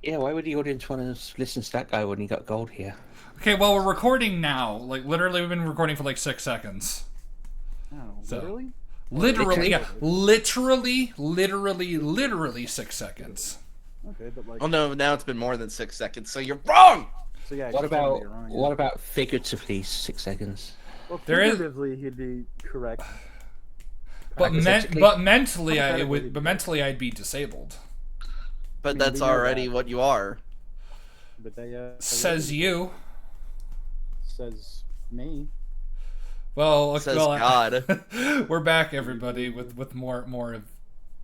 Yeah, why would the audience want to listen to that guy when he got gold here? Okay, well, we're recording now. Like, literally, we've been recording for like 6 seconds. Oh, So, literally? Or literally, Literally? yeah, literally 6 seconds. Okay, but like, Oh no, now it's been more than 6 seconds, so you're wrong! so yeah. What technically about you're wrong, yeah. what about figuratively 6 seconds? Well, There is- figuratively, he'd be correct. But Hypothetically? mentally, Hypothetically. but mentally, I'd be disabled. But mean, that's we know already that. what you are. But they Says you. says me. Well, Says well, God. we're back, everybody, with more of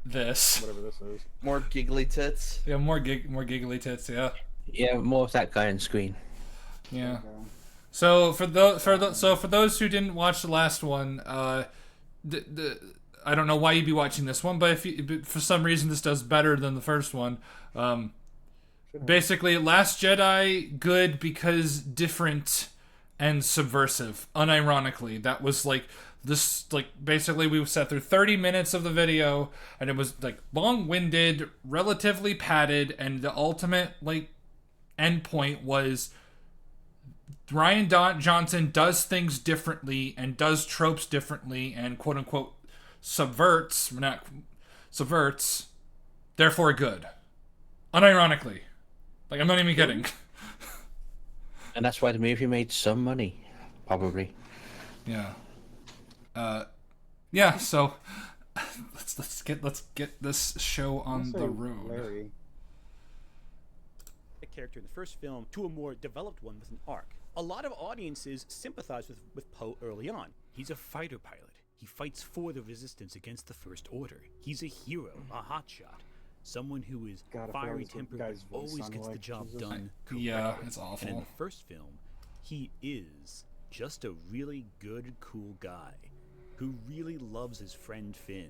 this. Whatever this is. More giggly tits. Yeah, more giggly tits. Yeah, Yeah, more of that guy on screen. yeah. Okay. So for those who didn't watch the last one, I don't know why you'd be watching this one, but but for some reason this does better than the first one. Basically, Last Jedi, good because different and subversive. Unironically, that was like this. Like basically, we sat through 30 minutes of the video, and it was like long-winded, relatively padded, and the ultimate like endpoint was Johnson does things differently and does tropes differently and quote unquote subverts, therefore good. Unironically. Like, I'm not even kidding. And that's why the movie made some money, probably. Yeah. Yeah, so let's get this show on the road. Larry. A character in the first film to a more developed one with an arc. A lot of audiences sympathize with Poe early on. He's a fighter pilot. He fights for the resistance against the First Order. He's a hero, a hotshot. Someone who is God, I forgot fiery what the tempered, guy's but voice always sounded gets the like. job Jesus. done Yeah, correctly. it's awful. And in the first film, he is just a really good, cool guy who really loves his friend Finn.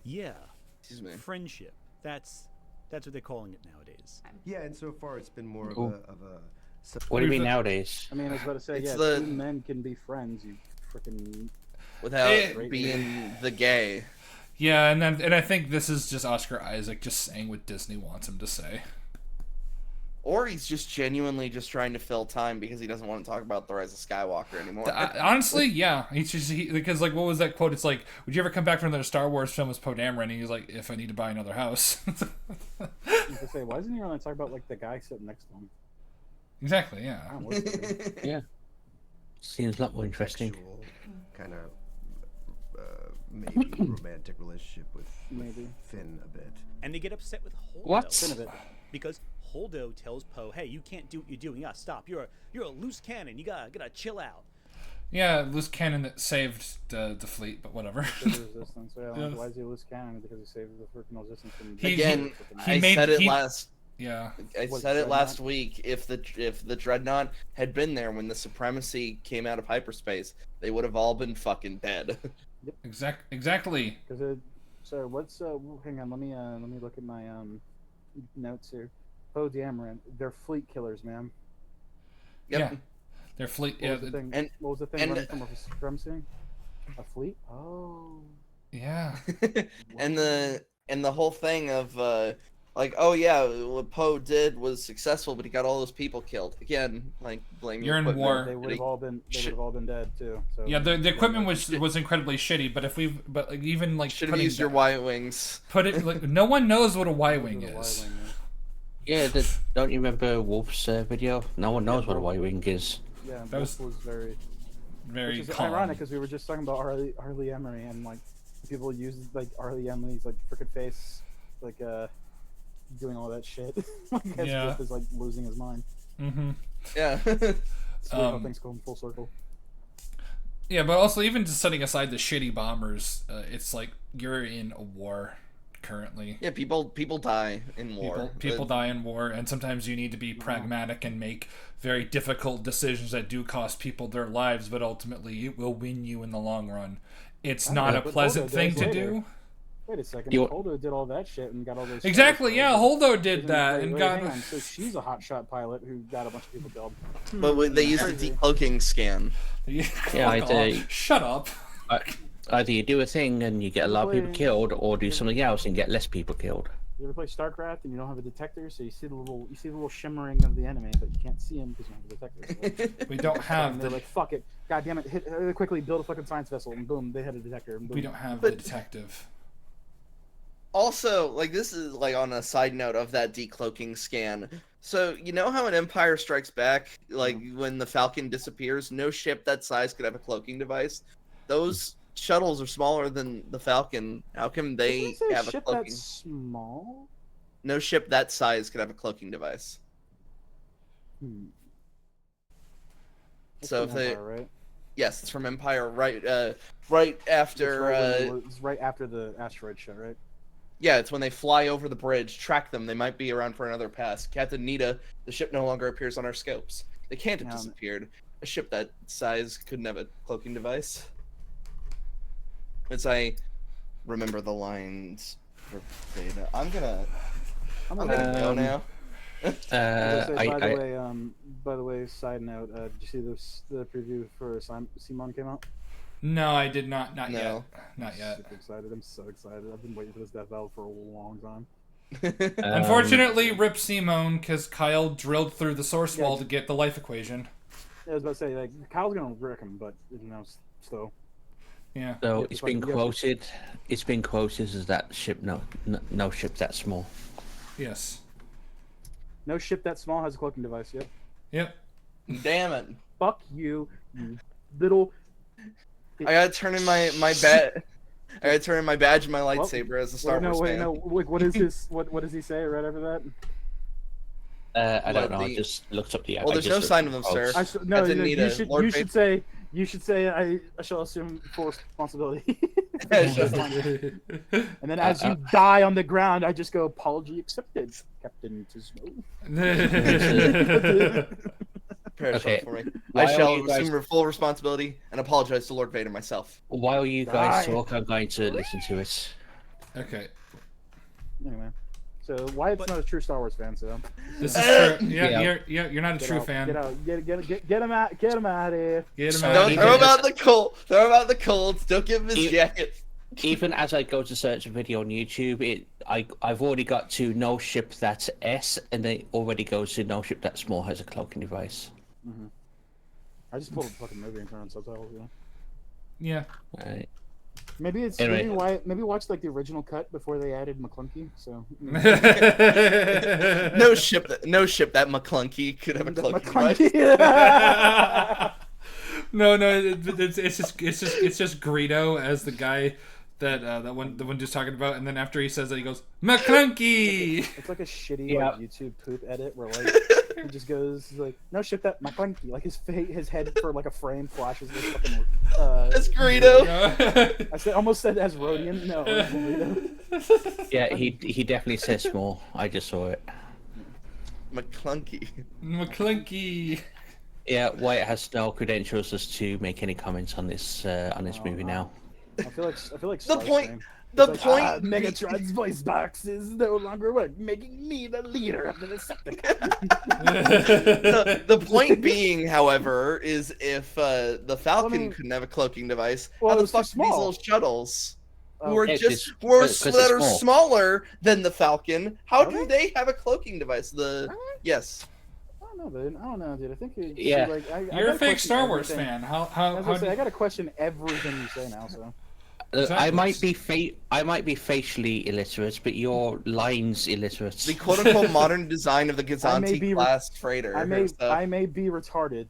Yeah, Excuse me. friendship. That's what they're calling it nowadays. Yeah, and so far it's been more Ooh. of a What do you mean nowadays? I mean, I was about to say, It's yeah, the- two men can be friends. You freaking. Without Eh. being the gay. Yeah, and I think this is just Oscar Isaac just saying what Disney wants him to say. Or he's just genuinely just trying to fill time because he doesn't want to talk about The Rise of Skywalker anymore. Honestly, yeah. Because like, what was that quote? It's like, would you ever come back from another Star Wars film as Poe Dameron? And he's like, if I need to buy another house. I was gonna say, why isn't he going to talk about like the guy sitting next to him? Exactly. I Yeah. don't know what's the- Yeah. Seems a lot more interesting. kind of maybe romantic relationship with Maybe. Finn a bit. And they get upset with Holdo. What? Fin of it. Because Holdo tells Poe, "Hey, you can't do what you're doing. You gotta stop. You're a loose cannon. You gotta chill out." Yeah, loose cannon that saved the fleet, but whatever. The resistance. Yeah, Yeah. why is he a loose cannon? Because he saved the freaking resistance from. He- Again, he I made- said it he- last. Yeah. I Was said it last Dreadnought? week. If the Dreadnought had been there when the Supremacy came out of hyperspace, they would have all been fucking dead. Exactly. Because it. So what's hang on, let me look at my notes here. Poe Dameron, they're fleet killers, man. Yep. Yeah. Their fleet. What Yeah. was the thing? and- what was the thing and- running from a supremacy? A fleet? Oh. Yeah. and the whole thing of like, oh yeah, what Poe did was successful, but he got all those people killed. Again, like blame You're in equipment. war. They would have all been. They would have all been dead too. So Yeah. The equipment was incredibly shitty, but like, even like Should have putting used your Y-wings. put it like no one knows what a Y Those are wing the is. Y-wing, man. Yeah, don't you remember Wolf's video? No one knows what a Y-wing is. Yeah, That was was very. Very Which is calm. ironic because we were just talking about Arlie Emery and like people use like Arlie Emery's like frickin' face like doing all that shit like as Yeah. if is like losing his mind. Mm-hmm. Yeah. It's weird how Um, things go full circle. Yeah, but also even just setting aside the shitty bombers, it's like you're in a war currently. Yeah, people die in war. People die in war, and sometimes you need to be pragmatic and make very difficult decisions that do cost people their lives, but ultimately it will win you in the long run. It's I not know, a but pleasant Holdo thing does to later. do. Wait a second, You- Holdo did all that shit and got all those. Exactly, yeah, Holdo did Isn't- that wait, and wait, got. hang on, so she's a hotshot pilot who got a bunch of people killed. But they used a decloaking scan. Yeah, Yeah, fuck I off. Shut up. Either you do a thing and you get a lot of people Probably- killed, or do something else and get less people killed. You ever play StarCraft and you don't have a detector, so you see the little shimmering of the enemy, but you can't see him because you don't have a detector. So. We don't have And they're the like, fuck it, god damn it, quickly build a fucking science vessel, and boom, they had a detector. And boom. we don't have the detective. Also, like, this is like on a side note of that decloaking scan. So you know how in Empire Strikes Back, like when the Falcon disappears, no ship that size could have a cloaking device. Those shuttles are smaller than the Falcon. How come they Did you say have a ship cloaking? that's small? No ship that size could have a cloaking device. That's So from if they, Empire, right? yes, it's from Empire, right after. It's right after the asteroid shot, right? Yeah, it's when they fly over the bridge, track them. They might be around for another pass. Captain Nita, the ship no longer appears on our scopes. They can't have disappeared. A ship that size couldn't have a cloaking device. As I remember the lines verbatim. I'm gonna go now. By the way, side note, did you see the preview for Simon came out? No, I did not. Not No. yet. Not yet. Super excited. I'm so excited. I've been waiting for this death battle for a long time. Unfortunately, rip Simone, because Kyle drilled through the source wall to get the life equation. Yeah, I was about to say, like, Kyle's gonna wreck him, but still. Yeah. So Yep, it's fucking- been yep. quoted. It's been quoted as that ship. No ship that small. Yes. No ship that small has a cloaking device. Yep. Yep. Damn it! Fuck you, you little. I gotta turn in my badge. I gotta turn in my badge and my lightsaber as a Star Wars fan. What is this? What does he say right after that? I don't know. I the- just looked up the. Well, I there's just no looked sign up of them, the sir. quotes. No, Captain Nita, Lord you should say I shall assume full responsibility. Vader. And then as you die on the ground, I just go apology accepted, Captain Tismo. Prepare Okay. for me. Why I are shall you guys- assume full responsibility and apologize to Lord Vader myself. While you guys Die. talk, I'm going to listen to it. Okay. Anyway, so Wyatt's not a true Star Wars fan, so This is true. Yeah. You're not a get true out, fan. Get out, get him out, get him out of here. Get him So out Don't of throw here. him out the cold. Throw him out the cold. Don't give him his You- jacket. Even as I go to search a video on YouTube, I've already got to no ship that's S, and it already goes to no ship that small has a cloaking device. I just pulled the fucking movie and turned on subtitles. Yeah. Yeah. Right. Maybe it's Anyway. maybe watch like the original cut before they added McClunky. So No ship that McClunky could have a cloaking device. No, it's just Greedo as the guy that the one just talking about, and then after he says that, he goes McClunky. It's like a shitty Yeah. like YouTube poop edit where like he just goes like, no shit that McClunky, like his head for like a frame flashes with fucking. That's Greedo. Almost said as Rodian. No. It's Greedo. Yeah, he definitely says small. I just saw it. McClunky. McClunky. Yeah, White has no credentials as to make any comments on this movie now. I feel like The point. Starscream. The Like, point. Megatron's voice box is no longer work, making me the leader of the Decepticons. The point being, however, is if the Falcon couldn't have a cloaking device, Well, how it the was too fuck do these small. little shuttles, who Oh, are Yeah, just 'cause that are it's small. smaller than the Falcon, how Are do they? they have a cloaking device? Yes. I don't know, dude. I think Yeah. like, I You're gotta a fake question Star Wars everything. fan. How I was gonna say, I do gotta question everything you say now. So I might Exactly. be facially illiterate, but your lines illiterate. The quote-unquote modern design of the may Gazanti be- class freighter. I may so- I may be retarded.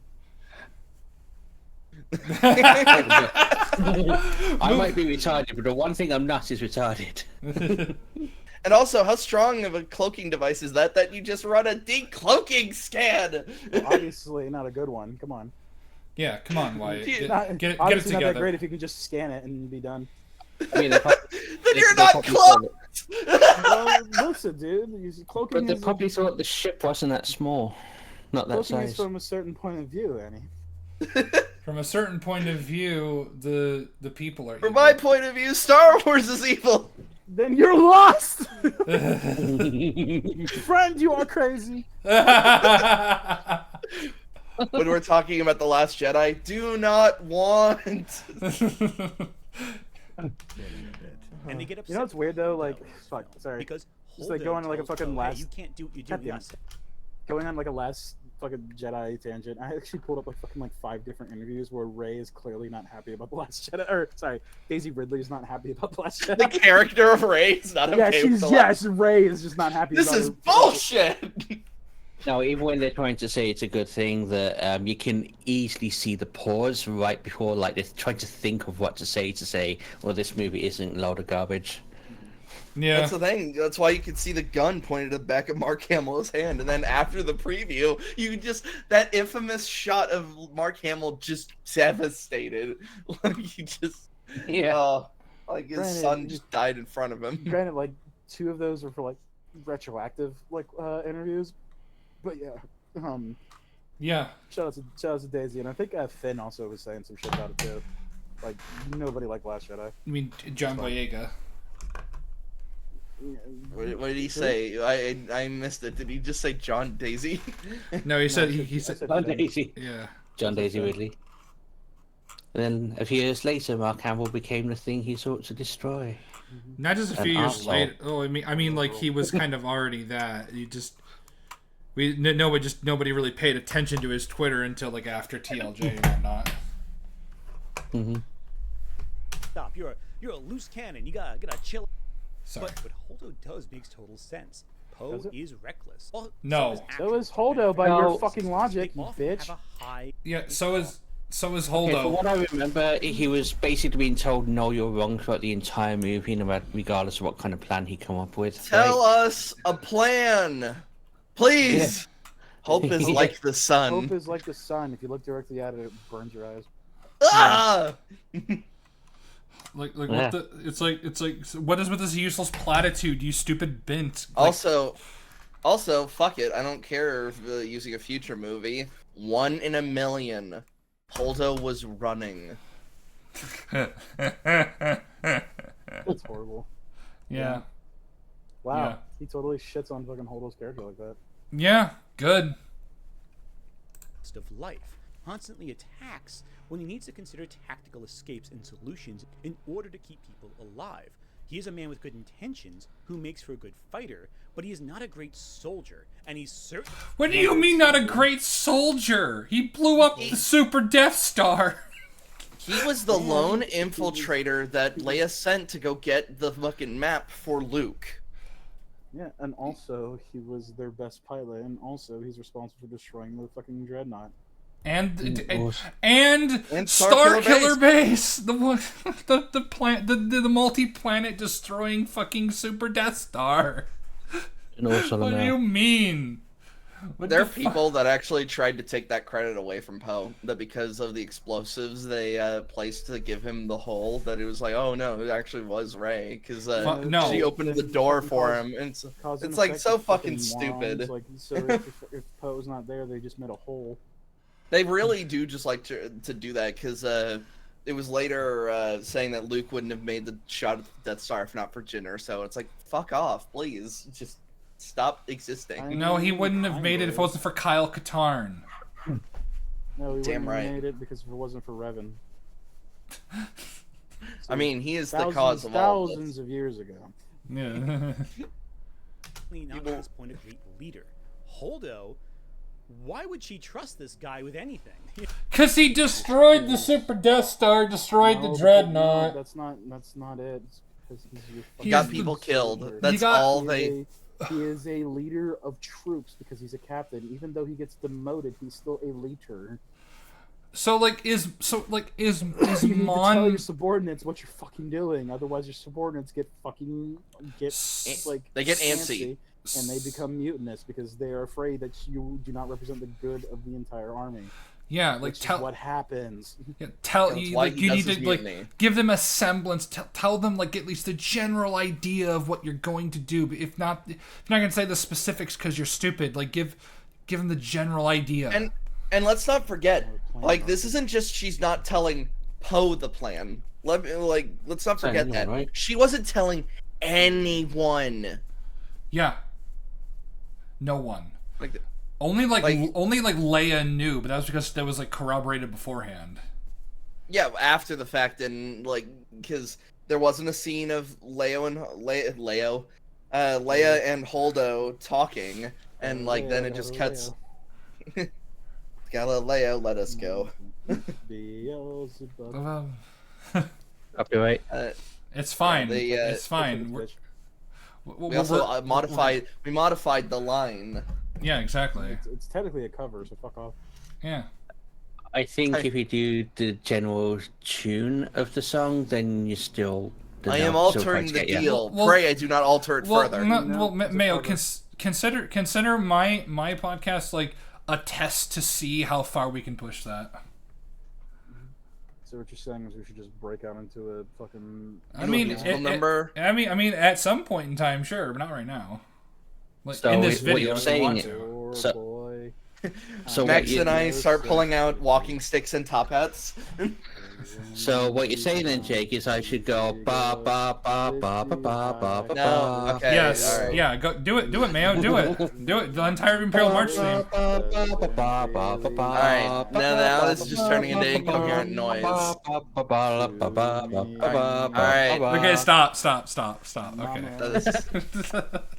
I might be retarded, but the one thing I'm not is retarded. And also, how strong of a cloaking device is that you just run a decloaking scan? Obviously, not a good one. Come on. Yeah, come on, Wyatt. Dude, Get it Obviously, not that together. great if you can just scan it and be done. I mean, they Then you're they not probably close. Well, listen, dude. Cloaking But they is probably thought the ship wasn't that small, not that cloaking is size. from a certain point of view, Annie. From a certain point of view, the people are. From evil. my point of view, Star Wars is evil. Then you're lost, friend. You are crazy. When we're talking about The Last Jedi, do not want. And they get upset. You know what's weird though? Like, fuck. Sorry. Because Just like Holdo going on like a tells fucking Poe, "Hey, last you can't do what you do. goddamn going on like a last fucking Jedi tangent. I actually pulled up like fucking like 5 different interviews where Rey is clearly not happy about the Last Jedi, or sorry, Daisy Ridley is not happy about the Last Jedi. The character of Rey is not yeah, okay she's with the yes, Rey is just not happy. This about is her. bullshit. No, even when they're trying to say it's a good thing, that you can easily see the pause right before, like they're trying to think of what to say, well, this movie isn't a load of garbage. Yeah. That's the thing. That's why you could see the gun pointed at the back of Mark Hamill's hand, and then after the preview, you just that infamous shot of Mark Hamill just devastated, like he just like his Granted, son just died in front of him. Granted, like 2 of those are for like retroactive like interviews, but yeah. Yeah. Shout out to Daisy, and I think Finn also was saying some shit about it too. Like nobody liked Last Jedi. I mean, John Boyega. What did he say? I missed it. Did he just say John Daisy? No, he said he said John Finn. Daisy. yeah. John Daisy Ridley. And then a few years later, Mark Hamill became the thing he sought to destroy. Not just a An few years arsehole. later. Oh, I mean, like he was kind of already that. He just nobody really paid attention to his Twitter until like after TLJ and whatnot. Mm-hmm. Stop. You're a loose cannon. You gotta chill. Sorry. But what Holdo does makes total sense. Poe Does it? is reckless. Well, No. So is Holdo by your No. fucking logic, They you often bitch. have a high Yeah. So is Okay, Holdo. from what I remember, he was basically being told, no, you're wrong throughout the entire movie, no matter, regardless of what kind of plan he come up with. Tell Like, us a plan, please. Hope is Yeah. like the sun. Hope is like the sun. If you look directly at it, it burns your eyes. Ah! Like Yeah. what the? It's like what is with this useless platitude? You stupid bint. Like, Also, fuck it. I don't care if using a future movie. 1 in a million. Holdo was running. It's horrible. yeah. Wow, Yeah. he totally shits on fucking Holdo's character like that. Yeah. Good. of life, constantly attacks when he needs to consider tactical escapes and solutions in order to keep people alive. He is a man with good intentions who makes for a good fighter, but he is not a great soldier, and he's certain. What do you mean not a great soldier? He blew up the Super Death Star. He was the lone infiltrator that Leia sent to go get the fucking map for Luke. Yeah, and also he was their best pilot, and also he's responsible for destroying the fucking dreadnought. And And Star Killer Base, the one, the multi-planet destroying fucking Super Death Star. and also What do you mean? What There are the fu- people that actually tried to take that credit away from Poe, that because of the explosives they placed to give him the hole, that it was like, oh no, it actually was Rey, because no. she opened the door for him, and Cause and it's like effect so of fucking morons. stupid. Like, so if Poe's not there, they just made a hole. They really do just like to do that, because it was later saying that Luke wouldn't have made the shot at the Death Star if not for Jinner, so it's like, fuck off, please, just stop existing. No, he wouldn't have made it if it wasn't for Kyle Katarn. No, he Damn wouldn't right. have made it because if it wasn't for Revan. I mean, he is the cause of all this. thousands of years ago. Yeah. Not at this point a great leader. Holdo, why would she trust this guy with anything? Cause he destroyed the Super Death Star, destroyed No, the Dreadnought. no, that's not it. It's because he's your He got fucking people soldier. killed. That's got- all He they. is He is a leader of troops because he's a captain. Even though he gets demoted, he's still a leader. So is You need to tell your Mon subordinates what you're fucking doing. Otherwise, your subordinates get like They get antsy. and they become mutinous because they are afraid that you do not represent the good of the entire army. yeah, like Which is tell what happens. tell That's you why like he you does need his to like mutiny. give them a semblance. Tell them like at least a general idea of what you're going to do. But if not, you're not gonna say the specifics because you're stupid. Like give them the general idea. And let's not forget, plan like, this arc. isn't just she's not telling Poe the plan. Let's not forget anyone, that. right? She wasn't telling anyone. Yeah. No one. Like, Only like Like- Leia knew, but that was because that was like corroborated beforehand. yeah, after the fact, and like, because there wasn't a scene of Leo Leia and Holdo talking, and like then it just cuts. Galileo, let us go. Beelzebub. Copyright. It's fine. Yeah, it's fine. We also modified. We modified the line. Yeah, exactly. It's technically a cover, so fuck off. Yeah. I think Hey. if you do the general tune of the song, then you still. I am altering the deal. Well, Pray I do not alter it further. Mayo, consider my podcast like a test to see how far we can push that. So what you're saying is we should just break out into a fucking. I mean, musical number. I mean, at some point in time, sure, but not right now. Like So in this what video, you're if you want saying- to. Oh, So- boy. So Max what you- and I start pulling out walking sticks and top hats. So what you're saying then, Jake, is I should go ba ba ba ba ba ba ba ba. No, okay. Yes, all right. yeah, go do it, Mayo, do it. The entire Imperial March theme. Alright, now this is just turning into incoherent noise. Alright. Okay, stop. Okay.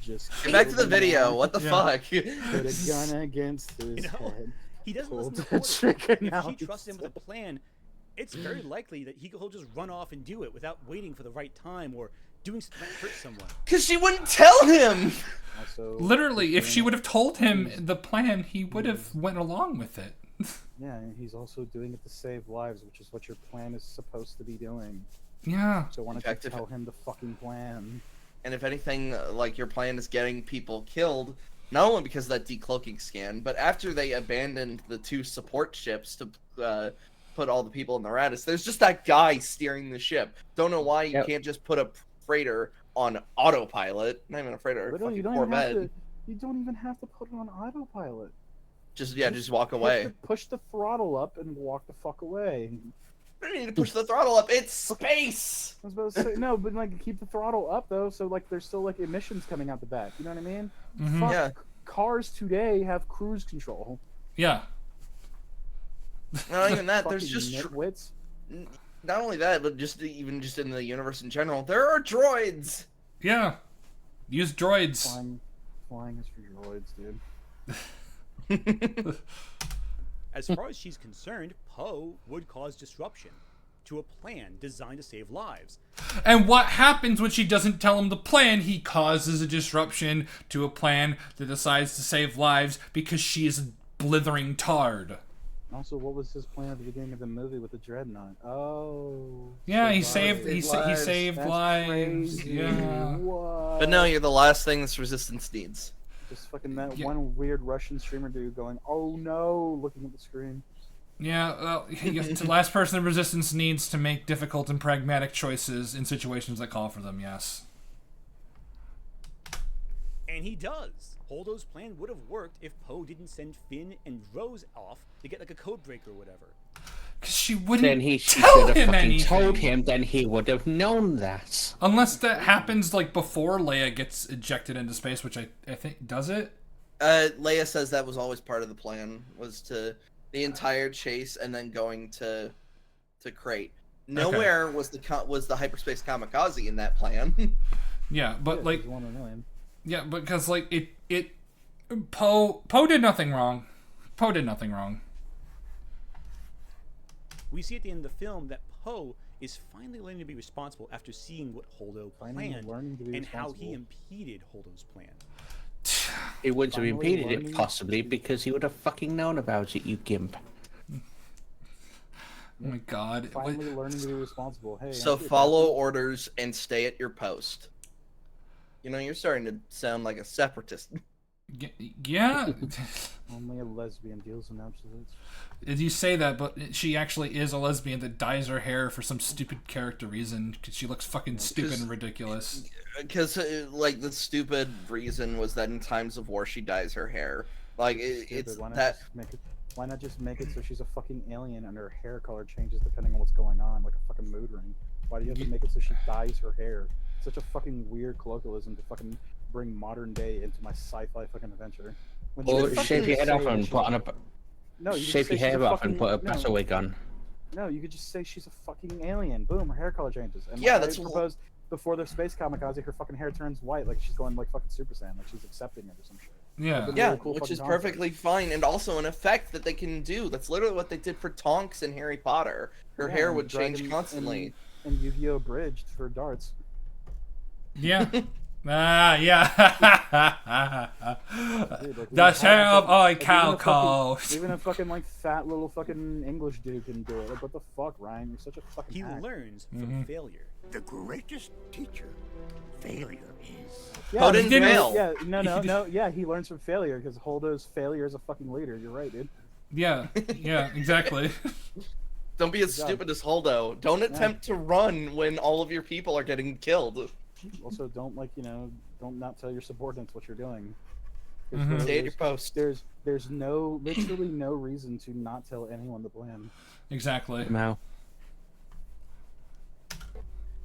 Just Get back to the video. What the fuck? Put a gun against his You know, head. he doesn't Pull listen to the orders. trigger If now. she trusts him with a plan, it's very likely that he'll just run off and do it without waiting for the right time or doing something that hurts someone. Because she wouldn't tell him. Also, Literally, if she would have told him the plan, he would have went along with it. yeah, and he's also doing it to save lives, which is what your plan is supposed to be doing. Yeah. So why don't you Effective. tell him the fucking plan? And if anything, like your plan is getting people killed, not only because of that decloaking scan, but after they abandoned the 2 support ships to put all the people in the Radis, there's just that guy steering the ship. Don't know why you can't just put a freighter on autopilot. Not even a freighter, Literally, fucking Corvette. you don't even have to put it on autopilot. Just walk away. Push the throttle up and walk the fuck away. You don't need to push the throttle up. It's space. I was about to say no, but like keep the throttle up though, so like there's still like emissions coming out the back. You know what I mean? Mhm. Fuck, Yeah. cars today have cruise control. Yeah. Not even that. There's Fucking just nitwits. not only that, but even just in the universe in general, there are droids. Yeah. Use droids. Flying is for droids, dude. As far as she's concerned, Poe would cause disruption to a plan designed to save lives. And what happens when she doesn't tell him the plan? He causes a disruption to a plan that decides to save lives because she is a blithering tard. Also, what was his plan at the beginning of the movie with the dreadnought? Oh. Yeah, he save saved lives. he saved That's lives. crazy. Yeah. What? But no, you're the last thing this resistance needs. Just fucking that Yeah. one weird Russian streamer dude going, "Oh no," looking at the screen. Yeah, well, the last person the Resistance needs to make difficult and pragmatic choices in situations that call for them, yes. And he does. Holdo's plan would have worked if Poe didn't send Finn and Rose off to get like a code break or whatever. Because she wouldn't Then she tell should have him fucking anything. told him. Then he would have known that. Unless that happens like before Leia gets ejected into space, which I think does it? Leia says that was always part of the plan, was to the entire chase and then going to Crate. Nowhere was the hyperspace kamikaze in that plan. Yeah, but Yeah, like he's 1 in a million. yeah, because like Poe did nothing wrong. Poe did nothing wrong. We see at the end of the film that Poe is finally learning to be responsible after seeing what Holdo Finally planned learning to be and how he responsible. impeded Holdo's plan. He wouldn't have Finally impeded it, learning- possibly, because he would have fucking known about it, you gimp. Oh my god. Finally learning to be responsible. Hey. So I'm good, follow orders and stay at your post. You know, you're starting to sound like a separatist. Yeah. Only a lesbian deals in absolutes. You say that, but she actually is a lesbian that dyes her hair for some stupid character reason because she looks fucking stupid and ridiculous. Because, like, the stupid reason was that in times of war she dyes her hair. Like, it's Stupid. that... Why not just make it so she's a fucking alien and her hair color changes depending on what's going on, like a fucking mood ring? Why do you have to make it so she dyes her hair? It's such a fucking weird colloquialism to fucking bring modern day into my sci-fi fucking adventure. When Or you could shave your just head off say that and she's put on a... No, you could Shave just say your she's hair a off and fucking- put a battle wig on. No, you could just say she's a fucking alien. Boom, her hair color changes. And Yeah, I that's propose before the space kamikaze, her fucking hair turns white, like she's going like fucking Super Saiyan, like she's accepting it or some shit. Yeah. Like, Yeah, really cool which fucking is concept. perfectly fine, and also an effect that they can do. That's literally what they did for Tonks in Harry Potter. Her Yeah, hair and would change Dragon- constantly. And Yu-Gi-Oh! Bridged for darts. Yeah. Yeah. Dude, like, The share of all even a cow fucking- Even a fucking like fat little fucking English dude can do it. Like, what the fuck, Ryan? You're such a fucking He hack. learns from failure. The greatest teacher failure is. Yeah, How did he- fail? Yeah, no. Yeah, he learns from failure because Holdo's failure as a fucking leader. You're right, dude. Yeah, exactly. Don't be as job. stupid as Holdo. Don't attempt to run when all of your people are getting killed. Also, don't don't not tell your subordinates what you're doing. 'Cause Mhm. really, Stay at your post. there's literally no reason to not tell anyone the plan. Exactly. Now,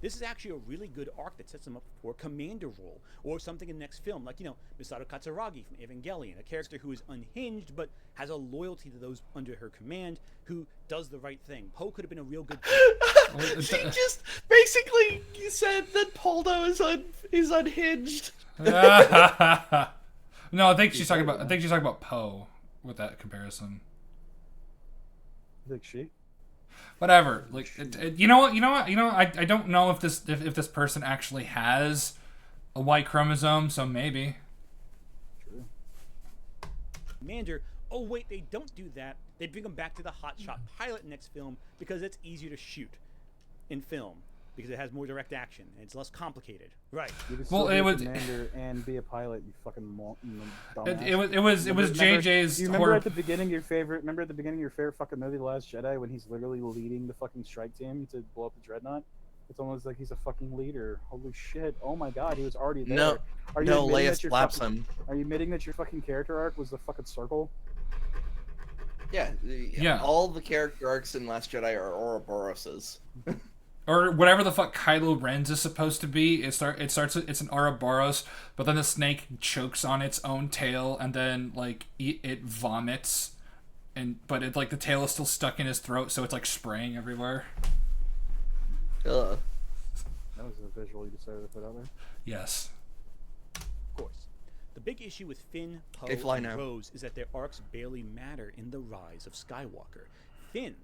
This is actually a really good arc that sets him up for a commander role, or something in the next film, like, Misato Katsuragi from Evangelion, a character who is unhinged but has a loyalty to those under her command, who does the right thing. Poe could have been a real good. She just basically said that Holdo is unhinged. No, I think she's talking about Poe with that comparison. Like she. Whatever. Like, you know what? I don't know if this person actually has a Y chromosome, so maybe. True. Commander. Oh wait, they don't do that. They bring him back to the hotshot pilot next film because it's easier to shoot in film because it has more direct action and it's less complicated. Right. You can Well, still be it a was- commander and be a pilot. You fucking dumbass. It was JJ's. Do you remember at the beginning your favorite? Remember at the beginning your favorite fucking movie, The Last Jedi, when he's literally leading the fucking strike team to blow up the dreadnought? It's almost like he's a fucking leader. Holy shit! Oh my god, he was already there. No, Are you no, admitting Leia that your slaps fucking- him. Are you admitting that your fucking character arc was the fucking circle? Yeah. All the character arcs in Last Jedi are Ouroboroses. Or whatever the fuck Kylo Ren's is supposed to be. It's an Ouroboros, but then the snake chokes on its own tail, and then like it vomits, but it like the tail is still stuck in his throat, so it's like spraying everywhere. Ugh. That was a visual you decided to put out there. Yes. Of course. The big issue with Finn, Poe, They fly and now. Rose is that their arcs barely matter in the rise of Skywalker. Finn.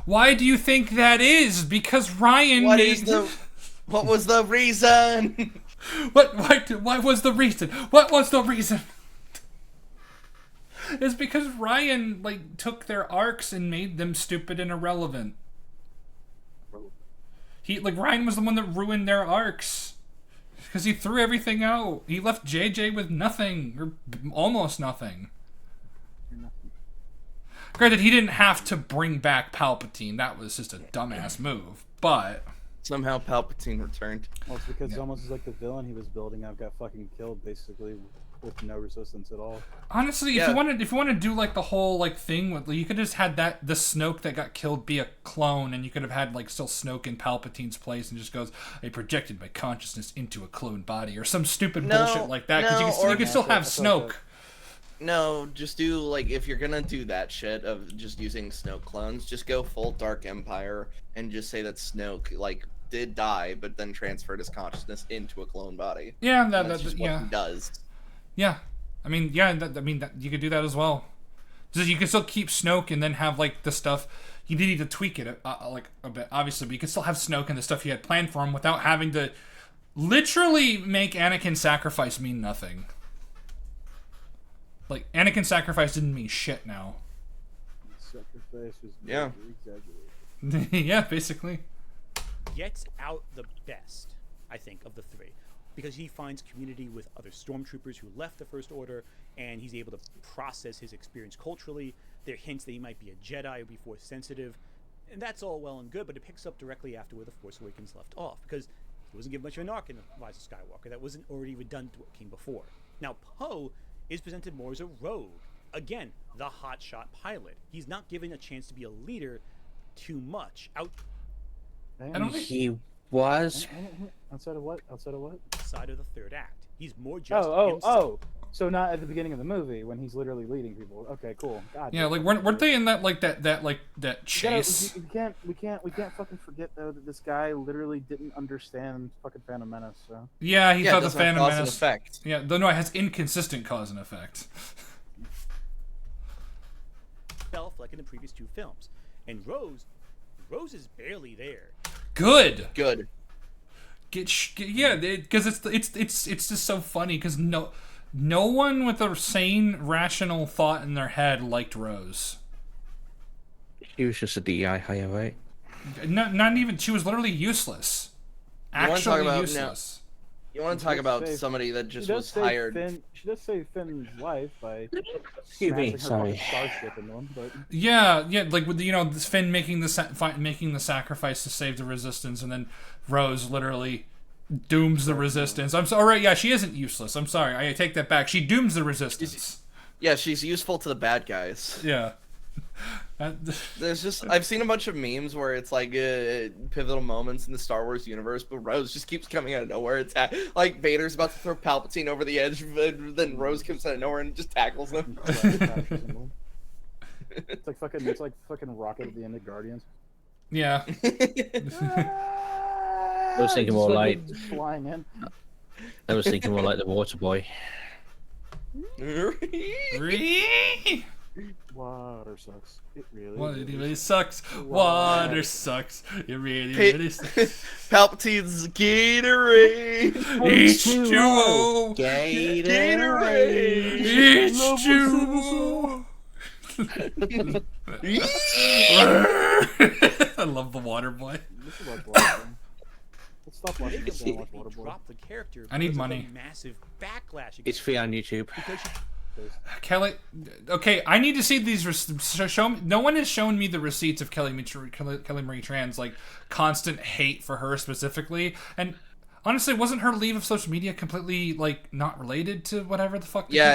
Why do you think that is? Because Ryan What made. What was the reason? What was the reason? What was the reason? It's because Ryan like took their arcs and made them stupid and irrelevant. Ryan was the one that ruined their arcs. Because he threw everything out. He left JJ with nothing. Or almost nothing. Granted, he didn't have to bring back Palpatine. That was just a dumbass move. But Somehow Palpatine returned. Well, it's because it's almost like the villain he was building up got fucking killed basically with no resistance at all. honestly, Yeah. if you want to do like the whole like thing with, you could just had the Snoke that got killed be a clone, and you could have had like still Snoke in Palpatine's place, and just goes, I projected my consciousness into a clone body, or some stupid No, bullshit like that. Because no, you can still have That's like Snoke. No, just do, like, if you're gonna do that shit of just using Snoke clones, just go full Dark Empire and just say that Snoke, like, did die, but then transferred his consciousness into a clone body. Yeah, And that's just what yeah. he does. Yeah, I mean, you could do that as well. Just you can still keep Snoke and then have like the stuff. You need to tweak it like a bit, obviously, but you can still have Snoke and the stuff you had planned for him without having to literally make Anakin's sacrifice mean nothing. Like Anakin's sacrifice didn't mean shit now. Sacrifice was Yeah. exaggerated. Yeah, basically. Gets out the best, I think, of the three. Because he finds community with other stormtroopers who left the First Order, and he's able to process his experience culturally. There are hints that he might be a Jedi or be Force sensitive, and that's all well and good, but it picks up directly after where The Force Awakens left off, because he wasn't given much of an arc in The Rise of Skywalker. That wasn't already redundant to what came before. Now, Poe is presented more as a rogue. Again, the hotshot pilot. He's not given a chance to be a leader too much. I don't think he was. Outside of what? Outside of what? Outside of the third act. He's more just Oh, himself. So not at the beginning of the movie when he's literally leading people. Okay, cool. God. Yeah, like weren't they in that like that chase? We can't fucking forget though that this guy literally didn't understand fucking Phantom Menace. So Yeah, he Yeah, it thought the doesn't have Phantom cause and Menace. effect. Yeah, though no, it has inconsistent cause and effect. Like in the previous 2 films, and Rose is barely there. Good. Good. Yeah, because it's just so funny because no one with a sane, rational thought in their head liked Rose. She was just a DI hire, right? Not even. She was literally useless. You wanna talk Actually about- useless. You want to talk about somebody that just was hired? She does save Finn's life by Excuse me, smashing her sorry. fucking starship into him, but Yeah, like with Finn making the sacrifice to save the Resistance, and then Rose literally dooms the Resistance. I'm sorry. Yeah, she isn't useless. I'm sorry. I take that back. She dooms the Resistance. Yeah, she's useful to the bad guys. Yeah. There's just I've seen a bunch of memes where it's like pivotal moments in the Star Wars universe, but Rose just keeps coming out of nowhere. It's like Vader's about to throw Palpatine over the edge, then Rose comes out of nowhere and just tackles him. it's like fucking Rocket at the end of Guardians. Yeah. I was thinking more like Just flying in. I was thinking more like the Water Boy. Water sucks. It really. It really sucks. Water sucks. It really, Hey, really sucks. Palpatine's Gatorade. H2O. Gatorade. H2O. I love the Water Boy. This is like Water Boy. Let's stop watching this and watch They Water Boy. dropped the character. I need because of money. the massive backlash. It's free on YouTube. because she Kelly, okay, I need to see these. Show me. No one has shown me the receipts of Kelly Marie Tran's like constant hate for her specifically, and honestly, wasn't her leave of social media completely like not related to whatever the fuck? Yeah,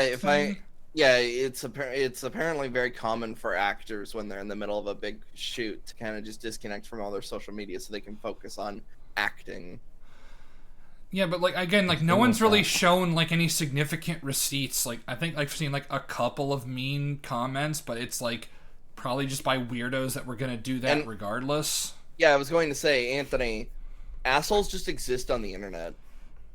it's apparently very common for actors when they're in the middle of a big shoot to kind of just disconnect from all their social media so they can focus on acting. Yeah, but like again, like no one's really shown like any significant receipts. Like I think I've seen like a couple of mean comments, but it's like probably just by weirdos that were gonna do that regardless. Yeah, I was going to say, Anthony, assholes just exist on the internet.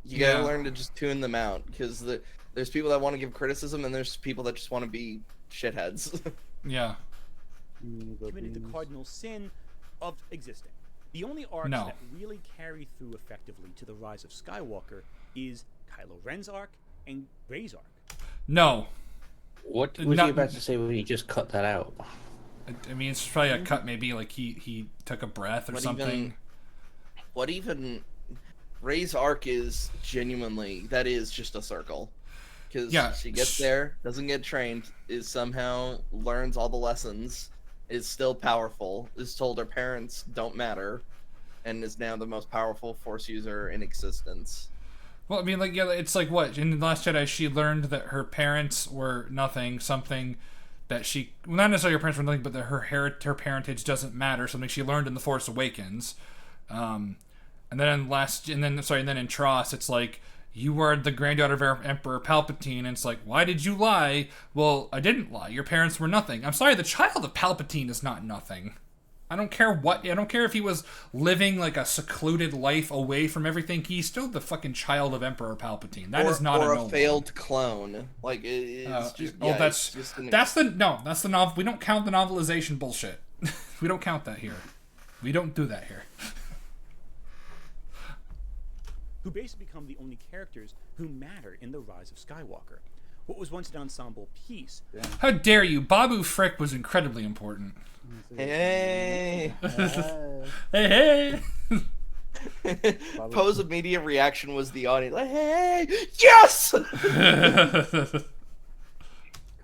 You gotta learn to just tune them out because there's people that want to give criticism and there's people that just want to be shitheads. Yeah. committed the cardinal sin of existing. The only arcs that really carry through effectively to the rise of Skywalker is Kylo Ren's arc and Rey's arc. No. What was you about to say when you just cut that out? I mean, it's probably a cut. Maybe like he took a breath or something. Rey's arc is genuinely that is just a circle. Because she gets there, doesn't get trained, is somehow learns all the lessons, is still powerful, is told her parents don't matter, and is now the most powerful Force user in existence. Well, I mean, like, yeah, it's like what in The Last Jedi, she learned that her parents were nothing, something that she, well, not necessarily her parents were nothing, but that her parentage doesn't matter, something she learned in The Force Awakens. And then in Tross, it's like, you are the granddaughter of Emperor Palpatine, and it's like, why did you lie? Well, I didn't lie. Your parents were nothing. I'm sorry, the child of Palpatine is not nothing. I don't care if he was living like a secluded life away from everything. He's still the fucking child of Emperor Palpatine. That is not a noble. failed clone. Like it's just that's the novel. We don't count the novelization bullshit. We don't count that here. We don't do that here. Who basically become the only characters who matter in the rise of Skywalker. What was once an ensemble piece. How dare you? Babu Frick was incredibly important. Hey. Hey. Poe's immediate reaction was the audience like, hey, yes!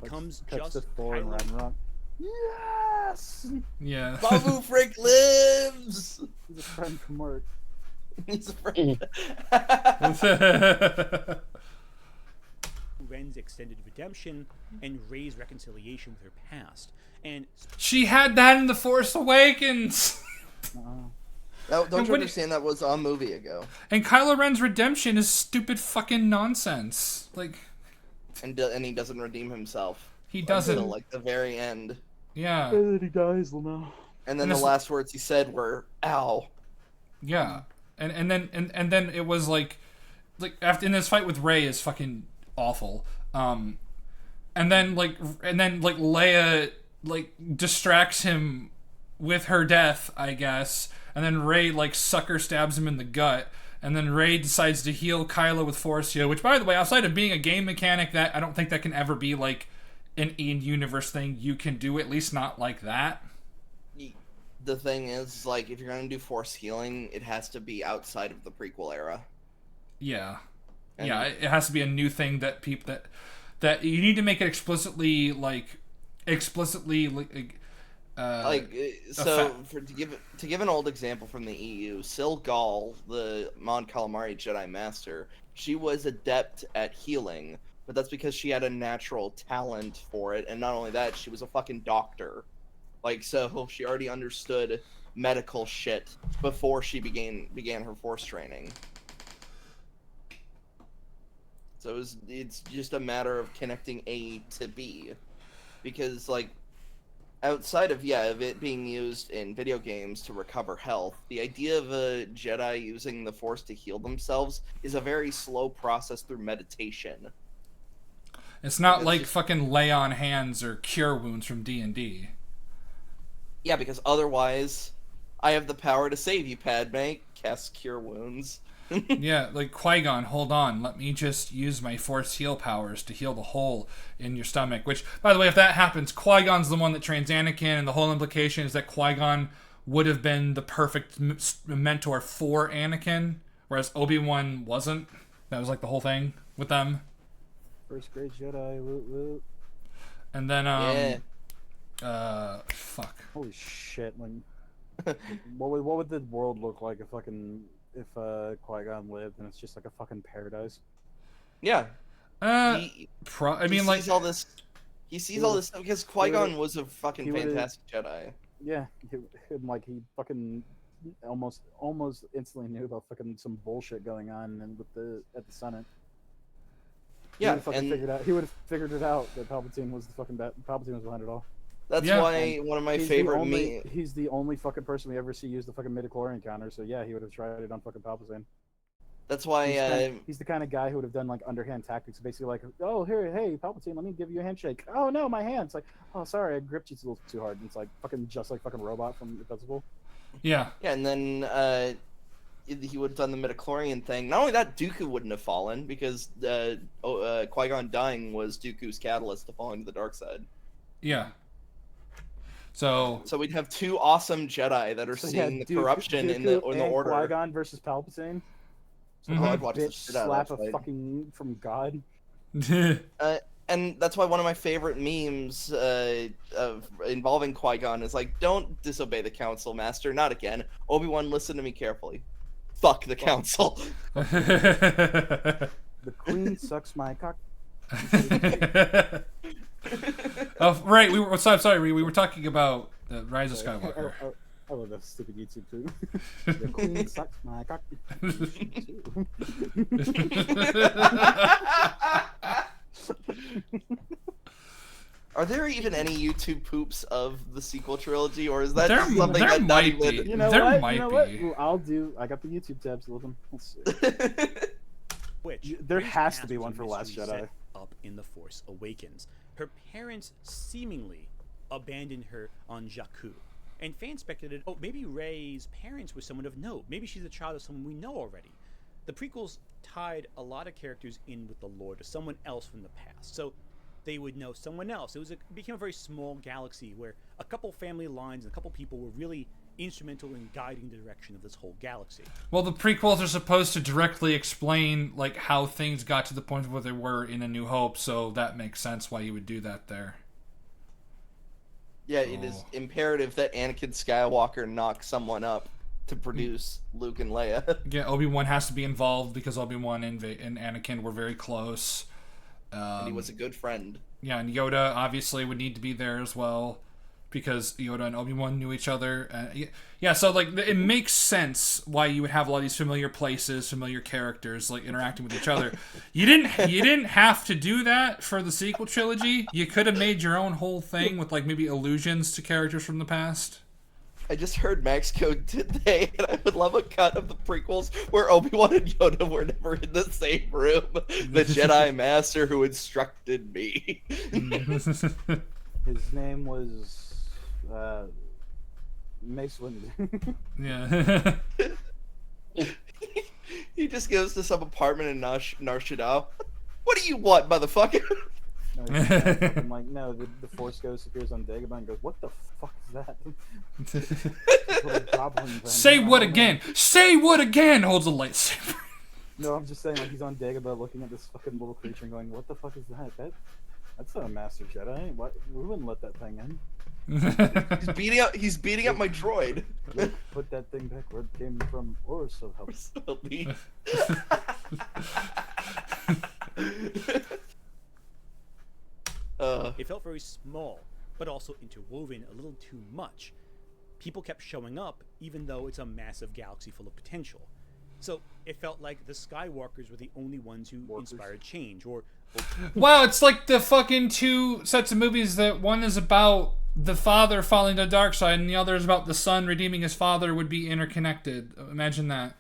Comes Cuts just to Thor and Ragnarok. Yes! Yeah. Babu Frick lives! He's a friend from work. He's a friend. Ren's extended redemption and Rey's reconciliation with her past. And she had that in The Force Awakens. Don't you understand that was a movie ago? And Kylo Ren's redemption is stupid fucking nonsense. Like, and he doesn't redeem himself. He doesn't. Until, like, the very end. Yeah. And then he dies, now. And then the last words he said were, "Ow." Yeah. And then it was like after in this fight with Rey is fucking awful. And then Leia like distracts him with her death, I guess. And then Rey like sucker stabs him in the gut. And then Rey decides to heal Kylo with Force Heal, which, by the way, outside of being a game mechanic, that I don't think that can ever be like an in-universe thing you can do, at least not like that. The thing is, like, if you're gonna do Force healing, it has to be outside of the prequel era. Yeah. Yeah, it has to be a new thing that people that you need to make it explicitly so to give an old example from the EU, Sil Gall, the Mon Calamari Jedi Master, she was adept at healing, but that's because she had a natural talent for it, and not only that, she was a fucking doctor. Like, so she already understood medical shit before she began her Force training. So it's just a matter of connecting A to B, because like outside of it being used in video games to recover health, the idea of a Jedi using the Force to heal themselves is a very slow process through meditation. It's not like fucking lay on hands or cure wounds from D&D. Yeah, because otherwise, I have the power to save you, Padme. Cast Cure Wounds. Yeah, like Qui-Gon, hold on. Let me just use my Force heal powers to heal the hole in your stomach. Which, by the way, if that happens, Qui-Gon's the one that trains Anakin, and the whole implication is that Qui-Gon would have been the perfect mentor for Anakin, whereas Obi-Wan wasn't. That was like the whole thing with them. First grade Jedi, woot woot. And then, Yeah. fuck. Holy shit! When what would the world look like if Qui-Gon lived and it's just like a fucking paradise? Yeah. He sees all this. He sees all this stuff because Qui-Gon was a fucking fantastic Jedi. Yeah, he fucking almost instantly knew about fucking some bullshit going on and at the Senate. Yeah, He would have figured it out that Palpatine was Palpatine was behind it all. That's why one of my favorite memes. He's the only fucking person we ever see use the fucking midichlorian counter. So yeah, he would have tried it on fucking Palpatine. That's why he's the kind of guy who would have done like underhand tactics, basically like, oh hey Palpatine, let me give you a handshake. Oh no, my hand. It's like, oh sorry, I gripped you a little too hard. And it's like just like fucking Robot from Invincible. Yeah. Yeah, and then he would have done the midichlorian thing. Not only that, Dooku wouldn't have fallen because Qui-Gon dying was Dooku's catalyst to falling to the dark side. Yeah. So we'd have two awesome Jedi that are seeing the corruption in the Order. Qui-Gon versus Palpatine. So I'd watch bitch slap a fucking from God. And that's why one of my favorite memes involving Qui-Gon is like, "Don't disobey the Council, Master. Not again. Obi-Wan, listen to me carefully. Fuck the Council." The Queen sucks my cock. Oh, right. We were talking about the Rise of Skywalker. I love that stupid YouTube too. The Queen sucks my cock. Are there even any YouTube poops of the sequel trilogy, or is that There something that not might even? be. You know There what? might You know what? be. Well, I got the YouTube tabs. Love them. Let's see. Which There Rey's has to past be was one for Last mystery Jedi. set up in The Force Awakens. Her parents seemingly abandoned her on Jakku. And fans speculated, oh, maybe Rey's parents were someone of note. Maybe she's a child of someone we know already. The prequels tied a lot of characters in with the lore to someone else from the past. So they would know someone else. It became a very small galaxy where a couple family lines and a couple people were really instrumental in guiding the direction of this whole galaxy. Well, the prequels are supposed to directly explain like how things got to the point where they were in A New Hope, so that makes sense why you would do that there. Yeah, it is imperative that Anakin Skywalker knock someone up to produce Luke and Leia. Yeah, Obi-Wan has to be involved because Obi-Wan and Anakin were very close. And he was a good friend. Yeah, and Yoda obviously would need to be there as well. because Yoda and Obi-Wan knew each other. Yeah, so like it makes sense why you would have a lot of these familiar places, familiar characters like interacting with each other. You didn't have to do that for the sequel trilogy. You could have made your own whole thing with like maybe allusions to characters from the past. I just heard Max go today, and I would love a cut of the prequels where Obi-Wan and Yoda were never in the same room. The Jedi Master who instructed me. His name was Mace Windu. Yeah. He just goes to some apartment in Nar Shaddaa. What do you want, motherfucker? No, I'm like, no, the Force Ghost appears on Dagobah and goes, what the fuck is that? Little goblin thing. Say what again? Say what again? Holds a lightsaber. No, I'm just saying, like, he's on Dagobah looking at this fucking little creature and going, what the fuck is that? That's not a Master Jedi. What? We wouldn't let that thing in. He's beating up my droid. Put that thing back where it came from, or so help. It felt very small, but also interwoven a little too much. People kept showing up, even though it's a massive galaxy full of potential. So it felt like the Skywalkers were the only ones who inspired change, or Wow, it's like the fucking two sets of movies that one is about the father falling to the dark side and the other is about the son redeeming his father would be interconnected. Imagine that.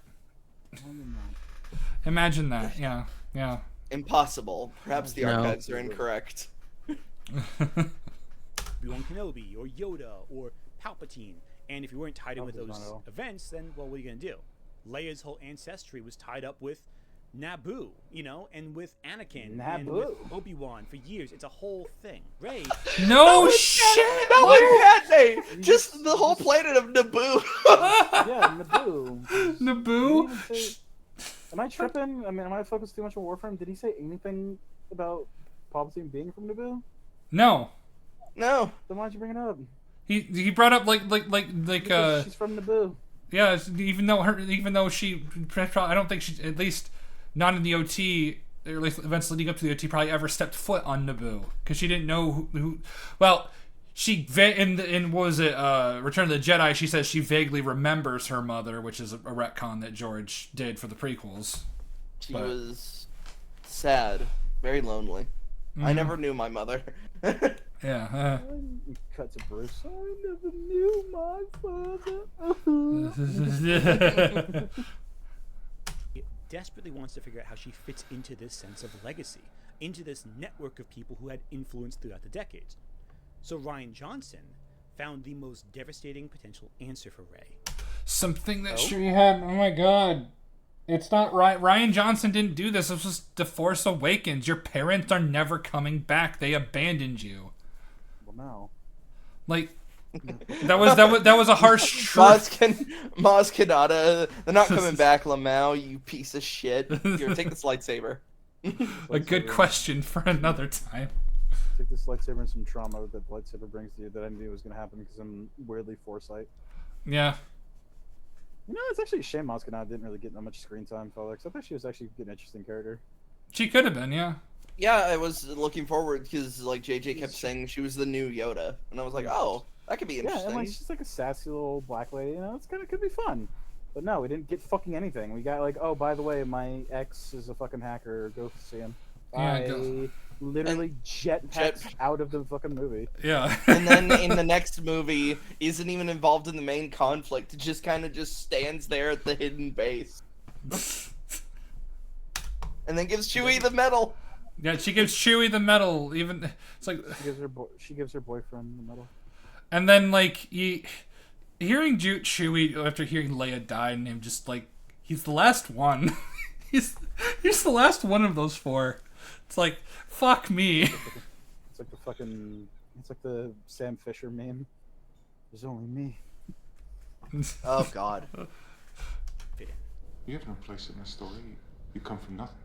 Imagine that, yeah. Impossible. Perhaps the archives are incorrect. Obi-Wan Kenobi, or Yoda, or Palpatine. And if you weren't tied in with those events, then, well, what are you going to do? Leia's whole ancestry was tied up with Naboo, you know, and with Anakin, and with Obi-Wan for years. It's a whole thing. Rey. No shit! Not like Padme! Just the whole planet of Naboo! Yeah, Naboo. Naboo? Am I tripping? I mean, am I focused too much on Warframe? Did he say anything about Palpatine being from Naboo? No. No. Then why'd you bring it up? He brought up like Because she's from Naboo. Yeah, even though she, I don't think she, at least not in the OT, or at least events leading up to the OT, probably ever stepped foot on Naboo because she didn't know who. Well, she in what was it, Return of the Jedi? She says she vaguely remembers her mother, which is a retcon that George did for the prequels. She was sad, very lonely. I never knew my mother. Yeah. Cut to Bruce. I never knew my father. It desperately wants to figure out how she fits into this sense of legacy, into this network of people who had influence throughout the decades. So Rian Johnson found the most devastating potential answer for Rey. Something that she had. Oh my god. It's not right. Rian Johnson didn't do this. This was The Force Awakens. Your parents are never coming back. They abandoned you. Well, no. Like that was a harsh truth. Maz Kanata, they're not coming back, Lamau, you piece of shit. Here, take this lightsaber. A good question for another time. Take this lightsaber and some trauma that the lightsaber brings to you that I knew was going to happen because I'm weirdly foresight. Yeah. You know, it's actually a shame Maz Kanata didn't really get that much screen time, Felix. I thought she was actually an interesting character. She could have been, yeah. Yeah, I was looking forward because like JJ kept saying she was the new Yoda, and I was like, oh, that could be interesting. Yeah, and like she's like a sassy little black lady. You know, it's kind of could be fun. But no, we didn't get fucking anything. We got like, oh, by the way, my ex is a fucking hacker. Go see him. Yeah, literally jetpacks out of the fucking movie. Yeah. And then in the next movie, isn't even involved in the main conflict. Just kind of just stands there at the hidden base. And then gives Chewie the medal. Yeah, she gives Chewie the medal. Even it's like she gives her boyfriend the medal. And then like hearing Chewie after hearing Leia die and him just like he's the last one. he's the last one of those four. It's like fuck me. It's like the fucking. It's like the Sam Fisher meme. There's only me. Oh God. You have no place in this story. You come from nothing.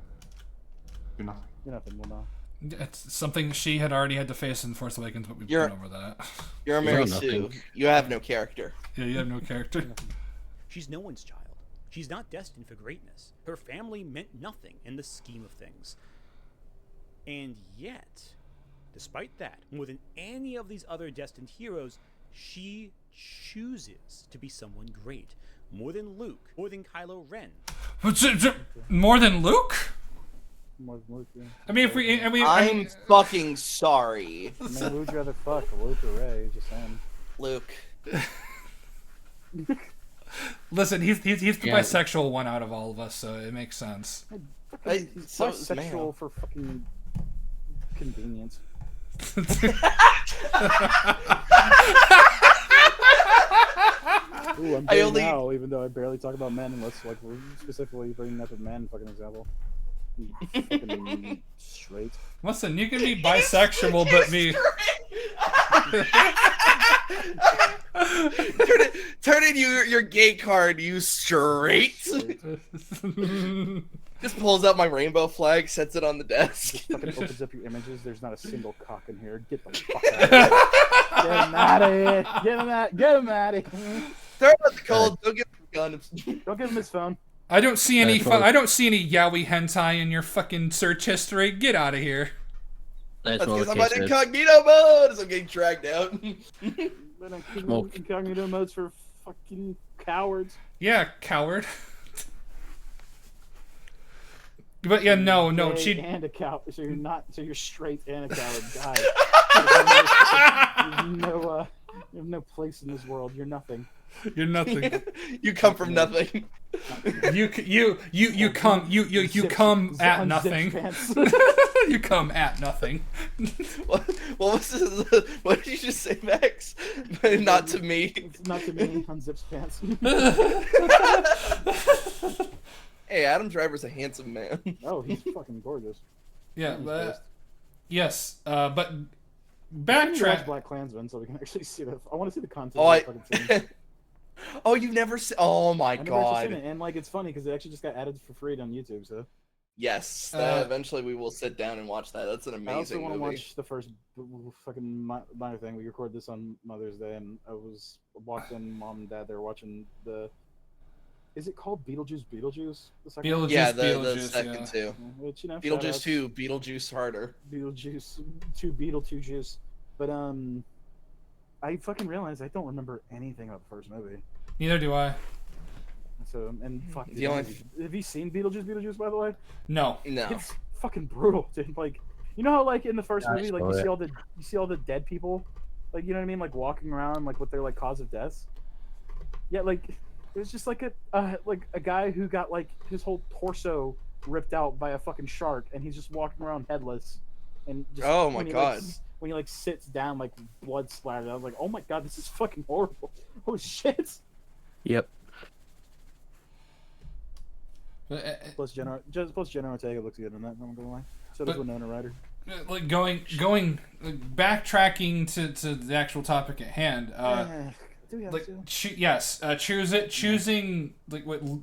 You're nothing. You're nothing. Well, no. It's something she had already had to face in Force Awakens, but we've been over that. You're a Mary Sue. You have no character. Yeah, you have no character. She's no one's child. She's not destined for greatness. Her family meant nothing in the scheme of things. And yet, Despite that, more than any of these other destined heroes, she chooses to be someone great. More than Luke, more than Kylo Ren. More than Luke? More than Luke, yeah. I mean, I'm fucking sorry. I mean, who would you rather fuck, Luke or Ray? Just saying. Luke. Listen, he's the bisexual one out of all of us, so it makes sense. He's So is bisexual Mayo. for fucking convenience. Ooh, I'm I gay only- now, even though I barely talk about men unless like we're specifically bringing up a man fucking example. You fucking straight. Listen, you can be bisexual, but me. Turn in your gay card, you straight. Just pulls out my rainbow flag, sets it on the desk. Fucking opens up your images. There's not a single cock in here. Get the fuck out of here. Get him out of here. Get him out of here. Throw him out the cold. Don't give him a gun. Don't give him his phone. I don't see any. I don't see any yaoi hentai in your fucking search history. Get out of here. That's because I'm on incognito mode as I'm getting dragged out. But I'm keeping incognito modes for fucking cowards. Yeah, coward. But yeah, no, Gay she. and a coward. So you're not. So you're straight and a coward. Die. You have no place in this world. You're nothing. You're nothing. You come from nothing. You come at nothing. You come at nothing. What was this? What did you just say, Max? Not to me. It's not to me. Unzips pants. Hey, Adam Driver's a handsome man. Oh, he's fucking gorgeous. Yeah, He's but pissed. yes, but We watch backtrack. Black Klansman, so we can actually see that. I want to see the content. Oh, of the fucking scene. Oh, you've never seen? Oh my I never actually seen god. it, and like it's funny because it actually just got added for free on YouTube. So Yes, eventually we will sit down and watch that. That's an I also amazing want to movie. watch the first fucking minor thing. We recorded this on Mother's Day, and I walked in. Mom and Dad, they were watching the. Is it called Beetlejuice? Beetlejuice? The second one? Beetlejuice, Yeah, the Beetlejuice, second yeah. two. Which, you know, Beetlejuice shout-outs. 2, Beetlejuice harder. Beetlejuice, two juice. But I fucking realized I don't remember anything about the first movie. Neither do I. So and fuck. The only have you seen Beetlejuice? By the way, No. No. it's fucking brutal, dude. Like, you know how like in the first Nice movie, like boy. you see all the dead people, like, you know what I mean, like walking around like with their like cause of deaths. Yeah, like it was just like a guy who got like his whole torso ripped out by a fucking shark, and he's just walking around headless. And just, Oh my when he, God. Like, when he like sits down, like blood splattered. I was like, oh my god, this is fucking horrible. Oh shit. Yep. But, Plus Jenna Ortega looks good in that. I'm not gonna lie. So does But- Winona Ryder. like backtracking to the actual topic at hand. Do we have Like to? choosing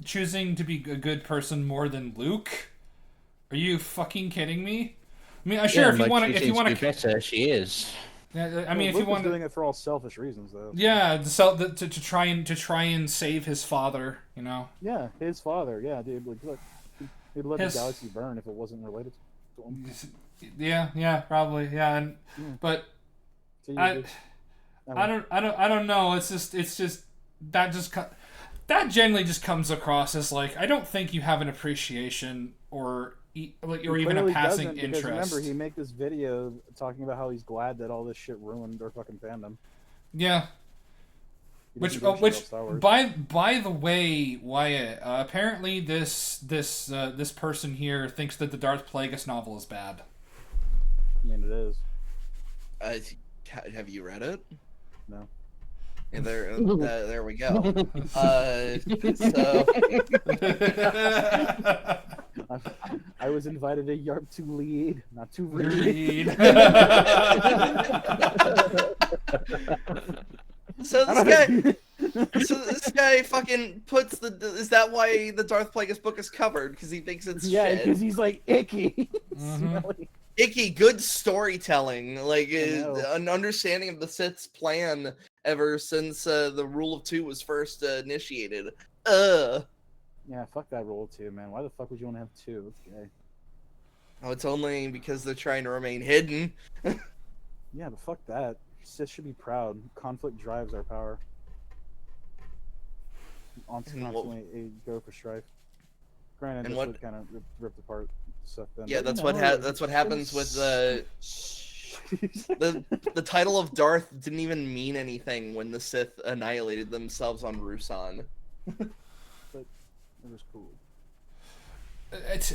choosing to be a good person more than Luke. Are you fucking kidding me? I mean, sure, if you want to, be better, she is. Yeah, I mean, if Luke you want was doing it for all selfish reasons, though. yeah, to try and save his father, you know. Yeah, his father. Yeah, dude. Like, look, he'd let His- the galaxy burn if it wasn't related to him. Yeah, probably, yeah, and but So you I just- I don't know. It's just that generally just comes across as like, I don't think you have an appreciation or even a clearly passing doesn't, because interest. remember, he made this video talking about how he's glad that all this shit ruined our fucking fandom. Yeah. He Which doesn't give a shit about Star Wars. by the way, Wyatt, apparently this person here thinks that the Darth Plagueis novel is bad. I mean, it is. Have you read it? No. And there we go. So I was invited to YARP to lead, not to read. So this guy fucking puts the. Is that why the Darth Plagueis book is covered? Because he thinks it's Yeah, shit. because he's like icky. Mm-hmm. Smelly. Icky, good storytelling, like know. an understanding of the Sith's plan ever since the Rule of Two was first initiated. Yeah, fuck that rule too, man. Why the fuck would you want to have two? It's gay. Oh, it's only because they're trying to remain hidden. Yeah, but fuck that. Sith should be proud. Conflict drives our power. Constantly go for strife. Granted, And this what- would kind of ripped apart Sith then. Yeah, but that's you what know, that's what happens with the title of Darth didn't even mean anything when the Sith annihilated themselves on Rusan. But it was cool. It's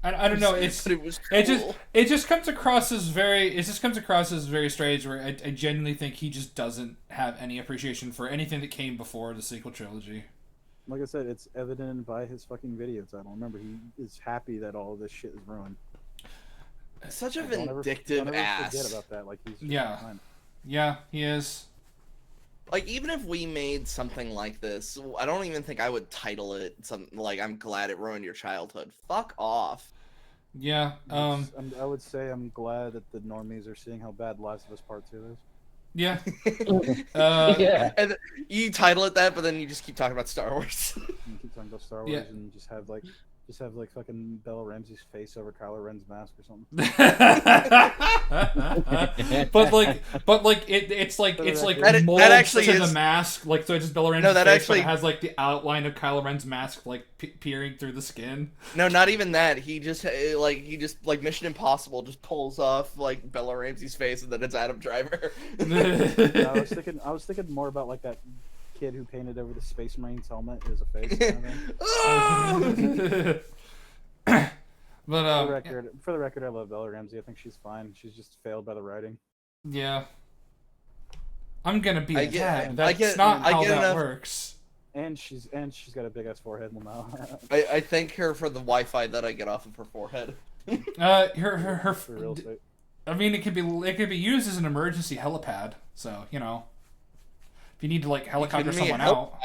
I don't know. It's But it was cool. it just comes across as very strange. Where I genuinely think he just doesn't have any appreciation for anything that came before the sequel trilogy. Like I said, it's evident by his fucking video title. Remember, he is happy that all this shit is ruined. Such a Don't ever vindictive ass. forget about that. Like he's just Yeah. fine. Yeah, he is. Like, even if we made something like this, I don't even think I would title it something like "I'm glad it ruined your childhood." Fuck off. Yeah. I would say I'm glad that the normies are seeing how bad Last of Us Part 2 is. Yeah. Yeah. And you title it that, but then you just keep talking about Star Wars. And you keep talking about Star Wars Yeah. and just have like fucking Bella Ramsey's face over Kylo Ren's mask or something. but it's like That- molds that actually to is- the mask, like so it's just Bella Ramsey's No, that face, actually- but it has like the outline of Kylo Ren's mask like peering through the skin. No, not even that. He just like Mission Impossible just pulls off like Bella Ramsey's face, and then it's Adam Driver. I was thinking more about like that kid who painted over the Space Marine's helmet as a face. Kind of thing. But For the record, I love Bella Ramsey. I think she's fine. She's just failed by the writing. yeah. I'm gonna be I a get- dad. I That's get- not I how get that enough- works. And she's got a big ass forehead now. I thank her for the Wi-Fi that I get off of her forehead. Her For real estate. I mean, it could be used as an emergency helipad. So if you need to like helicopter Kidding me? someone out.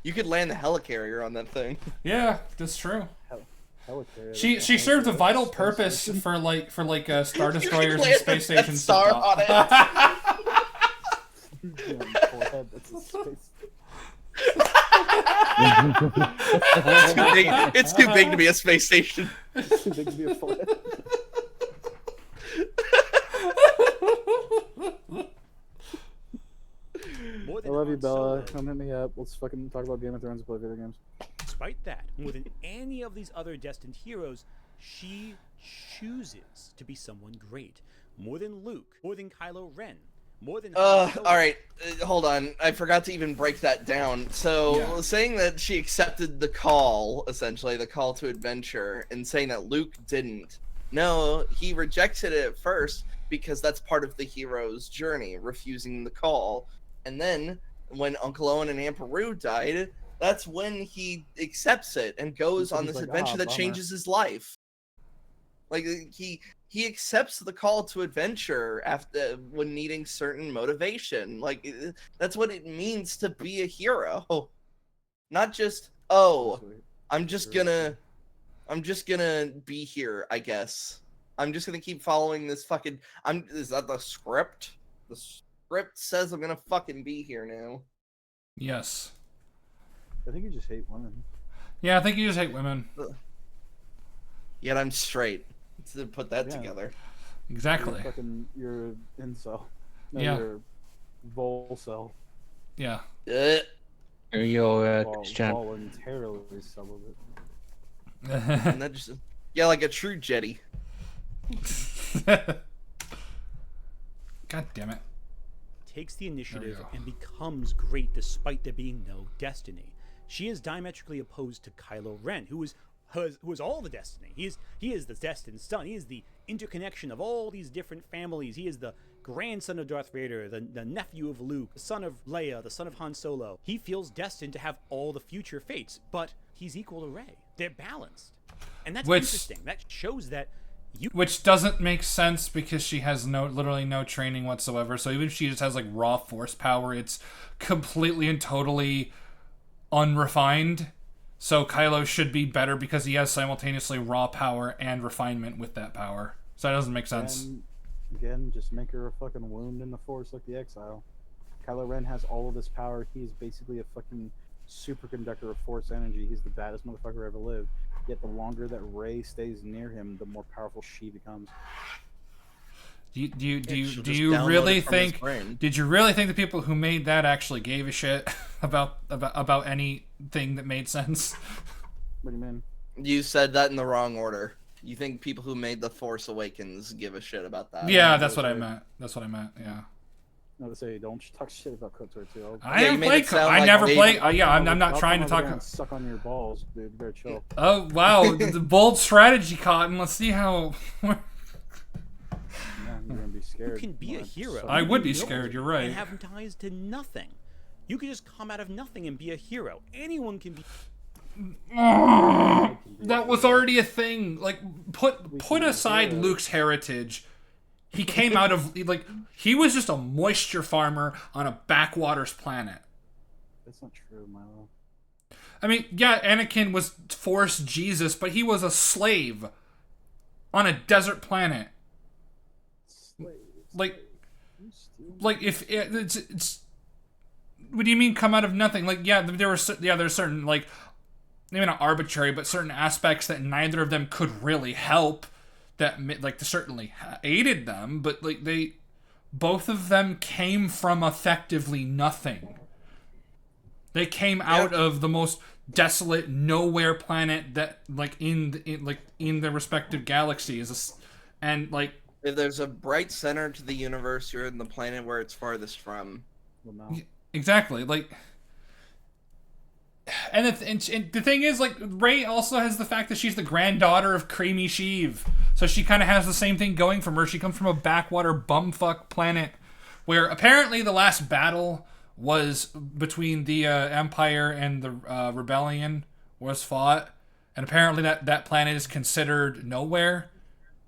You could land the helicarrier on that thing. Yeah, that's true. Helicarrier, She that's served a not vital space purpose station. for Star You Destroyers and could land space the Death stations. Star to on it. Yeah, forehead, that's a space. It's too big to be a space station. It's too big to be a forehead. More I than love you, Han Bella. Solo, Come hit me up. Let's fucking talk about Game of Thrones and play video games. Despite that, more than any of these other destined heroes, she chooses to be someone great. More than Luke, more than Kylo Ren, more than Han Solo. All right, hold on. I forgot to even break that down. So, Yeah. saying that she accepted the call, essentially the call to adventure, and saying that Luke didn't. No, he rejected it at first because that's part of the hero's journey, refusing the call. And then when Uncle Owen and Aunt Beru died, that's when he accepts it and goes So on he's this like, adventure "Ah, that bummer." changes his life. Like he accepts the call to adventure after when needing certain motivation. Like that's what it means to be a hero. Not just, oh, Sweet. I'm just gonna be here, I guess. I'm just gonna keep following this fucking is that the script? The script says I'm gonna fucking be here now. Yes. I think you just hate women. Yeah, I think you just hate women. Yet I'm straight. To put that Yeah. together. Exactly. You're an incel. No, Yeah. you're volcel. Yeah. You're Christian. Voluntarily celibate. And that just like a true Jedi. God damn it. Takes the initiative go. and becomes great despite there being no destiny. She is diametrically opposed to Kylo Ren, who is all the destiny. He is the destined son. He is the interconnection of all these different families. He is the grandson of Darth Vader, the nephew of Luke, the son of Leia, the son of Han Solo. He feels destined to have all the future fates, but he's equal to Rey. They're balanced. And that's Which- interesting. That shows that you Which doesn't make sense because she has literally no training whatsoever. So even if she just has like raw force power, it's completely and totally unrefined. So Kylo should be better because he has simultaneously raw power and refinement with that power. So that doesn't make sense. And again, just make her a fucking wound in the force like the Exile. Kylo Ren has all of this power. He's basically a fucking superconductor of force energy. He's the baddest motherfucker ever lived. Yet the longer that Rey stays near him, the more powerful she becomes. Do you really think? Did you really think the people who made that actually gave a shit about anything that made sense? What do you mean? You said that in the wrong order. You think people who made The Force Awakens give a shit about that? Yeah, that's what I meant. That's what I meant. Yeah. No, to say don't talk shit about KOTOR 2. I never play. Yeah, I'm not trying to talk. Suck on your balls, dude. You better chill. Oh wow, the bold strategy, Cotton. Let's see how. Yeah, you're gonna be scared. You can be a hero. I would be scared. You're right. And have ties to nothing. You can just come out of nothing and be a hero. Anyone can be. That was already a thing. Like, put aside Luke's heritage. He came out of, like, he was just a moisture farmer on a backwaters planet. That's not true, Milo. I mean, yeah, Anakin was Force Jesus, but he was a slave on a desert planet. Like if it's what do you mean come out of nothing? Like, yeah, there's certain, like, maybe not arbitrary, but certain aspects that neither of them could really help that, like, certainly aided them, but, like, both of them came from effectively nothing. They came out of the most desolate nowhere planet that, like, in the respective galaxies, and, like, if there's a bright center to the universe, you're in the planet where it's farthest from. Well, no. Exactly, like. And the thing is, like, Rey also has the fact that she's the granddaughter of Creamy Sheev. So she kind of has the same thing going from her. She comes from a backwater bumfuck planet where apparently the last battle was between the Empire and the Rebellion was fought. And apparently that planet is considered nowhere,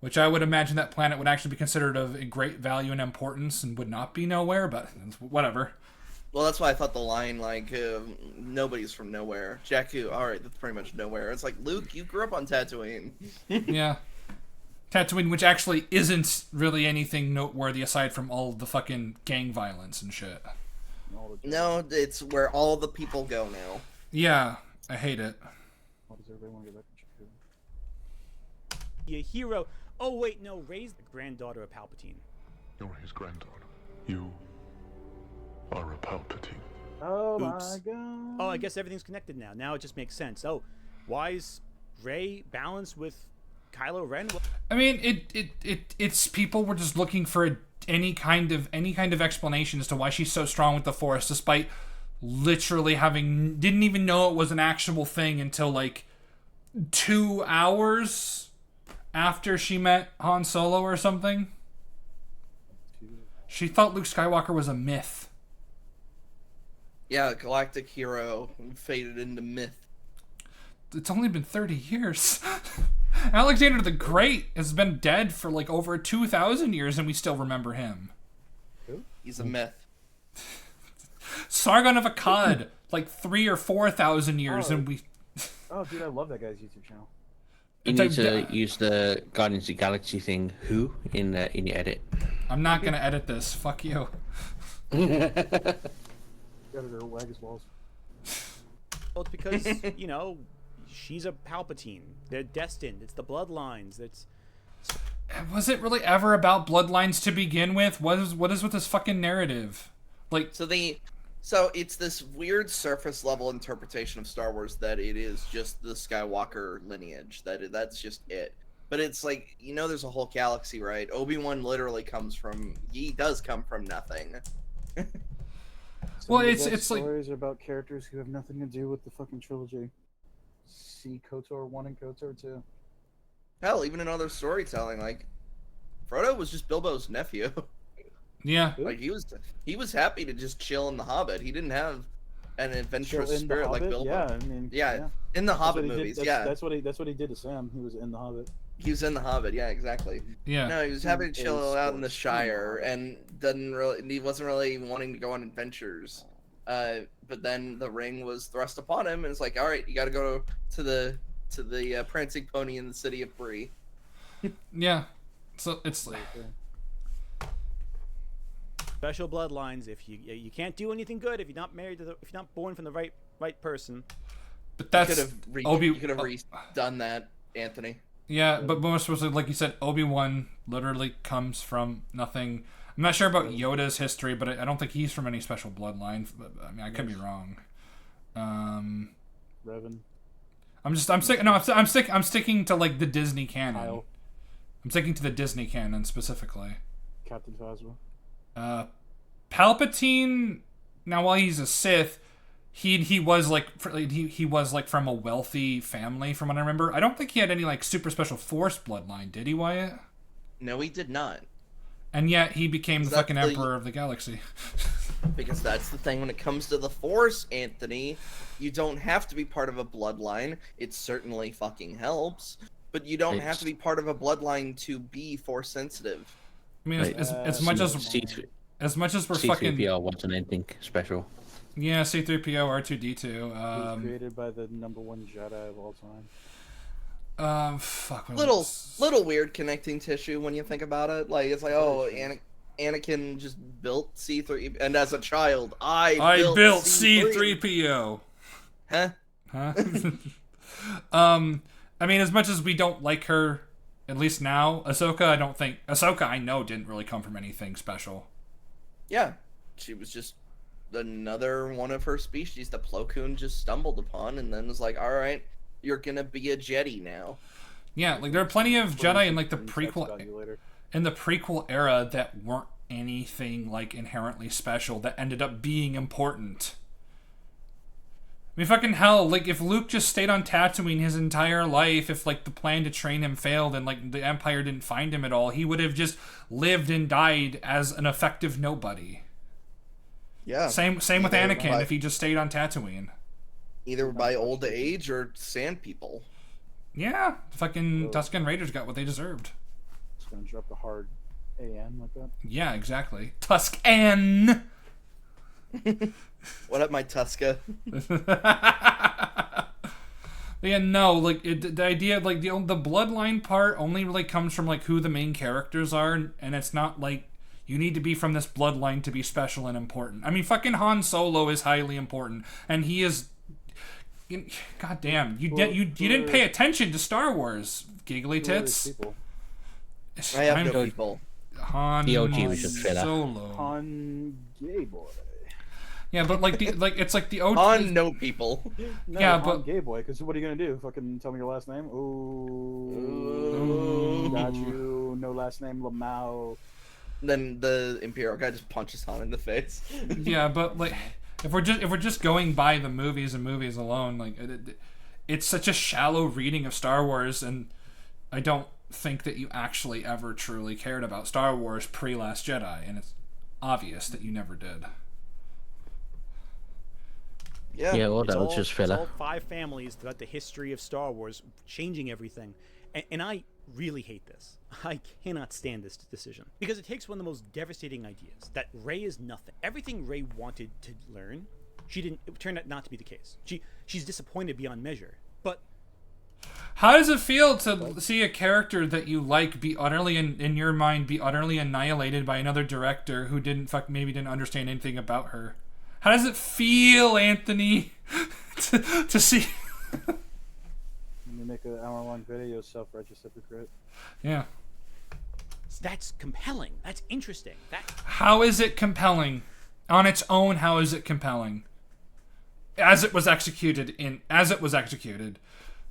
which I would imagine that planet would actually be considered of great value and importance and would not be nowhere, but whatever. Well, that's why I thought the line, like, nobody's from nowhere. Jakku, alright, that's pretty much nowhere. It's like, Luke, you grew up on Tatooine. Yeah. Tatooine, which actually isn't really anything noteworthy aside from all of the fucking gang violence and shit. No, it's where all the people go now. Yeah, I hate it. Why does everybody want to get back to Jakku? Be a hero. Oh, wait, no, Rey's the granddaughter of Palpatine. You're his granddaughter. You are a Palpatine. Oh Oops. my god. Oh, I guess everything's connected now. Now it just makes sense. Oh, why is Rey balanced with Kylo Ren? I mean, it's people were just looking for any kind of explanation as to why she's so strong with the Force, despite literally didn't even know it was an actual thing until, like, 2 hours after she met Han Solo or something. She thought Luke Skywalker was a myth. Yeah, galactic hero faded into myth. It's only been 30 years. Alexander the Great has been dead for, like, over 2,000 years, and we still remember him. Who? He's a myth. Sargon of Akkad, like 3,000 or 4,000 years, and we. Oh, dude, I love that guy's YouTube channel. You need to use the Guardians of the Galaxy thing, who, in your edit. I'm not gonna edit this. Fuck you. Editor wag his balls. Well, it's because, you know, she's a Palpatine. They're destined. It's the bloodlines. Was it really ever about bloodlines to begin with? What is with this fucking narrative? Like, so it's this weird surface level interpretation of Star Wars that it is just the Skywalker lineage. That's just it. But it's like, you know, there's a whole galaxy, right? Obi-Wan literally does come from nothing. Well, it's like stories are about characters who have nothing to do with the fucking trilogy. See KOTOR 1 and KOTOR 2. Hell, even in other storytelling, like Frodo was just Bilbo's nephew. Yeah. Like he was happy to just chill in the Hobbit. He didn't have an adventurous spirit like Bilbo. Yeah, I mean, yeah. In the Hobbit movies, that's what he did to Sam. He was in the Hobbit. He was in the Hobbit, yeah, exactly. Yeah. No, he was happy to chill out in the Shire and he wasn't really wanting to go on adventures. But then the ring was thrust upon him, and it's like, all right, you got to go to the prancing pony in the city of Bree. Yeah. So it's like special bloodlines. If you can't do anything good if you're not married if you're not born from the right person. But that's you could have redone that, Anthony. Yeah, but most supposedly, like you said, Obi-Wan literally comes from nothing. I'm not sure about Yoda's history, but I don't think he's from any special bloodline. But, I mean, I could be wrong. Revan. I'm sticking to like the Disney canon. Kyle. I'm sticking to the Disney canon specifically. Captain Phasma. Palpatine. Now, while he's a Sith, he was like from a wealthy family, from what I remember. I don't think he had any like super special Force bloodline, did he, Wyatt? No, he did not. And yet he became the fucking That's Emperor of the Galaxy. Because that's the thing when it comes to the Force, Anthony. You don't have to be part of a bloodline. It certainly fucking helps. But you don't have to be part of a bloodline to be Force sensitive. I mean, as much as we're fucking... C-3PO wasn't anything special. Yeah, C-3PO, R2-D2. He was created by the #1 Jedi of all time. Fuck. Little weird connecting tissue when you think about it. Like, it's like, oh, Anakin just built C3, and as a child, I built C-3PO. Huh? I mean, as much as we don't like her, at least now, Ahsoka, I know, didn't really come from anything special. Yeah, she was just another one of her species that Plo Koon just stumbled upon, and then was like, all right, you're gonna be a Jedi now. Yeah, like there are plenty of Jedi in like the prequel era that weren't anything like inherently special that ended up being important. I mean, fucking hell, like if Luke just stayed on Tatooine his entire life, if like the plan to train him failed and like the Empire didn't find him at all, he would have just lived and died as an effective nobody. Yeah. Same with Anakin if he just stayed on Tatooine. Either by old age or sand people. Yeah, fucking Tusken Raiders got what they deserved. Just gonna drop the hard AN like that. Yeah, exactly. Tusken. What up, my Tuska? Yeah, no, like the idea, like the bloodline part only really comes from like who the main characters are, and it's not like you need to be from this bloodline to be special and important. I mean, fucking Han Solo is highly important, and he is. God damn, you didn't pay attention to Star Wars, giggly tits. I have no people. Han The OG was just filler. Solo. Han gay boy. Yeah, but it's like the OG. Han no people. No, yeah, Han but gay boy. Because what are you gonna do? Fucking tell me your last name? Ooh, got you. No last name, Lamau. Then the Imperial guy just punches Han in the face. Yeah, but like. If we're just going by the movies and movies alone, like it's such a shallow reading of Star Wars, and I don't think that you actually ever truly cared about Star Wars pre-Last Jedi, and it's obvious that you never did. Yeah, well, that was just filler. It's all 5 families throughout the history of Star Wars, changing everything, and I really hate this. I cannot stand this decision because it takes one of the most devastating ideas that Rey is nothing. Everything Rey wanted to learn, she didn't. It turned out not to be the case. She's disappointed beyond measure. But how does it feel to see a character that you like be utterly in your mind be utterly annihilated by another director who maybe didn't understand anything about her? How does it feel, Anthony, to see? You make an hour-long video, self-righteous hypocrite. Yeah. That's compelling. That's interesting. How is it compelling? On its own, how is it compelling? As it was executed.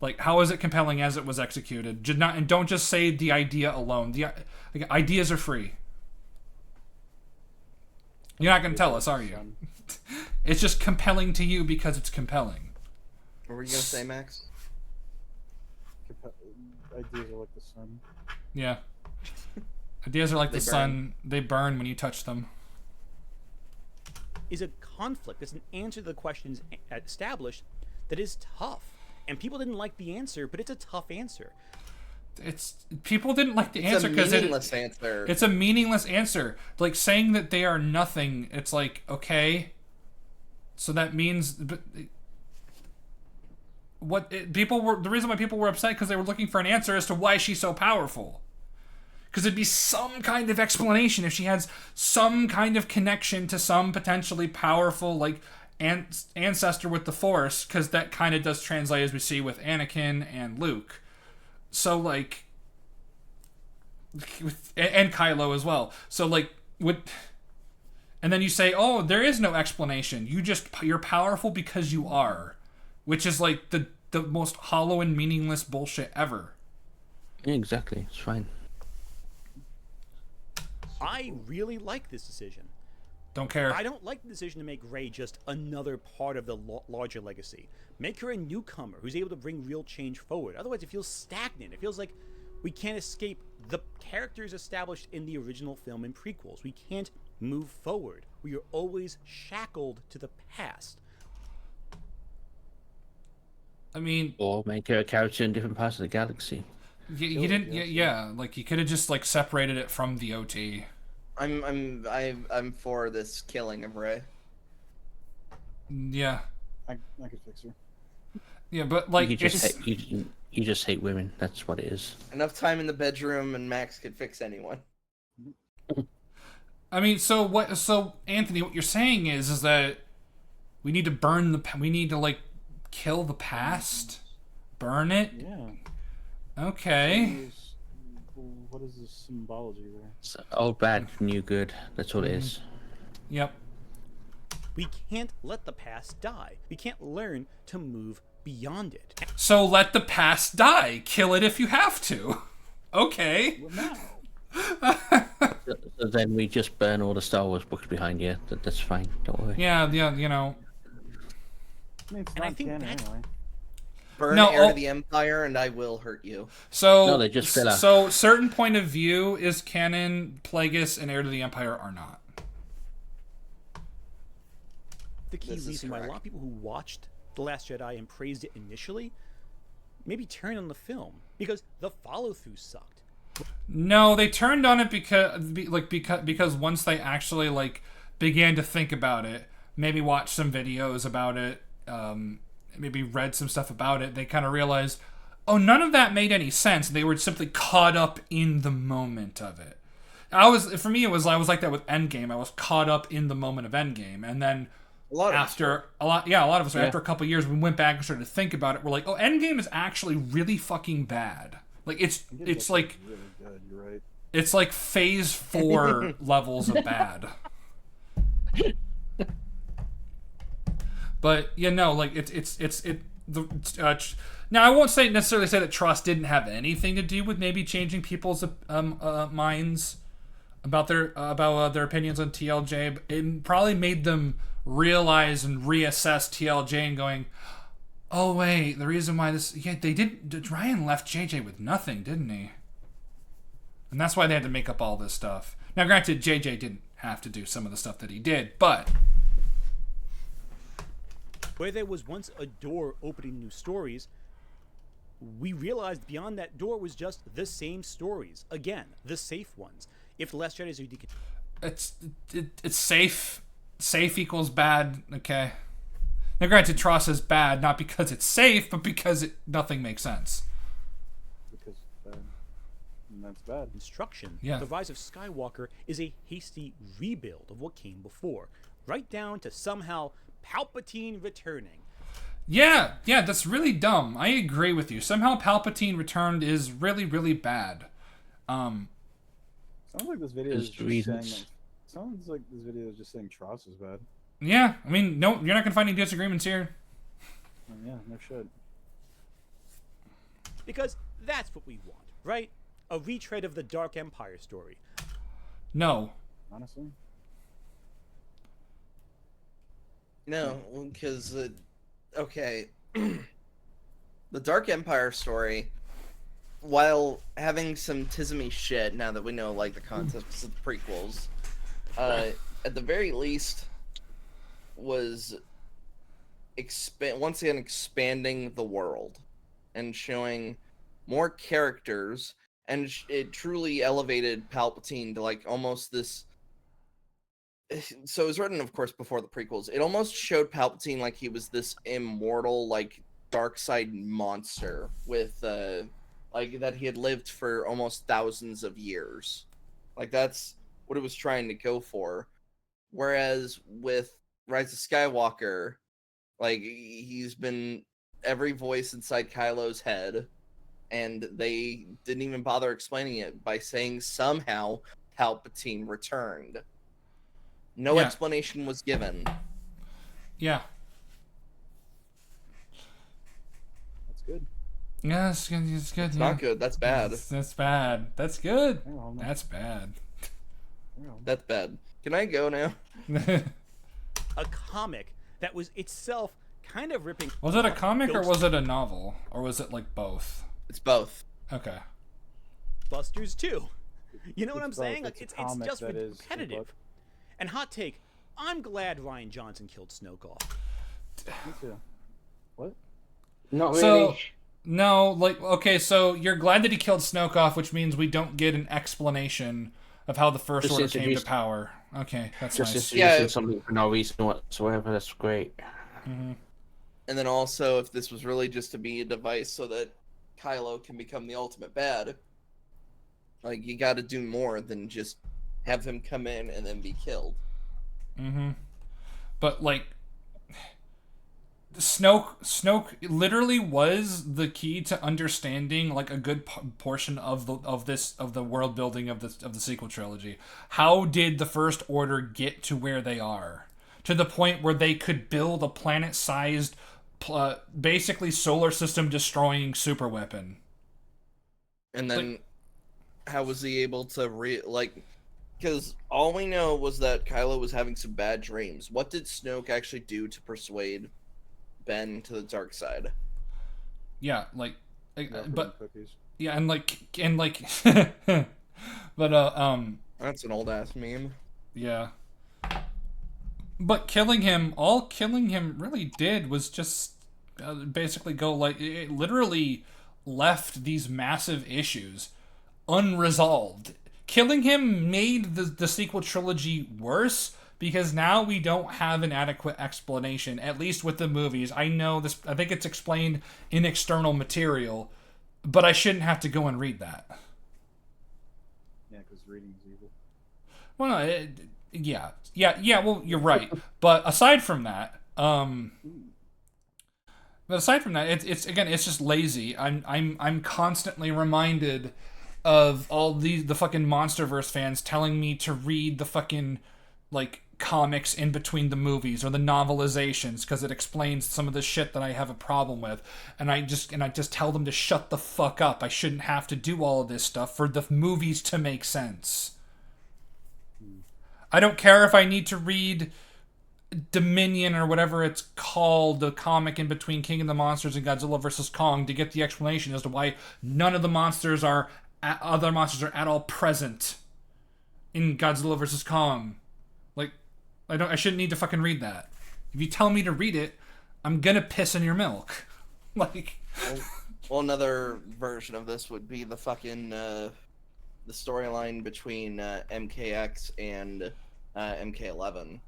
Like, how is it compelling as it was executed? And don't just say the idea alone. Ideas are free. You're not going to tell us, are you? It's just compelling to you because it's compelling. What were you going to say, Max? Ideas are like the sun. Yeah. Ideas are like the sun. They burn when you touch them. Is a conflict. It's an answer to the questions established that is tough. And people didn't like the answer, but it's a tough answer. People didn't like the answer because it's a meaningless answer. Like saying that they are nothing. It's like, okay, so that means. But the reason why people were upset because they were looking for an answer as to why she's so powerful. Because it'd be some kind of explanation if she has some kind of connection to some potentially powerful like ancestor with the Force, because that kind of does translate as we see with Anakin and Luke. So like, and Kylo as well. So like, and then you say, oh, there is no explanation. You're powerful because you are, which is like the most hollow and meaningless bullshit ever. Yeah, exactly. It's fine. I really like this decision. Don't care. I don't like the decision to make Rey just another part of the larger legacy. Make her a newcomer who's able to bring real change forward. Otherwise, it feels stagnant. It feels like we can't escape the characters established in the original film and prequels. We can't move forward. We are always shackled to the past. I mean, Or make her a character in different parts of the galaxy. you didn't. Yeah, like you could have just like separated it from the OT. I'm for this killing of Rey. Yeah. I could fix her. Yeah, but like You just hate women. That's what it is. Enough time in the bedroom, and Max could fix anyone. I mean, so Anthony, what you're saying is that we need to we need to like kill the past, burn it. Yeah. Okay. What is the symbology there? So, old bad, new good. That's all it is. Yep. We can't let the past die. We can't learn to move beyond it. So let the past die. Kill it if you have to. Okay. Well, no. So then we just burn all the Star Wars books behind you. That's fine. Don't worry. Yeah, you know. I mean, it's And I not think canon that's- anyway. Burn No, heir oh- to the Empire, and I will hurt you. So No, they just fill out. So certain point of view is canon. Plagueis and Heir to the Empire are not. The key This is reason why a correct. lot of people who watched The Last Jedi and praised it initially maybe turned on the film because the follow-through sucked. No, they turned on it because once they actually like began to think about it, maybe watched some videos about it, maybe read some stuff about it, they kind of realized, oh, none of that made any sense. They were simply caught up in the moment of it. I was like that with Endgame. I was caught up in the moment of Endgame, and then A lot of us after a lot of us after a couple of years, we went back and started to think about it. We're like, oh, Endgame is actually really fucking bad. Like it's like Really good. You're right. it's like phase 4 levels of bad. But yeah, no, like now I won't necessarily say that Trust didn't have anything to do with maybe changing people's minds about their opinions on TLJ. But it probably made them realize and reassess TLJ and going, oh wait, the reason why Ryan left JJ with nothing, didn't he? And that's why they had to make up all this stuff. Now, granted, JJ didn't have to do some of the stuff that he did, but Where there was once a door opening new stories, we realized beyond that door was just the same stories. Again, the safe ones. If The Last Jedi is it's safe. Safe equals bad. Okay. Now, granted, Tross is bad not because it's safe, but because nothing makes sense. Because that's bad. instruction, Yeah. The Rise of Skywalker is a hasty rebuild of what came before, right down to somehow Palpatine returning. Yeah, that's really dumb. I agree with you. Somehow Palpatine returned is really, really bad. Sounds like this video is There's just reasons. saying. Sounds like this video is just saying Tross is bad. Yeah, I mean, no, you're not gonna find any disagreements here. Yeah, no shit. Because that's what we want, right? A retread of the Dark Empire story. No. Honestly. No, because okay, the Dark Empire story, while having some tismy shit, now that we know like the concepts of the prequels, at the very least, was once again expanding the world and showing more characters, and it truly elevated Palpatine to like almost this. So it was written, of course, before the prequels. It almost showed Palpatine like he was this immortal, like dark side monster with, like that he had lived for almost thousands of years. Like that's what it was trying to go for. Whereas with Rise of Skywalker, like he's been every voice inside Kylo's head, and they didn't even bother explaining it by saying somehow Palpatine returned. No Yeah. explanation was given. Yeah. That's good. Yeah, it's good. It's good. It's yeah. not good. That's bad. That's bad. That's good. Well, no. That's bad. Well, That's bad. Can I go now? A comic that was itself kind of ripping. Was it a off comic or Ghost was it a novel? Or was it like both? It's both. Okay. Busters too? You know what I'm It's both. saying? It's a It's comic just that is a repetitive. book. And hot take, I'm glad Ryan Johnson killed Snoke off. me too. What? Not really. So, no, like, okay, so you're glad that he killed Snoke off, which means we don't get an explanation of how the First Just Order came to introduce- power. Okay, that's just nice. introducing Yeah. something for no reason whatsoever. That's great. Mm-hmm. And then also, if this was really just to be a device so that Kylo can become the ultimate bad, like, you got to do more than just have him come in and then be killed. Mm-hmm. But, like, Snoke literally was the key to understanding like a good portion of the world building of the sequel trilogy. How did the First Order get to where they are? To the point where they could build a planet-sized, basically solar system destroying super weapon. And then, how was he able to because all we know was that Kylo was having some bad dreams. What did Snoke actually do to persuade Ben to the dark side? Yeah, like, but Cookies. yeah, and like, but That's an old ass meme. yeah. But killing him, all killing him really did was just basically go like it literally left these massive issues unresolved. Killing him made the sequel trilogy worse because now we don't have an adequate explanation, at least with the movies. I know this, I think it's explained in external material, but I shouldn't have to go and read that. Yeah, because reading is evil. Well, no, yeah. Well, you're right. But aside from that, it's just lazy. I'm constantly reminded of all the fucking MonsterVerse fans telling me to read the fucking like comics in between the movies or the novelizations because it explains some of the shit that I have a problem with, and I just tell them to shut the fuck up. I shouldn't have to do all of this stuff for the movies to make sense. I don't care if I need to read Dominion or whatever it's called, the comic in between King of the Monsters and Godzilla vs. Kong, to get the explanation as to why none of the other monsters are at all present in Godzilla vs. Kong. Like, I shouldn't need to fucking read that. If you tell me to read it, I'm gonna piss in your milk. Like, well, another version of this would be the fucking the storyline between MKX and MK11.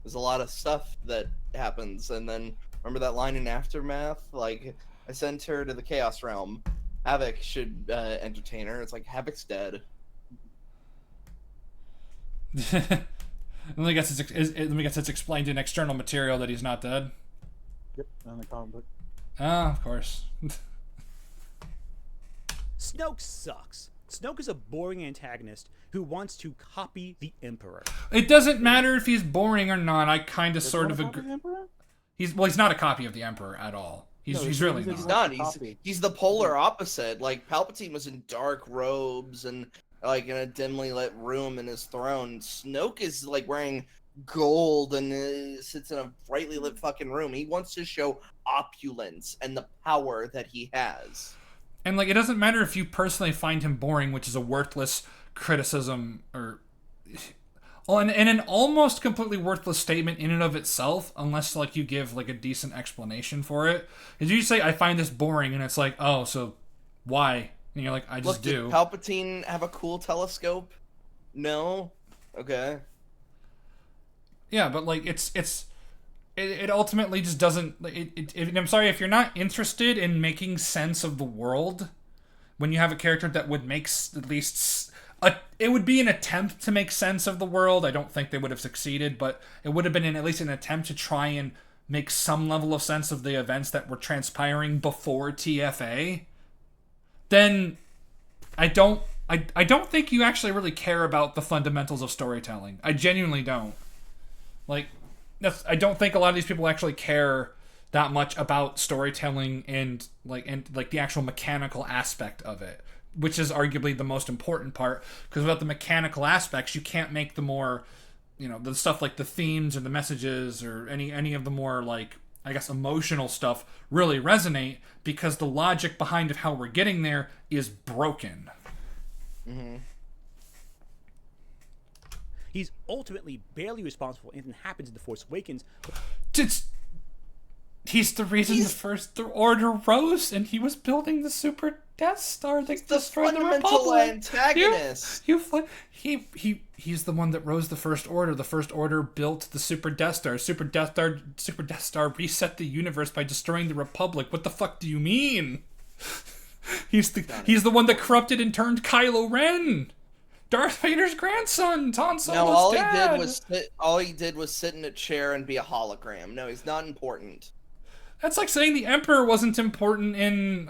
There's a lot of stuff that happens, and then remember that line in Aftermath? Like, I sent her to the Chaos Realm. Havoc should entertain her. It's like, Havoc's dead. let me guess it's explained in external material that he's not dead. Yep, in the comic book. Ah, of course. Snoke sucks. Snoke is a boring antagonist who wants to copy the Emperor. It doesn't matter if he's boring or not. I kind of sort of agree. He's not a copy of the Emperor at all. He's really not. He's not. He's the polar opposite. Like, Palpatine was in dark robes and like in a dimly lit room in his throne. Snoke is like wearing gold and sits in a brightly lit fucking room. He wants to show opulence and the power that he has. And like, it doesn't matter if you personally find him boring, which is a worthless criticism, or and an almost completely worthless statement in and of itself, unless like you give like a decent explanation for it. Did you say I find this boring, and it's like, oh, so why? And you're like, I just do. Did Palpatine have a cool telescope? No. Okay. Yeah, but like it ultimately just doesn't. I'm sorry if you're not interested in making sense of the world when you have a character that would make at least it would be an attempt to make sense of the world. I don't think they would have succeeded, but it would have been at least an attempt to try and make some level of sense of the events that were transpiring before TFA. then I don't think you actually really care about the fundamentals of storytelling. I genuinely don't. Like, I don't think a lot of these people actually care that much about storytelling and the actual mechanical aspect of it, which is arguably the most important part, because without the mechanical aspects, you can't make the more, the stuff like the themes or the messages or any of the more, like, I guess, emotional stuff really resonate, because the logic behind of how we're getting there is broken. Mm-hmm. He's ultimately barely responsible for anything happens in The Force Awakens. He's the reason the First Order rose, and he was building the Super Death Star that destroyed the Republic. Antagonist. He's the one that rose the First Order. The First Order built the Super Death Star. Super Death Star reset the universe by destroying the Republic. What the fuck do you mean? He's the one that corrupted and turned Kylo Ren, Darth Vader's grandson, Han Solo's No, all dad. he did was sit in a chair and be a hologram. No, he's not important. That's like saying the Emperor wasn't important in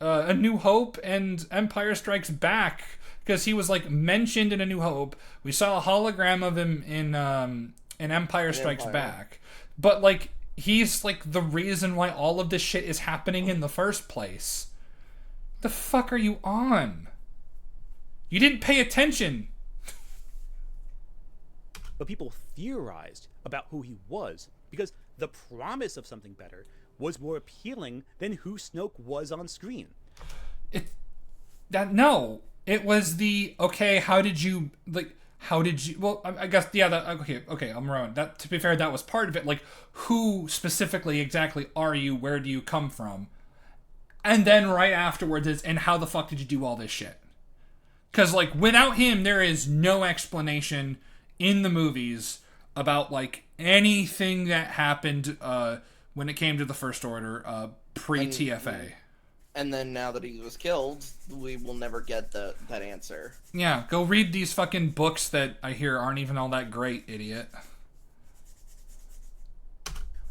A New Hope and Empire Strikes Back, because he was like mentioned in A New Hope. We saw a hologram of him in Empire Strikes Back, but like he's like the reason why all of this shit is happening in the first place. The fuck are you on? You didn't pay attention. But people theorized about who he was because the promise of something better was more appealing than who Snoke was on screen. It was the, okay, how did you, well, I guess, yeah, okay, I'm wrong. That, to be fair, that was part of it. Like, who specifically exactly are you? Where do you come from? And then right afterwards is, and how the fuck did you do all this shit? Because, like, without him, there is no explanation in the movies about, like, anything that happened when it came to the First Order pre-TFA. And then now that he was killed, we will never get that answer. Yeah, go read these fucking books that I hear aren't even all that great, idiot.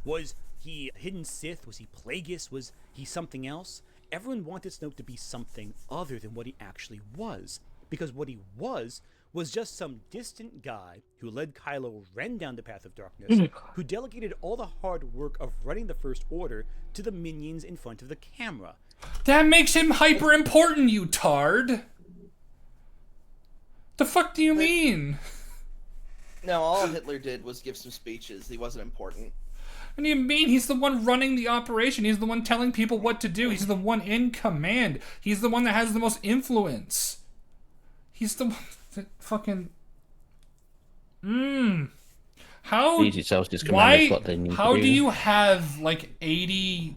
Was he a hidden Sith? Was he Plagueis? Was he something else? Everyone wanted Snoke to be something other than what he actually was. Because what he was just some distant guy who led Kylo Ren down the path of darkness, who delegated all the hard work of running the First Order to the minions in front of the camera. That makes him hyper important, you tard. The fuck do you mean? No, all Hitler did was give some speeches. He wasn't important. What do you mean? He's the one running the operation. He's the one telling people what to do. He's the one in command. He's the one that has the most influence. He's the one that fucking... How... How do you have, like, 80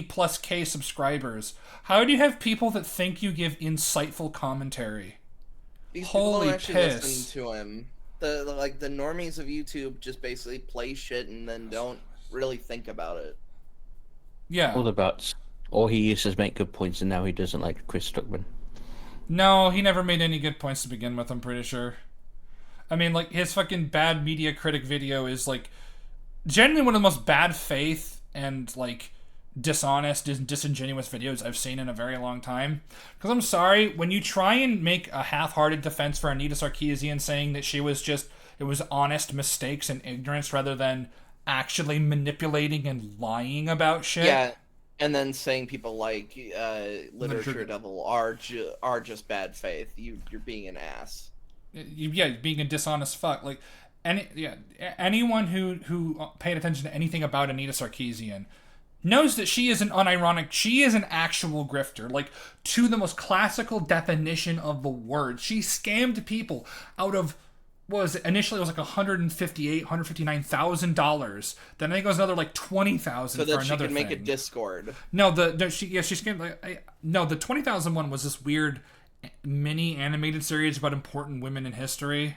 plus K subscribers? How do you have people that think you give insightful commentary? These people Holy don't actually piss. listen to him. The normies of YouTube just basically play shit and then don't really think about it. Yeah. All about, or he used to make good points and now he doesn't, like Chris Stuckman. No, he never made any good points to begin with, I'm pretty sure. I mean, like, his fucking bad media critic video is, like, genuinely one of the most bad faith and, like, dishonest and disingenuous videos I've seen in a very long time. Because I'm sorry, when you try and make a half-hearted defense for Anita Sarkeesian saying that she was just, it was honest mistakes and ignorance rather than actually manipulating and lying about shit. Yeah, and then saying people like Literature Devil are just bad faith. You're being an ass. Yeah, being a dishonest fuck. Like, anyone who paid attention to anything about Anita Sarkeesian knows that she is she is an actual grifter, like, to the most classical definition of the word. She scammed people out of, what was it? Initially, it was like $159,000. Then I think it was another like $20,000 for another thing. So that she could make a Discord. No, she scammed. No, the $20,000 one was this weird mini animated series about important women in history.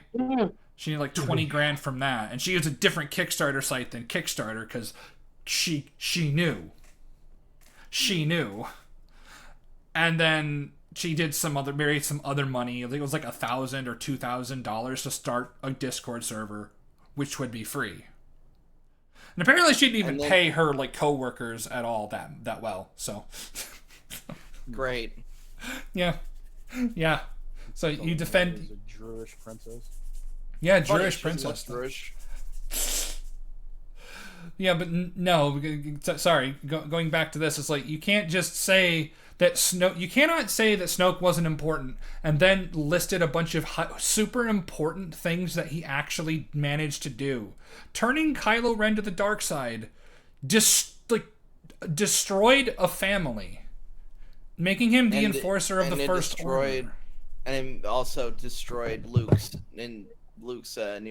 She needed like 20 grand from that, and she used a different Kickstarter site than Kickstarter because she knew. She knew. And then she did some other money. I think it was like $1,000 or $2,000 to start a Discord server, which would be free. And apparently she didn't even pay her like coworkers at all that well. So Great. Yeah. Yeah. So you defend. Is a Jewish princess. Yeah, Funny, Jewish she princess. Jewish. Yeah, but no. Sorry, going back to this, it's like you can't just say that Snoke. You cannot say that Snoke wasn't important and then listed a bunch of super important things that he actually managed to do. Turning Kylo Ren to the dark side, destroyed a family, making him the enforcer of the First Order. And also destroyed Luke's new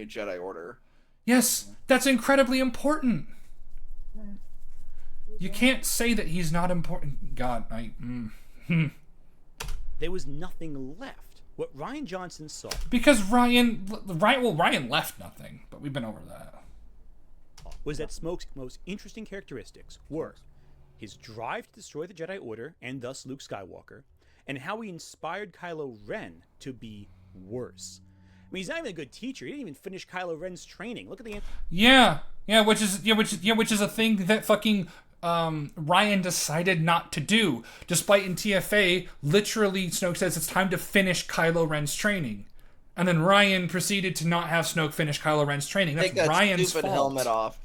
Jedi Order. Yes, that's incredibly important. You can't say that he's not important. God, There was nothing left. What Ryan Johnson saw because Ryan left nothing, but we've been over that. Was that Smoke's most interesting characteristics were his drive to destroy the Jedi Order and thus Luke Skywalker, and how he inspired Kylo Ren to be worse. I mean, he's not even a good teacher. He didn't even finish Kylo Ren's training. Look at the which is a thing that fucking Ryan decided not to do, despite in TFA literally Snoke says it's time to finish Kylo Ren's training, and then Ryan proceeded to not have Snoke finish Kylo Ren's training. That's Take that Ryan's stupid fault. helmet off.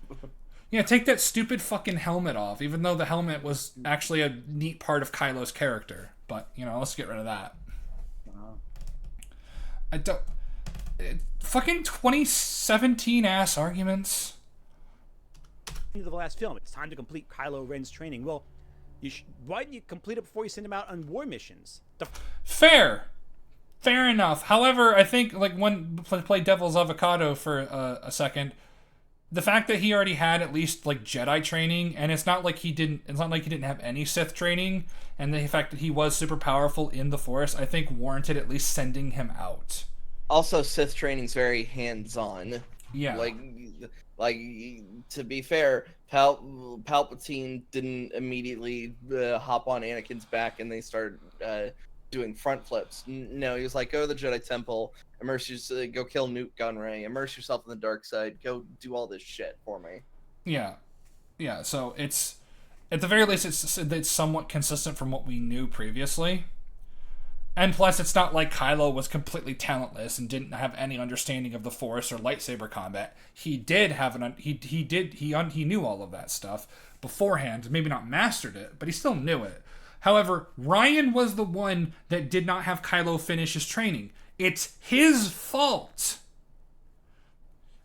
Yeah, take that stupid fucking helmet off, even though the helmet was actually a neat part of Kylo's character. But, let's get rid of that. I don't... fucking 2017 ass arguments. end of the last film. It's time to complete Kylo Ren's training. Well, why didn't you complete it before you send him out on war missions? Fair enough. However, I think, when play devil's avocado for a second, the fact that he already had at least Jedi training, and it's not like he didn't have any Sith training, and the fact that he was super powerful in the Force, I think warranted at least sending him out. Also, Sith training's very hands-on. Yeah. To be fair, Palpatine didn't immediately hop on Anakin's back and they started doing front flips. No, he was like, go to the Jedi Temple, go kill Newt Gunray, immerse yourself in the dark side, go do all this shit for me. Yeah. So it's at the very least it's somewhat consistent from what we knew previously. And plus, it's not like Kylo was completely talentless and didn't have any understanding of the Force or lightsaber combat. He did have he knew all of that stuff beforehand. Maybe not mastered it, but he still knew it. However, Ryan was the one that did not have Kylo finish his training. It's his fault.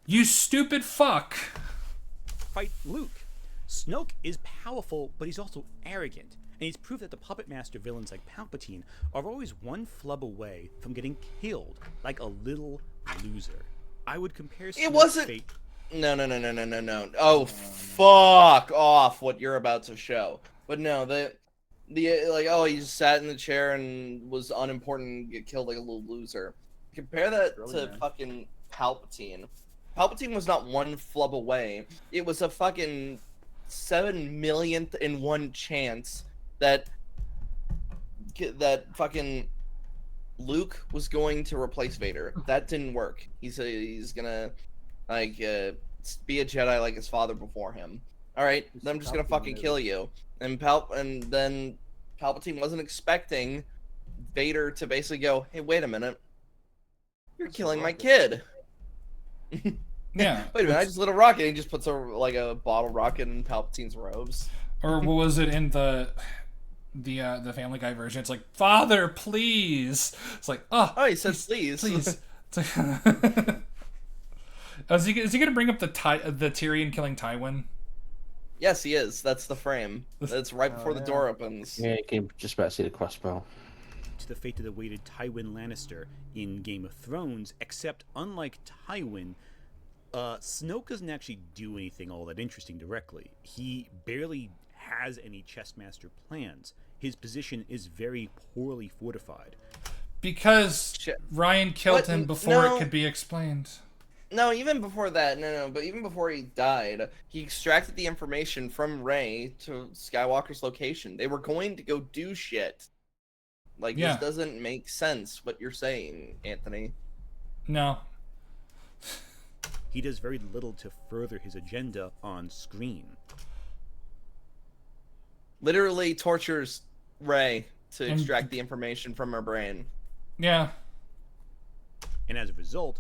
You stupid fuck. Fight Luke. Snoke is powerful, but he's also arrogant. And he's proved that the puppet master villains like Palpatine are always one flub away from getting killed like a little loser. I would compare Snoke's It wasn't... fate... No. Oh, fuck off what you're about to show. But no, he just sat in the chair and was unimportant and get killed like a little loser. Compare that to fucking Palpatine. Palpatine was not one flub away. It was a fucking 7 millionth in one chance that fucking Luke was going to replace Vader. That didn't work. He's gonna be a Jedi like his father before him. All right, then I'm just gonna fucking kill you. And then Palpatine wasn't expecting Vader to basically go, "Hey, wait a minute, you're killing my kid." Yeah. Wait a minute, I just lit a rocket. And he just puts a bottle rocket in Palpatine's robes. Or what was it in the Family Guy version? It's like, Father, please. It's like, oh, he said please. Please. It's like, is he gonna bring up the Tyrion killing Tywin? Yes, he is. That's the frame. That's right before the door opens. Yeah, you can just about see the crossbow. To the fate of the awaited Tywin Lannister in Game of Thrones, except unlike Tywin, Snoke doesn't actually do anything all that interesting directly. He barely has any chessmaster plans. His position is very poorly fortified. Because Ryan killed him before it could be explained. No, even before that, but even before he died, he extracted the information from Rey to Skywalker's location. They were going to go do shit. This doesn't make sense, what you're saying, Anthony. No. He does very little to further his agenda on screen. Literally tortures Rey to And- extract the information from her brain. Yeah. And as a result,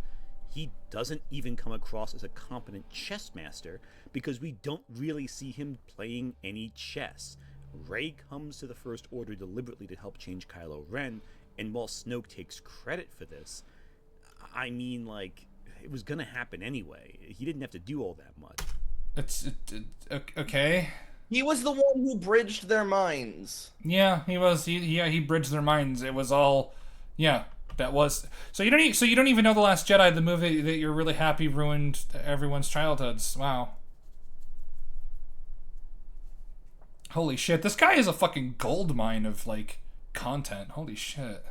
he doesn't even come across as a competent chess master because we don't really see him playing any chess. Rey comes to the First Order deliberately to help change Kylo Ren, and while Snoke takes credit for this, I mean, like, it was gonna happen anyway. He didn't have to do all that much. Okay. He was the one who bridged their minds. Yeah, he was. He bridged their minds. It was all, yeah. That was so you don't even know The Last Jedi, the movie that you're really happy ruined everyone's childhoods. Wow. Holy shit! This guy is a fucking gold mine of like content. Holy shit.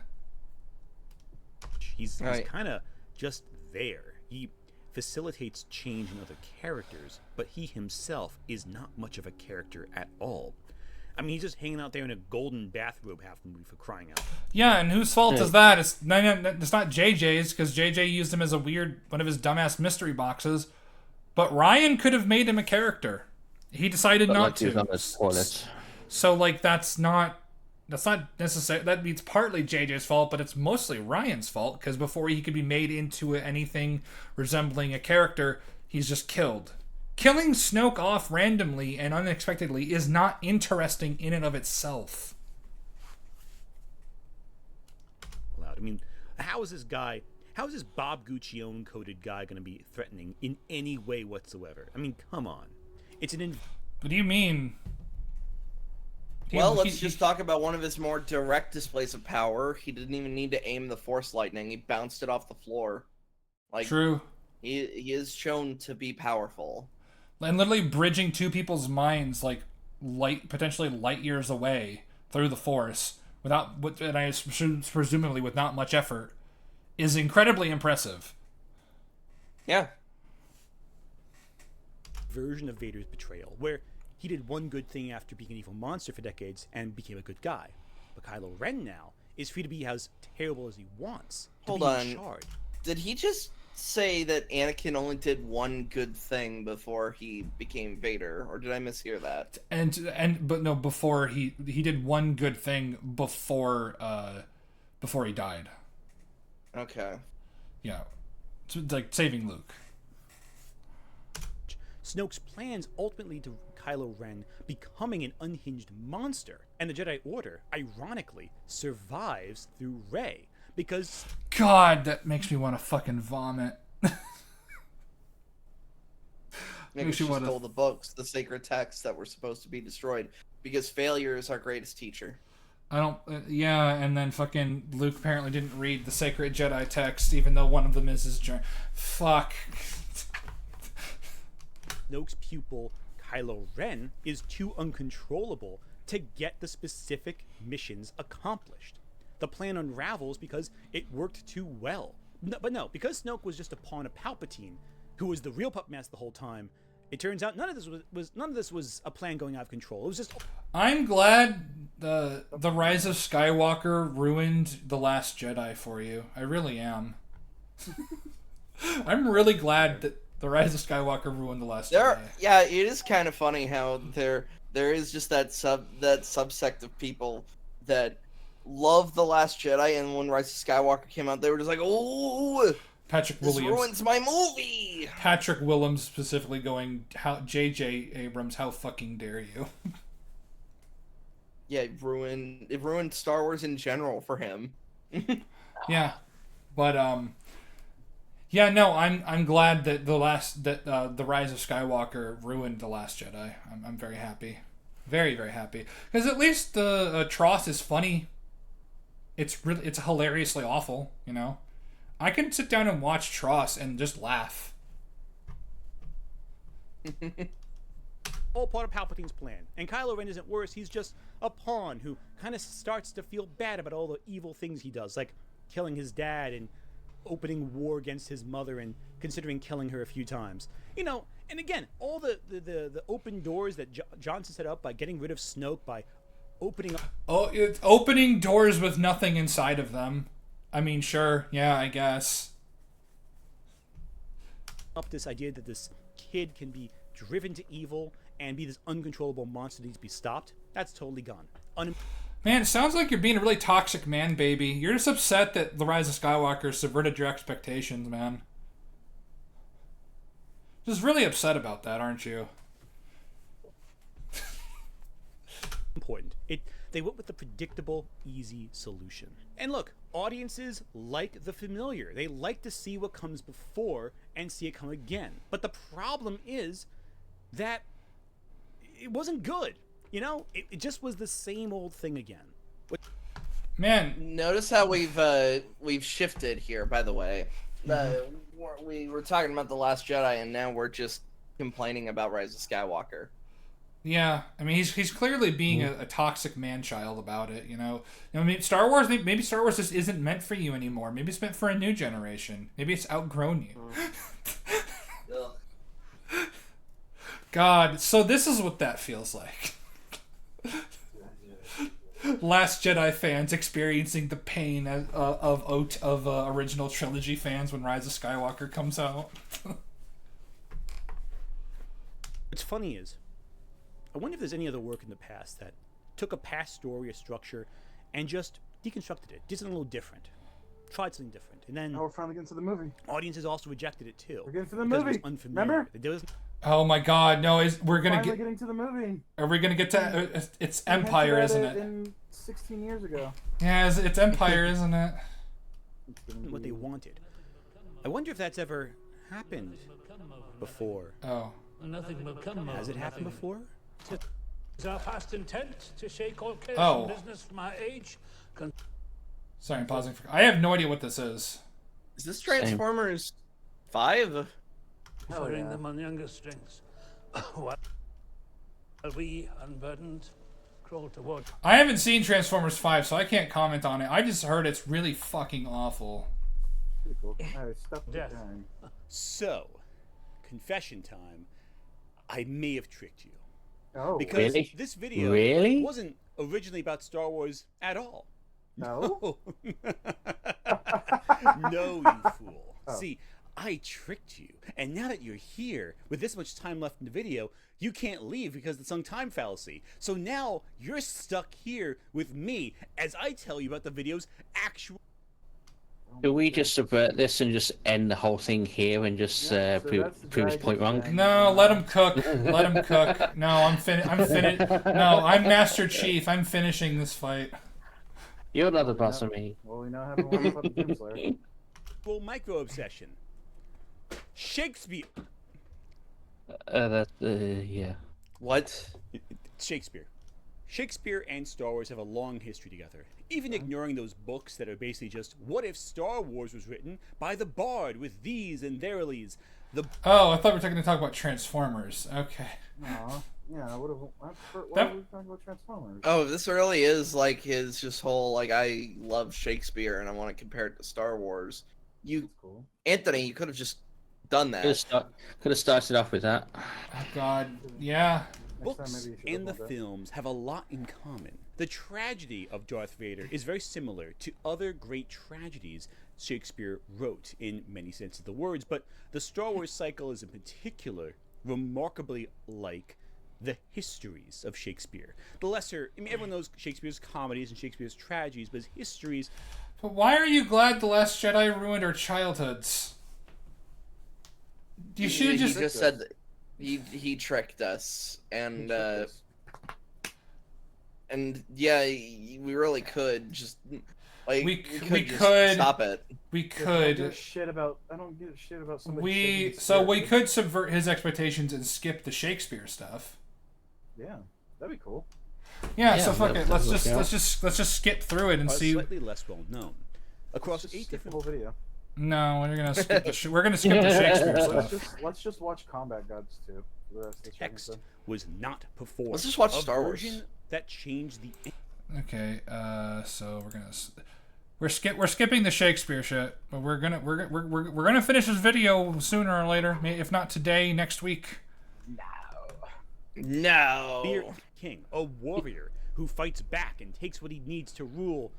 He's Right. kind of just there. He facilitates change in other characters, but he himself is not much of a character at all. I mean, he's just hanging out there in a golden bathrobe half the movie, for crying out. Yeah, and whose fault is that? It's not JJ's, because JJ used him as a weird one of his dumbass mystery boxes. But Ryan could have made him a character. He decided But not like to. he's on his toilet. So like that's not necessary. It's partly JJ's fault, but it's mostly Ryan's fault, because before he could be made into anything resembling a character, he's just killed. Killing Snoke off randomly and unexpectedly is not interesting in and of itself. Loud. I mean, how is this Bob Guccione coded guy going to be threatening in any way whatsoever? I mean, come on. It's an What do you mean? Well, let's just talk about one of his more direct displays of power. He didn't even need to aim the Force lightning. He bounced it off the floor. Like, True. He is shown to be powerful. And literally bridging two people's minds, like potentially light years away through the Force, and I presumably with not much effort, is incredibly impressive. Yeah. version of Vader's betrayal, where he did one good thing after being an evil monster for decades and became a good guy. But Kylo Ren now is free to be as terrible as he wants. Hold be on. in charge. Did he just say that Anakin only did one good thing before he became Vader, or did I mishear that? But no, before he did one good thing before he died. Okay. Yeah, so it's like saving Luke. Snoke's plans ultimately to Kylo Ren becoming an unhinged monster, and the Jedi Order, ironically, survives through Rey, because... God, that makes me want to fucking vomit. Maybe she stole the books, the sacred texts that were supposed to be destroyed, because failure is our greatest teacher. I don't... yeah, and then fucking Luke apparently didn't read the sacred Jedi text, even though one of them is his journey. Fuck. Snoke's pupil, Kylo Ren, is too uncontrollable to get the specific missions accomplished. The plan unravels because it worked too well. No, because Snoke was just a pawn of Palpatine, who was the real puppet master the whole time, it turns out none of this was a plan going out of control. It was just... I'm glad the Rise of Skywalker ruined The Last Jedi for you. I really am. I'm really glad that The Rise of Skywalker ruined The Last Jedi. Yeah, it is kind of funny how there is just that subsect of people that love The Last Jedi, and when Rise of Skywalker came out, they were just like, "Oh, Patrick this Williams ruins my movie." Patrick Willems specifically going, "How J.J. Abrams, how fucking dare you?" Yeah, it ruined Star Wars in general for him. Yeah, but yeah, no, I'm glad that the Rise of Skywalker ruined The Last Jedi. I'm very happy, very very happy, because at least the Tross is funny. It's hilariously awful, you know. I can sit down and watch Tross and just laugh. all part of Palpatine's plan. And Kylo Ren isn't worse, he's just a pawn who kind of starts to feel bad about all the evil things he does, like killing his dad and opening war against his mother and considering killing her a few times. You know, and again, all the open doors that Johnson set up by getting rid of Snoke, by opening up... Oh, it's opening doors with nothing inside of them. I mean, sure, yeah, I guess. Up this idea that this kid can be driven to evil and be this uncontrollable monster that needs to be stopped, that's totally gone. Man, it sounds like you're being a really toxic man, baby. You're just upset that The Rise of Skywalker subverted your expectations, man. Just really upset about that, aren't you? Important. They went with the predictable, easy solution. And look, audiences like the familiar. They like to see what comes before and see it come again. But the problem is that it wasn't good. You know, it just was the same old thing again. Man, Notice how we've shifted here. By the way, we were talking about The Last Jedi, and now we're just complaining about Rise of Skywalker. yeah. I mean, he's clearly being a toxic man-child about it. You know, I mean, Star Wars. Maybe Star Wars just isn't meant for you anymore. Maybe it's meant for a new generation. Maybe it's outgrown you. God, so this is what that feels like. Last Jedi fans experiencing the pain of original trilogy fans when Rise of Skywalker comes out. What's funny is, I wonder if there's any other work in the past that took a past story or structure and just deconstructed it, did something a little different, tried something different, and then Now we're finally getting to the movie. audiences also rejected it too. We're getting to the because it was movie. unfamiliar. Remember? There was Oh my God, no! We're gonna Finally get? getting to the movie. Are we gonna get to? It's We hinted Empire, at isn't it? In 16 years ago. Yeah, it's Empire, isn't it? what they wanted. I wonder if that's ever happened before. Oh. Nothing will come Has of it happened nothing. before? It's our past intent to shake all cares Oh. and business from our age, Sorry, I'm pausing. I have no idea what this is. Is this Transformers 5? conferring yeah. them on younger strings. While we, unburdened, crawl toward. I haven't seen Transformers 5, so I can't comment on it. I just heard it's really fucking awful. Pretty cool. Alright, stop the Death. time. So, confession time. I may have tricked you. Oh, Because Really? this video Really? wasn't originally about Star Wars at all. no? No, you fool. Oh. See, I tricked you. And now that you're here, with this much time left in the video, you can't leave because of the sunk time fallacy. So now you're stuck here with me as I tell you about the video's actual. Do we just subvert this and just end the whole thing here and just Yeah, so that's the prove his point dragon wrong? thing. No, let him cook. Let him cook. No, I'm finished. No, I'm Master Chief. I'm finishing this fight. You're not the boss of me. Well, we now have one about the Doom Slayer. Micro obsession. Shakespeare. Yeah. What? Shakespeare. Shakespeare and Star Wars have a long history together. Even ignoring those books that are basically just, what if Star Wars was written by the bard with these and there's the Oh, I thought we were going to talk about Transformers. Okay. Aw. Yeah, why That- are we talking about Transformers? Oh, this really is like his just whole like I love Shakespeare and I want to compare it to Star Wars. You, That's cool. Anthony, you could have just done that. Could have started off with that. Oh God. Yeah. Next time books maybe you should and the look at that. films have a lot in common. The tragedy of Darth Vader is very similar to other great tragedies Shakespeare wrote in many senses of the words, but the Star Wars cycle is in particular remarkably like the histories of Shakespeare. The lesser, I mean, everyone knows Shakespeare's comedies and Shakespeare's tragedies, but his histories. But why are you glad The Last Jedi ruined our childhoods? You should have He just. just said that he tricked us and yeah, we really could just like We could just could. stop it. We I don't give a could. shit about. I don't give a shit about somebody. We shaking so we shit. could subvert his expectations and skip the Shakespeare stuff. Yeah, that'd be cool. Yeah. Yeah, So fuck that- it. Let's that just would let's just skip through it and Are see. slightly less well known. Across Just 8 skip the different whole video. No, we're gonna skip the we're gonna skip the Shakespeare stuff. Let's just watch Combat Gods too. The rest of this text episode. was not performed. Let's just watch a Star Wars. version that changed the Okay. So we're skipping the Shakespeare shit, but we're gonna finish this video sooner or later. If not today, next week. No. Fear King, a warrior who fights back and takes what he needs to rule.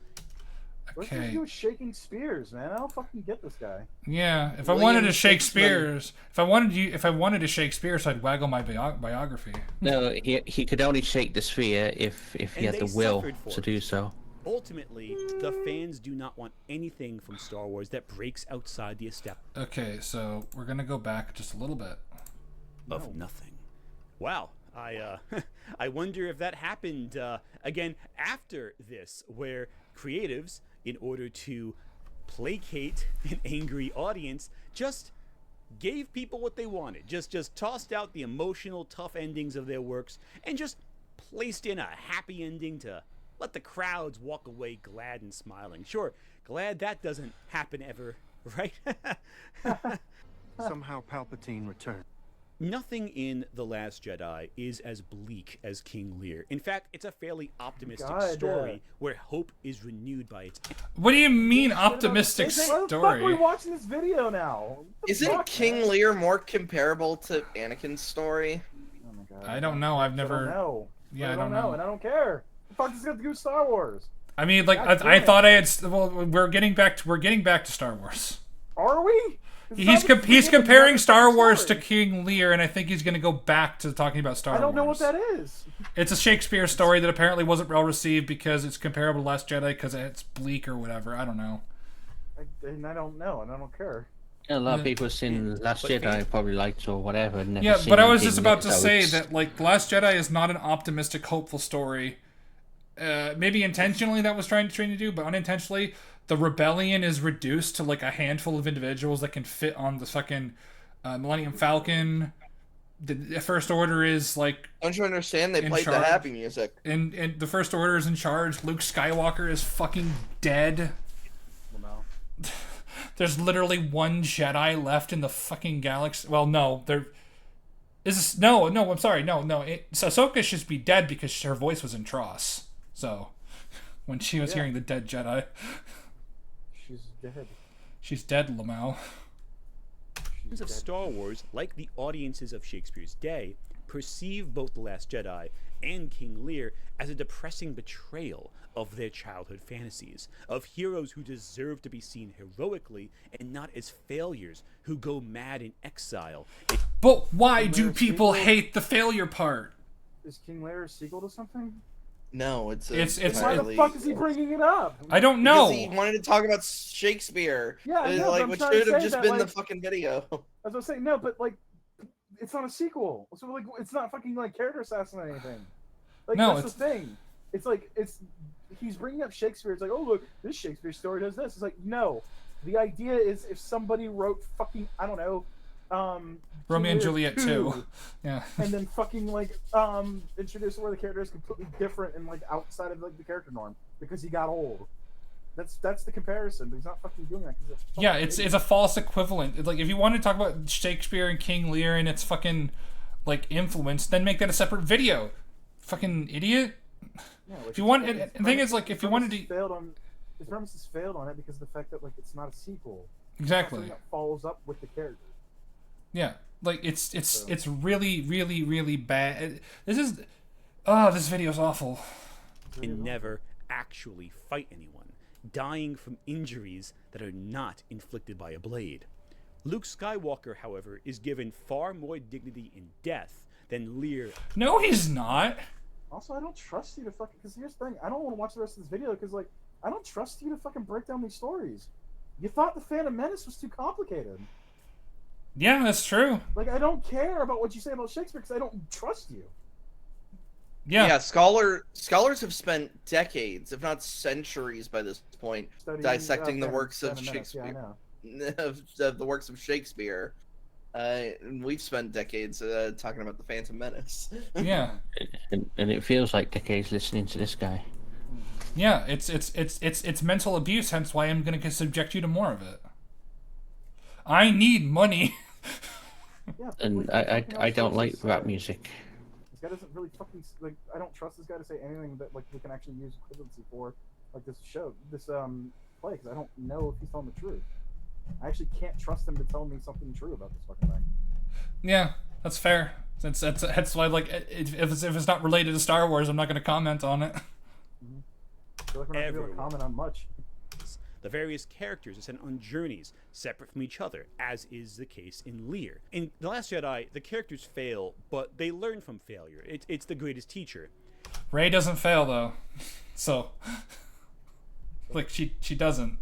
What's he Okay. do with shaking spears, man? I don't fucking get this guy. Yeah, if I William wanted to Shakespeare. if I wanted to Shakespeare, I'd waggle my biography. No, he could only shake the sphere if he And had they the will suffered for to it. do so. Ultimately, the fans do not want anything from Star Wars that breaks outside the establishment Okay, so we're gonna go back just a little bit. of nothing. Wow. I wonder if that happened again after this, where creatives, in order to placate an angry audience, just gave people what they wanted. Just tossed out the emotional, tough endings of their works and just placed in a happy ending to let the crowds walk away glad and smiling. Sure, glad that doesn't happen ever, right? Somehow Palpatine returned. Nothing in The Last Jedi is as bleak as King Lear. In fact, it's a fairly optimistic God, story where hope is renewed by its. What do you mean Shit about optimistic this- Why the fuck are we story? watching this video now? What the Isn't fuck, King man? Lear more comparable to Anakin's story? Oh my God. I don't know. I've I never. don't know. Yeah, I don't know, and I don't care. The fuck does this got to do with Star Wars? I mean, like God damn I it. thought I had. Well, we're getting back to Star Wars. Are we? He's comparing Star Wars to King Lear, and I think he's gonna go back to talking about Star Wars. I don't know what that is. It's a Shakespeare story that apparently wasn't well received because it's comparable to Last Jedi because it's bleak or whatever. I don't know. And I don't know, and I don't care. Yeah, a lot of people have seen Last But Jedi fans- probably liked or whatever. Never Yeah, seen but I was anything just about to so say it's- that like Last Jedi is not an optimistic, hopeful story. Maybe intentionally that was trying to do, but unintentionally, the rebellion is reduced to like a handful of individuals that can fit on the fucking Millennium Falcon. The First Order is like, Don't you understand? They In played the charge. happy music. and the First Order is in charge. Luke Skywalker is fucking dead. Well, no. There's literally one Jedi left in the fucking galaxy. Well, no, there is no. I'm sorry, no. Ahsoka should be dead because her voice was in Tross. So, when she was hearing the dead Jedi, She's dead. she's dead, Lamau. Fans of Star Wars, like the audiences of Shakespeare's day, perceive both The Last Jedi and King Lear as a depressing betrayal of their childhood fantasies, of heroes who deserve to be seen heroically and not as failures who go mad in exile. But why do Lear people sequel? hate the failure part? Is King Lear a sequel to something? No, it's It's- Why the entirely- fuck is he bringing it up? I don't Because know. he wanted to talk about Shakespeare. Yeah, I know, but like I'm what trying to should have say just that, been the like- fucking video. As I was saying, no, but like, it's not a sequel. So like, it's not fucking like character assassin or anything. Like No, that's the thing. It's like he's bringing up Shakespeare. It's like, oh look, this Shakespeare story does this. It's like, no, the idea is if somebody wrote fucking I don't know, Romeo and King Juliet Lear 2. Yeah. and then fucking like introduce where the character is completely different and like outside of like the character norm because he got old. That's the comparison, but he's not fucking doing that. 'Cause it's fucking Yeah, it's idiot. a false equivalent. Like if you want to talk about Shakespeare and King Lear and its fucking like influence, then make that a separate video. Fucking idiot. Yeah, like, If you want, it's- and the thing is, like, if you wanted to, his premise has failed on it because of the fact that like it's not a sequel. It's not exactly. something that follows up with the character. Yeah, like it's So- it's really bad. This video's awful. And never actually fight anyone, dying from injuries that are not inflicted by a blade. Luke Skywalker, however, is given far more dignity in death than Lear. No, he's not. Also, I don't trust you to fucking. Because here's the thing, I don't want to watch the rest of this video because like I don't trust you to fucking break down these stories. You thought the Phantom Menace was too complicated. Yeah, that's true. Like I don't care about what you say about Shakespeare because I don't trust you. Yeah. Scholars have spent decades, if not centuries, by this point, Studying, dissecting the Phantom- works of Phantom Menace, Shakespeare. Yeah, I know. of the works of Shakespeare. And we've spent decades talking about the Phantom Menace. Yeah. And it feels like decades listening to this guy. Yeah, it's mental abuse, hence why I'm gonna subject you to more of it. I need money. Yeah, but, And like, I fucking I don't else like is, rap music. This guy doesn't really fucking like. I don't trust this guy to say anything that like we can actually use equivalency for, like this play because I don't know if he's telling the truth. I actually can't trust him to tell me something true about this fucking thing. Yeah, that's fair. That's why like if it's not related to Star Wars, I'm not gonna comment on it. I feel like we're not gonna be able to Everyone. comment on much. The various characters are sent on journeys separate from each other, as is the case in Lear. In The Last Jedi, the characters fail, but they learn from failure. It's the greatest teacher. Rey doesn't fail though, so like she doesn't.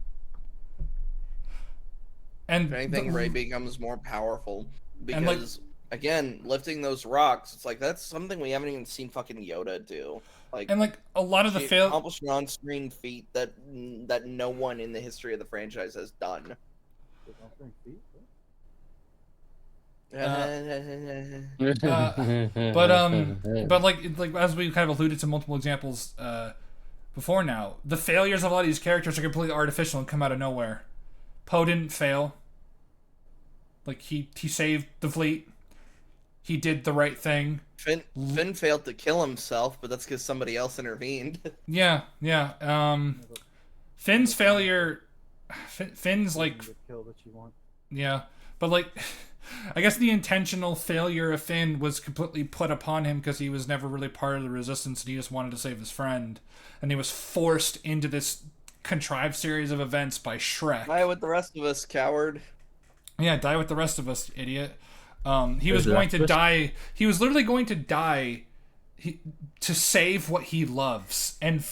And If anything, Rey becomes more powerful because, like, again, lifting those rocks, it's like that's something we haven't even seen fucking Yoda do. Like, and like a lot of the she accomplished an on-screen feat that no one in the history of the franchise has done. But like as we kind of alluded to multiple examples before now, the failures of a lot of these characters are completely artificial and come out of nowhere. Poe didn't fail. Like he saved the fleet. He did the right thing. Finn failed to kill himself, but that's because somebody else intervened. Yeah. Finn's failure. Finn's like. The kill that you want. Yeah, but like, I guess the intentional failure of Finn was completely put upon him because he was never really part of the Resistance and he just wanted to save his friend, and he was forced into this contrived series of events by Shrek. Die with the rest of us, coward. Yeah, die with the rest of us, idiot. He was going to die. He was literally going to die to save what he loves. And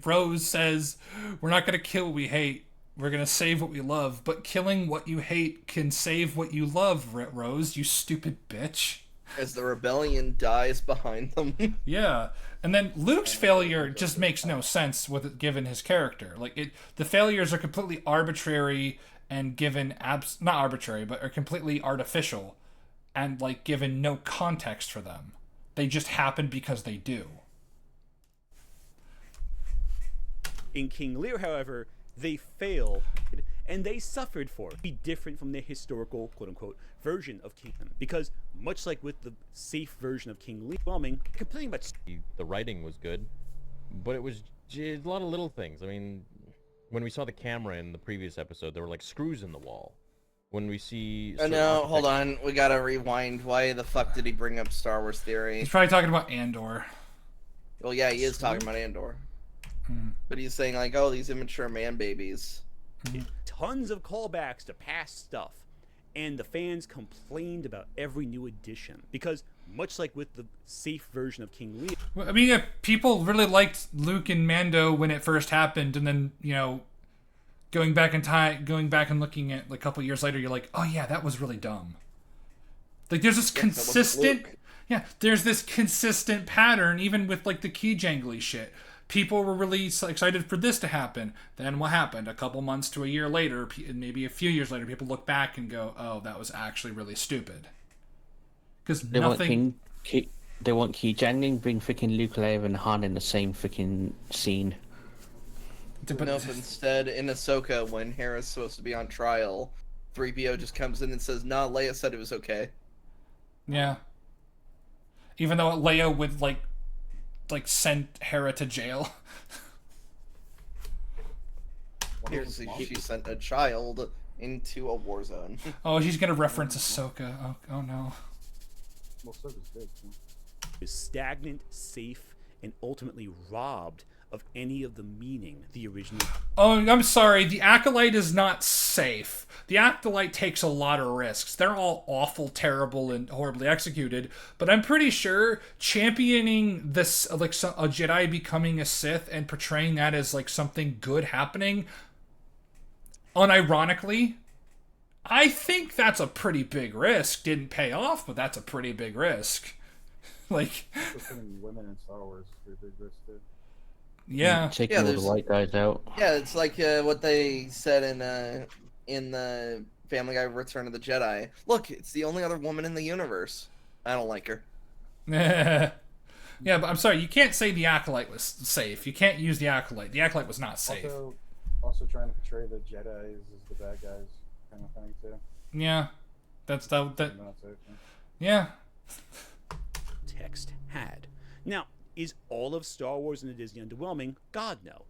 Rose says, "We're not going to kill what we hate. We're going to save what we love. But killing what you hate can save what you love, Rose, you stupid bitch." As the rebellion dies behind them. Yeah. And then Luke's failure just makes no sense with it, given his character. Like the failures are completely arbitrary and given not arbitrary, but are completely artificial and like given no context for them. They just happen because they do. In King Lear, however, they fail, and they suffered for it. Be different from the historical, quote-unquote, version of King, because much like with the safe version of King Lear, complaining about the writing was good, but it was a lot of little things. I mean, when we saw the camera in the previous episode, there were like screws in the wall. When we see... Oh no, hold on. We gotta rewind. Why the fuck did he bring up Star Wars theory? He's probably talking about Andor. Well, yeah, he is talking about Andor. But he's saying like, oh, these immature man babies. Tons of callbacks to past stuff. And the fans complained about every new edition. Because, much like with the safe version of King Lear... Well, I mean, yeah, people really liked Luke and Mando when it first happened, and then, you know... Going back and looking at like a couple years later, you're like, oh yeah, that was really dumb. Like there's this there's this consistent pattern, even with like the key jangly shit. People were really excited for this to happen. Then what happened? A couple months to a year later, maybe a few years later, people look back and go, oh, that was actually really stupid. Because they want key jangling, bring freaking Luke, Leia, and Han in the same freaking scene. Nope, instead, in Ahsoka, when Hera's supposed to be on trial, 3PO just comes in and says, nah, Leia said it was okay. Yeah. Even though Leia would, like send Hera to jail. She sent a child into a war zone. Oh, she's gonna reference Ahsoka. Oh no. Well, Ahsoka's big, too. Is stagnant, safe, and ultimately robbed of any of the meaning the original... Oh, I'm sorry. The Acolyte is not safe. The Acolyte takes a lot of risks. They're all awful, terrible, and horribly executed. But I'm pretty sure championing this, like a Jedi becoming a Sith and portraying that as like something good happening, unironically, I think that's a pretty big risk. Didn't pay off, but that's a pretty big risk. Like... Putting women in Star Wars is a pretty big risk, too. Yeah, taking all the white guys out. Yeah, it's like what they said in the Family Guy Return of the Jedi. Look, it's the only other woman in the universe. I don't like her. Yeah, but I'm sorry, you can't say the Acolyte was safe. You can't use the Acolyte. The Acolyte was not safe. Also trying to portray the Jedi as the bad guys kind of thing, too. Yeah, that's that. Yeah. Text had. Now, is all of Star Wars and the Disney underwhelming? God, no.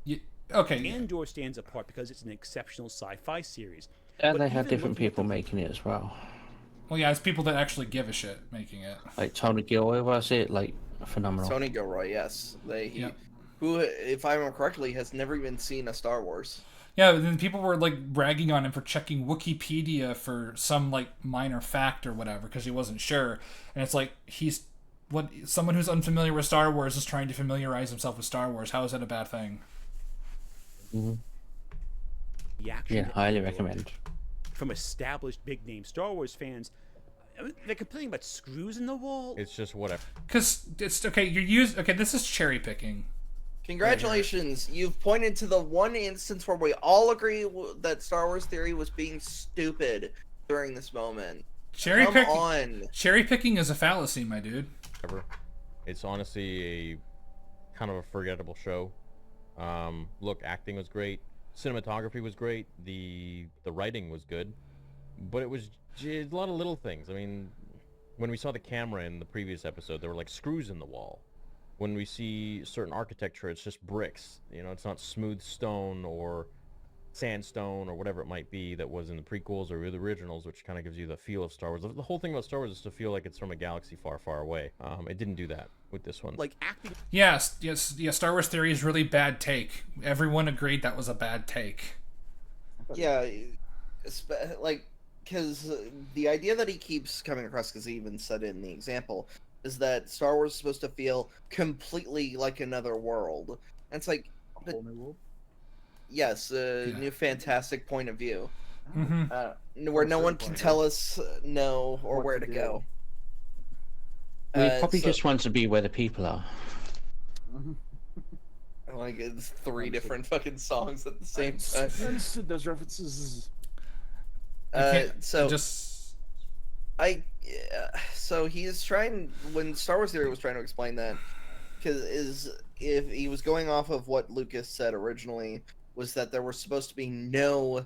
Yep. Okay. Andor stands apart because it's an exceptional sci-fi series. And they have different people making it as well. Well, yeah, it's people that actually give a shit making it. Like Tony Gilroy was it? Like, phenomenal. Tony Gilroy, yes. who, if I remember correctly, has never even seen a Star Wars. Yeah, and then people were like bragging on him for checking Wikipedia for some like minor fact or whatever because he wasn't sure. And it's like someone who's unfamiliar with Star Wars is trying to familiarize himself with Star Wars. How is that a bad thing? Mm-hmm. Reaction Yeah, to highly Andor recommend. from established big name Star Wars fans. I mean, they're complaining about screws in the wall. It's just whatever. Because it's okay. Okay, this is cherry picking. Congratulations, you've pointed to the one instance where we all agree that Star Wars Theory was being stupid during this moment. Come on. Cherry picking is a fallacy, my dude. It's honestly a kind of a forgettable show. Look, acting was great, cinematography was great, the writing was good, but it was a lot of little things. I mean, when we saw the camera in the previous episode, there were like screws in the wall. When we see certain architecture, it's just bricks. You know, it's not smooth stone or sandstone or whatever it might be that was in the prequels or the originals, which kind of gives you the feel of Star Wars. The whole thing about Star Wars is to feel like it's from a galaxy far, far away. It didn't do that with this one. Like acting. Yes. Star Wars Theory is really bad take. Everyone agreed that was a bad take. Yeah, like, because the idea that he keeps coming across, because he even said it in the example, is that Star Wars is supposed to feel completely like another world. And it's like, A whole new world? yes, new fantastic point of view. Mm-hmm. Where no one can tell us no or What where to to do. go. We probably so- just want to be where the people are. Like, it's three different fucking songs at the same time. Understood those references. So he's trying, when Star Wars Theory was trying to explain that, because if he was going off of what Lucas said originally, was that there was supposed to be no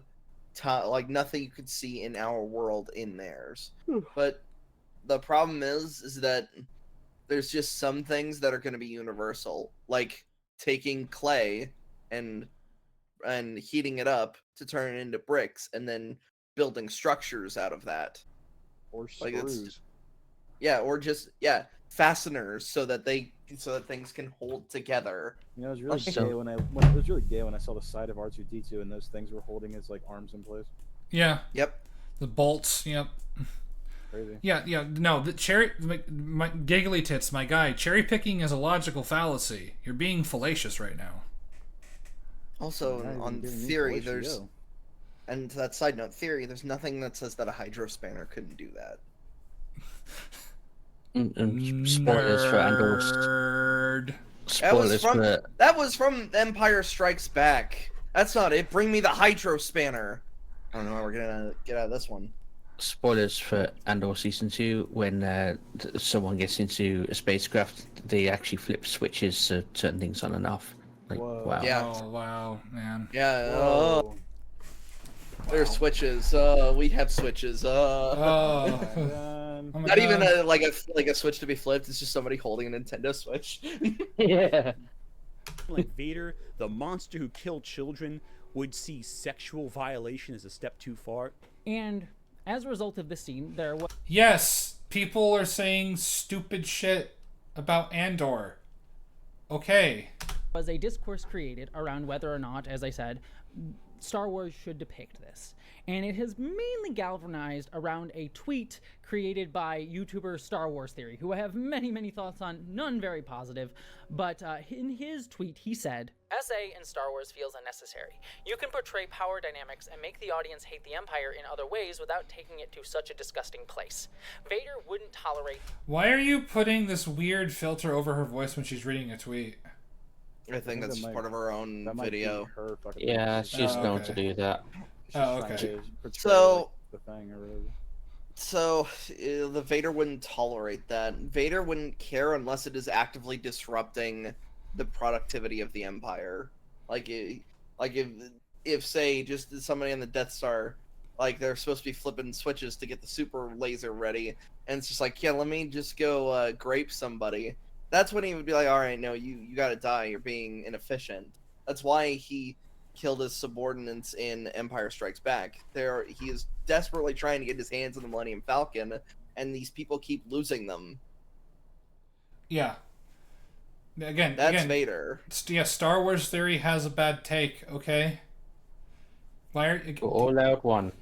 like nothing you could see in our world in theirs. But the problem is that there's just some things that are going to be universal, like taking clay and heating it up to turn it into bricks and then building structures out of that. Or Like, screws. or just fasteners so that things can hold together. You know, it was really Also- gay when it was really gay when I saw the side of R2D2 and those things were holding his like arms in place. Yeah. Yep. The bolts. Yep. Crazy. Yeah. No, the cherry. My giggly tits, my guy. Cherry picking is a logical fallacy. You're being fallacious right now. Also, Yeah, on you're giving me theory, fellatio. there's, and to that side note, theory, there's nothing that says that a hydro spanner couldn't do that. And spoilers for Andor. Nerd. Spoilers for That was from Empire Strikes Back. That's not it. Bring me the hydro spanner. I don't know how we're gonna get out of this one. spoilers for Andor season 2. When someone gets into a spacecraft, they actually flip switches so certain things on and off. Like, Whoa. wow. Yeah. Oh wow, man. Yeah. Whoa. There's switches. We have switches. Oh. Oh my Not even God. like a switch to be flipped. It's just somebody holding a Nintendo Switch. Yeah. Like Vader, the monster who killed children, would see sexual violation as a step too far. And as a result of this scene, there was Yes, people are saying stupid shit about Andor. Okay. a discourse created around whether or not, as I said, Star Wars should depict this. And it has mainly galvanized around a tweet created by YouTuber Star Wars Theory, who I have many, many thoughts on, none very positive. But in his tweet, he said, "SA in Star Wars feels unnecessary. You can portray power dynamics and make the audience hate the Empire in other ways without taking it to such a disgusting place. Vader wouldn't tolerate..." Why are you putting this weird filter over her voice when she's reading a tweet? I think that's just part of her own That might be video. her fucking Yeah, thing. she's known to do that. She's Oh, trying okay. to portray, So- like, the thing or whatever. So the Vader wouldn't tolerate that. Vader wouldn't care unless it is actively disrupting the productivity of the Empire. Like if say just somebody on the Death Star, like they're supposed to be flipping switches to get the super laser ready, and it's just like, yeah, let me just go grape somebody. That's when he would be like, all right, no, you gotta die. You're being inefficient. That's why he killed his subordinates in Empire Strikes Back. He is desperately trying to get his hands on the Millennium Falcon, and these people keep losing them. Yeah. That's Vader. Yeah, Star Wars theory has a bad take. Okay. Why are All out one.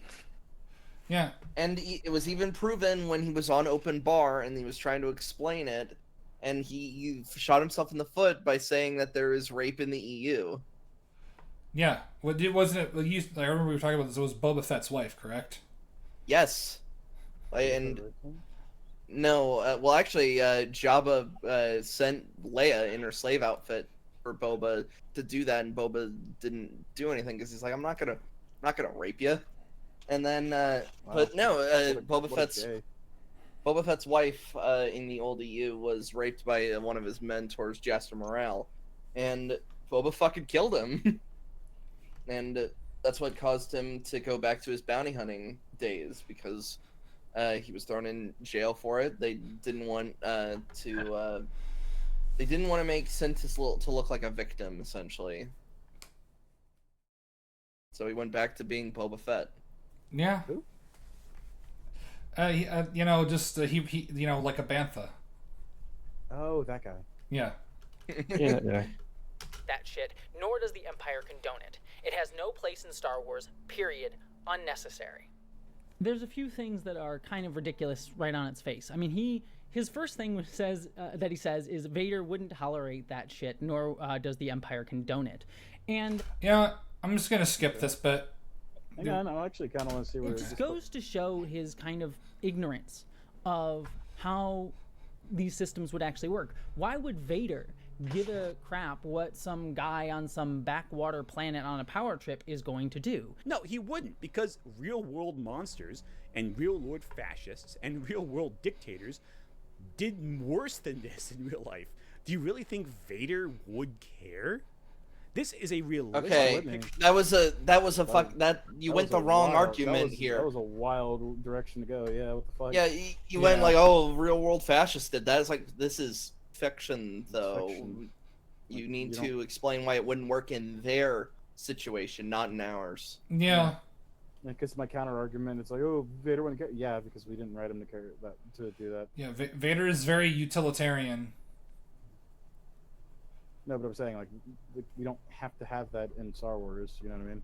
Yeah. And it was even proven when he was on open bar and he was trying to explain it, and he shot himself in the foot by saying that there is rape in the EU. Yeah. What wasn't it? I remember we were talking about this. It was Boba Fett's wife, correct? Yes. And no, well, actually, Jabba sent Leia in her slave outfit for Boba to do that, and Boba didn't do anything because he's like, I'm not gonna rape you. And then, but no, Boba Fett's wife in the old EU was raped by one of his mentors, Jaster Morale, and Boba fucking killed him. And that's what caused him to go back to his bounty hunting days, because he was thrown in jail for it. They didn't want to make Sentis to look like a victim, essentially. So he went back to being Boba Fett. Yeah. Who? He, he like a bantha. Oh, that guy. Yeah. Yeah, yeah. That shit, nor does the Empire condone it. It has no place in Star Wars, period. Unnecessary. There's a few things that are kind of ridiculous right on its face. I mean, his first thing that he says is Vader wouldn't tolerate that shit, nor does the Empire condone it. And yeah, I'm just gonna skip this bit. Hang on, I actually kind of want to see where it just goes to show his kind of ignorance of how these systems would actually work. Why would Vader give a crap what some guy on some backwater planet on a power trip is going to do? No, he wouldn't, because real-world monsters and real-world fascists and real-world dictators did worse than this in real life. Do you really think Vader would care? This is a realistic picture. That was a you went the wrong argument here. That was a wild direction to go. Yeah, what the fuck? Yeah, you went like, oh, real world fascists did that. It's like, this is fiction, though. Fiction. You need to explain why it wouldn't work in their situation, not in ours. Yeah. Because my counter argument, it's like, oh, Vader wouldn't care. Yeah, because we didn't write him to do that. Yeah, Vader is very utilitarian. No, but I'm saying, like, we don't have to have that in Star Wars. You know what I mean?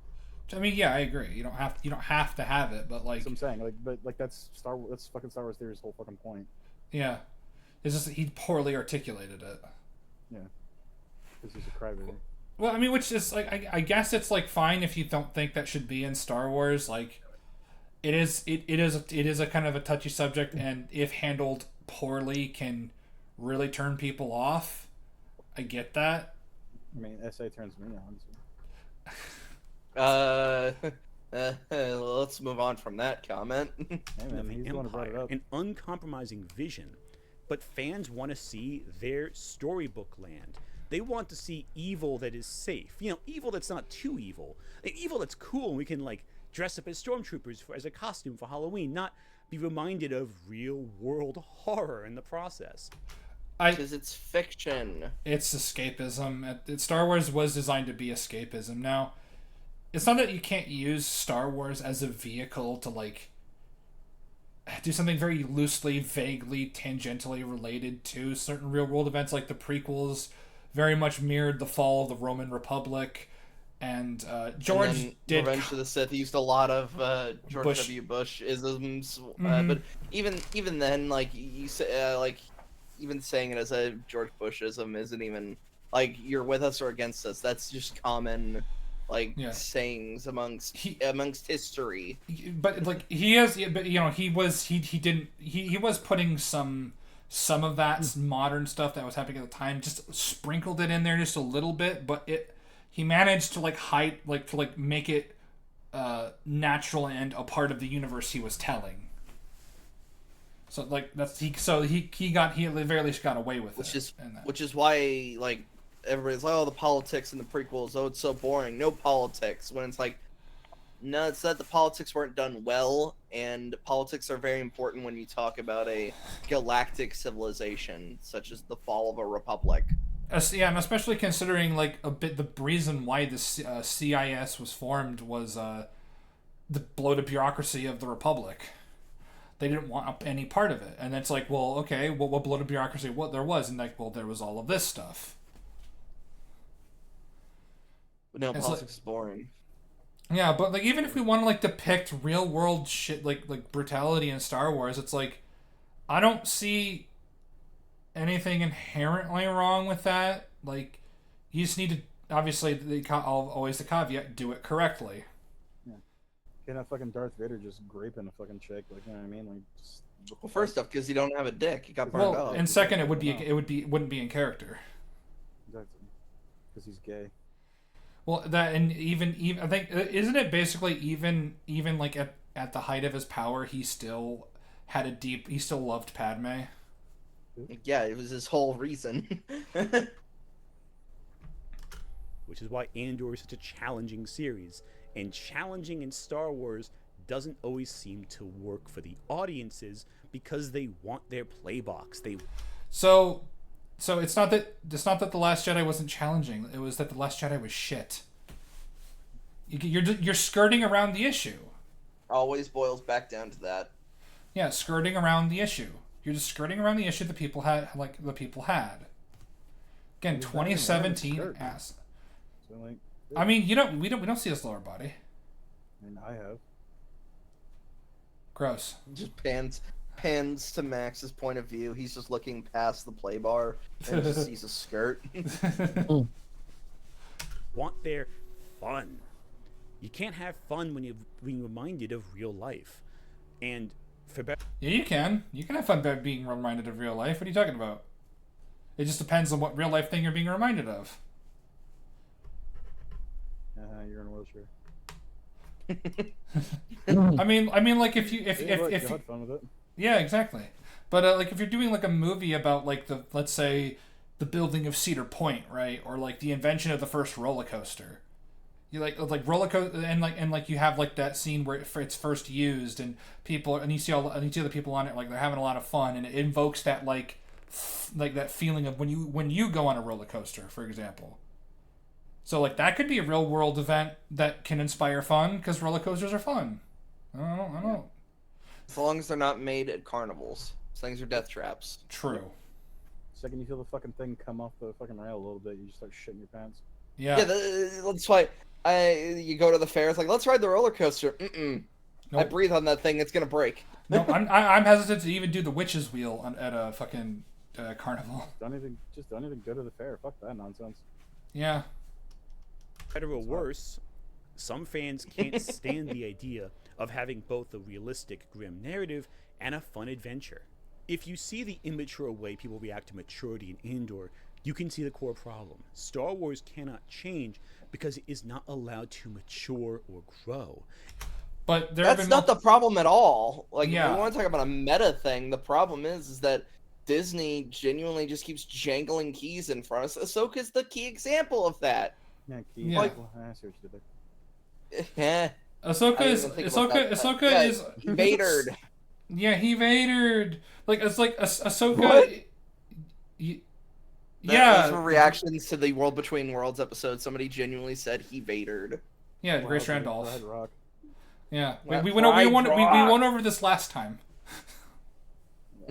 I mean, yeah, I agree. You don't have to have it, but like. That's what I'm saying, like, but like that's That's fucking Star Wars theory's whole fucking point. Yeah, it's just he poorly articulated it. Yeah, because he's a crybaby. Well, I mean, which is like, I guess it's like fine if you don't think that should be in Star Wars. Like, it is a kind of a touchy subject, and if handled poorly, can really turn people off. I get that. I mean, SA turns me on. Let's move on from that comment. Hey man, he's the one who brought it up. An uncompromising vision, but fans want to see their storybook land. They want to see evil that is safe. You know, evil that's not too evil. Evil that's cool, and we can like dress up as stormtroopers as a costume for Halloween, not be reminded of real world horror in the process. Because it's fiction. It's escapism. Star Wars was designed to be escapism. Now, it's not that you can't use Star Wars as a vehicle to, like, do something very loosely, vaguely, tangentially related to certain real-world events, like the prequels very much mirrored the fall of the Roman Republic, and George did... Revenge of the Sith used a lot of George W. Bush isms, but even then, like, you say, like... even saying it as a George Bushism isn't even like you're with us or against us. That's just common, like sayings amongst history. But like he has, but you know, he was putting some of that modern stuff that was happening at the time, just sprinkled it in there just a little bit. But he managed to make it natural and a part of the universe he was telling. So like he at the very least got away with it. Which is why like everybody's like, oh, the politics in the prequels, oh, it's so boring, no politics. When it's like, no, it's that the politics weren't done well, and politics are very important when you talk about a galactic civilization such as the fall of a republic. Yeah, and especially considering like the reason why the CIS was formed was the bloated bureaucracy of the Republic. They didn't want any part of it, and it's like, well, okay, what bloated bureaucracy? What there was, and like, well, there was all of this stuff. But no, It's politics is boring. Yeah, but like even if we want to like depict real world shit like brutality in Star Wars, it's like I don't see anything inherently wrong with that. Like you just need to obviously always the caveat, do it correctly. Yeah. Can't have fucking Darth Vader just graping a fucking chick, like, you know what I mean? Like, just... Well, first off, because you don't have a dick, you got burned Well, up. and second, wouldn't be in character. Exactly. Because he's gay. Well, that and even I think isn't it basically even like at the height of his power, he still loved Padme. Yeah, it was his whole reason. Which is why Andor is such a challenging series. And challenging in Star Wars doesn't always seem to work for the audiences because they want their playbox. So it's not that The Last Jedi wasn't challenging. It was that The Last Jedi was shit. You're skirting around the issue. Always boils back down to that. Yeah, skirting around the issue. You're just skirting around the issue the people had. Again, 2017 ass. So, like, I mean, we don't see his lower body. I mean, I have. Gross. Just pans to Max's point of view. He's just looking past the play bar and just sees a skirt. Want their fun. You can't have fun when you're being reminded of real life. And for better... Yeah, you can. You can have fun by being reminded of real life. What are you talking about? It just depends on what real life thing you're being reminded of. You're in a wheelchair. I mean, like if you had fun with it. Yeah, exactly. But like if you're doing like a movie about like let's say the building of Cedar Point, right, or like the invention of the first roller coaster, you like roller coaster and like you have like that scene where it's first used and you see the people on it like they're having a lot of fun and it invokes that like that feeling of when you go on a roller coaster, for example. So like that could be a real world event that can inspire fun because roller coasters are fun. I don't know. As long as they're not made at carnivals. Those things are death traps. True. Second you feel the fucking thing come off the fucking rail a little bit, you just start shitting your pants. Yeah. Yeah, that's why you go to the fair. It's like, let's ride the roller coaster. Mm-mm. Nope. I breathe on that thing. It's gonna break. No, I'm hesitant to even do the witch's wheel at a fucking carnival. Don't even go to the fair. Fuck that nonsense. Yeah. Better or worse, some fans can't stand the idea of having both a realistic, grim narrative and a fun adventure. If you see the immature way people react to maturity in Andor, you can see the core problem. Star Wars cannot change because it is not allowed to mature or grow. But that's not the problem at all. Like, yeah. If we want to talk about a meta thing, the problem is that Disney genuinely just keeps jangling keys in front of us. Ahsoka's the key example of that. Yeah, like, I see what you did there. Ahsoka is he Vadered. Yeah, he Vadered. Like it's like Ahsoka. What? Yeah. Those were reactions to the World Between Worlds episode. Somebody genuinely said he Vadered. Yeah, Grace Randolph. Rock. Yeah, we went over this last time.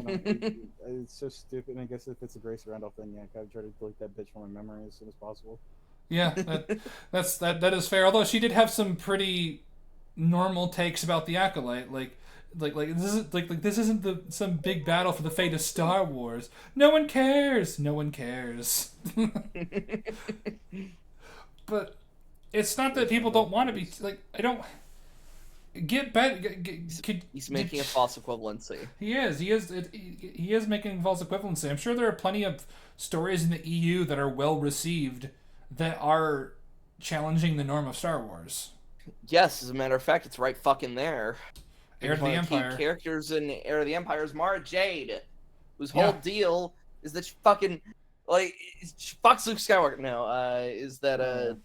It's so stupid. And I guess if it's a Grace Randolph thing, yeah, I gotta try to delete that bitch from my memory as soon as possible. Yeah, that is fair. Although she did have some pretty normal takes about the Acolyte, like this isn't some big battle for the fate of Star Wars. No one cares. No one cares. But it's not that people don't want to be like. I don't get better. He's making a false equivalency. He is making false equivalency. I'm sure there are plenty of stories in the EU that are well received that are challenging the norm of Star Wars. Yes, as a matter of fact, it's right fucking there. Heir of the Empire. Key characters in Heir of the Empire is Mara Jade, whose whole deal is that she fucking she fucks Luke Skywalker. No, is that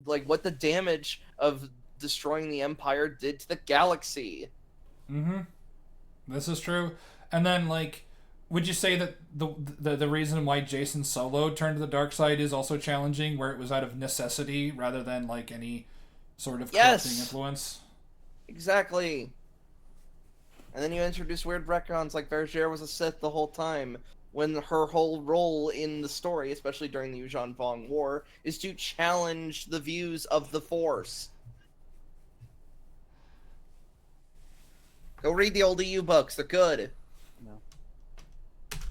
like what the damage of destroying the Empire did to the galaxy. Mm-hmm. This is true. And then like, would you say that the reason why Jason Solo turned to the dark side is also challenging, where it was out of necessity rather than like any sort of corrupting influence? Exactly. And then you introduce weird retcons like Vergere was a Sith the whole time. when her whole role in the story, especially during the Yuuzhan Vong War, is to challenge the views of the Force. Go read the old EU books; they're good. No.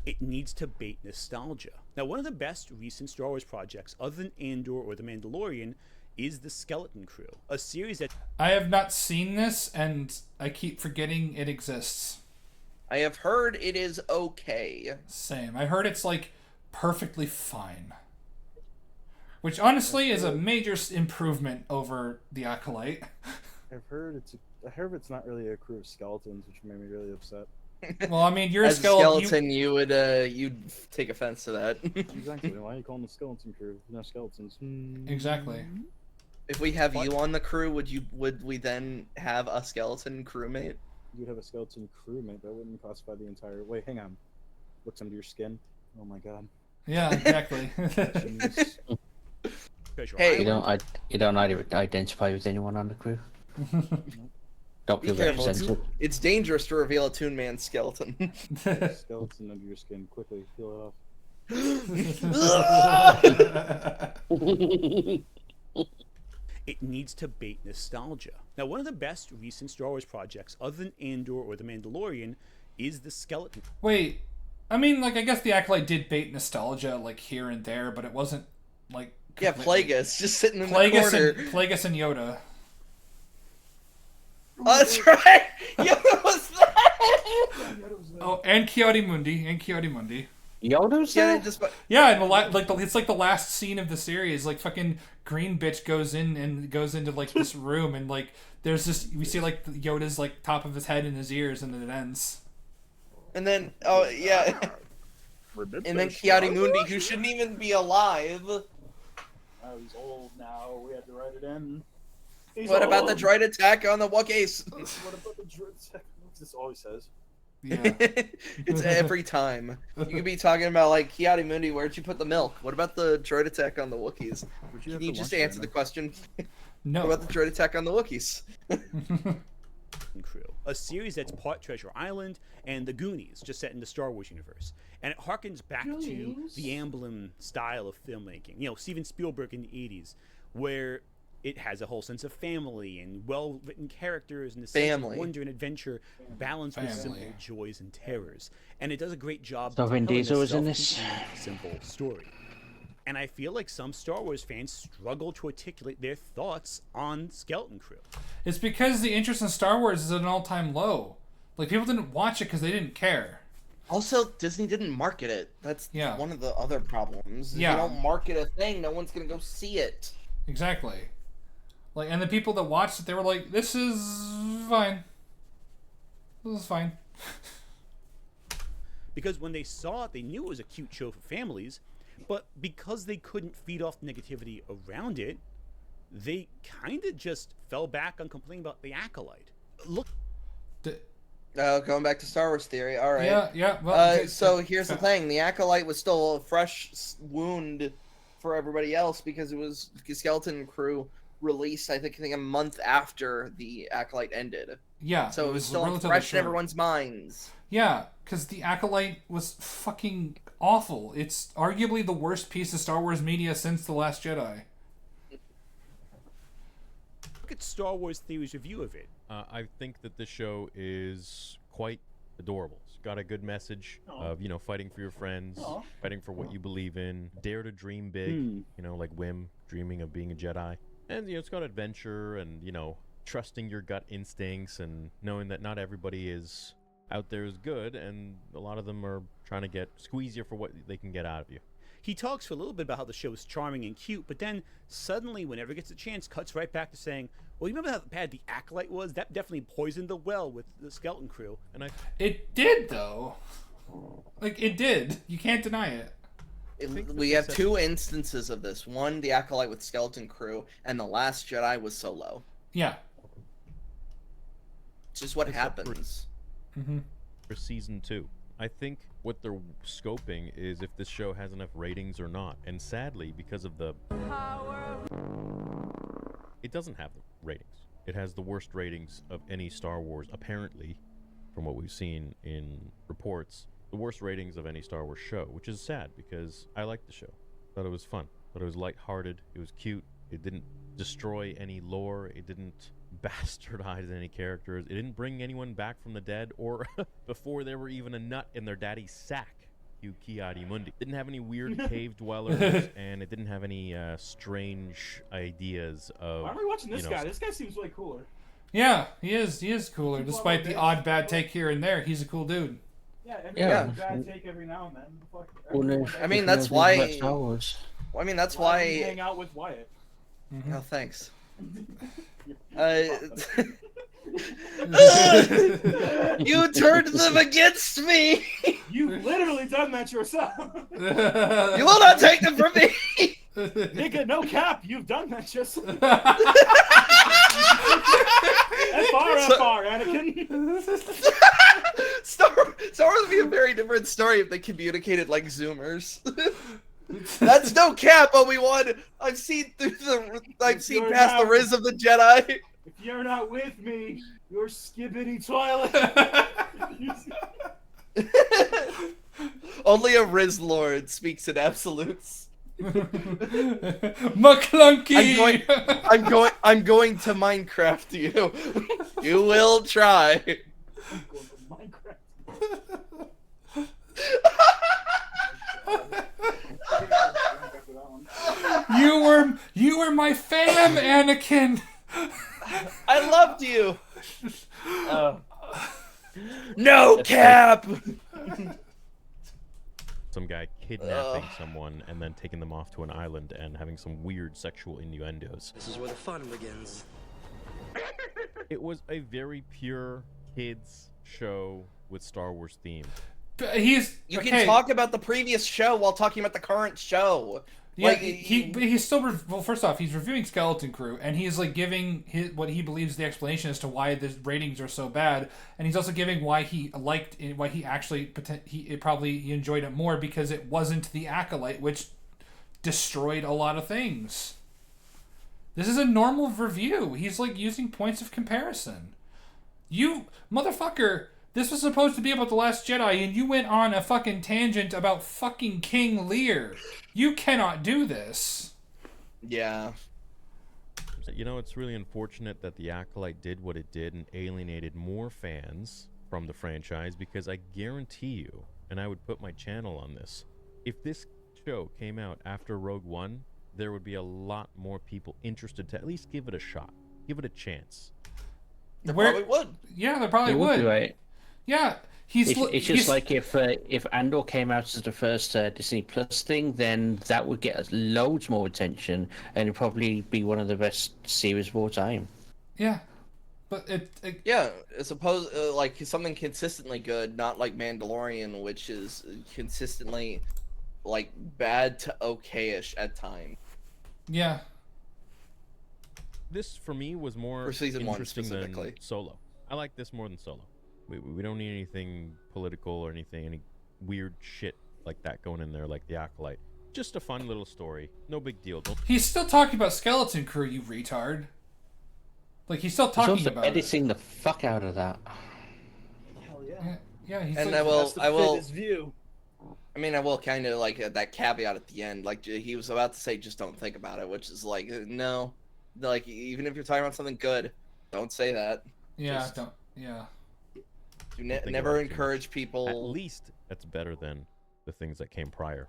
It needs to bait nostalgia. Now, one of the best recent Star Wars projects, other than Andor or The Mandalorian, is The Skeleton Crew, a series that... I have not seen this, and I keep forgetting it exists. I have heard it is okay. Same. I heard it's, like, perfectly fine. Which, honestly, is a major improvement over The Acolyte. I've heard it's not really a crew of skeletons, which made me really upset. Well, I mean, you're As a skeleton. you'd take offense to that. Exactly. Why are you calling the skeleton crew? No skeletons. Exactly. If we have you on the crew, would we then have a skeleton crewmate? You'd have a skeleton crewmate. That wouldn't classify the entire. Wait, hang on. Looks under your skin. Oh my god. Yeah, exactly. Jeez. Hey, You don't identify with anyone on the crew. Don't be feel careful. represented. It's dangerous to reveal a Toon Man skeleton. Skeleton under your skin. Quickly, peel it off. It needs to bait nostalgia. Now, one of the best recent Star Wars projects, other than Andor or The Mandalorian, is The Skeleton. Wait, I mean, like, I guess the Acolyte did bait nostalgia, like, here and there, but it wasn't, like... Yeah, Plagueis, just sitting in the Plagueis corner. Plagueis and Yoda. Oh, that's right! Yoda was that! Oh, and Ki-Adi-Mundi. Yoda's Yeah, there? Yeah, and it's like the last scene of the series. Like, fucking green bitch goes into like this room, and like there's this, we see like Yoda's like top of his head and his ears, and then it ends. And then, oh yeah, and then Ki-Adi-Mundi, who shouldn't even be alive. Oh, he's old now. We had to write it in. What about the droid attack on the Wookiees? What about the droid attack? This always says. Yeah. It's every time. You could be talking about like Ki-Adi-Mundi, where'd you put the milk? What about the droid attack on the Wookiees? Can you just answer the question? No. What about the droid attack on the Wookiees? Crew, a series that's part Treasure Island and The Goonies, just set in the Star Wars universe. And it harkens back to the Amblin style of filmmaking. You know, Steven Spielberg in the 80s, where it has a whole sense of family and well-written characters and a sense of wonder and adventure balanced with simple joys and terrors. And it does a great job So Vin telling a Diesel was in this? self-contained, simple story. And I feel like some Star Wars fans struggle to articulate their thoughts on Skeleton Crew. It's because the interest in Star Wars is at an all-time low. Like, people didn't watch it because they didn't care. Also, Disney didn't market it. That's one of the other problems. Yeah. If you don't market a thing, no one's gonna go see it. Exactly. Like, and the people that watched it, they were like, "This is fine. This is fine." Because when they saw it, they knew it was a cute show for families, but because they couldn't feed off negativity around it, they kind of just fell back on complaining about The Acolyte. Look. Going back to Star Wars theory, all right. Yeah. Well, so here's the thing: the Acolyte was still a fresh wound for everybody else because it was Skeleton Crew released, I think a month after the Acolyte ended. Yeah. So it was still fresh in everyone's minds. Yeah, because the Acolyte was fucking awful. It's arguably the worst piece of Star Wars media since The Last Jedi. Look at Star Wars Theory's review of it. I think that this show is quite adorable. It's got a good message of, fighting for your friends, fighting for what you believe in, dare to dream big, like Wim dreaming of being a Jedi. And, it's got adventure and, trusting your gut instincts and knowing that not everybody is out there is good, and a lot of them are trying to squeeze you for what they can get out of you. He talks for a little bit about how the show is charming and cute, but then suddenly, whenever he gets a chance, cuts right back to saying, well, you remember how bad the Acolyte was? That definitely poisoned the well with the Skeleton Crew. And It did, though. Like, it did. You can't deny it. We have two instances of this. One, the Acolyte with Skeleton Crew, and The Last Jedi was Solo. Yeah. It's just what happens. For season 2. I think what they're scoping is if this show has enough ratings or not. And sadly, because of the... It doesn't have the ratings. It has the worst ratings of any Star Wars, apparently, from what we've seen in reports. the worst ratings of any Star Wars show, which is sad because I liked the show. Thought it was fun. Thought it was lighthearted. It was cute. It didn't destroy any lore. It didn't bastardize any characters. It didn't bring anyone back from the dead or before they were even a nut in their daddy's sack. You Kiadi Mundi. Didn't have any weird cave dwellers, and it didn't have any strange ideas of. Why are we watching this guy? This guy seems way cooler. Yeah, he is. He is cooler, despite the odd bad take here and there. He's a cool dude. Yeah, bad take every now and then. I mean, that's why. I mean, that's why. Hang out with Wyatt. Oh, thanks. You turned them against me. You literally done that yourself. You will not take them from me. Nigga, no cap. You've done that yourself. FR, Anakin. Star Wars would be a very different story if they communicated like Zoomers. That's no cap, Obi-Wan. I've seen past the riz of the Jedi. If you're not with me, you're skibbity toilet. Only a Riz Lord speaks in absolutes. McClunky. I'm going to Minecraft you. You will try. I'm going to Minecraft. You were my fam, Anakin. I loved you. No cap. Some guy kidnapping someone and then taking them off to an island and having some weird sexual innuendos. This is where the fun begins. It was a very pure kids show with Star Wars theme. You can talk about the previous show while talking about the current show. Yeah, like, he's still well. First off, he's reviewing Skeleton Crew, and he's like giving what he believes the explanation as to why the ratings are so bad, and he's also giving why he liked it, why he actually he enjoyed it more because it wasn't the Acolyte, which destroyed a lot of things. This is a normal review. He's like using points of comparison. You motherfucker. This was supposed to be about The Last Jedi, and you went on a fucking tangent about fucking King Lear. You cannot do this. Yeah. You know, it's really unfortunate that the Acolyte did what it did and alienated more fans from the franchise, because I guarantee you, and I would put my channel on this, if this show came out after Rogue One, there would be a lot more people interested to at least give it a shot. Give it a chance. They probably would. Yeah, they probably would. Right. Yeah, it's just like if Andor came out as the first Disney Plus thing, then that would get us loads more attention, and it'd probably be one of the best series of all time. Yeah, but it's like something consistently good, not like Mandalorian, which is consistently like bad to okay-ish at times. Yeah. This for me was more for season one interesting specifically. Than Solo. I like this more than Solo. We don't need anything political or any weird shit like that going in there like the Acolyte. Just a fun little story. No big deal. He's still talking about Skeleton Crew, you retard. Like, he's still talking about editing the fuck out of that. Hell yeah. Yeah, he's and like, I will view. I mean, I will kind of like that caveat at the end. Like, he was about to say, just don't think about it, which is like, no. Like, even if you're talking about something good, don't say that. Yeah, don't. Yeah. Never encourage people. At least that's better than the things that came prior.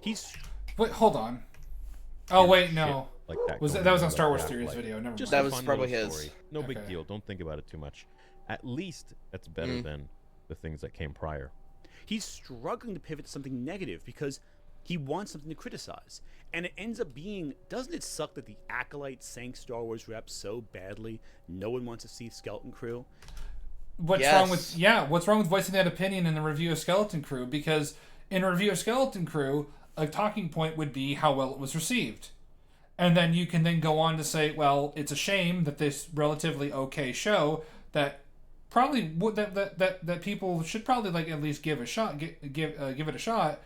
Wait, hold on. Oh wait, no. Like that was on Star Wars Theories video. Never mind. That was probably his. Story. No big deal. Don't think about it too much. At least that's better than the things that came prior. He's struggling to pivot to something negative because he wants something to criticize. And it ends up being, doesn't it suck that the Acolyte sank Star Wars rep so badly no one wants to see Skeleton Crew? What's wrong with voicing that opinion in the review of Skeleton Crew? Because in a review of Skeleton Crew, a talking point would be how well it was received. And then you can then go on to say, well, it's a shame that this relatively okay show that probably would that people should probably like at least give a shot, give it a shot,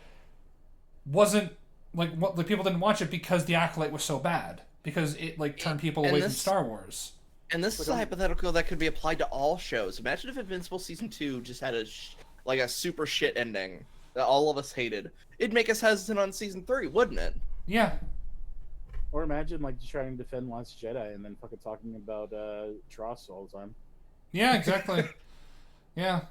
wasn't like what the people didn't watch it because the Acolyte was so bad, because it like turned people away from Star Wars. And this is a hypothetical that could be applied to all shows. Imagine if Invincible Season 2 just had like a super shit ending that all of us hated, it'd make us hesitant on season 3, wouldn't it? Yeah. Or imagine like just trying to defend Last Jedi and then fucking talking about Tross all the time. Yeah, exactly. Yeah.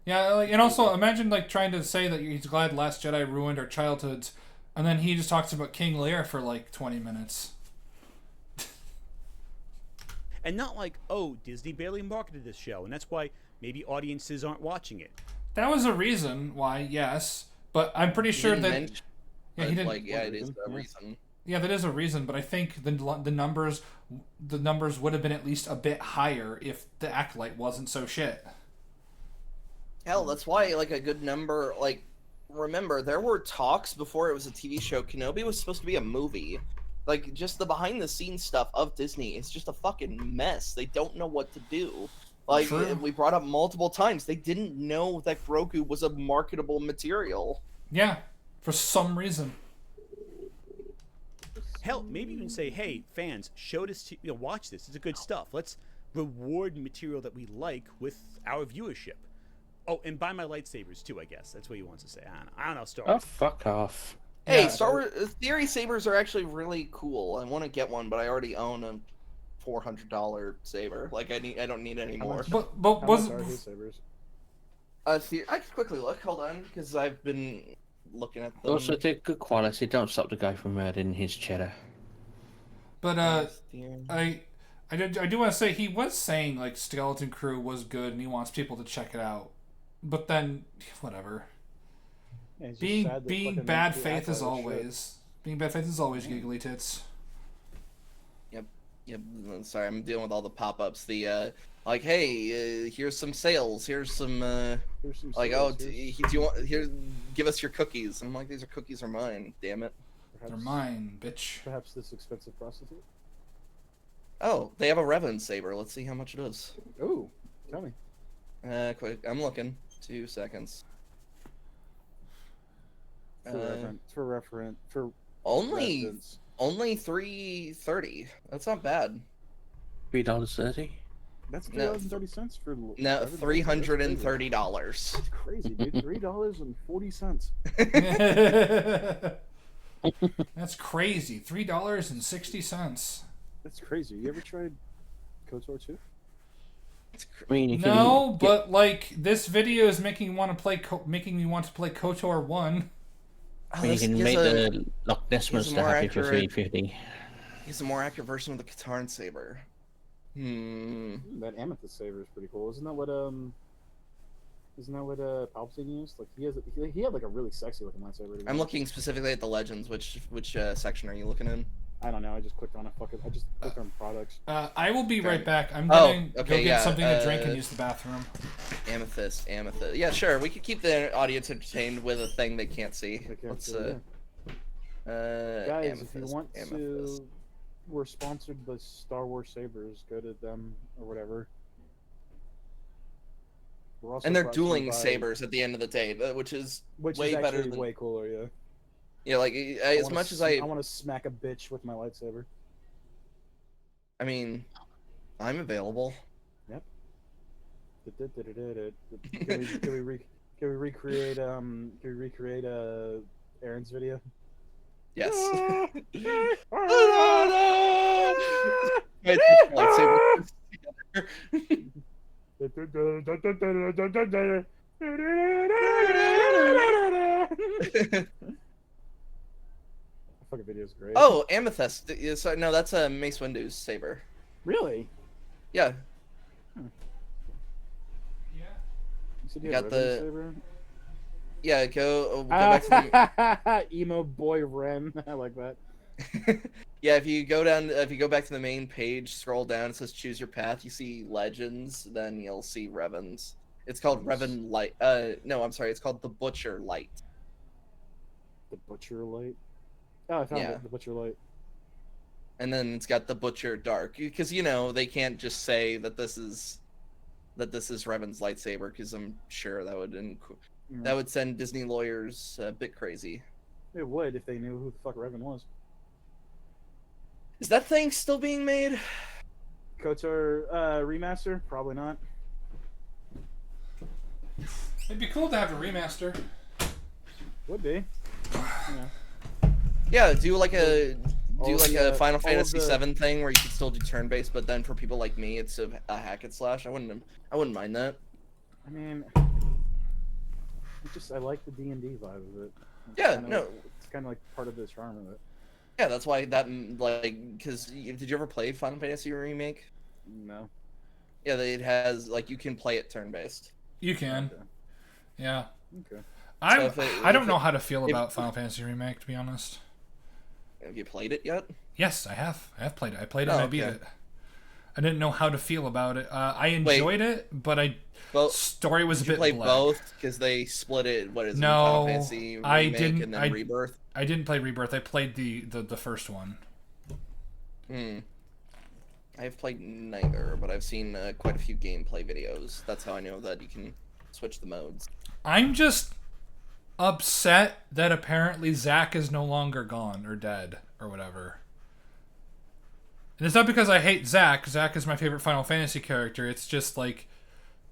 Yeah, like, and also imagine like trying to say that he's glad Last Jedi ruined our childhoods, and then he just talks about King Lear for like 20 minutes. And not like, oh, Disney barely marketed this show, and that's why maybe audiences aren't watching it. That was a reason why, yes, but I'm pretty sure that yeah, he didn't. Like, yeah, it is a reason. Yeah, that is a reason, but I think the numbers would have been at least a bit higher if the Acolyte wasn't so shit. Hell, that's why like a good number. Like, remember there were talks before it was a TV show. Kenobi was supposed to be a movie. Like, just the behind the scenes stuff of Disney is just a fucking mess. They don't know what to do. Like, we brought up multiple times, they didn't know that Grogu was a marketable material. Yeah, for some reason. Hell, maybe even say, hey, fans, show this, watch this. It's a good stuff. Let's reward material that we like with our viewership. Oh, and buy my lightsabers too, I guess. That's what he wants to say. I don't know, Star Wars. Oh, fuck off. Hey, Star Wars Theory Sabers are actually really cool. I want to get one, but I already own a $400 saber. Like, I don't need any more. But How much are his sabers? I can quickly look. Hold on, because I've been looking at them. Also, they're good quality. Don't stop the guy from murdering his cheddar. But I do want to say he was saying like Skeleton Crew was good and he wants people to check it out. But then whatever. Yeah, being bad faith is always giggly tits. Yep. Sorry, I'm dealing with all the pop-ups. The like, hey, here's some sales. Here's some like, sales, do you want here? Give us your cookies. I'm like, these cookies are mine. Damn it. They're mine, bitch. Perhaps this expensive prostitute. Oh, they have a Revan saber. Let's see how much it is. Ooh, tell me. Quick, I'm looking. 2 seconds. For only $3.30. That's not bad. $3.30. That's $3.30 for no $330. That's crazy, dude. $3.40. That's crazy. $3.60. That's crazy. You ever tried KOTOR 2? I mean, no, but like this video is making me want to play KOTOR 1. I mean, you can make the Loch Ness monster happy for $3.50. He's a more accurate version of the Katarn saber. That amethyst saber is pretty cool. Isn't that what Palpatine used? Like he had like a really sexy looking lightsaber. I'm looking specifically at the Legends. Which section are you looking in? I don't know. I just clicked on I just clicked on products. I will be right back. I'm gonna go get something to drink and use the bathroom. Amethyst. Yeah, sure. We could keep the audience entertained with a thing they can't see. Guys, amethyst, if you want to, we're sponsored by Star Wars Sabers. Go to them or whatever. And they're dueling sabers at the end of the day, which is way better than way cooler. Yeah. Yeah, like as much as I want to smack a bitch with my lightsaber. I mean, I'm available. Yep. Can we recreate Aaron's video? Yes. Fucking video is great. Oh, amethyst. So, no, that's a Mace Windu's saber. Really? Yeah. Yeah. You said you got the saber? Yeah, go back to the emo boy Ren. I like that. Yeah, if you go back to the main page, scroll down, it says choose your path. You see Legends, then you'll see Revan's. It's called Revan Light. No, I'm sorry. It's called the Butcher Light. The Butcher Light. Oh, I found it. The Butcher Light. And then it's got the Butcher Dark, because they can't just say that this is Revan's lightsaber, because I'm sure that would send Disney lawyers a bit crazy. It would if they knew who the fuck Revan was. Is that thing still being made? KOTOR remaster? Probably not. It'd be cool to have a remaster. Would be. Yeah, do like a Final all of Fantasy the- VII thing where you can still do turn-based, but then for people like me, it's a hack and slash. I wouldn't mind that. I mean, I like the D&D vibe of it. Yeah, kinda no. like- it's kind of like part of the charm of it. Yeah, that's why because did you ever play Final Fantasy Remake? No. Yeah, it has you can play it turn-based. You can. Okay. Yeah. Okay. I don't know how to feel about Final Fantasy Remake, to be honest. Have you played it yet? Yes, I have. I have played it. I played it and I beat okay. it. I didn't know how to feel about it. I enjoyed it, but story was a bit play black. both because they split it. What is it? No, Final Fantasy Remake I didn't. And then Rebirth. I didn't play Rebirth. I played the first one. I've played neither, but I've seen quite a few gameplay videos. That's how I know that you can switch the modes. I'm just upset that apparently Zack is no longer gone or dead or whatever. And it's not because I hate Zack. Zack is my favorite Final Fantasy character. It's just like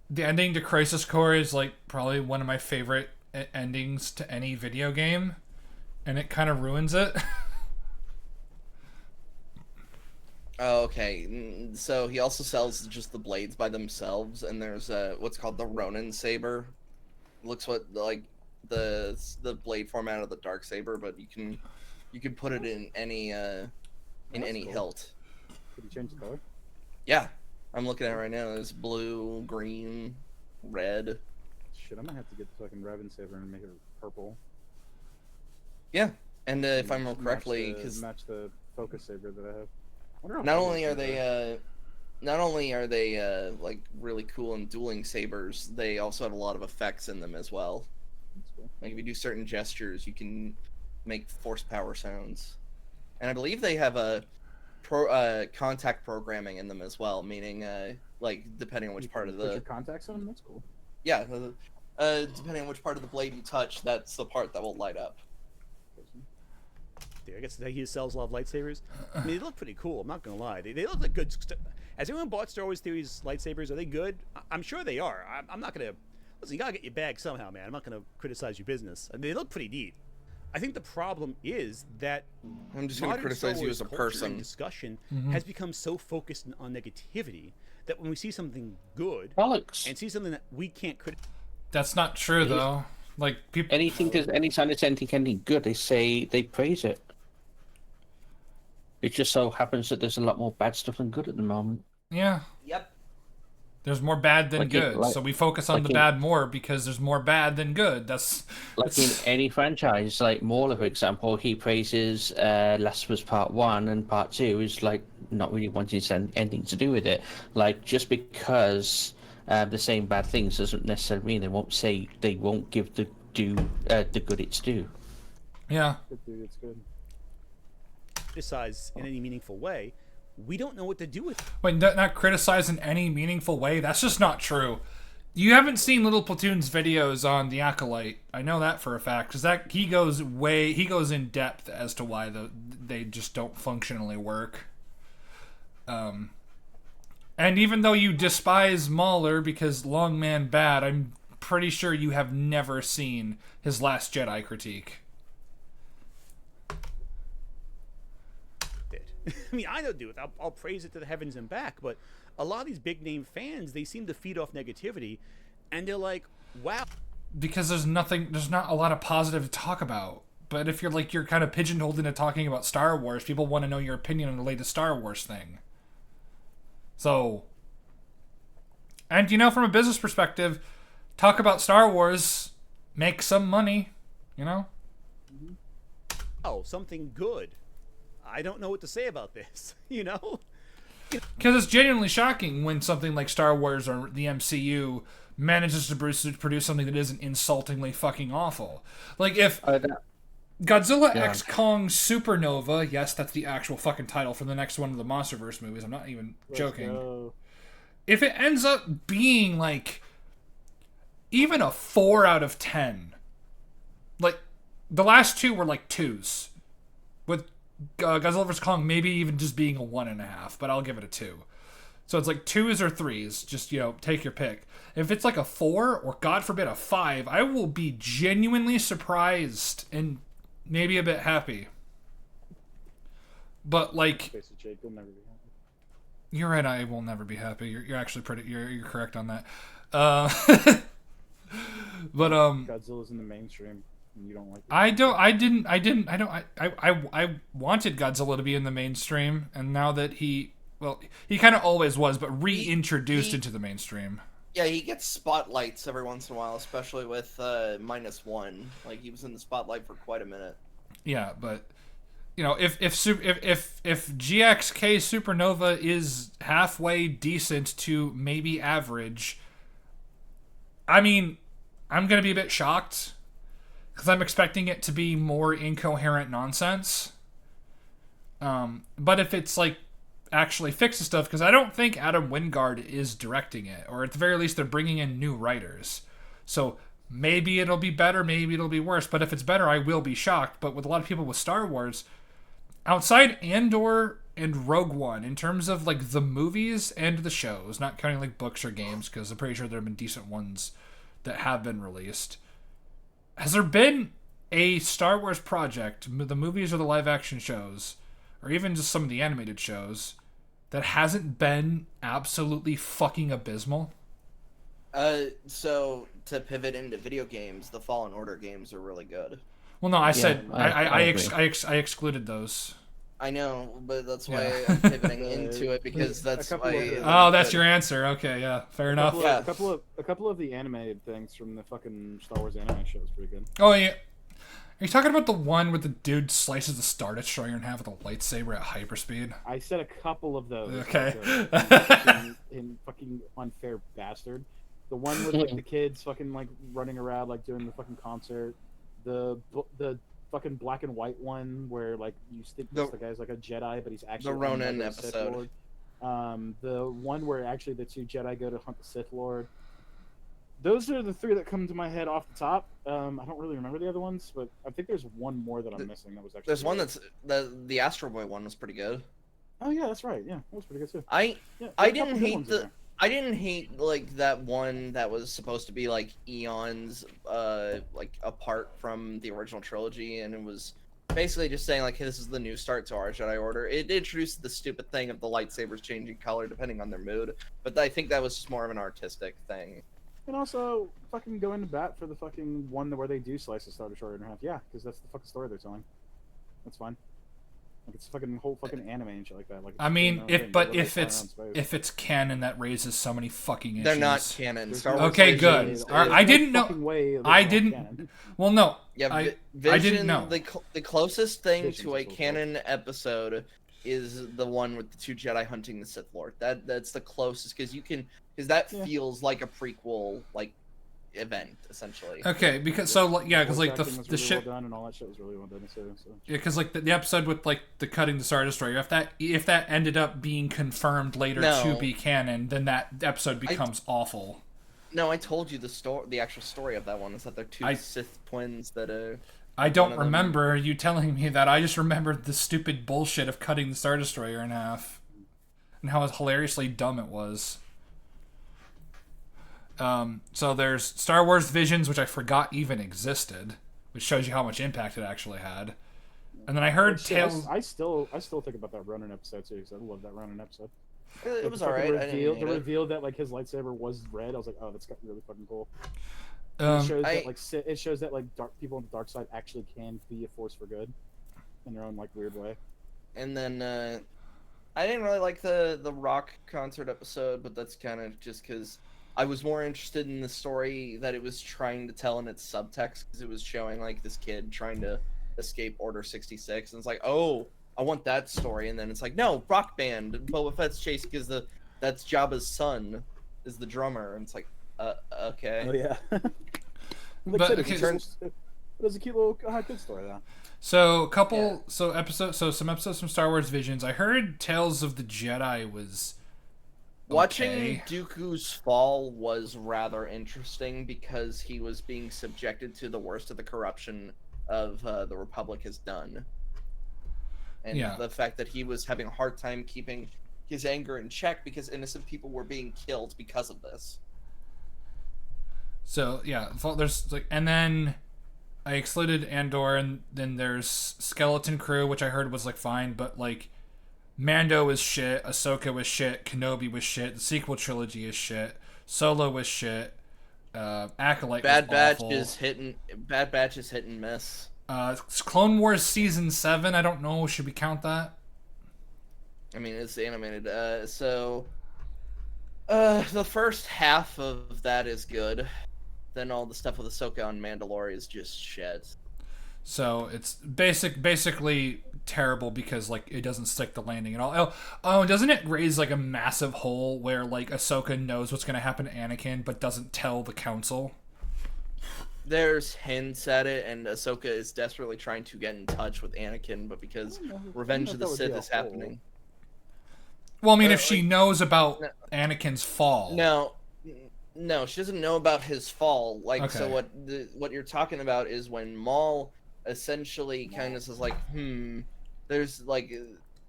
the ending to Crisis Core is like probably one of my favorite endings to any video game, and it kind of ruins it. Oh, okay. So he also sells just the blades by themselves, and there's what's called the Ronin saber. Looks like the blade format of the dark saber, but you can put it in any Cool. hilt. Could you change the color? Yeah, I'm looking at it right now. There's blue, green, red. Shit, I might have to get the fucking Raven Saber and make it purple. Yeah, and if I remember Match correctly, the- because match the Focus Saber that I have. I wonder how not cool only those are they like really cool and dueling sabers, they also have a lot of effects in them as well. That's cool. Like if you do certain gestures, you can make force power sounds, and I believe they have a contact programming in them as well, meaning like depending on which part of Put your the contacts on? That's cool. yeah, depending on which part of the blade you touch, that's the part that will light up. Dude, I guess he sells a lot of lightsabers. I mean, they look pretty cool. I'm not gonna lie. They look like good. Has anyone bought Star Wars Theory's lightsabers? Are they good? I'm sure they are. I'm not gonna. Listen, you gotta get your bag somehow, man. I'm not gonna criticize your business. I mean, they look pretty neat. I think the problem is that I'm just gonna modern criticize Star you Wars as a culture and person. discussion has become so focused on negativity that when we see something good Bollocks. and see something that we can't criticize. That's not true though. Like people. Anytime it's anything good, they praise it. It just so happens that there's a lot more bad stuff than good at the moment. Yeah. Yep. There's more bad than good, so we focus on the bad more because there's more bad than good. That's in any franchise, like Mauler, for example, he praises Last of Us Part 1 and Part 2 is like not really wanting anything to do with it. Like just because they're saying bad things doesn't necessarily mean they won't give the good its due. Yeah. Good dude, it's good. Criticize in any meaningful way, we don't know what to do with it. Wait, not criticize in any meaningful way? That's just not true. You haven't seen Little Platoon's videos on the Acolyte. I know that for a fact, because he goes in depth as to why they just don't functionally work. And even though you despise Mauler because Long Man bad, I'm pretty sure you have never seen his Last Jedi critique. I mean, I don't do it. I'll praise it to the heavens and back, but a lot of these big name fans, they seem to feed off negativity, and they're like, wow. Because there's not a lot of positive to talk about. But if you're kind of pigeonholed into talking about Star Wars, people want to know your opinion on the latest Star Wars thing. So, and from a business perspective, talk about Star Wars, make some money, Oh, something good. I don't know what to say about this, Because it's genuinely shocking when something like Star Wars or the MCU manages to produce something that isn't insultingly fucking awful. Like if Godzilla X Kong Supernova, yes, that's the actual fucking title for the next one of the MonsterVerse movies. I'm not even joking. If it ends up being like even a 4 out of 10, like the last two were like 2s, with Godzilla vs. Kong maybe even just being a 1.5, but I'll give it a 2. So it's like 2s or 3s. Just, take your pick. If it's like a 4 or God forbid a 5, I will be genuinely surprised and maybe a bit happy. But like, Jake, you'll never be happy. You're right. I will never be happy. You're actually pretty. You're correct on that. But Godzilla's in the mainstream, and you don't like it. I wanted Godzilla to be in the mainstream, and now that he kind of always was, but reintroduced into the mainstream. Yeah, he gets spotlights every once in a while, especially with -1. Like, he was in the spotlight for quite a minute. Yeah, but if GXK Supernova is halfway decent to maybe average, I mean, I'm gonna be a bit shocked because I'm expecting it to be more incoherent nonsense. But if it's like actually fixes stuff, because I don't think Adam Wingard is directing it, or at the very least they're bringing in new writers, so maybe it'll be better, maybe it'll be worse. But if it's better, I will be shocked. But with a lot of people with Star Wars, outside Andor and Rogue One, in terms of like the movies and the shows, not counting like books or games, because I'm pretty sure there have been decent ones that have been released, has there been a Star Wars project, the movies or the live action shows, or even just some of the animated shows, that hasn't been absolutely fucking abysmal? So to pivot into video games, the Fallen Order games are really good. Well, no, I said I agree. excluded those. I know, but that's why I'm pivoting into it, because that's why. Oh, that's your answer. Okay, yeah, fair enough. A couple of the animated things from the fucking Star Wars anime show is pretty good. Oh yeah, are you talking about the one where the dude slices the Star Destroyer in half with a lightsaber at hyperspeed? I said a couple of those. Okay. In fucking unfair bastard. The one with like the kids fucking like running around like doing the fucking concert. The fucking black and white one where like you think the guy's like a Jedi, but he's actually the Ronin like episode. The one where actually the 2 Jedi go to hunt the Sith Lord. Those are the 3 that come to my head off the top. I don't really remember the other ones, but I think there's one more that I'm missing that was actually. There's one that's the Astro Boy one was pretty good. Oh yeah, that's right. Yeah, that was pretty good too. I didn't hate like that one that was supposed to be like eons like apart from the original trilogy, and it was basically just saying like, hey, this is the new start to our Jedi Order. It introduced the stupid thing of the lightsabers changing color depending on their mood, but I think that was just more of an artistic thing. And also fucking go into bat for the fucking one where they do slice the Star Destroyer in half. Yeah, because that's the fucking story they're telling. That's fine. Like, it's fucking whole fucking anime and shit like that. Like, I mean, if it's canon, that raises so many fucking issues. They're not canon. Star Wars okay, good. I didn't know. I didn't. Canon. Well, no. Yeah, I Vision, didn't know. The closest thing Vision's to a also canon episode is the one with the 2 Jedi hunting the Sith Lord. That's the closest, because that feels like a prequel like event essentially. Okay, because because like the really ship well done and all that shit was really well done too. So. Yeah, because like the episode with like the cutting the Star Destroyer, if that ended up being confirmed later to be canon, then that episode becomes awful. No, I told you the actual story of that one is that they're 2 Sith twins that I don't remember you telling me that. I just remembered the stupid bullshit of cutting the Star Destroyer in half, and how hilariously dumb it was. So there's Star Wars Visions, which I forgot even existed, which shows you how much impact it actually had. And then I heard Tales. I still think about that Ronin episode too, because I love that Ronin episode. It was alright. The reveal that like his lightsaber was red. I was like, oh, that's really fucking cool. It shows that like people on the dark side actually can be a force for good, in their own like weird way. And then I didn't really like the rock concert episode, but that's kind of just because I was more interested in the story that it was trying to tell in its subtext, because it was showing like this kid trying to escape Order 66, and it's like, oh, I want that story. And then it's like, no, rock band, Boba Fett's chase because that's Jabba's son is the drummer, and it's like, okay. Oh yeah. There's a cute little kid story though. So some episodes from Star Wars Visions. I heard Tales of the Jedi was okay. Watching Dooku's fall was rather interesting because he was being subjected to the worst of the corruption of the Republic has done. And the fact that he was having a hard time keeping his anger in check because innocent people were being killed because of this. So yeah, there's like, and then I excluded Andor, and then there's Skeleton Crew, which I heard was like fine, but like Mando was shit, Ahsoka was shit, Kenobi was shit, the sequel trilogy is shit, Solo was shit, Acolyte was awful. Bad Batch is hit and miss. Clone Wars season 7, I don't know, should we count that? I mean, it's animated. The first half of that is good. Then all the stuff with Ahsoka on Mandalore is just shit. So it's basically terrible because like it doesn't stick the landing at all. Oh, doesn't it raise like a massive hole where like Ahsoka knows what's gonna happen to Anakin but doesn't tell the Council? There's hints at it, and Ahsoka is desperately trying to get in touch with Anakin, but because Revenge of the Sith is happening. Well, I mean, if she knows about Anakin's fall. No, she doesn't know about his fall. Like, Okay. so what you're talking about is when Maul essentially kind of says like, there's like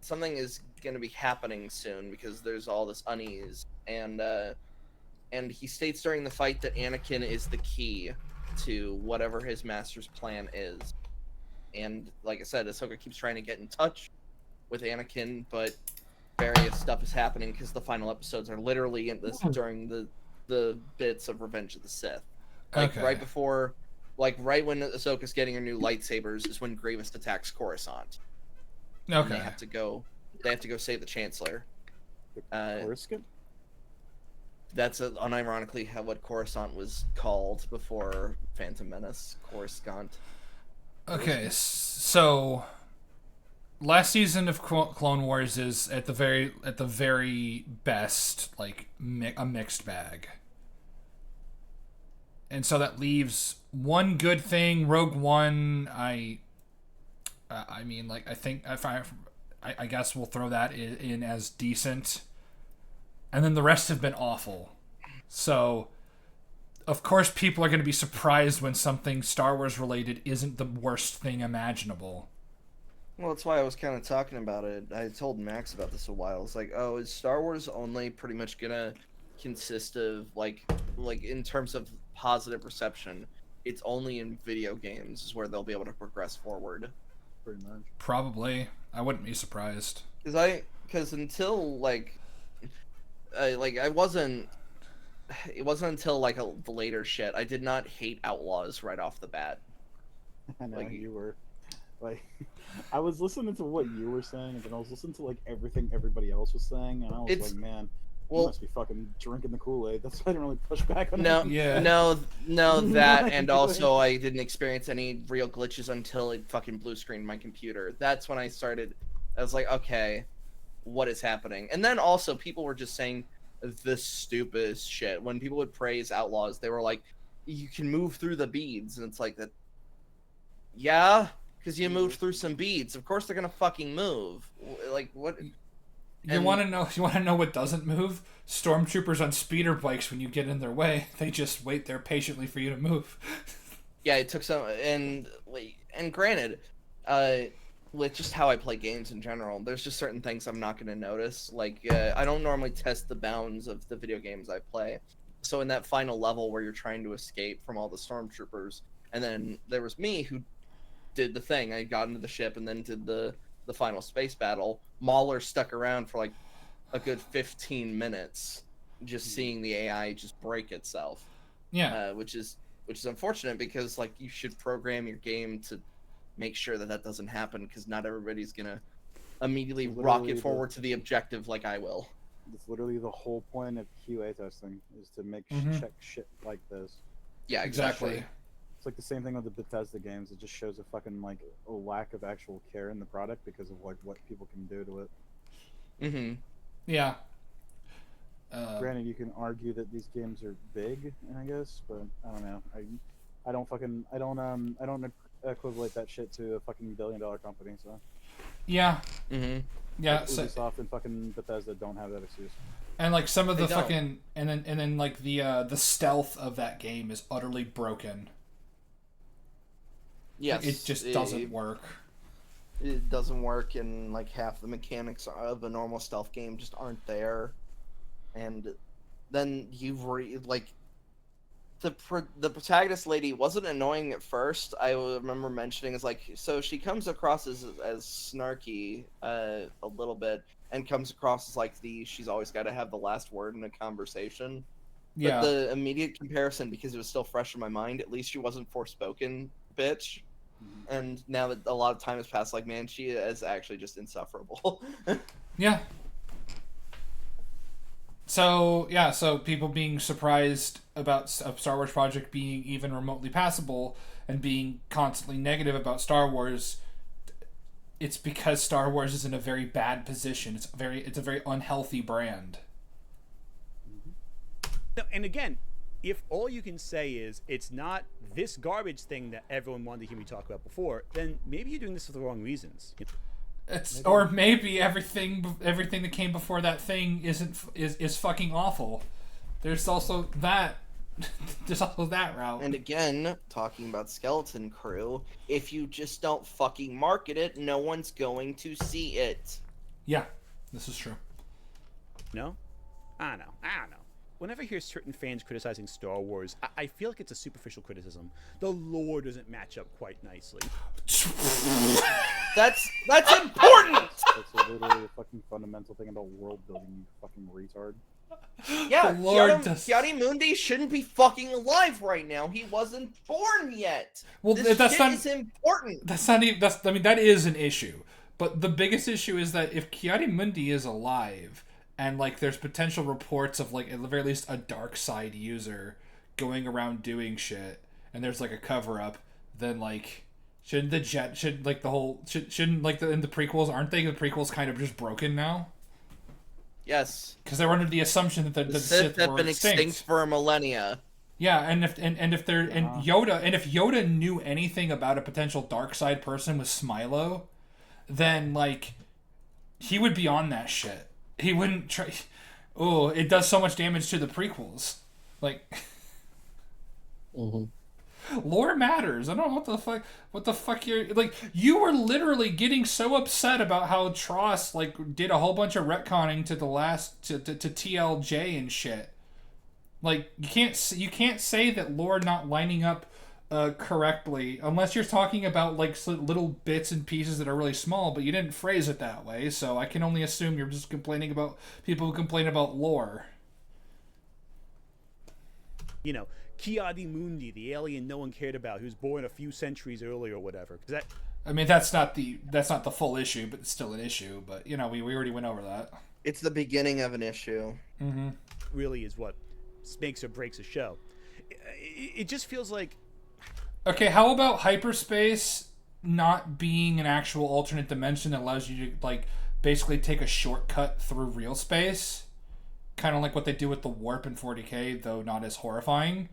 something is gonna be happening soon because there's all this unease, and he states during the fight that Anakin is the key to whatever his master's plan is, and like I said, Ahsoka keeps trying to get in touch with Anakin, but various stuff is happening because the final episodes are literally in this during the bits of Revenge of the Sith. Like right before, like right when Ahsoka's getting her new lightsabers is when Grievous attacks Coruscant. Okay. And they have to go save the Chancellor. Coruscant? That's unironically what Coruscant was called before Phantom Menace. Coruscant. Okay, so last season of Clone Wars is at the very best like a mixed bag, and so that leaves one good thing. Rogue One, I mean, like I think I guess we'll throw that in as decent, and then the rest have been awful. So of course people are going to be surprised when something Star Wars related isn't the worst thing imaginable. Well, that's why I was kind of talking about it. I told Max about this a while. It's like, oh, is Star Wars only pretty much gonna consist of like in terms of positive reception, it's only in video games is where they'll be able to progress forward. Pretty much. Probably. I wouldn't be surprised. Because until like it wasn't until like the later shit I did not hate Outlaws right off the bat. I know you were. Like, I was listening to what you were saying, and then I was listening to like everything everybody else was saying, and I was like, man, you must be fucking drinking the Kool-Aid. That's why I didn't really push back on it. No, that, and also I didn't experience any real glitches until it fucking blue screened my computer. That's when I was like, okay, what is happening? And then also people were just saying the stupidest shit. When people would praise Outlaws, they were like, you can move through the beads, and it's like that. Yeah. Because you moved through some beads. Of course they're gonna fucking move. Like what? You want to know what doesn't move? Stormtroopers on speeder bikes. When you get in their way, they just wait there patiently for you to move. Yeah, it took some. And granted, with just how I play games in general, there's just certain things I'm not gonna notice. Like I don't normally test the bounds of the video games I play. So in that final level where you're trying to escape from all the stormtroopers, and then there was me who did the thing. I got into the ship and then did the final space battle. Mauler stuck around for like a good 15 minutes, just seeing the AI just break itself. Yeah. Which is unfortunate because like you should program your game to make sure that doesn't happen because not everybody's gonna immediately rocket forward to the objective like I will. It's literally the whole point of QA testing is to make check shit like this. Yeah, exactly. It's like the same thing with the Bethesda games. It just shows a fucking like a lack of actual care in the product because of like what people can do to it. Yeah. Granted, you can argue that these games are big, I guess, but I don't know. I don't equivalent that shit to a fucking billion-dollar company. So. Yeah. Yeah. Like Ubisoft and fucking Bethesda don't have that excuse. And like some of the fucking and then like the stealth of that game is utterly broken. Yes, it just doesn't work. it doesn't work, and like half the mechanics of a normal stealth game just aren't there. And then the protagonist lady wasn't annoying at first. I remember mentioning is like, so she comes across as snarky a little bit, and comes across as like she's always got to have the last word in a conversation. Yeah. But the immediate comparison, because it was still fresh in my mind, at least she wasn't Forspoken, bitch. And now that a lot of time has passed, like, man, she is actually just insufferable. Yeah. So people being surprised about a Star Wars project being even remotely passable and being constantly negative about Star Wars, it's because Star Wars is in a very bad position. It's a very unhealthy brand. No, and again, if all you can say is it's not this garbage thing that everyone wanted to hear me talk about before, then maybe you're doing this for the wrong reasons. Or maybe everything that came before that thing is fucking awful. There's also that. There's also that route. And again, talking about Skeleton Crew, if you just don't fucking market it, no one's going to see it. Yeah, this is true. No? I don't know. Whenever I hear certain fans criticizing Star Wars, I feel like it's a superficial criticism. The lore doesn't match up quite nicely. That's important! That's literally a fucking fundamental thing about world building, you fucking retard. Yeah, Kiadi Mundi shouldn't be fucking alive right now. He wasn't born yet. Well, this that's shit is important. That's not even. That is an issue. But the biggest issue is that if Kiadi Mundi is alive, and like there's potential reports of like at the very least a dark side user going around doing shit, and there's like a cover up, then like shouldn't in the prequels, aren't they? The prequels kind of just broken now. Yes, because they were under the assumption that the Sith have were been extinct for millennia. Yeah, and if Yoda knew anything about a potential dark side person with Smilo, then like he would be on that shit. He wouldn't try. Oh, it does so much damage to the prequels. Like, lore matters. I don't know what the fuck you're like. You were literally getting so upset about how Tross like did a whole bunch of retconning to the last to TLJ and shit. Like you can't say that lore not lining up correctly unless you're talking about like little bits and pieces that are really small, but you didn't phrase it that way, so I can only assume you're just complaining about people who complain about lore. You know, Kiadi Mundi, the alien no one cared about, who's born a few centuries earlier or whatever. I mean, that's not the full issue, but it's still an issue. But you know, we already went over that. It's the beginning of an issue. Really is what makes or breaks a show. It just feels like. Okay, how about hyperspace not being an actual alternate dimension that allows you to like basically take a shortcut through real space? Kind of like what they do with the warp in 40K, though not as horrifying.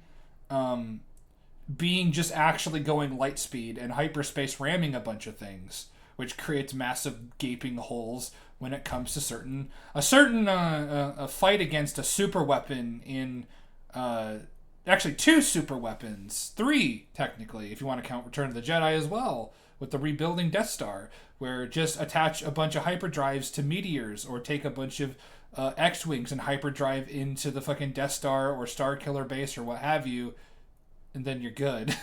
Being just actually going light speed and hyperspace ramming a bunch of things, which creates massive gaping holes when it comes to a fight against a super weapon in actually 2 super weapons, 3 technically if you want to count Return of the Jedi as well, with the rebuilding Death Star, where just attach a bunch of hyperdrives to meteors or take a bunch of X-Wings and hyperdrive into the fucking Death Star or Star Killer base or what have you, and then you're good.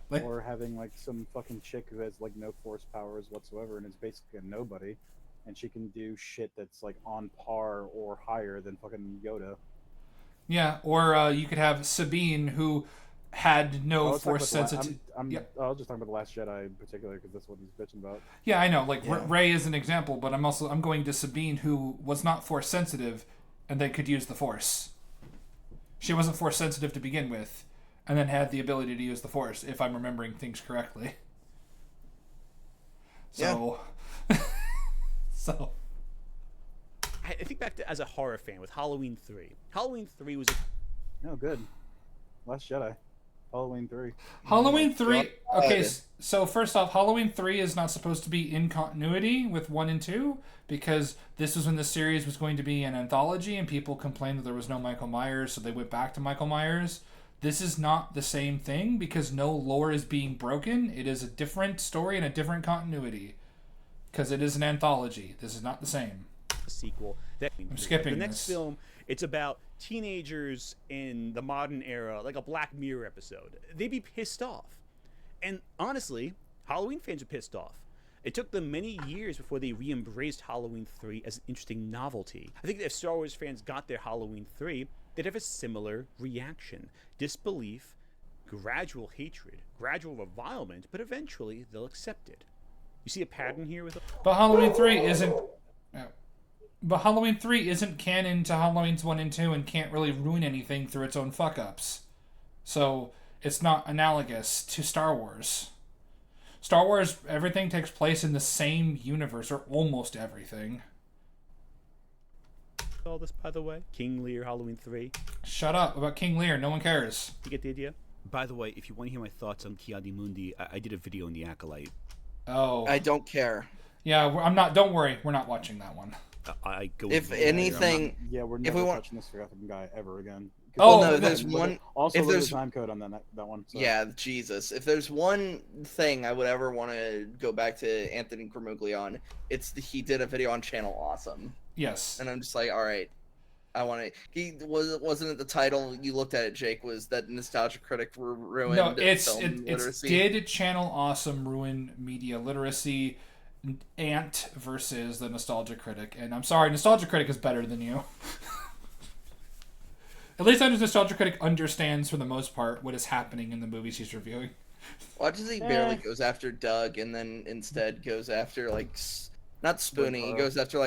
Like, or having like some fucking chick who has like no force powers whatsoever and is basically a nobody, and she can do shit that's like on par or higher than fucking Yoda. Yeah, or you could have Sabine, who had no force sensitivity. I was just talking about The Last Jedi in particular because that's what he's bitching about. Yeah, I know. Like Rey is an example, but I'm going to Sabine, who was not force sensitive, and then could use the force. She wasn't force sensitive to begin with, and then had the ability to use the force, if I'm remembering things correctly. So, so. I think back to as a horror fan with Halloween 3. Halloween 3 was No, good. Last Jedi. Halloween 3. Halloween 3. Okay, so first off, Halloween 3 is not supposed to be in continuity with 1 and 2 because this was when the series was going to be an anthology and people complained that there was no Michael Myers, so they went back to Michael Myers. This is not the same thing because no lore is being broken. It is a different story and a different continuity. because it is an anthology. This is not the same. Sequel. I'm skipping the next this. film. It's about teenagers in the modern era, like a Black Mirror episode. They'd be pissed off, and honestly, Halloween fans are pissed off. It took them many years before they re-embraced Halloween 3 as an interesting novelty. I think that if Star Wars fans got their Halloween 3, they'd have a similar reaction: disbelief, gradual hatred, gradual revilement, but eventually they'll accept it. You see a pattern here with. But Halloween 3 isn't. But Halloween 3 isn't canon to Halloween's 1 and 2 and can't really ruin anything through its own fuck-ups. So, it's not analogous to Star Wars. Star Wars, everything takes place in the same universe, or almost everything. All this, by the way, King Lear, Halloween 3. Shut up about King Lear, no one cares. You get the idea? By the way, if you want to hear my thoughts on Ki-Adi-Mundi, I did a video on The Acolyte. Oh. I don't care. Yeah, I'm not, don't worry, we're not watching that one. I go. If anything, yeah, we're never touching this fucking guy ever again. Oh no, there's one. Also, if there's there's a time code on that one. So. Yeah, Jesus. If there's one thing I would ever want to go back to Anthony Gramuglia on, it's he did a video on Channel Awesome. Yes. And I'm just like, all right, I want to. Wasn't it the title you looked at it, Jake? Was that Nostalgia Critic ruined? No, it's literacy? did Channel Awesome ruin media literacy? Ant versus the Nostalgia Critic, and I'm sorry, Nostalgia Critic is better than you. At least Nostalgia Critic understands for the most part what is happening in the movies he's reviewing. Watch as he barely goes after Doug, and then instead goes after not Spoonie. He goes after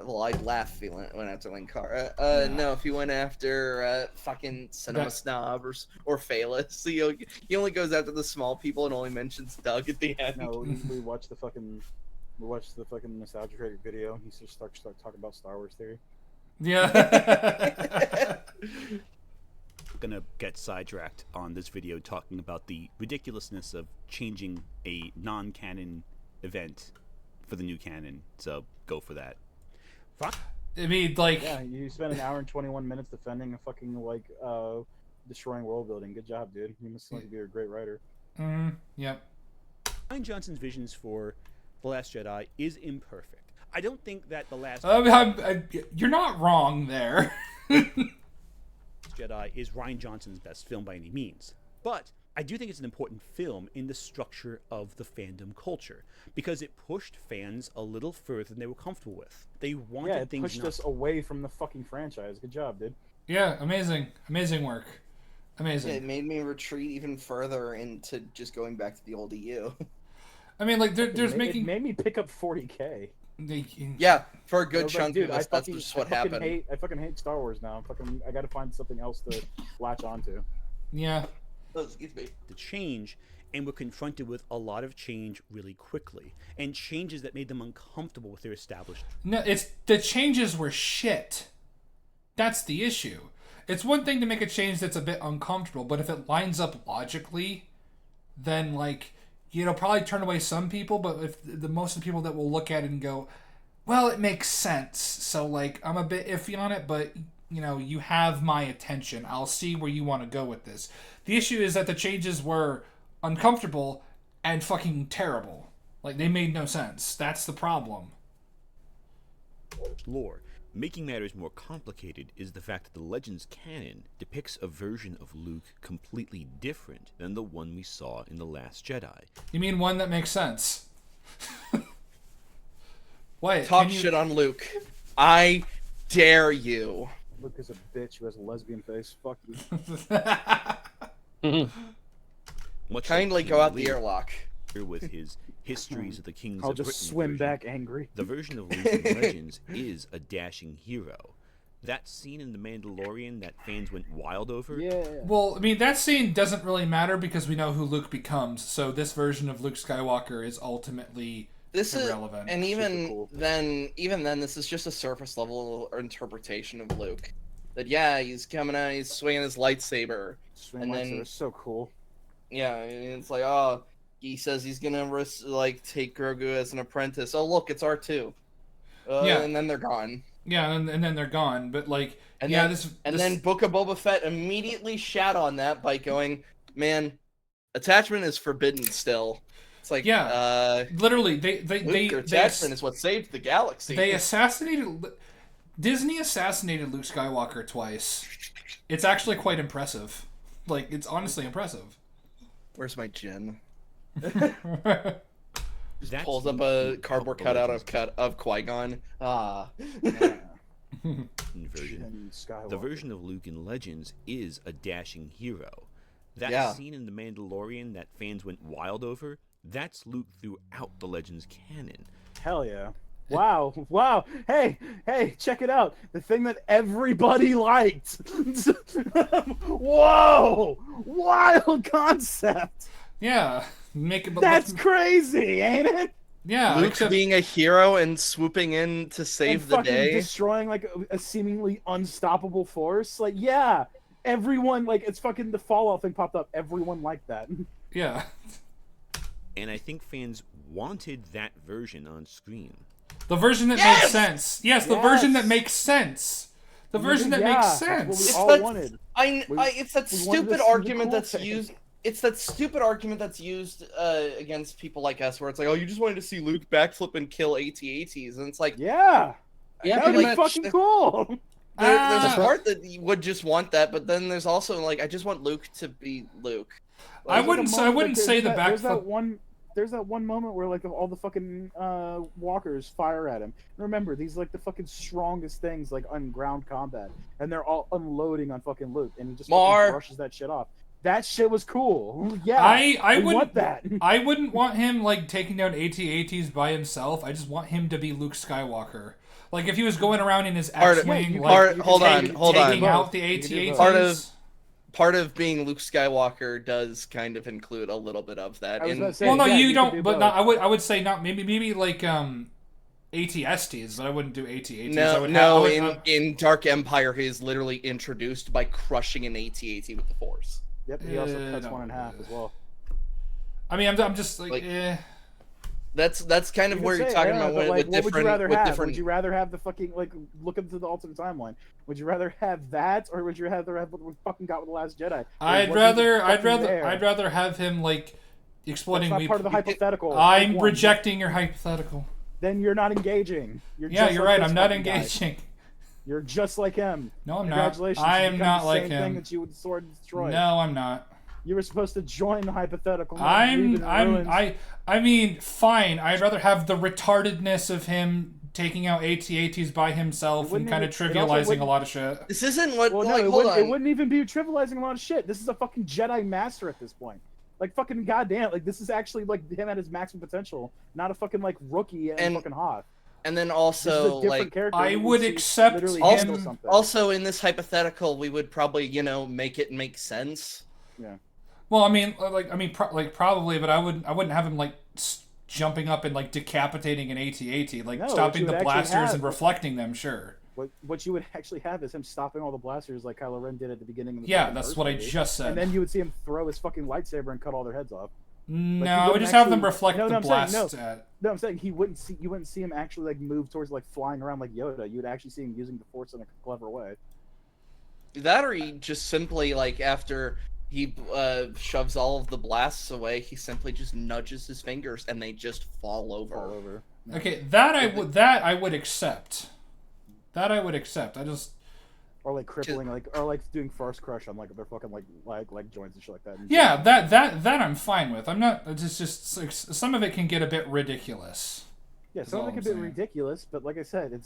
well, I'd laugh if he went after Linkara. No, if he went after fucking Cinema Snob or Phaelus, he only goes after the small people and only mentions Doug at the end. No, we watched the fucking Nostalgia Critic video, and he just starts talking about Star Wars theory. Yeah. Gonna get sidetracked on this video talking about the ridiculousness of changing a non-canon event for the new canon. So go for that. I mean, like... Yeah, you spent an hour and 21 minutes defending a fucking, destroying world building. Good job, dude. You must be a great writer. Yep. Rian Johnson's visions for The Last Jedi is imperfect. I don't think that The Last you're not wrong there. Jedi is Rian Johnson's best film by any means. But I do think it's an important film in the structure of the fandom culture because it pushed fans a little further than they were comfortable with. They wanted it pushed us away from the fucking franchise. Good job, dude. Yeah, amazing work. Amazing. It made me retreat even further into just going back to the old EU. I mean, like, it made me pick up 40K. Yeah, for a good chunk dude, of us, that's just what happened. I fucking hate Star Wars now. I gotta find something else to latch onto. Yeah. Oh, excuse me. To change, and were confronted with a lot of change really quickly, and changes that made them uncomfortable with their established. No, the changes were shit. That's the issue. It's one thing to make a change that's a bit uncomfortable, but if it lines up logically, then probably turn away some people, but if the most of the people that will look at it and go, well, it makes sense. So I'm a bit iffy on it, but you have my attention. I'll see where you want to go with this. The issue is that the changes were uncomfortable and fucking terrible. They made no sense. That's the problem. Lore. Making matters more complicated is the fact that the Legends canon depicts a version of Luke completely different than the one we saw in The Last Jedi. You mean one that makes sense? What? Talk shit on Luke. I dare you. Luke is a bitch who has a lesbian face. Fuck you. Kindly go out the airlock. With his histories of the kings I'll of just Britain swim version, back angry. The version of Luke in Legends is a dashing hero. That scene in The Mandalorian that fans went wild over. Yeah. Well, I mean, that scene doesn't really matter because we know who Luke becomes. So this version of Luke Skywalker is ultimately irrelevant. And even then, this is just a surface level interpretation of Luke. That he's coming out, he's swinging his lightsaber, and then it's so cool. Yeah, and it's he says he's gonna take Grogu as an apprentice. Oh look, it's R2. And then they're gone. Yeah, and then they're gone. But then Book of Boba Fett immediately shat on that by going, "Man, attachment is forbidden still." It's It's like, Yeah, literally, Luke, your attachment is what saved the galaxy. They assassinated. Disney assassinated Luke Skywalker twice. It's actually quite impressive. Like, it's honestly impressive. Where's my gin? Just That's pulls up a cardboard cutout of Qui-Gon. Ah. Version. The version of Luke in Legends is a dashing hero. That Yeah. scene in The Mandalorian that fans went wild over, that's Luke throughout the Legends canon. Hell yeah. Wow, wow. Hey, check it out. The thing that everybody liked. Whoa! Wild concept. Yeah. That's crazy, ain't it? Yeah. Luke being a hero and swooping in to save the fucking day. destroying like a seemingly unstoppable force. Like, yeah. Everyone, like, it's fucking the Fallout thing popped up. Everyone liked that. Yeah. And I think fans wanted that version on screen. The version that makes sense. Yes, the version that makes sense. The version that makes sense. It's what we all wanted. It's that stupid argument that's used. It's that stupid argument that's used against people like us, where it's like, oh, you just wanted to see Luke backflip and kill AT-ATs, and it's like, yeah, that would be fucking cool. There's a part that you would just want that, but then there's also like, I just want Luke to be Luke. I wouldn't say the backflip. There's that one moment where like all the fucking walkers fire at him. And remember, these are like the fucking strongest things like on ground combat, and they're all unloading on fucking Luke, and he just fucking brushes that shit off. That shit was cool. Yeah, I wouldn't want that. I wouldn't want him like taking down AT-ATs by himself. I just want him to be Luke Skywalker. Like if he was going around in his X-wing, taking out the AT-ATs. Part of being Luke Skywalker does kind of include a little bit of that. You don't. But not, I would say not. Maybe like AT-STs, but I wouldn't do AT-ATs. In Dark Empire, he is literally introduced by crushing an AT-AT with the Force. Yep, he also cuts one in half as well. I mean, I'm just like That's kind of where you're talking about with different. What would you rather have? Different... Would you rather have the fucking like look into the alternate timeline? Would you rather have that, or would you rather have what we fucking got with the Last Jedi? I'd rather have him like explaining. That's not part of the hypothetical. I'm rejecting your hypothetical. Then you're not engaging. You're right. I'm not engaging. You're just like him. No, I'm not. Congratulations. I am not like him. Thing that you would sword and destroy. No, I'm not. You were supposed to join the hypothetical. I mean, fine. I'd rather have the retardedness of him taking out AT-ATs by himself and kind of trivializing a lot of shit. This isn't what. Well, no, it wouldn't even be trivializing a lot of shit. This is a fucking Jedi Master at this point. Like fucking goddamn, like this is actually like him at his maximum potential, not a fucking like rookie and fucking Hoth. And then also, like, I would accept him. Also, in this hypothetical, we would probably, make it make sense. Yeah. Well, probably, but I wouldn't have him like jumping up and like decapitating an AT-AT, like stopping the blasters and reflecting them. Sure. What you would actually have is him stopping all the blasters like Kylo Ren did at the beginning of the that's what I just said. And then you would see him throw his fucking lightsaber and cut all their heads off. No, I would just have them reflect the blast. No, I'm saying you wouldn't see him actually like move towards like flying around like Yoda. You would actually see him using the Force in a clever way. That, or he just simply like after he shoves all of the blasts away, he simply just nudges his fingers and they just fall over. Yeah. Okay, that I would accept. That I would accept. Or like crippling, or like doing Force Crush on like their fucking like joints and shit like that. Yeah, that I'm fine with. I'm not. It's just like, some of it can get a bit ridiculous. Yeah, some of it can be ridiculous, but like I said,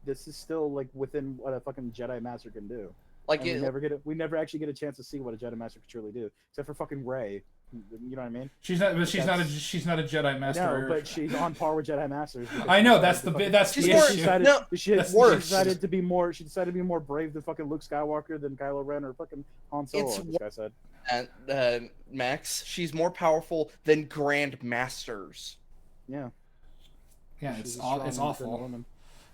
this is still like within what a fucking Jedi Master can do. Like we never actually get a chance to see what a Jedi Master could truly do, except for fucking Rey. You know what I mean? She's not a Jedi Master. No, but she's on par with Jedi Masters. I know that's the issue. She decided to be more. She decided to be more brave than fucking Luke Skywalker than Kylo Ren or fucking Han Solo. This guy said. And Max, she's more powerful than Grand Masters. Yeah. Yeah, it's awful.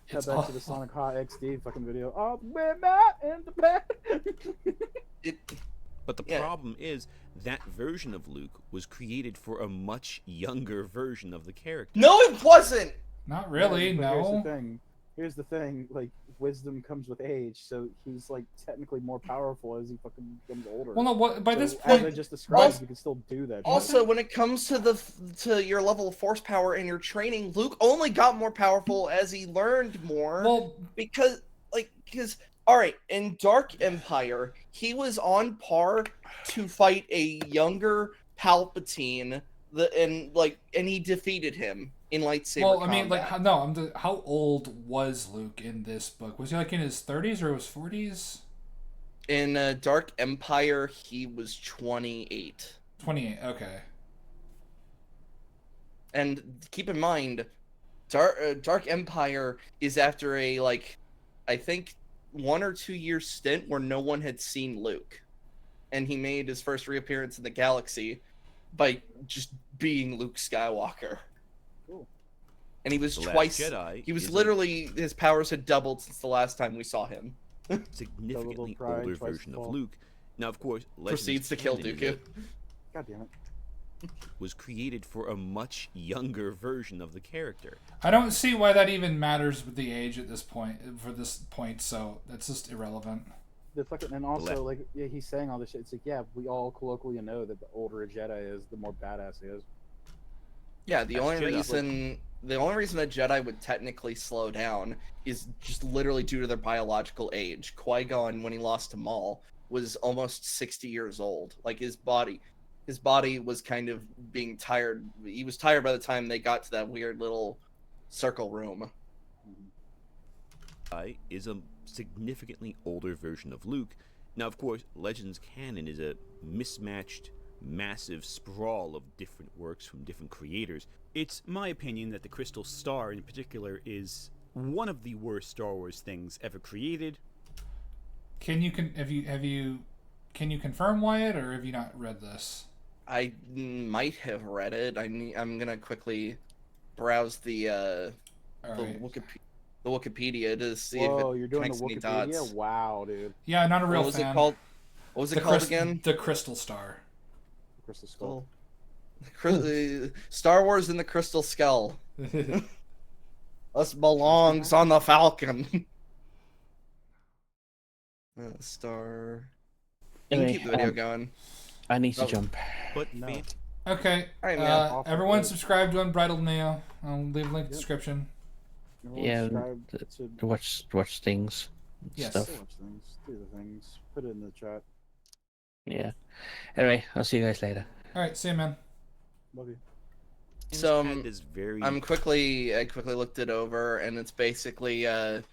Head back to the Sonic Hot XD fucking video. Oh, we're not in the back. But the problem is that version of Luke was created for a much younger version of the character. No, it wasn't. Not really. But no. Here's the thing. here's the thing, like, wisdom comes with age, so he's, like, technically more powerful as he fucking becomes older. Well, no, what, by So, this as point, I just described, you can still do that. Also, when it comes to your level of force power and your training, Luke only got more powerful as he learned more. Well, because all right, in Dark Empire, he was on par to fight a younger Palpatine, and he defeated him in lightsaber well, I combat. mean, like, no, how old was Luke in this book? Was he like in his 30s or his 40s? In Dark Empire, he was 28. 28. Okay. And keep in mind, Dark Empire is after a, like, I think 1 or 2 year stint where no one had seen Luke, and he made his first reappearance in the galaxy by just being Luke Skywalker. Cool. And he was The Last twice. Jedi He was is literally his powers had doubled since the last time we saw him. significantly pride, older twice version the of fall. Luke. Now, of course, Proceeds to kill Legends Dooku. canon God damn it. was created for a much younger version of the character. I don't see why that even matters with the age at this point. So that's just irrelevant. The fucking, and also, like, yeah, he's saying all this shit. It's like, yeah, we all colloquially know that the older a Jedi is, the more badass he is. Yeah, the That's only Jedi. reason a Jedi would technically slow down is just literally due to their biological age. Qui-Gon, when he lost to Maul, was almost 60 years old. Like, his body was kind of being tired. He was tired by the time they got to that weird little circle room. Jedi is a significantly older version of Luke. Now, of course, Legends canon is a mismatched, massive sprawl of different works from different creators. It's my opinion that the Crystal Star, in particular, is one of the worst Star Wars things ever created. Can you confirm, Wyatt, or have you not read this? I might have read it. I'm gonna quickly browse the Wikipedia to see Whoa, if it you're doing the connects any Wikipedia? dots. Wow, dude. Yeah, not a real What was fan. it called? What was it called again? The Crystal Star. Crystal Skull. Star Wars and the Crystal Skull. Us belongs on the Falcon. Star. You can Anyway, keep the video going. I need to jump. But No. Okay. Alright, man. Everyone subscribe to Unbridled Mayo. I'll leave a link in the description. Everyone Yeah, subscribe to watch things and Yes. stuff. watch things, do the things, put it in the chat. Yeah. Anyway, I'll see you guys later. All right, see you, man. Love you. So I quickly looked it over, and it's basically the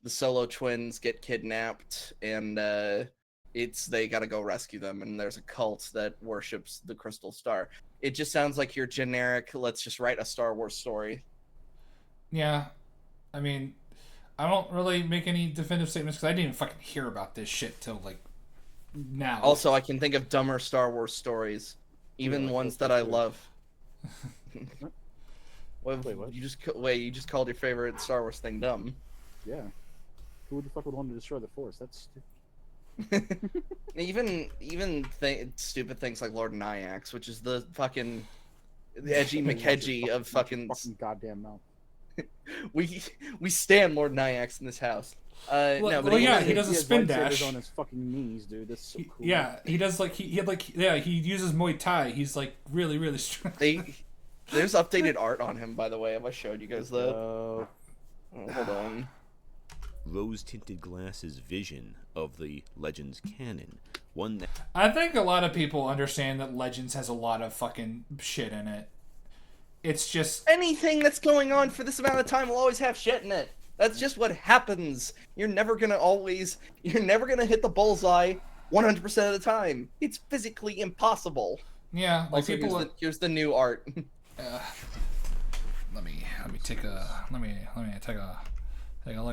Solo twins get kidnapped, and they gotta go rescue them, and there's a cult that worships the Crystal Star. It just sounds like your generic, let's just write a Star Wars story. Yeah, I mean, I don't really make any definitive statements because I didn't even fucking hear about this shit till like now. Also, I can think of dumber Star Wars stories, even ones that I love. What? You just called your favorite Star Wars thing dumb. Yeah. Who the fuck would want to destroy the Force? That's stupid. even stupid things like Lord Nyax, which is the fucking edgy McEdgy of fucking goddamn mouth. we stand Lord Nyax in this house. No, but he does a spin dash on his fucking knees, dude. That's so cool. Yeah, he does he uses Muay Thai. He's like really strong. There's updated art on him, by the way. Have I showed you guys that? Oh, hold on. Rose-tinted glasses vision of the Legends canon. One that I think a lot of people understand that Legends has a lot of fucking shit in it. It's just anything that's going on for this amount of time will always have shit in it. That's just what happens. You're never gonna hit the bullseye 100% of the time. It's physically impossible. Yeah, like also, people. Here's the new art. Let me take a look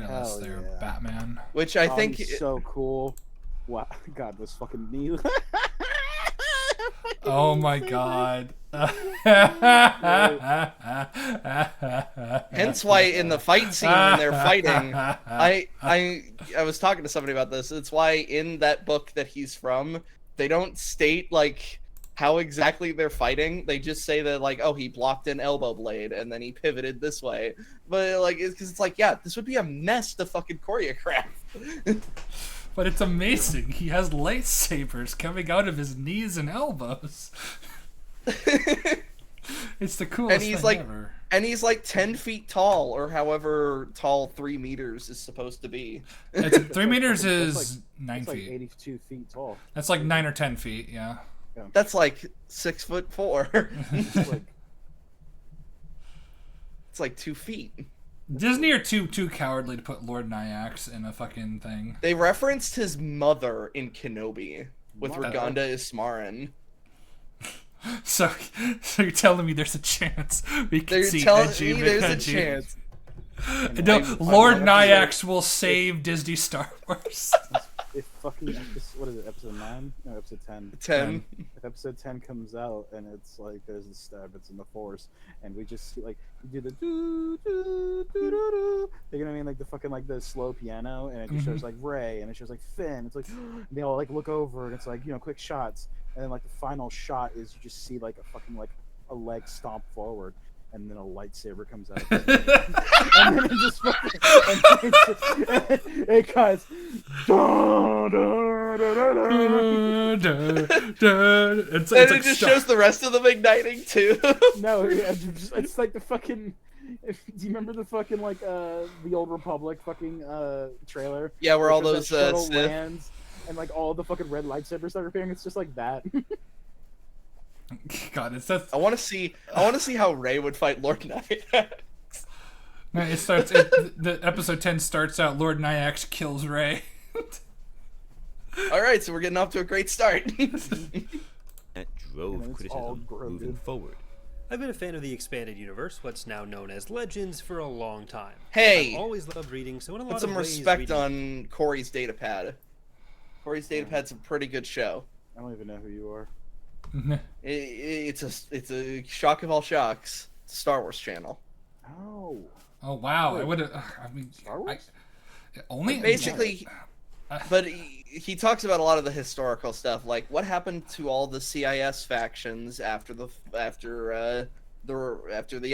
at this there, yeah. Batman. Which I think he's so cool. Wow, God, this fucking knee. Oh my God. Hence why in the fight scene when they're fighting, I was talking to somebody about this. It's why in that book that he's from, they don't state like how exactly they're fighting. They just say that like, oh, he blocked an elbow blade and then he pivoted this way. But like, it's like, yeah, this would be a mess to fucking choreograph. But it's amazing. He has lightsabers coming out of his knees and elbows. It's the coolest thing ever. And he's like 10 feet tall, or however tall 3 meters is supposed to be. 3 meters is 9 feet. feet. 82 feet tall. That's like 9 or 10 feet, yeah. That's like 6'4". It's like 2 feet. Disney are too cowardly to put Lord Nyax in a fucking thing. They referenced his mother in Kenobi with Raganda Ismarin. So you're telling me there's a chance we can see Edgy there's a chance. No, Lord Nyax will save Disney Star Wars. If fucking what is it, episode 9? No, episode 10. 10. If episode 10 comes out and it's like there's a stab, it's in the Force, and we just see, like, you do the doo doo doo doo doo, you know what I mean, like the fucking like the slow piano, and it just shows like Rey, and it shows like Finn. It's like they all like look over, and it's like, you know, quick shots, and then like the final shot is you just see like a fucking like a leg stomp forward. And then a lightsaber comes out. And then it just it cuts. It's and like it just shows the rest of them igniting too. No, yeah, it's like the fucking. Do you remember the fucking like the Old Republic fucking trailer? Yeah, where all those lands and like all the fucking red lightsabers start appearing. It's just like that. God, it's that. I want to see how Rey would fight Lord Nyax. No, it starts. The episode 10 starts out. Lord Nyax kills Rey. All right, so we're getting off to a great start. That drove criticism moving forward. I've been a fan of the expanded universe, what's now known as Legends, for a long time. Hey, I've always loved reading, so in a lot put some of ways, respect on Corey's datapad. Corey's datapad's a pretty good show. I don't even know who you are. It's a shock of all shocks. It's a Star Wars channel. Oh. Oh wow! I would have. I mean, Star Wars? Only basically. But he talks about a lot of the historical stuff, like what happened to all the CIS factions after the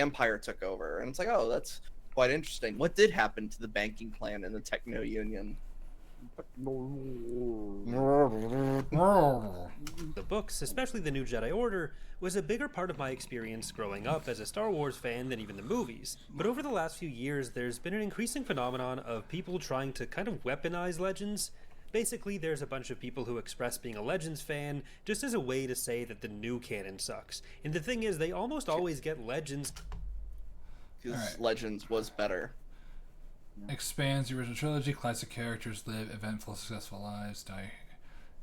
Empire took over, and it's like, oh, that's quite interesting. What did happen to the banking clan and the Techno Union? The books, especially the New Jedi Order, was a bigger part of my experience growing up as a Star Wars fan than even the movies. But over the last few years, there's been an increasing phenomenon of people trying to kind of weaponize Legends. Basically, there's a bunch of people who express being a Legends fan just as a way to say that the new canon sucks. And the thing is, they almost always get Legends. Because Legends was better. Expands the original trilogy. Classic characters live eventful, successful lives, die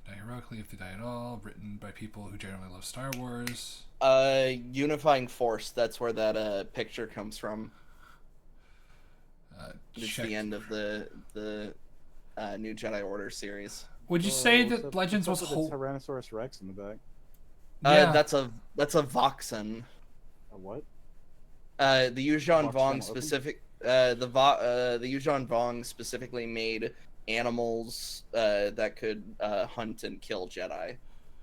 heroically if they die at all. Written by people who generally love Star Wars. Unifying Force. That's where that picture comes from. It's the end of the New Jedi Order series. Would you say that Legends was whole Tyrannosaurus Rex in the back? Yeah. That's a Voxen. A what? The Yuuzhan Vong specific. The Yuuzhan Vong specifically made animals that could hunt and kill Jedi.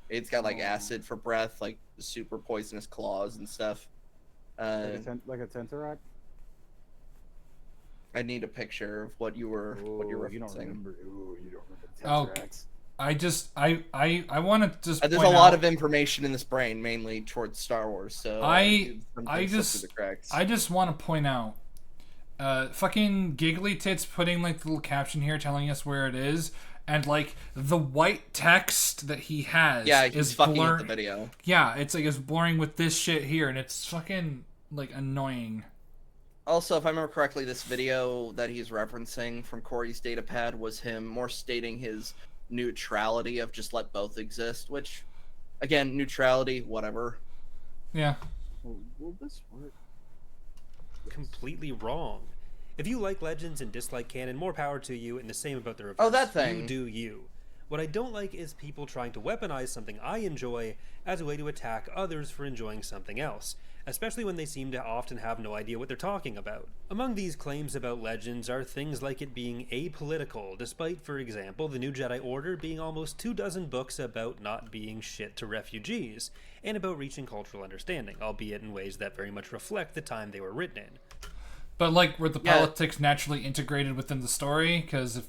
It's got like acid for breath, like super poisonous claws and stuff. Like a Tentarac? I need a picture of what you were referencing. You don't remember Tentaraks. I want to just. There's a lot of information in this brain, mainly towards Star Wars. So I just want to point out, fucking Giggly Tits putting like the little caption here telling us where it is, and like the white text that he has. Yeah, he's is fucking with the video. Yeah, it's like it's blurring with this shit here, and it's fucking like annoying. Also, if I remember correctly, this video that he's referencing from Corey's datapad was him more stating his neutrality of just let both exist, which, again, neutrality, whatever. Yeah. Will this work? Completely wrong. If you like Legends and dislike canon, more power to you, and the same about the reverse. Oh, that thing. You do you. What I don't like is people trying to weaponize something I enjoy as a way to attack others for enjoying something else, especially when they seem to often have no idea what they're talking about. Among these claims about Legends are things like it being apolitical, despite, for example, the New Jedi Order being almost 24 books about not being shit to refugees, and about reaching cultural understanding, albeit in ways that very much reflect the time they were written in. But like, were the politics naturally integrated within the story? Because if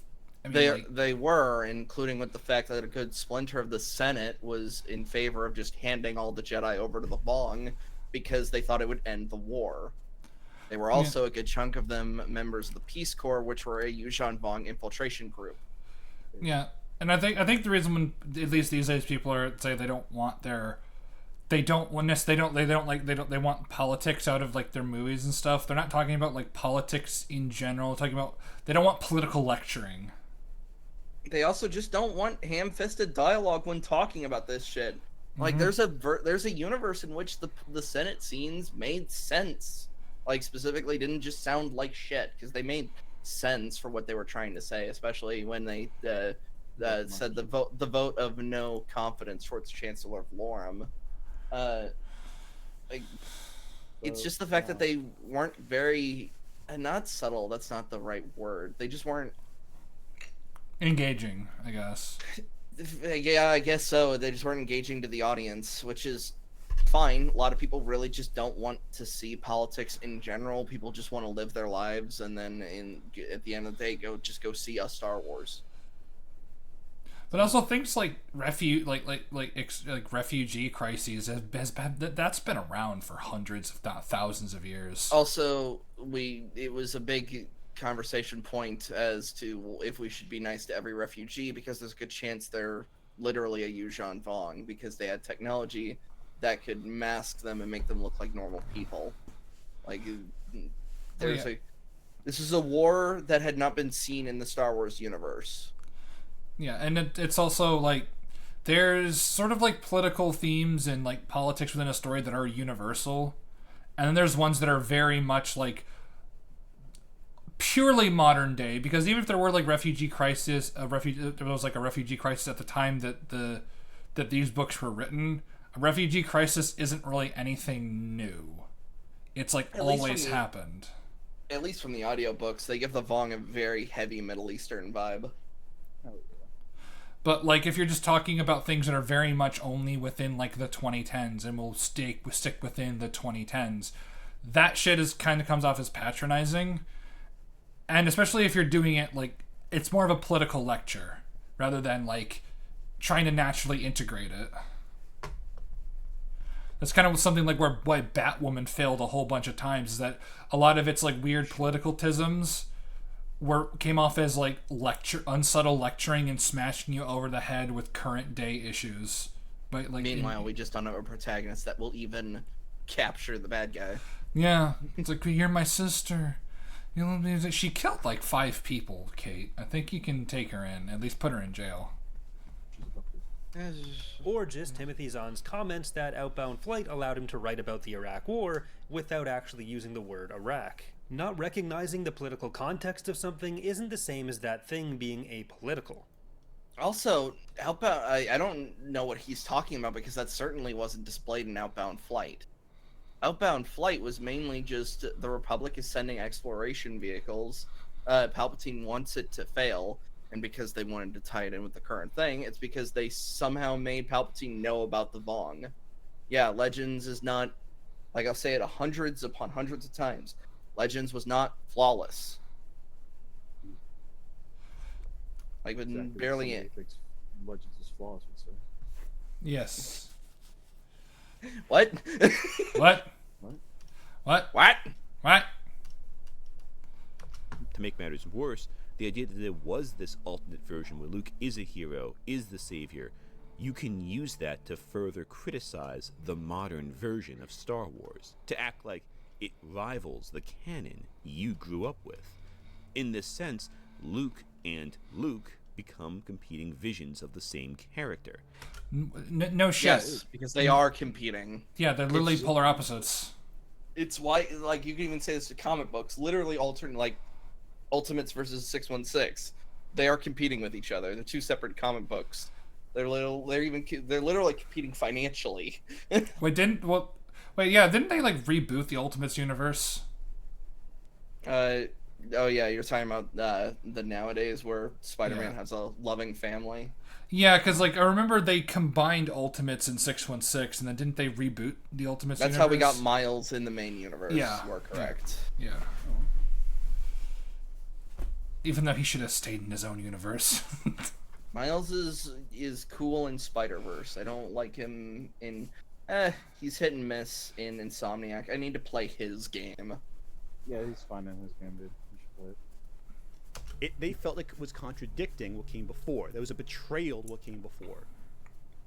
they were, including with the fact that a good splinter of the Senate was in favor of just handing all the Jedi over to the Vong because they thought it would end the war. They were also a good chunk of them members of the Peace Corps, which were a Yuuzhan Vong infiltration group. Yeah, and I think the reason when at least these days people are say they want politics out of like their movies and stuff. They're not talking about like politics in general. They're talking about they don't want political lecturing. They also just don't want ham-fisted dialogue when talking about this shit. Like, there's a universe in which the Senate scenes made sense. Like, specifically didn't just sound like shit, because they made sense for what they were trying to say, especially when they said the vote of no confidence towards Chancellor Valorum. It's just the fact that they weren't very, not subtle, that's not the right word. They just weren't engaging, I guess. Yeah, I guess so. They just weren't engaging to the audience, which is fine. A lot of people really just don't want to see politics in general. People just want to live their lives, and then at the end of the day, go see a Star Wars. But also things like refugee crises that's been around for hundreds, if not thousands, of years. Also, it was a big conversation point as to if we should be nice to every refugee, because there's a good chance they're literally a Yuuzhan Vong because they had technology that could mask them and make them look like normal people. Like, this is a war that had not been seen in the Star Wars universe. Yeah, and it's also like there's sort of like political themes and like politics within a story that are universal, and then there's ones that are very much like purely modern day, because even if there were like there was like a refugee crisis at the time that these books were written, a refugee crisis isn't really anything new. It's like always happened. At least from the audiobooks, they give the Vong a very heavy Middle Eastern vibe. But like if you're just talking about things that are very much only within like the 2010s and will stick within the 2010s, that shit is kind of comes off as patronizing. And especially if you're doing it like it's more of a political lecture rather than like trying to naturally integrate it. That's kind of something like why Batwoman failed a whole bunch of times, is that a lot of its like weird politicalisms came off as like unsubtle lecturing and smashing you over the head with current day issues. But like meanwhile, we just don't have a protagonist that will even capture the bad guy. Yeah, it's like, you're my sister. She killed like 5 people, Kate. I think you can take her in, at least put her in jail. Or just Timothy Zahn's comments that Outbound Flight allowed him to write about the Iraq War without actually using the word Iraq. Not recognizing the political context of something isn't the same as that thing being apolitical. Also, Outbound, I don't know what he's talking about, because that certainly wasn't displayed in Outbound Flight. Outbound Flight was mainly just the Republic is sending exploration vehicles. Palpatine wants it to fail, and because they wanted to tie it in with the current thing, it's because they somehow made Palpatine know about the Vong. Yeah, Legends is not, like I'll say it hundreds upon hundreds of times, Legends was not flawless. Like, with barely it. Legends is flawless, would say. Yes. What? What? What? What? What? To make matters worse, the idea that there was this alternate version where Luke is a hero, is the savior, you can use that to further criticize the modern version of Star Wars, to act like it rivals the canon you grew up with. In this sense, Luke and Luke become competing visions of the same character. No shit. Yes, because they are competing. Yeah, they're literally polar opposites. It's why, like, you can even say this to comic books, literally alternate, like, Ultimates versus 616. They are competing with each other. They're two separate comic books. They're literally competing financially. Wait, didn't they like reboot the Ultimates universe? Oh yeah, you're talking about the nowadays where Spider-Man has a loving family. Yeah, because like I remember they combined Ultimates in 616, and then didn't they reboot the Ultimates? That's universe? how we got Miles in the main universe. Yeah, you are correct. Yeah. Even though he should have stayed in his own universe. Miles is cool in Spider-Verse. I don't like him in. He's hit and miss in Insomniac. I need to play his game. Yeah, he's fine in his game, dude. You should play it. They felt like it was contradicting what came before. There was a betrayal of what came before.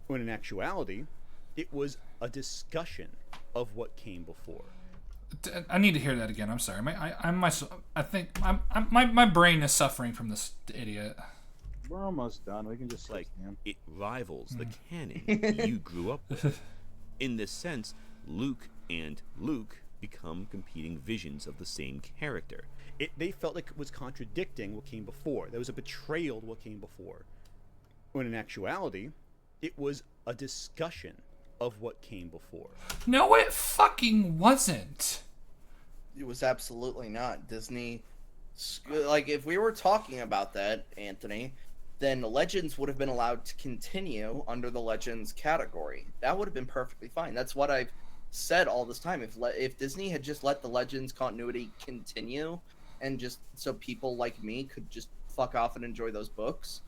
When in actuality, it was a discussion of what came before. I need to hear that again. I'm sorry. I think my brain is suffering from this idiot. We're almost done. We can just like it rivals the canon you grew up with. In this sense, Luke and Luke become competing visions of the same character. They felt like it was contradicting what came before. There was a betrayal of what came before. When in actuality, it was a discussion of what came before. No, it fucking wasn't. It was absolutely not. Disney, like, if we were talking about that, Anthony, then Legends would have been allowed to continue under the Legends category. That would have been perfectly fine. That's what I've said all this time. If Disney had just let the Legends continuity continue, and just so people like me could just fuck off and enjoy those books,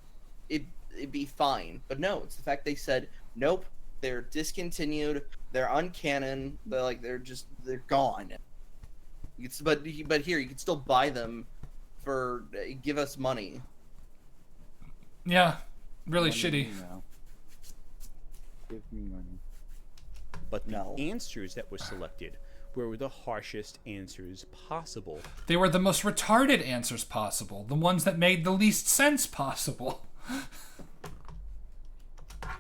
it'd be fine. But no, it's the fact they said, nope, they're discontinued, they're uncanon, they're gone. But here, you can still buy them for, give us money. Yeah, really Money shitty. now. Give me money. But the answers that were selected were the harshest answers possible. They were the most retarded answers possible. The ones that made the least sense possible.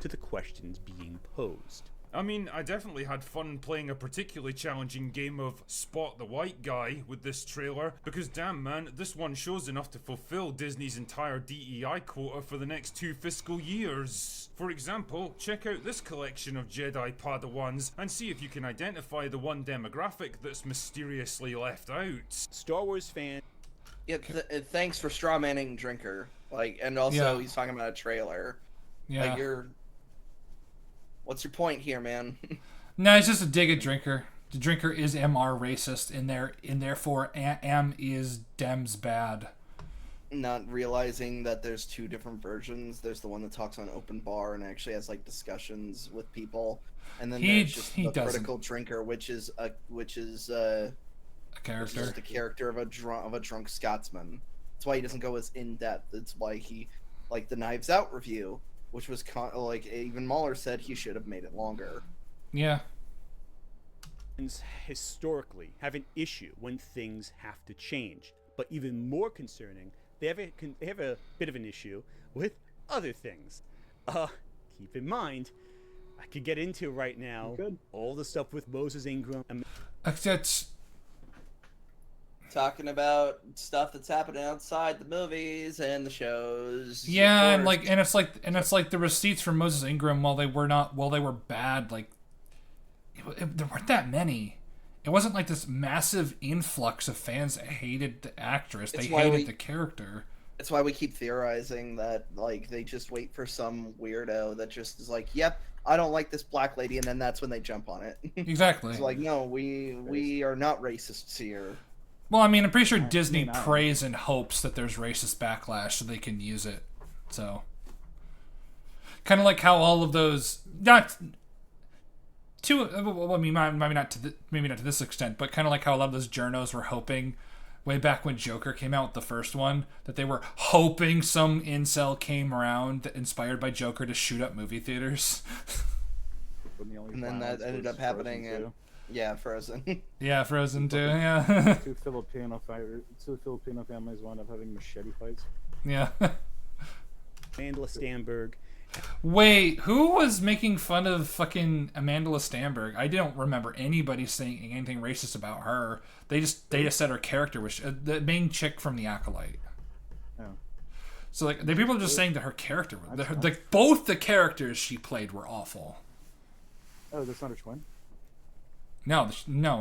To the questions being posed. I mean, I definitely had fun playing a particularly challenging game of Spot the White Guy with this trailer, because damn man, this one shows enough to fulfill Disney's entire DEI quota for the next 2 fiscal years. For example, check out this collection of Jedi Padawans and see if you can identify the one demographic that's mysteriously left out. Star Wars fan. Yeah, thanks for strawmanning Drinker. And also he's talking about a trailer. Yeah. What's your point here, man? No, it's just a dig at Drinker. The Drinker is MR racist, and therefore M is Dems bad. Not realizing that there's 2 different versions. There's the one that talks on open bar and actually has discussions with people, and then there's just the critical Drinker, which is a character. Just the character of a drunk Scotsman. That's why he doesn't go as in depth. That's why he, like the Knives Out review, which was even Mahler said he should have made it longer. Yeah. Historically have an issue when things have to change, but even more concerning, they have a bit of an issue with other things. Keep in mind, I could get into right now all the stuff with Moses Ingram. That's talking about stuff that's happening outside the movies and the shows. Yeah, and it's like the receipts from Moses Ingram, while they were bad, there weren't that many. It wasn't like this massive influx of fans that hated the actress. They hated the character. It's why we keep theorizing that they just wait for some weirdo that just is like, yep, I don't like this black lady, and then that's when they jump on it. Exactly. It's like, no, we are not racists here. Well, I mean, I'm pretty sure Disney prays and hopes that there's racist backlash so they can use it. So, kind of like how all of those, maybe not to this extent, but kind of like how a lot of those journos were hoping, way back when Joker came out with the first one, that they were hoping some incel came around inspired by Joker to shoot up movie theaters. And then that ended up happening in... Yeah, Frozen. Yeah, Frozen too. Yeah. Two Filipino families wound up having machete fights. Yeah. Amanda Stenberg. Wait, who was making fun of fucking Amanda Stenberg? I don't remember anybody saying anything racist about her. They just said her character was the main chick from The Acolyte. Oh. So like the people are just saying that her character, like both the characters she played were awful. Oh, that's not her twin? No,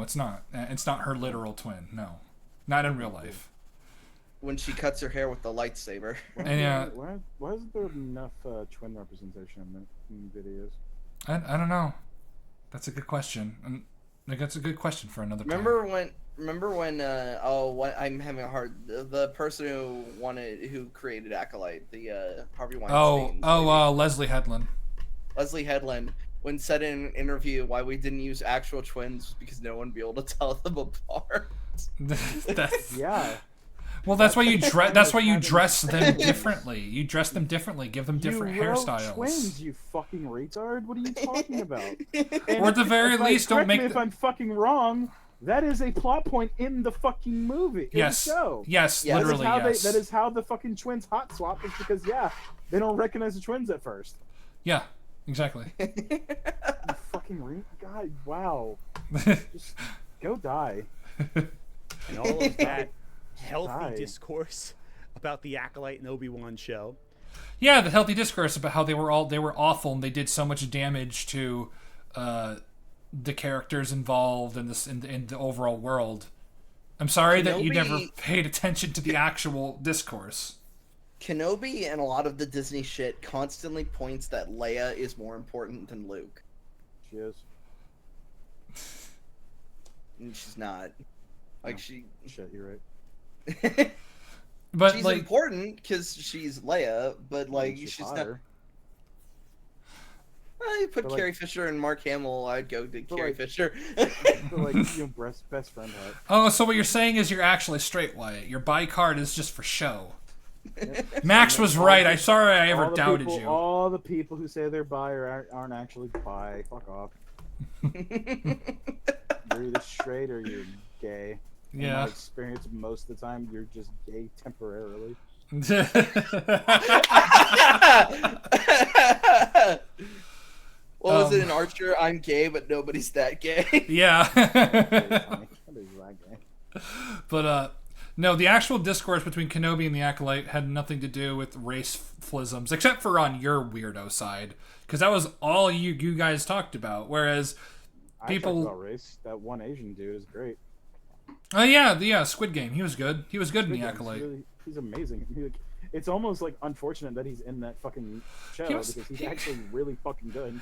it's not. It's not her literal twin. No, not in real life. When she cuts her hair with the lightsaber. Why isn't there enough twin representation in videos? I don't know. That's a good question. Like that's a good question for another. Remember when? I'm having a hard. The person who created Acolyte, the Harvey Weinstein. Leslie Headland. Leslie Headland, when said in an interview why we didn't use actual twins because no one would be able to tell them apart. Yeah. Well, that's why you dress. That's why you dress them differently. You dress them differently. Give them different hairstyles. Twins, you fucking retard. What are you talking about? Or at the very least, don't make. If I'm fucking wrong, that is a plot point in the fucking movie. Yes. In the show. Yes. Literally. Yes. That is how the fucking twins hot swap. Is because they don't recognize the twins at first. Yeah. Exactly. You fucking God, wow. Just go die. And all of that healthy discourse about the Acolyte and Obi-Wan show. Yeah, the healthy discourse about how they were awful and they did so much damage to the characters involved in the overall world. I'm sorry that you never paid attention to the actual discourse. Kenobi and a lot of the Disney shit constantly points that Leia is more important than Luke. She is. And she's not. Like Shit, you're right. But she's like, important because she's Leia, but like she's not. You put Carrie Fisher and Mark Hamill, I'd go to Carrie Fisher. Best friend height. Oh, so what you're saying is you're actually straight, Wyatt. Your bi card is just for show. Max was right. I'm sorry I ever doubted you. All the people who say they're bi aren't actually bi. Fuck off. You're either straight or you're gay. Yeah. In my experience, most of the time, you're just gay temporarily. What was it in Archer? I'm gay, but nobody's that gay. Yeah. But no, the actual discourse between Kenobi and the Acolyte had nothing to do with race flisms, except for on your weirdo side, because that was all you guys talked about. Whereas people I talked about race. That one Asian dude is great. Oh yeah, Squid Game. He was good. He was good in the Acolyte. He's amazing. It's almost like unfortunate that he's in that fucking show because he's actually really fucking good.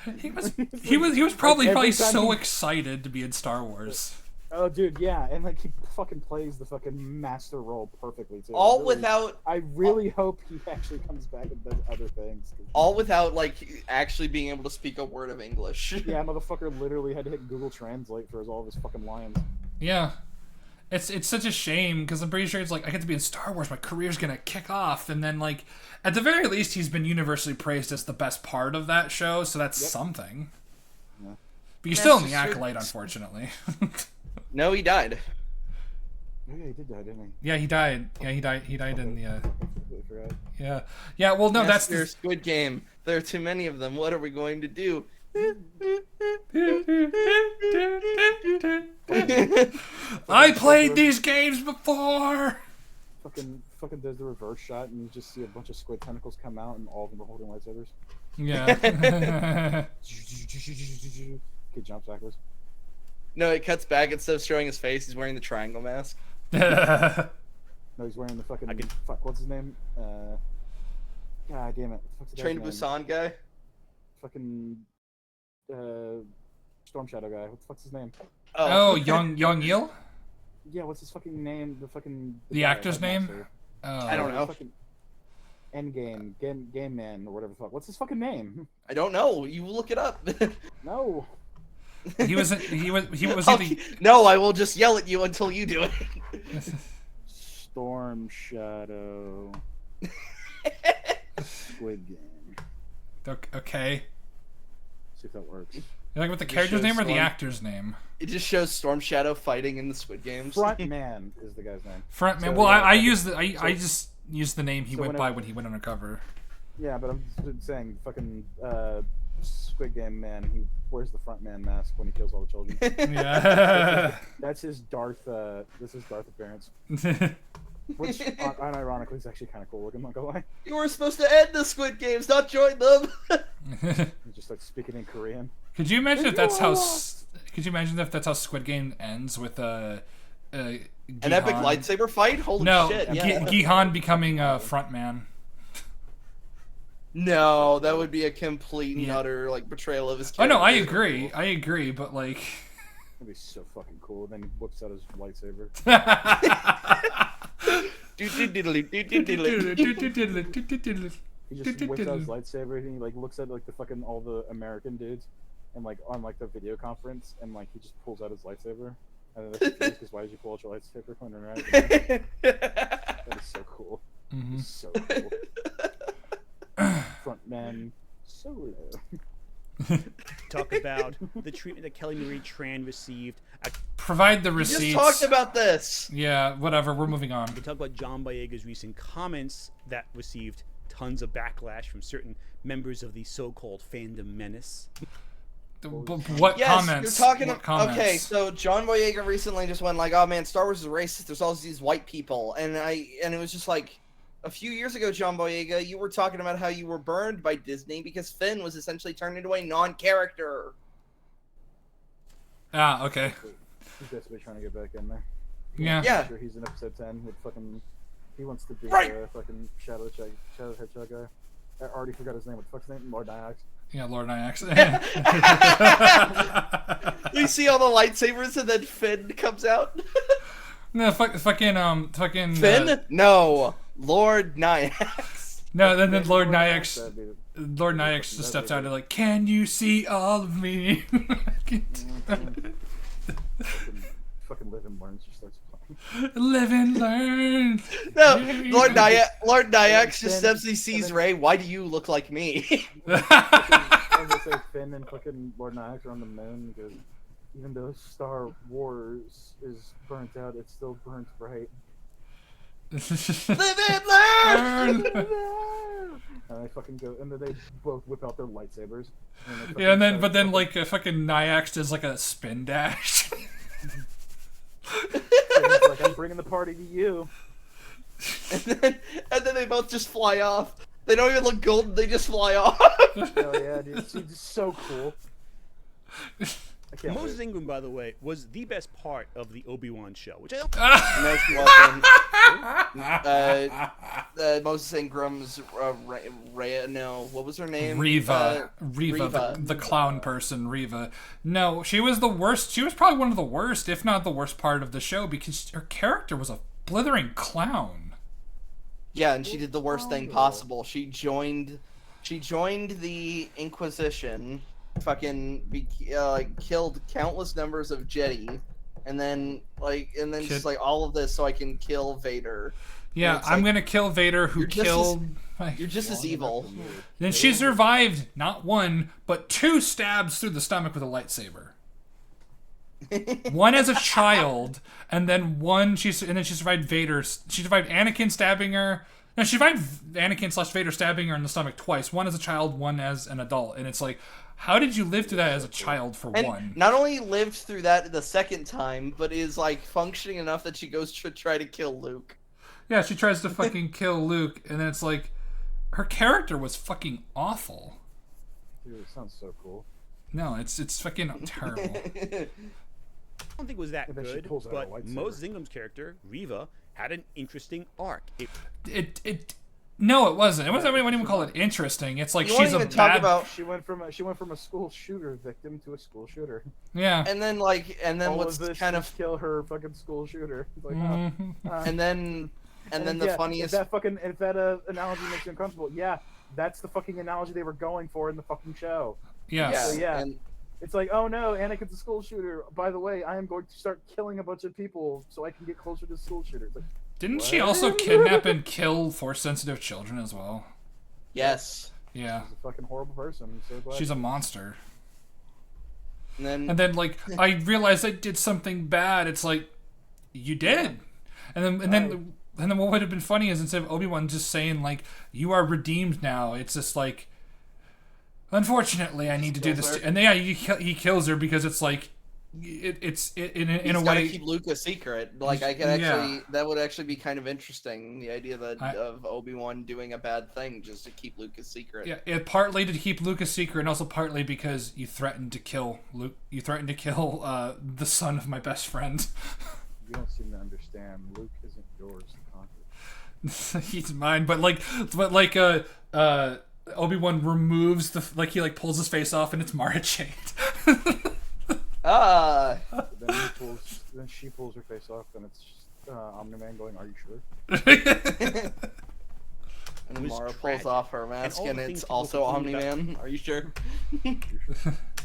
He was probably so excited to be in Star Wars. Oh, dude, yeah, and like he fucking plays the fucking master role perfectly too. I really hope he actually comes back and does other things. All without like actually being able to speak a word of English. Yeah, motherfucker literally had to hit Google Translate for all of his fucking lines. Yeah. It's such a shame because I'm pretty sure it's like I get to be in Star Wars, my career's gonna kick off, and then like at the very least he's been universally praised as the best part of that show, so that's something. Yeah. But you're still in the Acolyte, unfortunately. No, he died. Oh, yeah, he did die, didn't he? Yeah, he died. Yeah, he died in the. Yeah. Well, no, that's the Squid Game. There are too many of them. What are we going to do? I played these games before. Fucking does the reverse shot and you just see a bunch of squid tentacles come out and all of them are holding lightsabers. Yeah. He jumps backwards. No, it cuts back. Instead of showing his face, he's wearing the triangle mask. No, he's wearing the fucking what's his name? God damn it. Train to Busan guy? Fucking Storm Shadow guy. What the fuck's his name? Oh, Young Yil? Yeah, what's his fucking name? The actor's name? I don't know. Endgame, Game Man, or whatever the fuck. What's his fucking name? I don't know. You look it up. No. He was No, I will just yell at you until you do it. Storm Shadow. Squid Game. Okay. See if that works. You like with the character's name or the actor's name? It just shows Storm Shadow fighting in the Squid Games. Frontman is the guy's name. Frontman. So, well, I just used the name he went by when he went undercover. Yeah, but I'm just saying, fucking Squid Game man, he wears the frontman mask when he kills all the children. Yeah. That's his Darth. This is Darth appearance. Which, unironically, is actually kind of cool. I'm not gonna lie. You were supposed to end the Squid Games, not join them. You just like speaking in Korean. Could you imagine if that's how? Could you imagine if that's how Squid Game ends with an epic lightsaber fight? Holy shit! Yeah. Gihan becoming a frontman. No, that would be a complete and utter like betrayal of his Oh character. no, I agree. I agree, but like, That'd be so fucking cool. Then he whips out his lightsaber. He just whips out his lightsaber and he like looks at like the fucking all the American dudes and like on like the video conference and like he just pulls out his lightsaber and then because why did you pull out your lightsaber when you're right? That is so cool. Mm-hmm. So cool. Frontman Solo. Talk about the treatment that Kelly Marie Tran received. Provide the receipts. We just talked about this. Yeah, whatever. We're moving on. We talk about John Boyega's recent comments that received tons of backlash from certain members of the so-called fandom menace. What yes, comments? You're talking. What comments? Okay, so John Boyega recently just went like, "Oh man, Star Wars is racist. There's all these white people," and it was just like. A few years ago, John Boyega, you were talking about how you were burned by Disney because Finn was essentially turned into a non-character. Ah, okay. He's basically trying to get back in there. Yeah. Yeah. Sure he's in episode 10 with fucking. He wants to be fucking Shadow Hedgehog guy. I already forgot his name. What the fuck's his name? Lord Nyax. Yeah, Lord Nyax. You see all the lightsabers and then Finn comes out. No, fucking Finn? No, Lord Nyax. No, then Lord Nyax just steps out and like, "Can you see all of me?" Fucking live and learn. Just starts playing. Live and learn. No, Lord Nyax just steps. He sees Rey. Why do you look like me? I was gonna say Finn and fucking Lord Nyax are on the moon because even though Star Wars is burnt out, it still burns bright. Live and learn. And they fucking go, and then they both whip out their lightsabers. Yeah, but then like fucking Nyax does like a spin dash. It's like, I'm bringing the party to you. And then they both just fly off. They don't even look golden. They just fly off. Oh yeah, dude, it's just so cool. Moses Ingram, by the way, was the best part of the Obi-Wan show, which Next welcome. Moses Ingram's what was her name? Riva, the clown person, Riva. No, she was the worst. She was probably one of the worst, if not the worst part of the show because her character was a blithering clown. Yeah, and she did the worst thing possible. She joined the Inquisition. Fucking killed countless numbers of Jedi, and then just like all of this so I can kill Vader. Yeah, I'm gonna kill Vader who killed. You're just as evil. Then she survived not one but 2 stabs through the stomach with a lightsaber. One as a child, and then she survived Vader. She survived Anakin stabbing her. No, she survived Anakin/Vader stabbing her in the stomach twice. One as a child, one as an adult, and it's like. How did you live through that as a child, for one? Not only lived through that the second time, but is like functioning enough that she goes to try to kill Luke. Yeah, she tries to fucking kill Luke, and then it's like, her character was fucking awful. Dude, it sounds so cool. No, it's fucking terrible. I don't think it was that good, but Moses Ingram's character, Riva, had an interesting arc. No, it wasn't. It wasn't. I wouldn't even call it interesting. It's like she's a bad. She went from a school shooter victim to a school shooter. Yeah. And then what's kind of kill her fucking school shooter. Like, and then the funniest. If that analogy makes you uncomfortable, yeah, that's the fucking analogy they were going for in the fucking show. Yes. So, yeah. It's like, oh no, Anakin's a school shooter. By the way, I am going to start killing a bunch of people so I can get closer to school shooters. Like, didn't she also kidnap and kill Force-sensitive children as well? Yes. Yeah. She's a fucking horrible person. I'm so glad. She's a monster. And then like, I realized I did something bad. It's like, you did. And then what would have been funny is instead of Obi-Wan just saying like, you are redeemed now, it's just like, unfortunately, I need to do this. And then, yeah, he kills her because it's like, it's in He's a gotta way. keep Luke a secret. Like I can actually, that would actually be kind of interesting. The idea that of Obi-Wan doing a bad thing just to keep Luke a secret. Yeah, it partly to keep Luke a secret, and also partly because you threatened to kill Luke. You threatened to kill the son of my best friend. You don't seem to understand. Luke isn't yours to conquer. He's mine, but Obi-Wan removes he pulls his face off, and it's Mara Jade. Then she pulls her face off, and it's just Omni-Man going, "Are you sure?" And then Mara pulls off her mask, and it's also Omni-Man. Are you sure?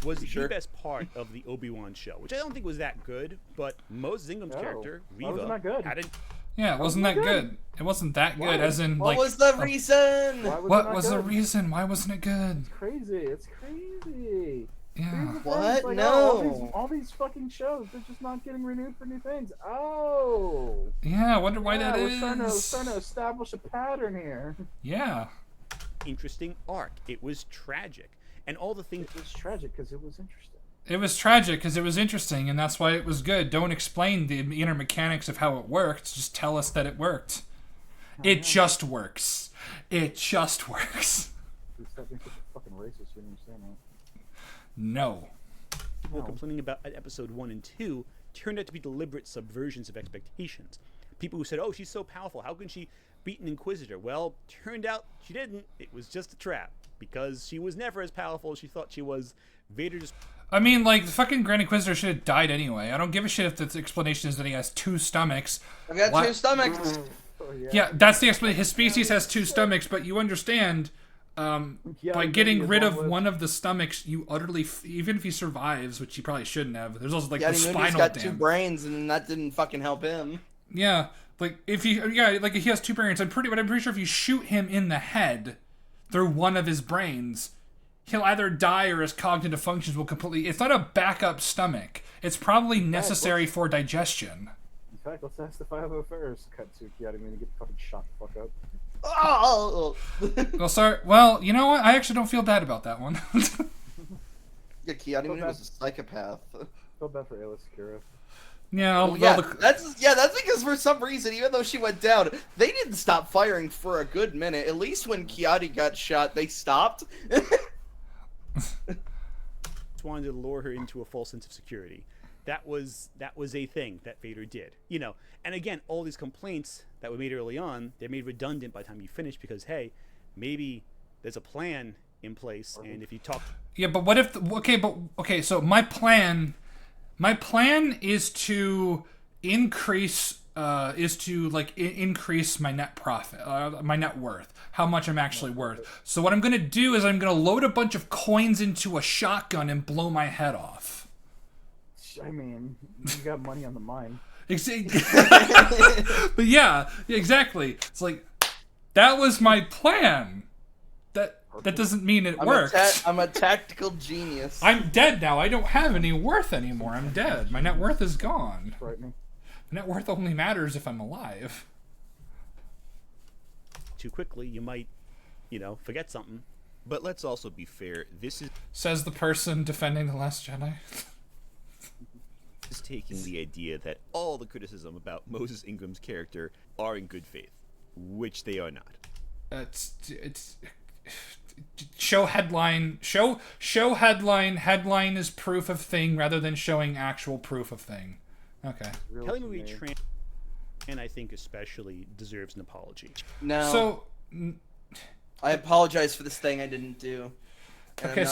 Was the best part of the Obi-Wan show, which I don't think was that good, but Moses Ingram's character, Reva, had it. Yeah, it wasn't that good. It wasn't that good, as in What was the reason? What was the reason? Why wasn't it good? It's crazy. It's crazy. Yeah. What? Like, No. all these fucking shows, they're just not getting renewed for new things. Oh. Yeah, I wonder why that we're is. starting to establish a pattern here. Yeah. Interesting arc. It was tragic, and all the things. It was tragic because it was interesting. It was tragic because it was interesting, and that's why it was good. Don't explain the inner mechanics of how it worked. Just tell us that it worked. It just works. It just works. Stop being such a fucking racist. You understand that? No. People complaining about episode 1 and 2 turned out to be deliberate subversions of expectations. People who said, "Oh, she's so powerful. How can she beat an Inquisitor?" Well, turned out she didn't. It was just a trap because she was never as powerful as she thought she was. Vader just. I mean, the fucking Grand Inquisitor should have died anyway. I don't give a shit if the explanation is that he has 2 stomachs. I've got 2 stomachs. Yeah, that's the explanation. His species has 2 stomachs, but you understand, by getting rid of one of the stomachs, you utterly, even if he survives, which he probably shouldn't have, there's also, the spinal got damage. 2 brains, and that didn't fucking help him. Yeah, if he has 2 brains, I'm pretty sure if you shoot him in the head through one of his brains, he'll either die or his cognitive functions will completely... It's not a backup stomach. It's probably necessary for digestion. In fact, let's ask the 501st. Cut to Kiadi to get fucking shot the fuck up. Oh! Well, sorry. Well, you know what? I actually don't feel bad about that one. Yeah, Kiadi was a psychopath. Feel bad for Ayla Secura. Yeah, that's because for some reason, even though she went down, they didn't stop firing for a good minute. At least when Kiadi got shot, they stopped. Just wanted to lure her into a false sense of security. That was a thing that Vader did, And again, all these complaints that were made early on, they're made redundant by the time you finish because hey, maybe there's a plan in place, and if you talk. Yeah, but what if? Okay. So my plan is to increase increase my net profit, my net worth, how much I'm actually worth. So what I'm gonna do is I'm gonna load a bunch of coins into a shotgun and blow my head off. I mean, you got money on the mind. But yeah, exactly. It's that was my plan. That doesn't mean it worked. I'm a tactical genius. I'm dead now. I don't have any worth anymore. I'm dead. My net worth is gone. Frightening. Net worth only matters if I'm alive. Too quickly, you might, forget something. But let's also be fair. This is says the person defending The Last Jedi. is taking the idea that all the criticism about Moses Ingram's character are in good faith, which they are not. It's show headline is proof of thing rather than showing actual proof of thing. Okay. Kelly and I think especially deserves an apology. No. So I apologize for this thing I didn't do. Okay,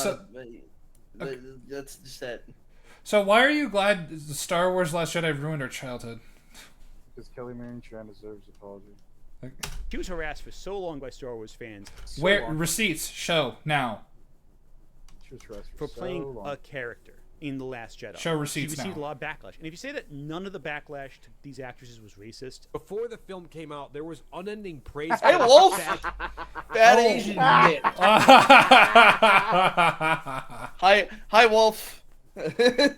that's just it. So why are you glad the Star Wars Last Jedi ruined our childhood? Because Kelly Marion Tran deserves apology. She was harassed for so long by Star Wars fans. Receipts show now. She was harassed for playing a character in The Last Jedi. Show receipts She received now. a lot of backlash. And if you say that none of the backlash to these actresses was racist, before the film came out, there was unending praise. Hey, Wolf! Bad Asian bitch. Hi, Wolf.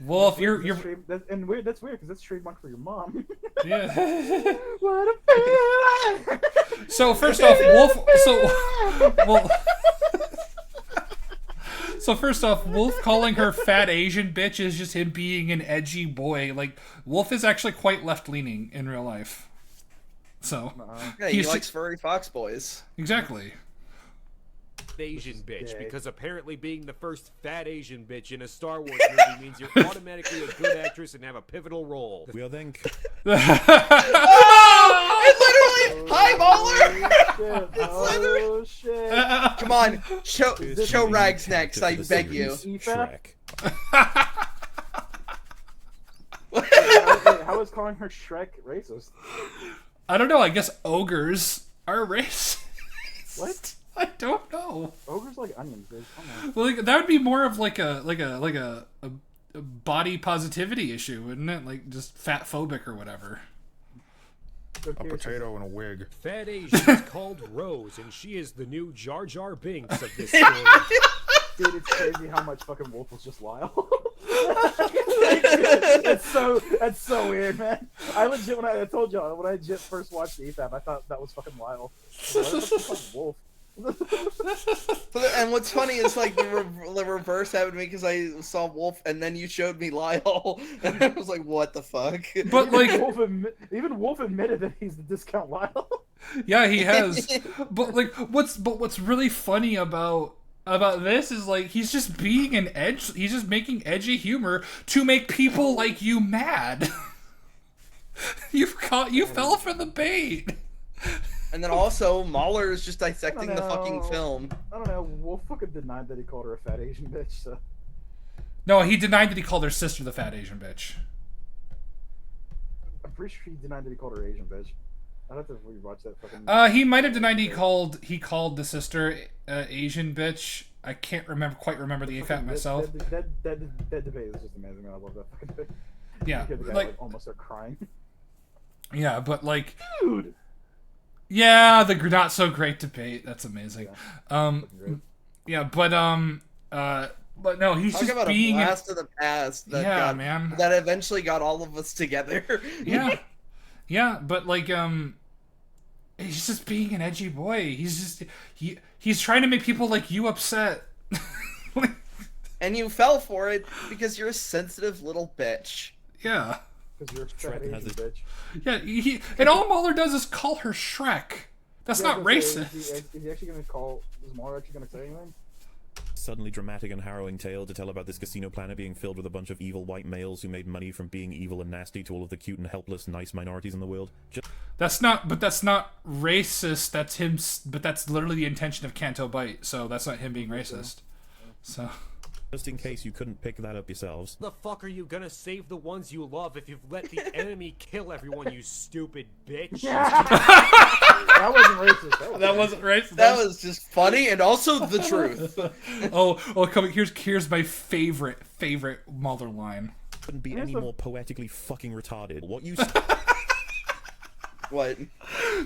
Wolf, you're that's weird because that's trademark for your mom. Yeah. What a feeling. So first off, Wolf. So first off, Wolf calling her fat Asian bitch is just him being an edgy boy. Like, Wolf is actually quite left-leaning in real life. So yeah, he likes furry fox boys. Exactly. Asian bitch, because apparently being the first fat Asian bitch in a Star Wars movie means you're automatically a good actress and have a pivotal role. We'll then. Oh! It literally! Hi, Baller! Oh shit! Come on, show Rags next. I beg you. Shrek. How is calling her Shrek racist? I don't know. I guess ogres are racist. What? I don't know. Ogres like onions, dude. Come on. Well, like, that would be more of like a body positivity issue, wouldn't it? Like just fat phobic or whatever. A potato and a wig. Fat Asian is called Rose, and she is the new Jar Jar Binks of this story. Dude, it's crazy how much fucking Wolf was just Lyle. That's so weird, man. I legit, I told y'all, when I first watched the EFAB, I thought that was fucking Lyle. What? Wolf. And what's funny is like the reverse happened to me because I saw Wolf and then you showed me Lyle and I was like, what the fuck? But like even Wolf admitted that he's the discount Lyle. Yeah, he has. But like what's really funny about this is like he's just being he's just making edgy humor to make people like you mad. You fell for the bait. And then also, Mahler is just dissecting the fucking film. I don't know. Wolf fucking denied that he called her a fat Asian bitch. So. No, he denied that he called her sister the fat Asian bitch. I'm pretty sure he denied that he called her Asian bitch. I'd have to rewatch that fucking. He might have denied he called the sister Asian bitch. I can't quite remember the AFAT myself. That debate is just amazing. I love that fucking thing. Yeah, the guy, like almost start crying. Yeah, but like, dude. Yeah, the not so great debate. That's amazing. Yeah, but no, he's Talk just about being a blast of the past. Man. That eventually got all of us together. Yeah, but like, he's just being an edgy boy. He's trying to make people like you upset. And you fell for it because you're a sensitive little bitch. Yeah. Because you're a fat Asian bitch. Yeah, and all Mahler does is call her Shrek. That's not racist. Is he actually going to call... Is Mahler actually going to say anything? Suddenly dramatic and harrowing tale to tell about this casino planet being filled with a bunch of evil white males who made money from being evil and nasty to all of the cute and helpless nice minorities in the world. That's not racist. That's him. But that's literally the intention of Canto Bite. So that's not him being racist. So. Just in case you couldn't pick that up yourselves. The fuck are you gonna save the ones you love if you've let the enemy kill everyone, you stupid bitch? That wasn't racist. That wasn't racist. That was just funny and also the truth. Come here's my favorite Mahler line. Couldn't be any more poetically fucking retarded. What you What?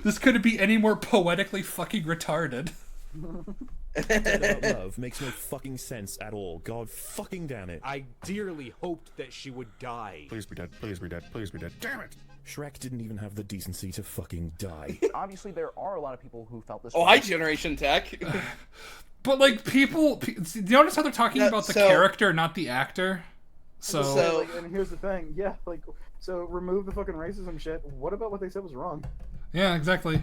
This couldn't be any more poetically fucking retarded. Love makes no fucking sense at all. God fucking damn it. I dearly hoped that she would die. Please be dead, please be dead, please be dead. Damn it! Shrek didn't even have the decency to fucking die. Obviously, there are a lot of people who felt this. Oh, hi, Generation Tech. But like people, you notice how they're talking about the character, not the actor. So like, and here's the thing, yeah, like, so remove the fucking racism shit. What about what they said was wrong? Yeah, exactly.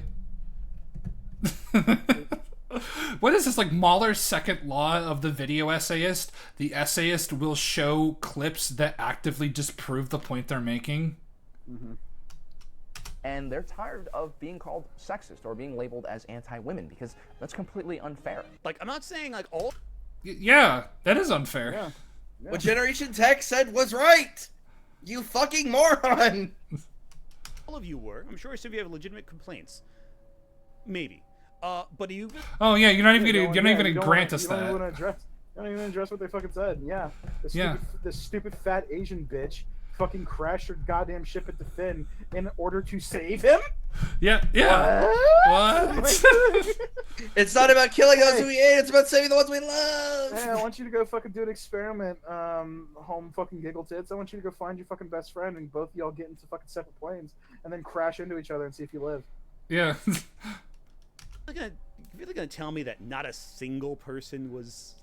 What is this, like Mahler's second law of the video essayist? The essayist will show clips that actively disprove the point they're making. Mm-hmm. And they're tired of being called sexist or being labeled as anti-women because that's completely unfair. Like, I'm not saying like all. Yeah, that is unfair. Yeah. What Generation Tech said was right. You fucking moron. All of you were. I'm sure some of you have legitimate complaints. Maybe. But you. Oh yeah, you're not even gonna grant us that. You don't even address what they fucking said. Yeah. The stupid fat Asian bitch fucking crashed her goddamn ship at the fin in order to save him. Yeah. What? It's not about killing those we hate. It's about saving the ones we love. Hey, I want you to go fucking do an experiment, home fucking giggle tits. I want you to go find your fucking best friend and both y'all get into fucking separate planes and then crash into each other and see if you live. Yeah. Not gonna really gonna tell me that not a single person was?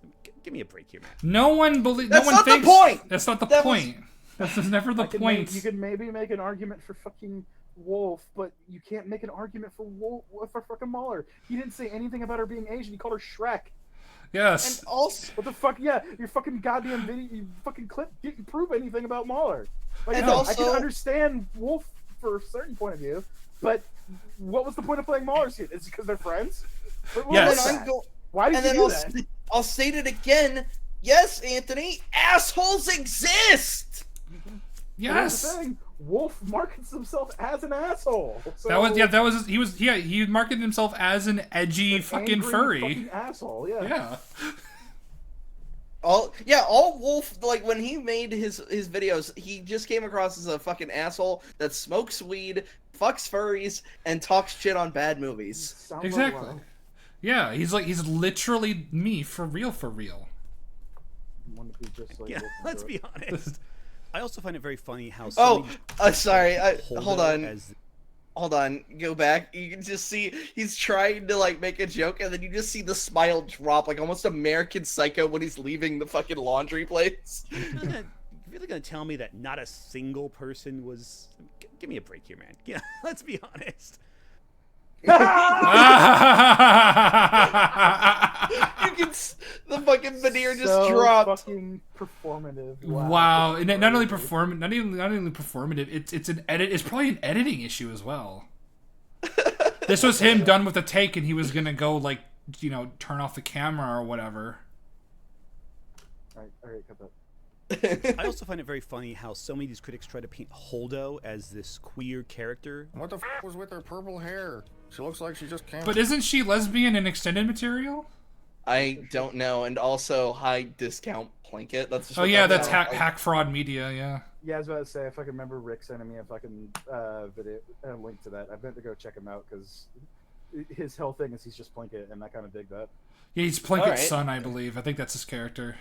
Give me a break here, man. No one believes. No That's one not the thinks. point! That's not the That point. This is never the point. You could maybe make an argument for fucking Wolf, but you can't make an argument for for fucking Mahler. He didn't say anything about her being Asian. He called her Shrek. Yes. And also, what the fuck? Yeah, your fucking goddamn video, your fucking clip didn't prove anything about Mahler. Like, And no, also- I can understand Wolf for a certain point of view, but what was the point of playing Mahler scene? Is it because they're friends? Yes. Why did and you then do that? I'll state it again. Yes, Anthony, assholes exist. Here's the thing, Wolf markets himself as an asshole. So That was he marketed himself as an edgy fucking angry furry. fucking asshole. Yeah. Yeah. All Wolf, like when he made his videos, he just came across as a fucking asshole that smokes weed, fucks furries, and talks shit on bad movies. Exactly. Yeah, he's literally me for real. Yeah, let's be honest. I also find it very funny how. Sorry. Hold on. As Hold on, go back. You can just see he's trying to like make a joke, and then you just see the smile drop, like almost American Psycho when he's leaving the fucking laundry place. You're really gonna tell me that not a single person was? Give me a break here, man. Yeah, let's be honest. You can the fucking veneer just dropped. Fucking performative. Wow. And not only performative, it's an edit. It's probably an editing issue as well. This was him done with the take, and he was gonna go like, turn off the camera or whatever. All right, cut that. I also find it very funny how so many of these critics try to paint Holdo as this queer character. What the f was with her purple hair? She looks like she just came. But isn't she lesbian in extended material? I don't know, and also high discount Plinkett. That's just that's hack fraud media. Yeah. Yeah, I was about to say, if I can remember Rick sending me a fucking video, a link to that, I meant to go check him out because his whole thing is he's just Plinkett, and I kind of dig that. Yeah, he's Plinkett's son, I believe. I think that's his character.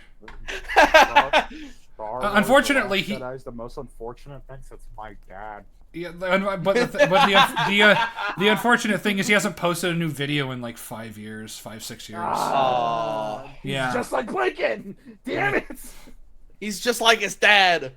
Unfortunately, he. Jedi's the most unfortunate thing since my dad. Yeah, but the unfortunate thing is he hasn't posted a new video in like 5 years, 6 years. Yeah. He's just like Plinkett. Damn it. He's just like his dad.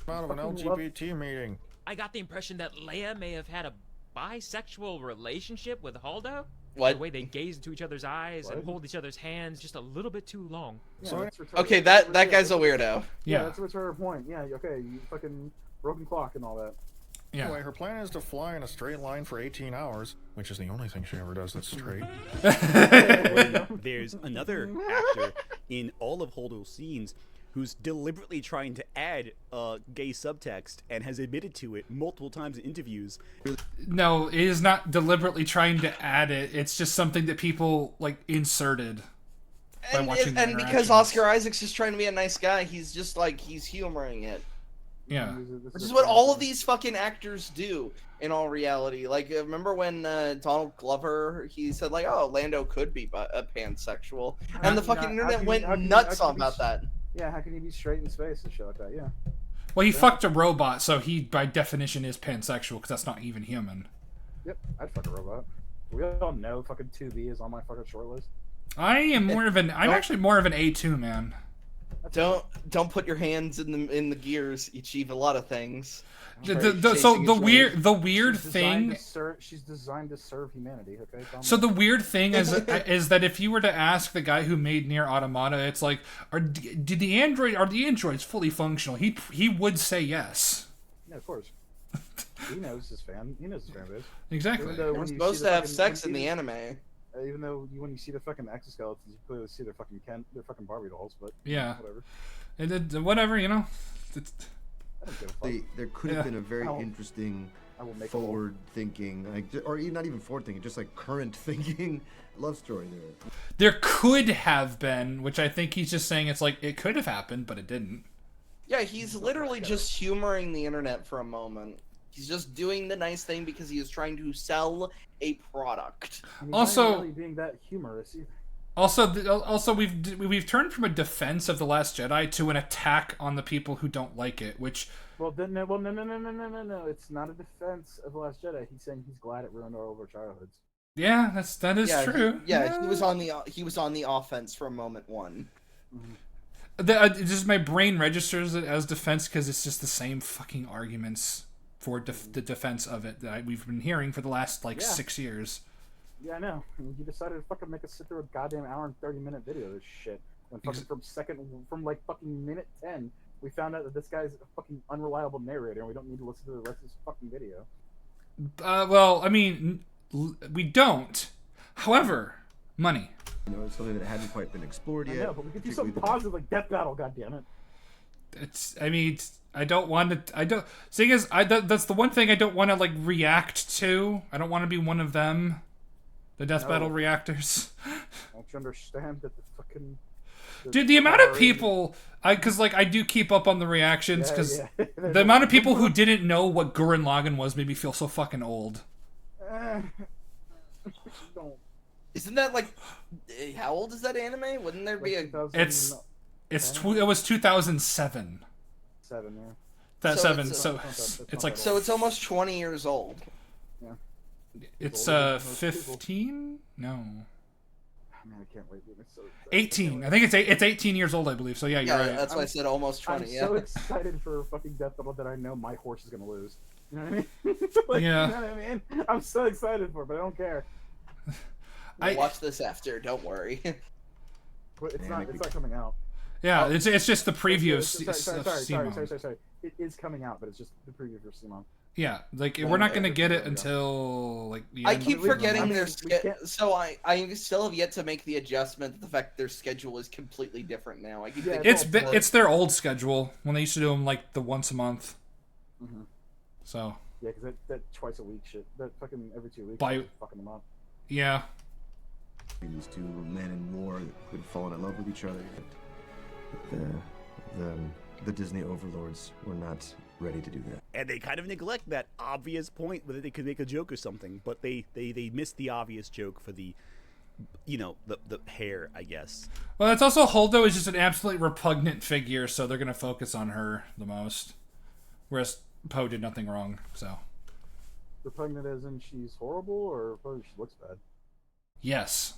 Out of an LGBT meeting. I got the impression that Leia may have had a bisexual relationship with Holdo. What? The way they gaze into each other's eyes and hold each other's hands just a little bit too long. Yeah, okay, that guy's a weirdo. Yeah, that's what's her point. Yeah, okay, you fucking broken clock and all that. Yeah. Anyway, her plan is to fly in a straight line for 18 hours, which is the only thing she ever does that's straight. There's another actor in all of Holdo's scenes who's deliberately trying to add gay subtext and has admitted to it multiple times in interviews. No, it is not deliberately trying to add it. It's just something that people like inserted by watching the and because Oscar Isaac's just trying to be a nice guy, he's just like he's humoring it. Yeah. Which is what all of these fucking actors do in all reality. Like, remember when Donald Glover, he said like, oh, Lando could be a pansexual. And the fucking internet went nuts about that. Yeah, how can he be straight in space and shit like that? Yeah. Well, he fucked a robot, so he, by definition, is pansexual, because that's not even human. Yep, I'd fuck a robot. We all know fucking 2B is on my fucking short list. I'm actually more of an A2 man. Don't put your hands in the gears. You achieve a lot of things. The weird thing. She's designed to serve humanity. Okay. So the weird thing is that if you were to ask the guy who made Nier Automata, it's like, are the androids fully functional? He would say yes. Yeah, of course. He knows his fan. He knows his fan base. Exactly. They're supposed to have sex in the anime. Even though when you see the fucking exoskeletons, you clearly see their fucking Barbie dolls, but yeah, whatever. Whatever, There could have been a very interesting, forward-thinking, or not even forward-thinking, just like current-thinking love story there. There could have been, which I think he's just saying it's like it could have happened, but it didn't. Yeah, he's literally just humoring the internet for a moment. He's just doing the nice thing because he is trying to sell a product. Also, not really being that humorous either. Also, we've turned from a defense of The Last Jedi to an attack on the people who don't like it, which. No. It's not a defense of The Last Jedi. He's saying he's glad it ruined all of our childhoods. Yeah, that is true. He was on the offense from moment one. Just my brain registers it as defense because it's just the same fucking arguments for the defense of it that we've been hearing for the last 6 years. Yeah, I know. And you decided to fucking make us sit through a goddamn hour and 30-minute video of this shit. When fucking from fucking minute 10, we found out that this guy's a fucking unreliable narrator, and we don't need to listen to the rest of this fucking video. Well, I mean, we don't. However, money. It's something that hadn't quite been explored yet. I know, but we could do something positive like Death Battle, goddammit. I don't want to. Seeing as that's the one thing I don't want to react to. I don't want to be one of them, the Death Battle reactors. Don't you understand that the fucking dude, the amount of people, because I do keep up on the reactions, because the amount of people who didn't know what Gurren Lagann was made me feel so fucking old. Isn't that how old is that anime? Wouldn't there be a? It was 2007. 7, yeah. That so 7. So it's like. So it's almost 20 years old. Yeah. It's 15? No. Man, I can't wait. It's so 18. I think it's 18 years old, I believe. So yeah, you're right. That's why I said almost 20. I'm yeah. so excited for fucking Death Battle that I know my horse is gonna lose. You know what I mean? Yeah. You know what I mean? I'm so excited for it, but I don't care. We'll watch this after. Don't worry. But it's not coming out. Yeah, it's just the preview of Sorry. It is coming out, but it's just the preview for Simon. Yeah, we're not gonna get it until the end. I keep forgetting their schedule, so I still have yet to make the adjustment to the fact that their schedule is completely different now. I keep thinking it's their old schedule when they used to do them the once a month. Mm-hmm. So. Yeah, because that twice a week shit, that fucking every 2 weeks, fucking them up. Yeah. These two men in war that could have fallen in love with each other. The Disney overlords were not ready to do that. And they kind of neglect that obvious point whether they could make a joke or something, but they missed the obvious joke for the hair, I guess. Well, it's also Holdo is just an absolutely repugnant figure, so they're gonna focus on her the most. Whereas Poe did nothing wrong, so. Repugnant as in she's horrible, or she looks bad? Yes.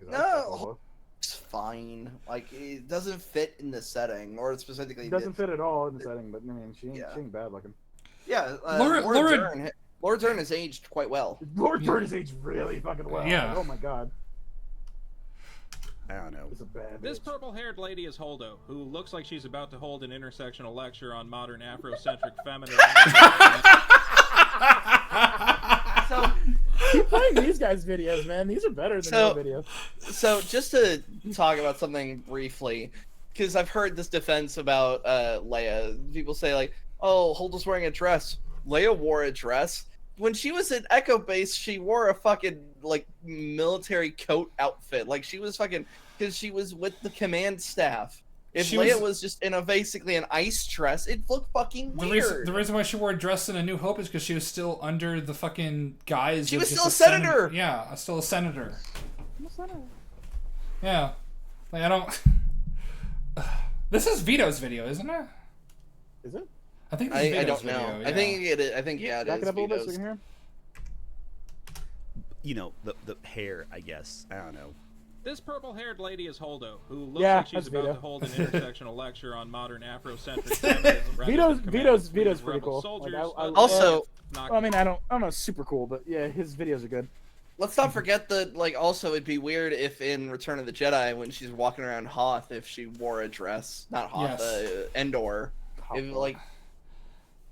No, it's fine. It doesn't fit in the setting, or specifically. It doesn't fit at all in the setting, but I mean, she ain't bad looking. Yeah, Laura Dern has aged quite well. Laura Dern has aged really fucking well. Yeah. Oh my god. I don't know. It's a bad This bitch. purple-haired lady is Holdo, who looks like she's about to hold an intersectional lecture on modern Afrocentric feminism. So, keep playing these guys' videos, man. These are better than your videos. So, just to talk about something briefly, because I've heard this defense about Leia. People say "Oh, Holdo's wearing a dress." Leia wore a dress. When she was at Echo Base, she wore a fucking military coat outfit. She was fucking because she was with the command staff. If Leia was just in basically an ice dress, it'd look fucking weird. The reason why she wore a dress in A New Hope is because she was still under the fucking guise. She was still a senator. Yeah, still a senator. I'm a senator. Yeah, I don't. This is Vito's video, isn't it? Is it? I think this is Vito's I don't video. know. Yeah. I think it is. I think it Back is. it up a little bit so Vito's. you can hear. The hair, I guess. I don't know. This purple-haired lady is Holdo, who looks Yeah, like she's that's about Vito. to hold an intersectional lecture on modern Afrocentric feminism. rather than Vito's command pretty rebel cool. soldiers, Also, I mean, I don't know, super cool, but yeah, his videos are good. let's not forget that. Also, it'd be weird if in Return of the Jedi, when she's walking around Hoth, if she wore a dress. Not Hoth, Yes. Endor. If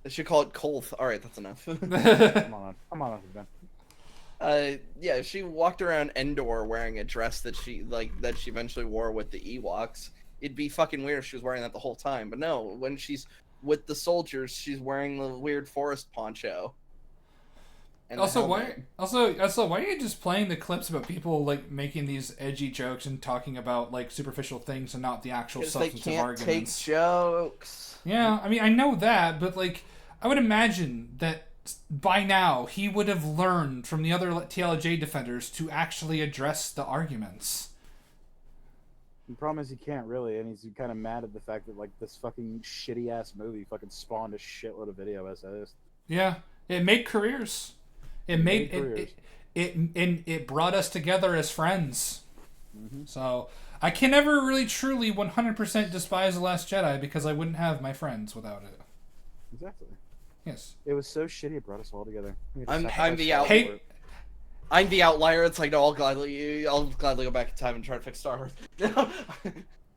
they should call it Kolth. All right, that's enough. I'm on it, man. Yeah, if she walked around Endor wearing a dress that she eventually wore with the Ewoks, it'd be fucking weird if she was wearing that the whole time. But no, when she's with the soldiers, she's wearing the weird forest poncho. And Also, why are you just playing the clips about people making these edgy jokes and talking about superficial things and not the actual substance of arguments? They can't take jokes. Yeah, I mean, I know that, but I would imagine that by now he would have learned from the other TLJ defenders to actually address the arguments. The problem is he can't really, and he's kind of mad at the fact that this fucking shitty ass movie fucking spawned a shitload of video essays. Yeah, it made careers. It it brought us together as friends. So I can never really truly 100% despise The Last Jedi because I wouldn't have my friends without it. Exactly. Yes. It was so shitty it brought us all together. I'm the I'm the outlier. It's like, no, I'll gladly go back in time and try to fix Star Wars.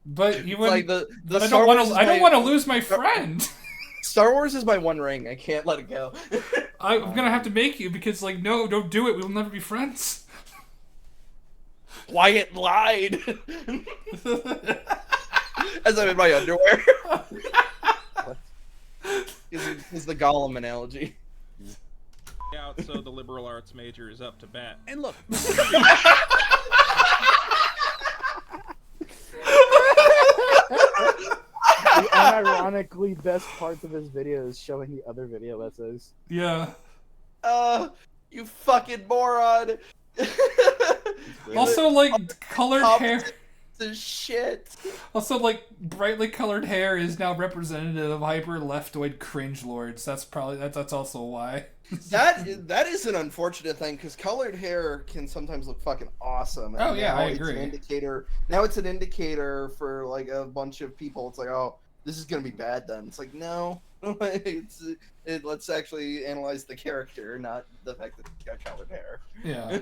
But you It's wouldn't. like But I don't want to lose my friend. Star Wars is my one ring. I can't let it go. I'm gonna have to make you because, like, no, don't do it. We will never be friends. Wyatt lied. As I'm in my underwear. Is the Gollum analogy. Out, so the liberal arts major is up to bat. And look. The unironically best parts of his video is showing the other video essays. Yeah. You fucking moron. Also, like, colored hair. The shit. Also, like, brightly colored hair is now representative of hyper leftoid cringe lords. That's probably that's also why. that is an unfortunate thing because colored hair can sometimes look fucking awesome. Oh, yeah, I It's agree. an indicator. Now it's an indicator for like a bunch of people. It's like, oh, this is gonna be bad then. It's like, no. Let's actually analyze the character, not the fact that he got colored hair. Yeah.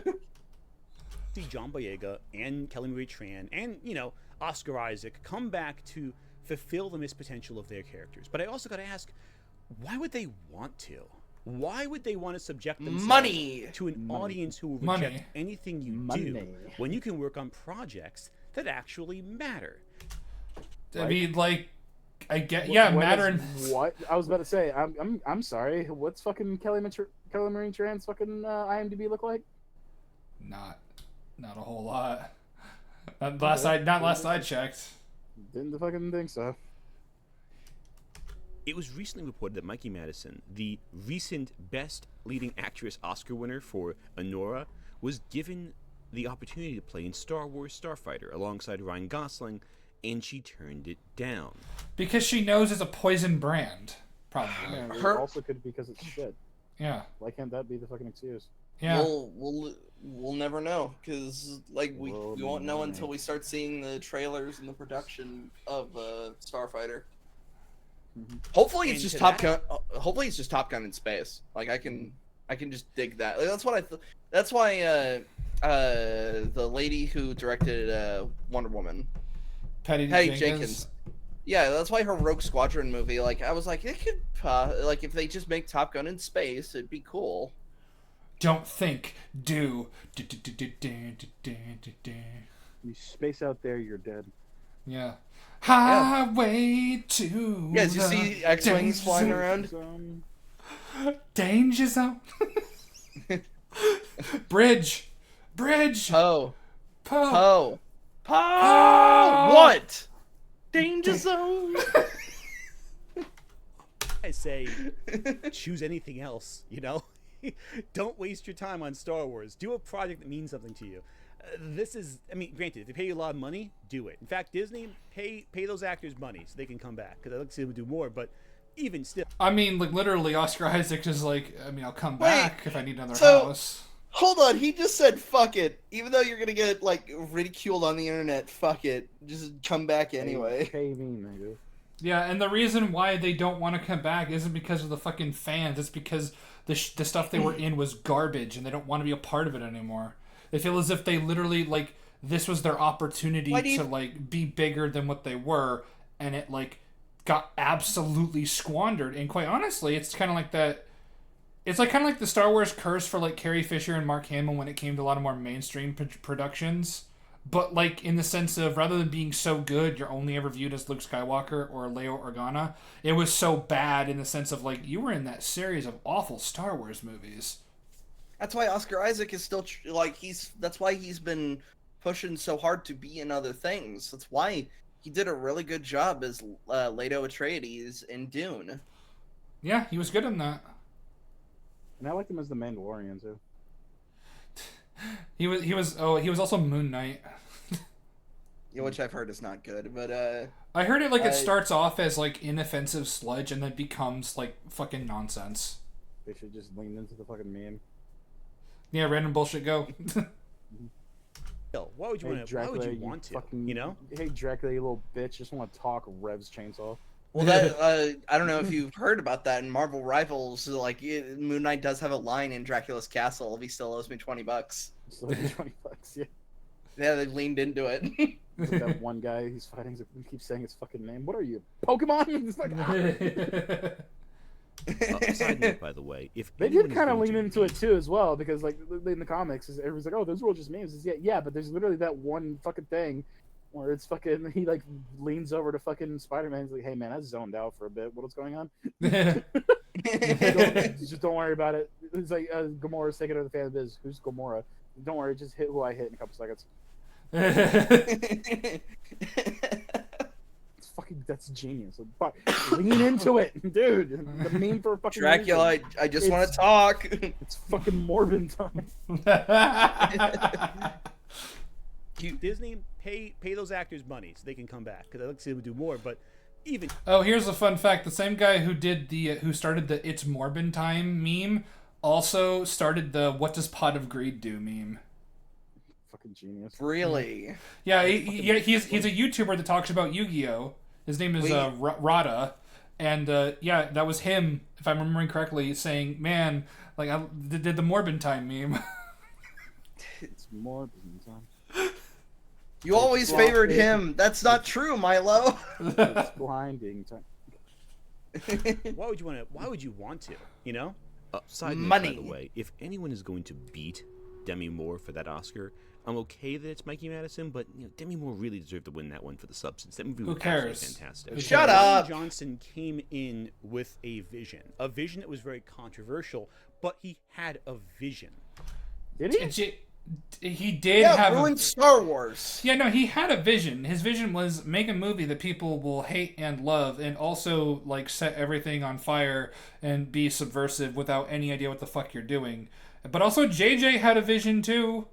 See John Boyega and Kelly Marie Tran and, you know, Oscar Isaac come back to fulfill the missed potential of their characters. But I also got to ask, why would they want to? Why would they want to subject themselves to an audience who will reject anything you do when you can work on projects that actually matter? I mean, like, I get, What I was about to say, I'm sorry. What's fucking Kelly Marie Tran's fucking IMDb look like? Not a whole lot. Not last I checked. Didn't fucking think so. It was recently reported that Mikey Madison, the recent Best Leading Actress Oscar winner for Anora, was given the opportunity to play in Star Wars Starfighter alongside Ryan Gosling, and she turned it down. Because she knows it's a poison brand, probably. Yeah, it also could be because it's shit. Yeah. Why can't that be the fucking excuse? Yeah. We'll never know because like we won't know until we start seeing the trailers and the production of Starfighter. Hopefully it's just Top Gun. Hopefully it's just Top Gun in space. Like I can just dig that. Like, that's what that's why the lady who directed Wonder Woman, Patty Jenkins. Yeah, that's why her Rogue Squadron movie. Like I was like, it could like if they just make Top Gun in space, it'd be cool. Don't think, do. You space out there, you're dead. Yeah. Highway to. Yeah, did you see X-Wings flying around? Danger zone. Bridge. Poe. Poe. What? Danger zone. I say, choose anything else, you know? Don't waste your time on Star Wars. Do a project that means something to you. This is, I mean, granted, if they pay you a lot of money, do it. In fact, Disney, pay those actors money so they can come back. Because I'd like to see them do more, but even still. I mean, like, literally, Oscar Isaac is like, I mean, I'll come back if I need another house. Hold on, he just said, fuck it. Even though you're going to get, like, ridiculed on the internet, fuck it. Just come back anyway. Pay me, nigga. Yeah, and the reason why they don't want to come back isn't because of the fucking fans. It's because the stuff they were in was garbage, and they don't want to be a part of it anymore. They feel as if they literally, like, this was their opportunity to, like, be bigger than what they were, and it, like, got absolutely squandered. And quite honestly, it's kind of like that. It's like kind of like the Star Wars curse for, like, Carrie Fisher and Mark Hamill when it came to a lot of more mainstream productions. But, like, in the sense of, rather than being so good, you're only ever viewed as Luke Skywalker or Leia Organa. It was so bad in the sense of, like, you were in that series of awful Star Wars movies. That's why Oscar Isaac is still, that's why he's been pushing so hard to be in other things. That's why he did a really good job as Leto Atreides in Dune. Yeah, he was good in that. And I liked him as the Mandalorian, too. He was also Moon Knight. Yeah, which I've heard is not good, but I heard it it starts off as like inoffensive sludge and then becomes like fucking nonsense. They should just lean into the fucking meme. Yeah, random bullshit go. Why would you want to? Why would you want to? Fucking, you know? Hey, Dracula, you little bitch. Just want to talk. Revs chainsaw. Well, that I don't know if you've heard about that in Marvel Rivals. Like, Moon Knight does have a line in Dracula's castle. If he still owes me $20. So $20, yeah. Yeah, they leaned into it. Like that one guy he's fighting keeps saying his fucking name. What are you, Pokemon? It's like, Side note, by the way, if they anyone did is kind of going lean to into it too, as well, because like in the comics, everyone's like, "Oh, those were all just memes." It's, yeah, but there's literally that one fucking thing where it's fucking he like leans over to fucking Spider-Man. He's like, "Hey man, I zoned out for a bit. What's going on?" just don't worry about it. It's like Gamora's taking over the fan biz. Who's Gamora? Don't worry, just hit who I hit in a couple seconds. That's genius. But lean into it, dude. The meme for fucking Dracula. I just want to talk. It's fucking Morbin time. Disney pay those actors money so they can come back, because I'd like to see them do more. But even here's a fun fact: the same guy who did who started the "It's Morbin time" meme also started the "What does Pot of Greed do" meme. Fucking genius. Really? Yeah, he's a YouTuber that talks about Yu-Gi-Oh! His name is Rada, and yeah, that was him, if I'm remembering correctly, saying, "Man, like I did the Morbin time meme." It's Morbin time. You always favored him. That's not true, Milo. It's blinding time. Why would you want to? You know? Side note, Money. by the way, if anyone is going to beat Demi Moore for that Oscar, I'm okay that it's Mikey Madison, but Demi Moore really deserved to win that one for the substance. That movie was absolutely fantastic. Shut up. Johnson came in with a vision that was very controversial, but he had a vision. Did he? He did ruined Star Wars. Yeah, no, he had a vision. His vision was make a movie that people will hate and love, and also like set everything on fire and be subversive without any idea what the fuck you're doing. But also, JJ had a vision too.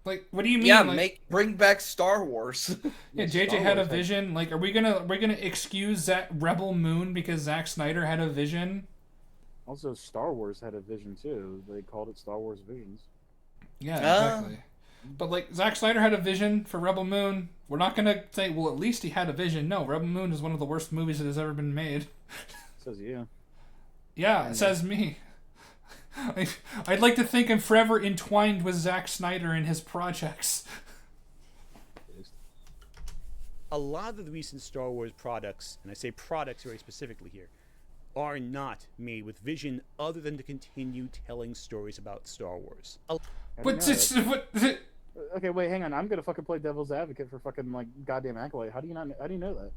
Like, what do you mean? Yeah, like, bring back Star Wars. Yeah, JJ had a vision. Like, are we gonna excuse Rebel Moon because Zack Snyder had a vision? Also, Star Wars had a vision too. They called it Star Wars Visions. Yeah, exactly. But like, Zack Snyder had a vision for Rebel Moon. We're not gonna say, well, at least he had a vision. No, Rebel Moon is one of the worst movies that has ever been made. Says you. Yeah, it says me. I'd like to think I'm forever entwined with Zack Snyder and his projects. A lot of the recent Star Wars products, and I say products very specifically here, are not made with vision other than to continue telling stories about Star Wars. Okay, wait, hang on. I'm gonna fucking play devil's advocate for fucking like goddamn Acolyte. How do you know that?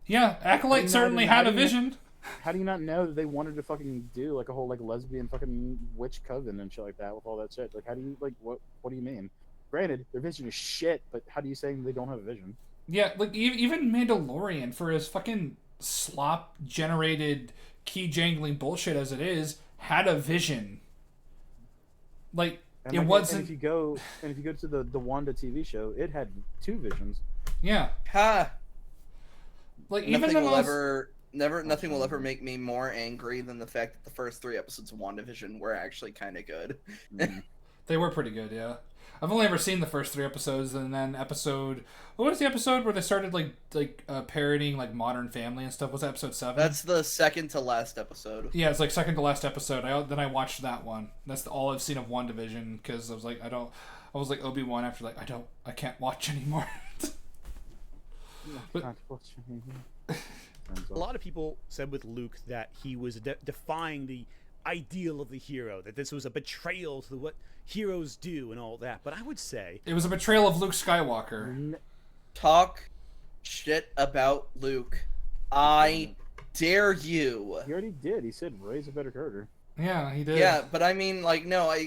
Yeah, Acolyte certainly had a vision. How do you not know that they wanted to fucking do like a whole like lesbian fucking witch coven and shit like that with all that shit? Like, how do you like what do you mean? Granted, their vision is shit, but how do you say they don't have a vision? Yeah, like even Mandalorian, for his fucking slop generated key jangling bullshit as it is, had a vision. Like, and it like, wasn't. And if you go to the Wanda TV show, it had two visions. Yeah. Ha. Like, nothing even nothing will ever make me more angry than the fact that the first 3 episodes of WandaVision were actually kind of good. They were pretty good, yeah. I've only ever seen the first 3 episodes, and then what was the episode where they started parodying like Modern Family and stuff? Was that episode 7? That's the second to last episode. Yeah, it's like second to last episode. Then I watched that one. That's all I've seen of WandaVision, because I was like, I was like Obi-Wan after, like, I can't watch anymore. A lot of people said with Luke that he was defying the ideal of the hero, that this was a betrayal to what heroes do and all that. But I would say it was a betrayal of Luke Skywalker. Talk shit about Luke. I dare you. He already did. He said Rey's a better character. Yeah, he did. Yeah, but I mean, like, no, I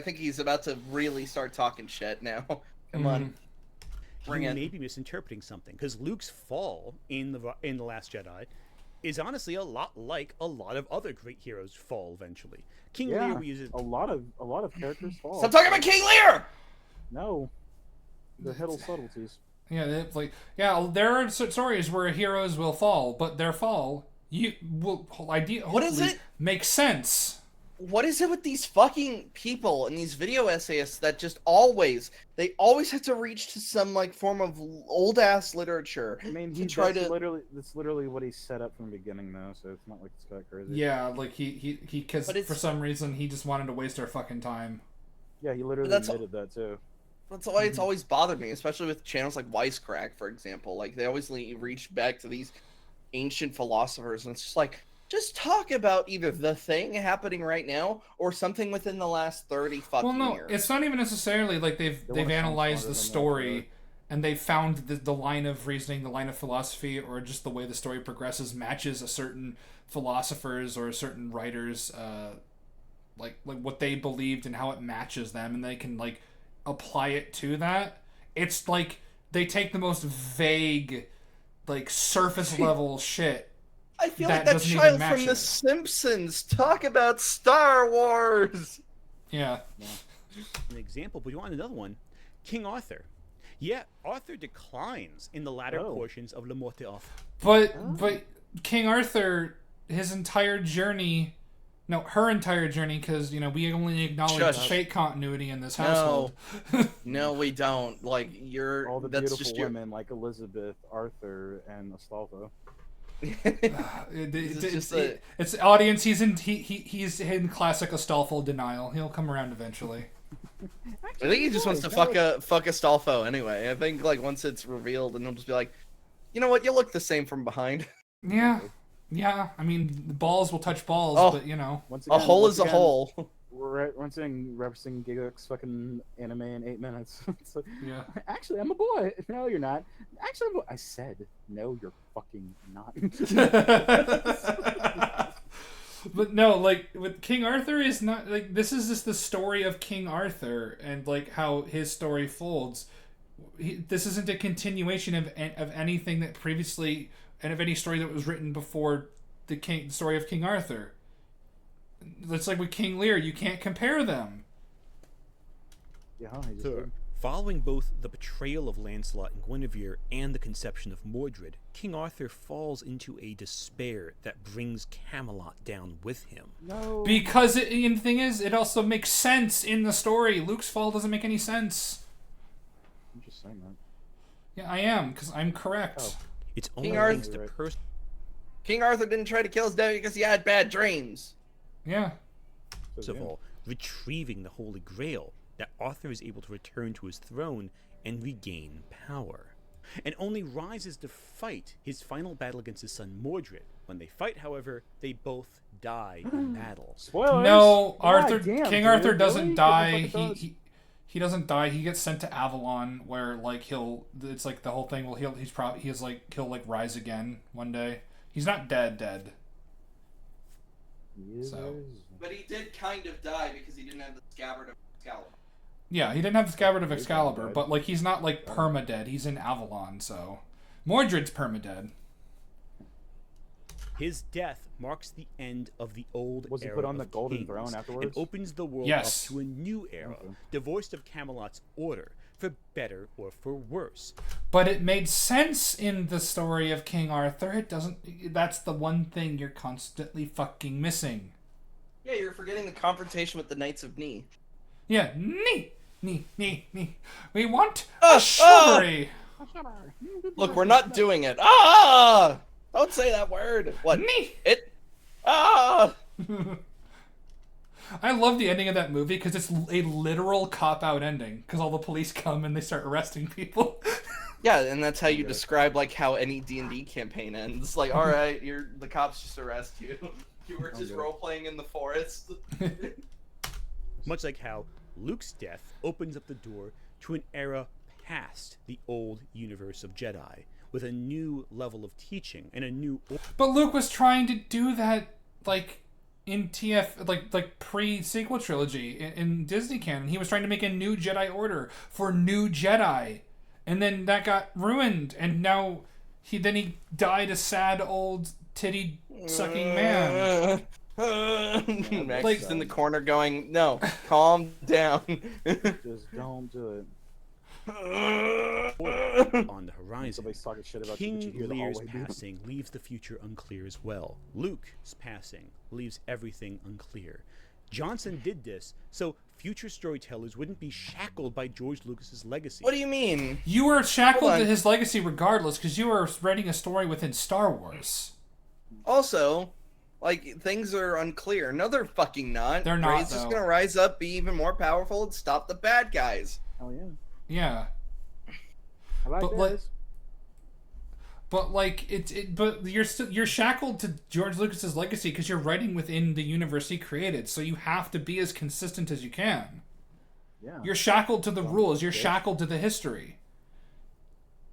think he's about to really start talking shit now. Come on. You may be misinterpreting something, because Luke's fall in the Last Jedi is honestly a lot like a lot of other great heroes fall eventually. King Lear uses a lot of characters fall. Stop talking about King Lear. No, the little subtleties. Yeah, it's like, there are stories where heroes will fall, but their fall will ideally what is it? Make sense. what is it with these fucking people and these video essayists that just always have to reach to some like form of old ass literature? I mean, that's literally what he set up from the beginning, though. So it's not like it's that crazy. Yeah, like he because for some reason he just wanted to waste our fucking time. Yeah, he literally admitted that too. That's why it's always bothered me, especially with channels like Wisecrack, for example. Like they always reach back to these ancient philosophers, and it's just like, just talk about either the thing happening right now or something within the last 30 fucking years. It's not even necessarily like they've analyzed the story and they found the line of reasoning, the line of philosophy, or just the way the story progresses matches a certain philosophers or certain writers, like what they believed and how it matches them, and they can like apply it to that. It's like they take the most vague, like surface level shit. I feel like that child from The Simpsons. Talk about Star Wars. Yeah. An example, but you want another one? King Arthur. Yeah, Arthur declines in the latter portions of Le Morte d'Arthur. But King Arthur, her entire journey, because we only acknowledge fate continuity in this household. No, we don't. Like all the beautiful women like Elizabeth, Arthur, and Astolfo. It's audience. He's in classic Astolfo denial. He'll come around eventually. I think he just wants to fuck Astolfo anyway. I think like once it's revealed, and he'll just be like, you know what, you look the same from behind. Yeah. I mean, the balls will touch balls, but a hole is a hole. We're once again referencing Giga's fucking anime in 8 minutes. Like, yeah. Actually, I'm a boy. No, you're not. Actually, I said, no, you're fucking not. But no, like with King Arthur is not like this is just the story of King Arthur and like how his story folds. This isn't a continuation of anything that previously and of any story that was written before the story of King Arthur. It's like with King Lear, you can't compare them. Yeah, following both the betrayal of Lancelot and Guinevere and the conception of Mordred, King Arthur falls into a despair that brings Camelot down with him. No. Because the thing is, it also makes sense in the story. Luke's fall doesn't make any sense. I'm just saying that. Yeah, I am, because I'm correct. Oh. It's only King Arthur didn't try to kill his dad because he had bad dreams. Yeah. First of all, retrieving the Holy Grail, that Arthur is able to return to his throne and regain power. And only rises to fight his final battle against his son Mordred. When they fight, however, they both die in battle. Spoilers! No, King Arthur doesn't die. He doesn't die. He gets sent to Avalon, where like it's like the whole thing. Well, he'll rise again one day. He's not dead. So. But he did kind of die because he didn't have the scabbard of Excalibur. Yeah, he didn't have the scabbard of Excalibur, but like he's not like perma-dead. He's in Avalon, so Mordred's perma-dead. His death marks the end of the old era. Was he put on the Golden Kings Throne afterwards? and opens the world up to a new era, divorced of Camelot's order, for better or for worse. But it made sense in the story of King Arthur. It doesn't. That's the one thing you're constantly fucking missing. Yeah, you're forgetting the confrontation with the Knights of Ni. Yeah, Ni. We want a shrubbery. Look, we're not doing it. Ah! Don't say that word. What? Ni. It. Ah! I love the ending of that movie because it's a literal cop-out ending. Because all the police come and they start arresting people. Yeah, and that's how you describe like how any D&D campaign ends. Like, all right, the cops just arrest you. You were just role-playing in the forest. Much like how Luke's death opens up the door to an era past the old universe of Jedi, with a new level of teaching and a new. But Luke was trying to do that, like in TF, like pre-sequel trilogy in Disney canon. He was trying to make a new Jedi Order for new Jedi, and then that got ruined. And now he died a sad old titty sucking man. Max is in the corner going, "No, calm down. Just don't do it." On the horizon, talking shit about King Lear's passing leaves the future unclear as well. Luke's passing leaves everything unclear. Johnson did this so future storytellers wouldn't be shackled by George Lucas's legacy. What do you mean? You were shackled to his legacy regardless, because you were writing a story within Star Wars. Also, like, things are unclear. No, they're fucking not. They're not, Rey's just though. gonna rise up, be even more powerful, and stop the bad guys. Oh yeah. Yeah. I like this. But you're shackled to George Lucas's legacy because you're writing within the universe he created, so you have to be as consistent as you can. Yeah. You're shackled to the rules. You're shackled to the history.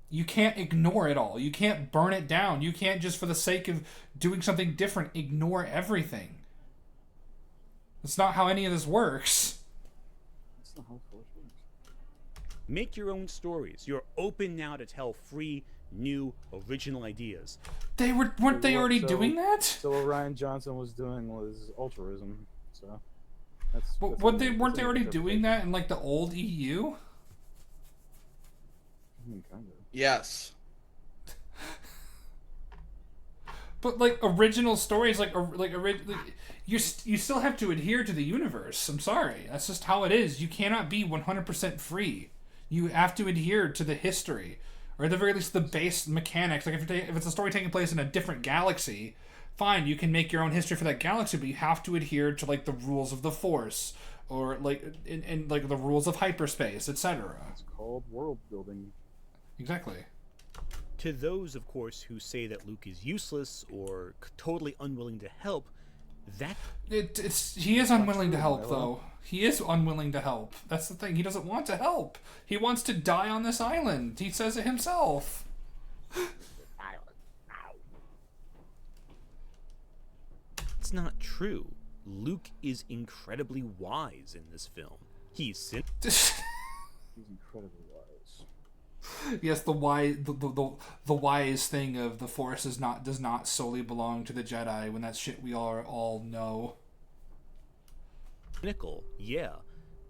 You can't ignore it all. You can't burn it down. You can't just for the sake of doing something different ignore everything. That's not how any of this works. That's not how Force works. Make your own stories. You're open now to tell free, new, original ideas. Weren't they already doing that? So what Ryan Johnson was doing was altruism. So that's. Weren't they already doing that in like the old EU? Kind of. Yes. But like original stories, you still have to adhere to the universe. I'm sorry, that's just how it is. You cannot be 100% free. You have to adhere to the history, or at the very least the base mechanics. Like if it's a story taking place in a different galaxy, fine, you can make your own history for that galaxy, but you have to adhere to like the rules of the Force, or like in like the rules of hyperspace, etc. It's called world building. Exactly. To those, of course, who say that Luke is useless or totally unwilling to help, he is unwilling to help, though. He is unwilling to help. That's the thing. He doesn't want to help. He wants to die on this island. He says it himself. It's not true. Luke is incredibly wise in this film. He's He's incredibly wise. Yes, the wise thing of the Force does not solely belong to the Jedi, when that's shit we all know. cynical, yeah,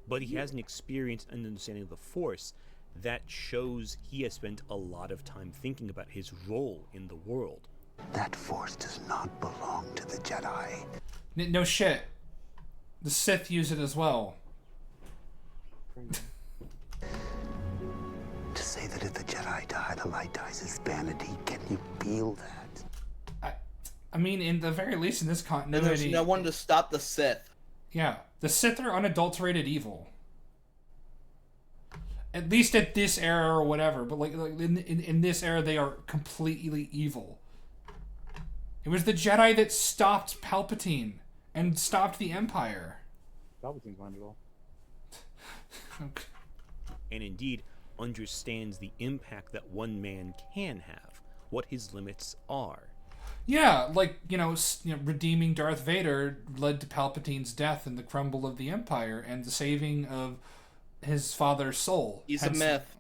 but he has an experience and understanding of the Force that shows he has spent a lot of time thinking about his role in the world. That Force does not belong to the Jedi. No shit. The Sith use it as well. To say that if the Jedi die, the light dies is vanity. Can you feel that? I mean, in the very least, in this And continuity, there's no one to stop the Sith. Yeah, the Sith are unadulterated evil. At least at this era or whatever, but like in this era, they are completely evil. It was the Jedi that stopped Palpatine and stopped the Empire. Palpatine's mind at all. And indeed understands the impact that one man can have, what his limits are. Yeah, like, redeeming Darth Vader led to Palpatine's death and the crumble of the Empire and the saving of his father's soul. He's a myth.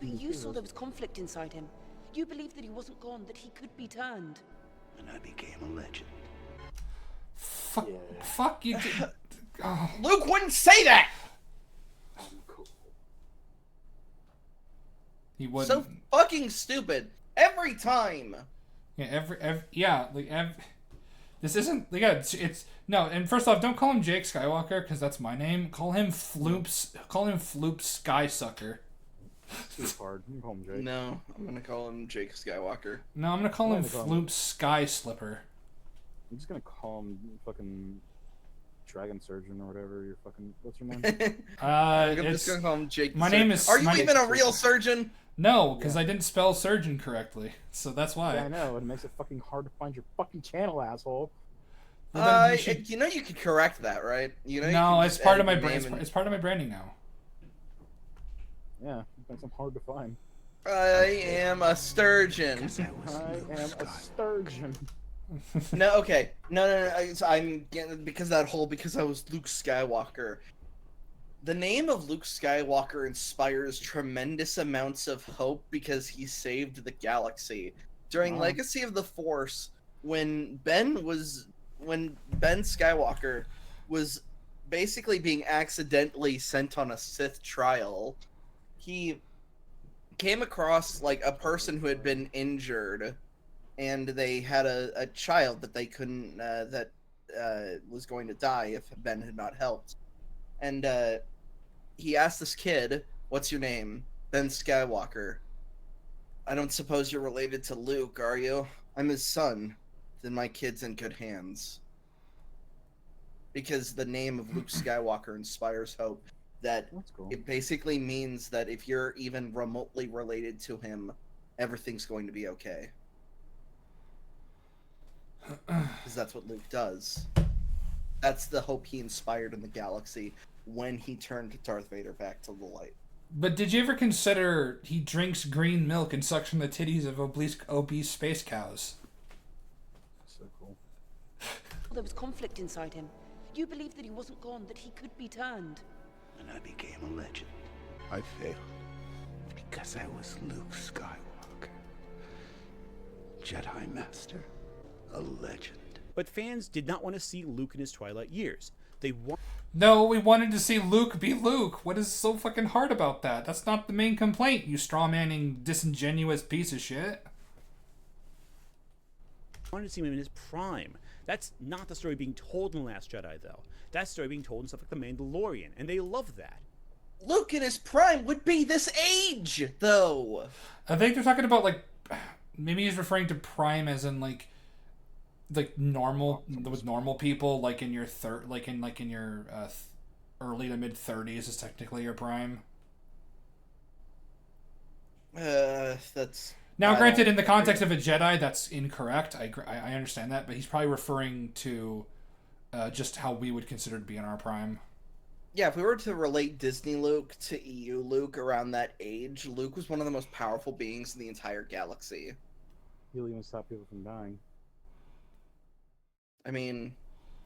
You saw there was conflict inside him. You believed that he wasn't gone, that he could be turned. And I became a legend. Fuck you. Oh. Luke wouldn't say that! He wouldn't. So fucking stupid. Every time. Yeah, this isn't, it's no, and first off, don't call him Jake Skywalker, because that's my name. Call him Floop Skysucker. Too hard. You can call him Jake. No, I'm gonna call him Jake Skywalker. No, I'm gonna call him Floop Sky Slipper. I'm just gonna call him fucking Dragon Surgeon or whatever. You're fucking. What's your name? I'm just gonna call him Jake. My name is. Are you even a real surgeon? No, because I didn't spell surgeon correctly, so that's why. Yeah, I know. It makes it fucking hard to find your fucking channel, asshole. Well, you know you could correct that, right? No, it's part of my brand. It's part of my branding now. Yeah, it makes them hard to find. I am a sturgeon. I am a sturgeon. No, okay. No. I'm getting because I was Luke Skywalker. The name of Luke Skywalker inspires tremendous amounts of hope because he saved the galaxy. During Legacy of the Force, when Ben Skywalker was basically being accidentally sent on a Sith trial, he came across like a person who had been injured and they had a child that they couldn't was going to die if Ben had not helped. And he asked this kid, "What's your name?" "Ben Skywalker." "I don't suppose you're related to Luke, are you?" "I'm his son." "Then my kid's in good hands." Because the name of Luke Skywalker inspires hope. That it basically means that if you're even remotely related to him, everything's going to be okay. Because that's what Luke does. That's the hope he inspired in the galaxy when he turned Darth Vader back to the light. But did you ever consider he drinks green milk and sucks from the titties of obese space cows? So cool. There was conflict inside him. You believed that he wasn't gone, that he could be turned. And I became a legend. I failed because I was Luke Skywalker. Jedi Master. A legend. But fans did not want to see Luke in his twilight years. They No, we wanted to see Luke be Luke. What is so fucking hard about that? That's not the main complaint, you strawmanning, disingenuous piece of shit. wanted to see him in his prime. That's not the story being told in The Last Jedi, though. That story being told in stuff like The Mandalorian, and they love that. Luke in his prime would be this age, though. I think they're talking about, like, maybe he's referring to prime as in, like normal, with normal people, like in your early to mid 30s is technically your prime. That's... Now, granted, in the context of a Jedi, that's incorrect. I understand that, but he's probably referring to just how we would consider to be in our prime. Yeah, if we were to relate Disney Luke to EU Luke around that age, Luke was one of the most powerful beings in the entire galaxy. He'll even stop people from dying. I mean,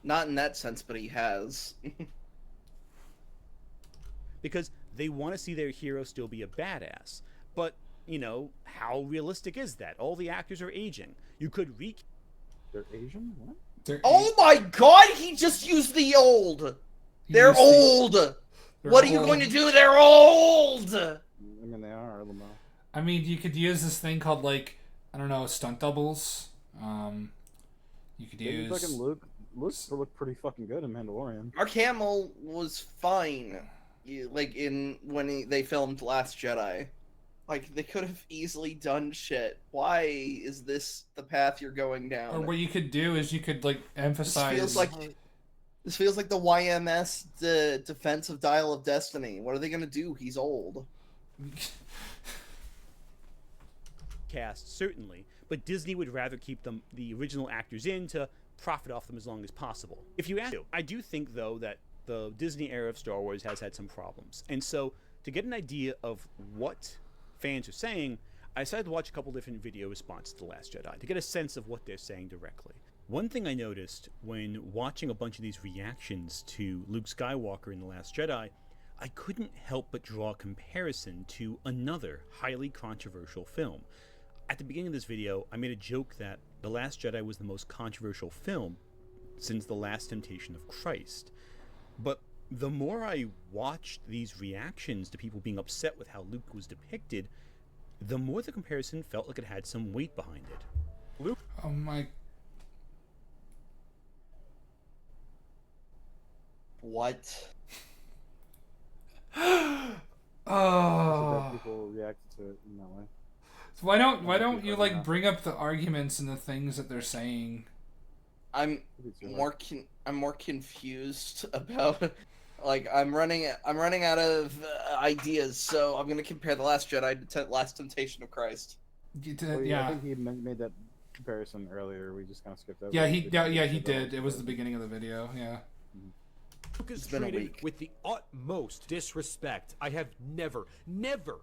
not in that sense, but he has. Because they want to see their hero still be a badass. But, you know, how realistic is that? All the actors are aging. You could They're Asian? What? Oh my god, he just used the old! They're old! What are you going to do? They're old! I mean, they are, Lamar. I mean, you could use this thing called, like, I don't know, stunt doubles. You could use... Fucking Luke looked pretty fucking good in Mandalorian. Mark Hamill was fine, when they filmed Last Jedi. Like, they could have easily done shit. Why is this the path you're going down? Or what you could do is you could, like, emphasize... This feels like the YMS Defense of Dial of Destiny. What are they gonna do? He's old. cast, certainly, but Disney would rather keep the original actors in to profit off them as long as possible. If you ask, I do think, though, that the Disney era of Star Wars has had some problems. And so, to get an idea of what fans are saying, I decided to watch a couple different video responses to The Last Jedi to get a sense of what they're saying directly. One thing I noticed when watching a bunch of these reactions to Luke Skywalker in The Last Jedi, I couldn't help but draw a comparison to another highly controversial film. At the beginning of this video, I made a joke that The Last Jedi was the most controversial film since The Last Temptation of Christ. But the more I watched these reactions to people being upset with how Luke was depicted, the more the comparison felt like it had some weight behind it. Luke... Oh my... What? Oh. People reacted to it in that way. So why don't you like bring up the arguments and the things that they're saying? I'm more confused about like I'm running out of ideas, so I'm gonna compare The Last Jedi to Last Temptation of Christ. I think he made that comparison earlier. We just kind of skipped over. Yeah, he did. It was the beginning of the video. Yeah. Luke is treated with the utmost disrespect. I have never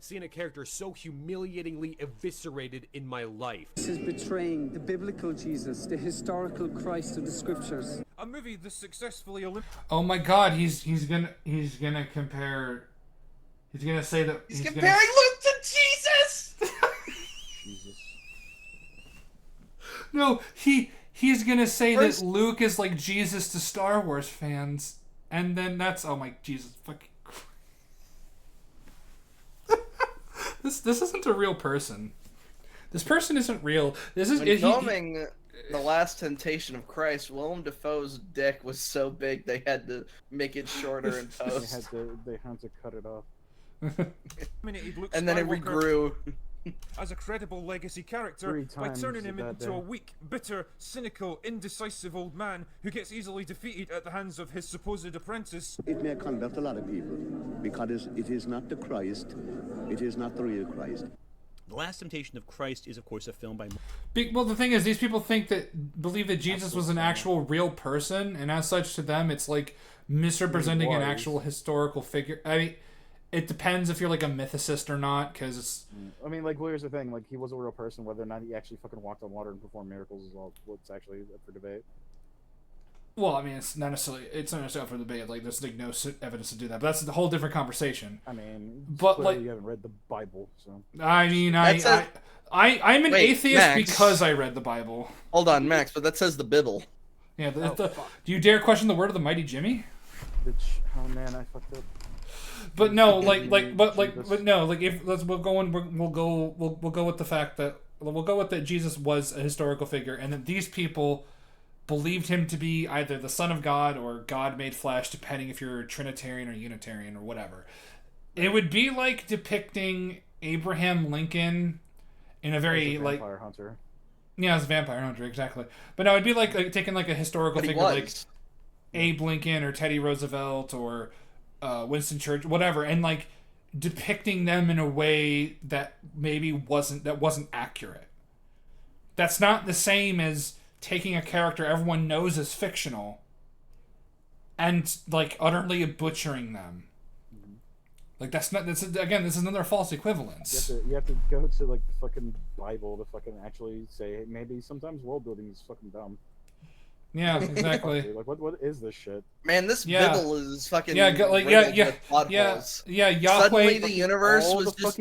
seen a character so humiliatingly eviscerated in my life. This is betraying the biblical Jesus, the historical Christ of the scriptures. A movie that successfully Oh my God, he's gonna compare. He's gonna say that he's comparing Luke to Jesus. Jesus. No, he's gonna say that Luke is like Jesus to Star Wars fans. And then that's, oh my Jesus fucking Christ. This isn't a real person. This person isn't real. This is when filming The Last Temptation of Christ. Willem Dafoe's dick was so big they had to make it shorter in post. They had to cut it off. And then it regrew. As a credible legacy character by turning him into a weak, bitter, cynical, indecisive old man who gets easily defeated at the hands of his supposed apprentice. It may convert a lot of people because it is not the Christ, it is not the real Christ. The Last Temptation of Christ is, of course, a film by... Well, the thing is, these people believe that Jesus was an actual real person, and as such, to them, it's like misrepresenting an actual historical figure. I mean, it depends if you're like a mythicist or not, because it's... I mean, like, here's the thing, like, he was a real person, whether or not he actually fucking walked on water and performed miracles is all what's actually up for debate. Well, I mean, it's not necessarily up for debate. Like, there's like no evidence to do that. But that's a whole different conversation. I mean, but like, you haven't read the Bible, so. I mean, I'm an atheist Max. because I read the Bible. Hold on, Max, but that says the Bible. Yeah. Do you dare question the word of the mighty Jimmy? Oh man, I fucked up. But no, but no, like if we'll go with the fact that we'll go with that Jesus was a historical figure, and that these people believed him to be either the Son of God or God made flesh, depending if you're a Trinitarian or Unitarian or whatever. It would be like depicting Abraham Lincoln in a very like vampire hunter. Yeah, as a vampire hunter, exactly. But no, it'd be like taking like a historical figure like Abe Lincoln or Teddy Roosevelt or Winston Churchill, whatever, and like depicting them in a way that maybe wasn't accurate. That's not the same as taking a character everyone knows is fictional and like utterly butchering them. Like this is another false equivalence. You have to go to like the fucking Bible to fucking actually say, hey, maybe sometimes world building is fucking dumb. Yeah, exactly. Like what is this shit? Man, this Bible is fucking Yahweh. Suddenly the universe was just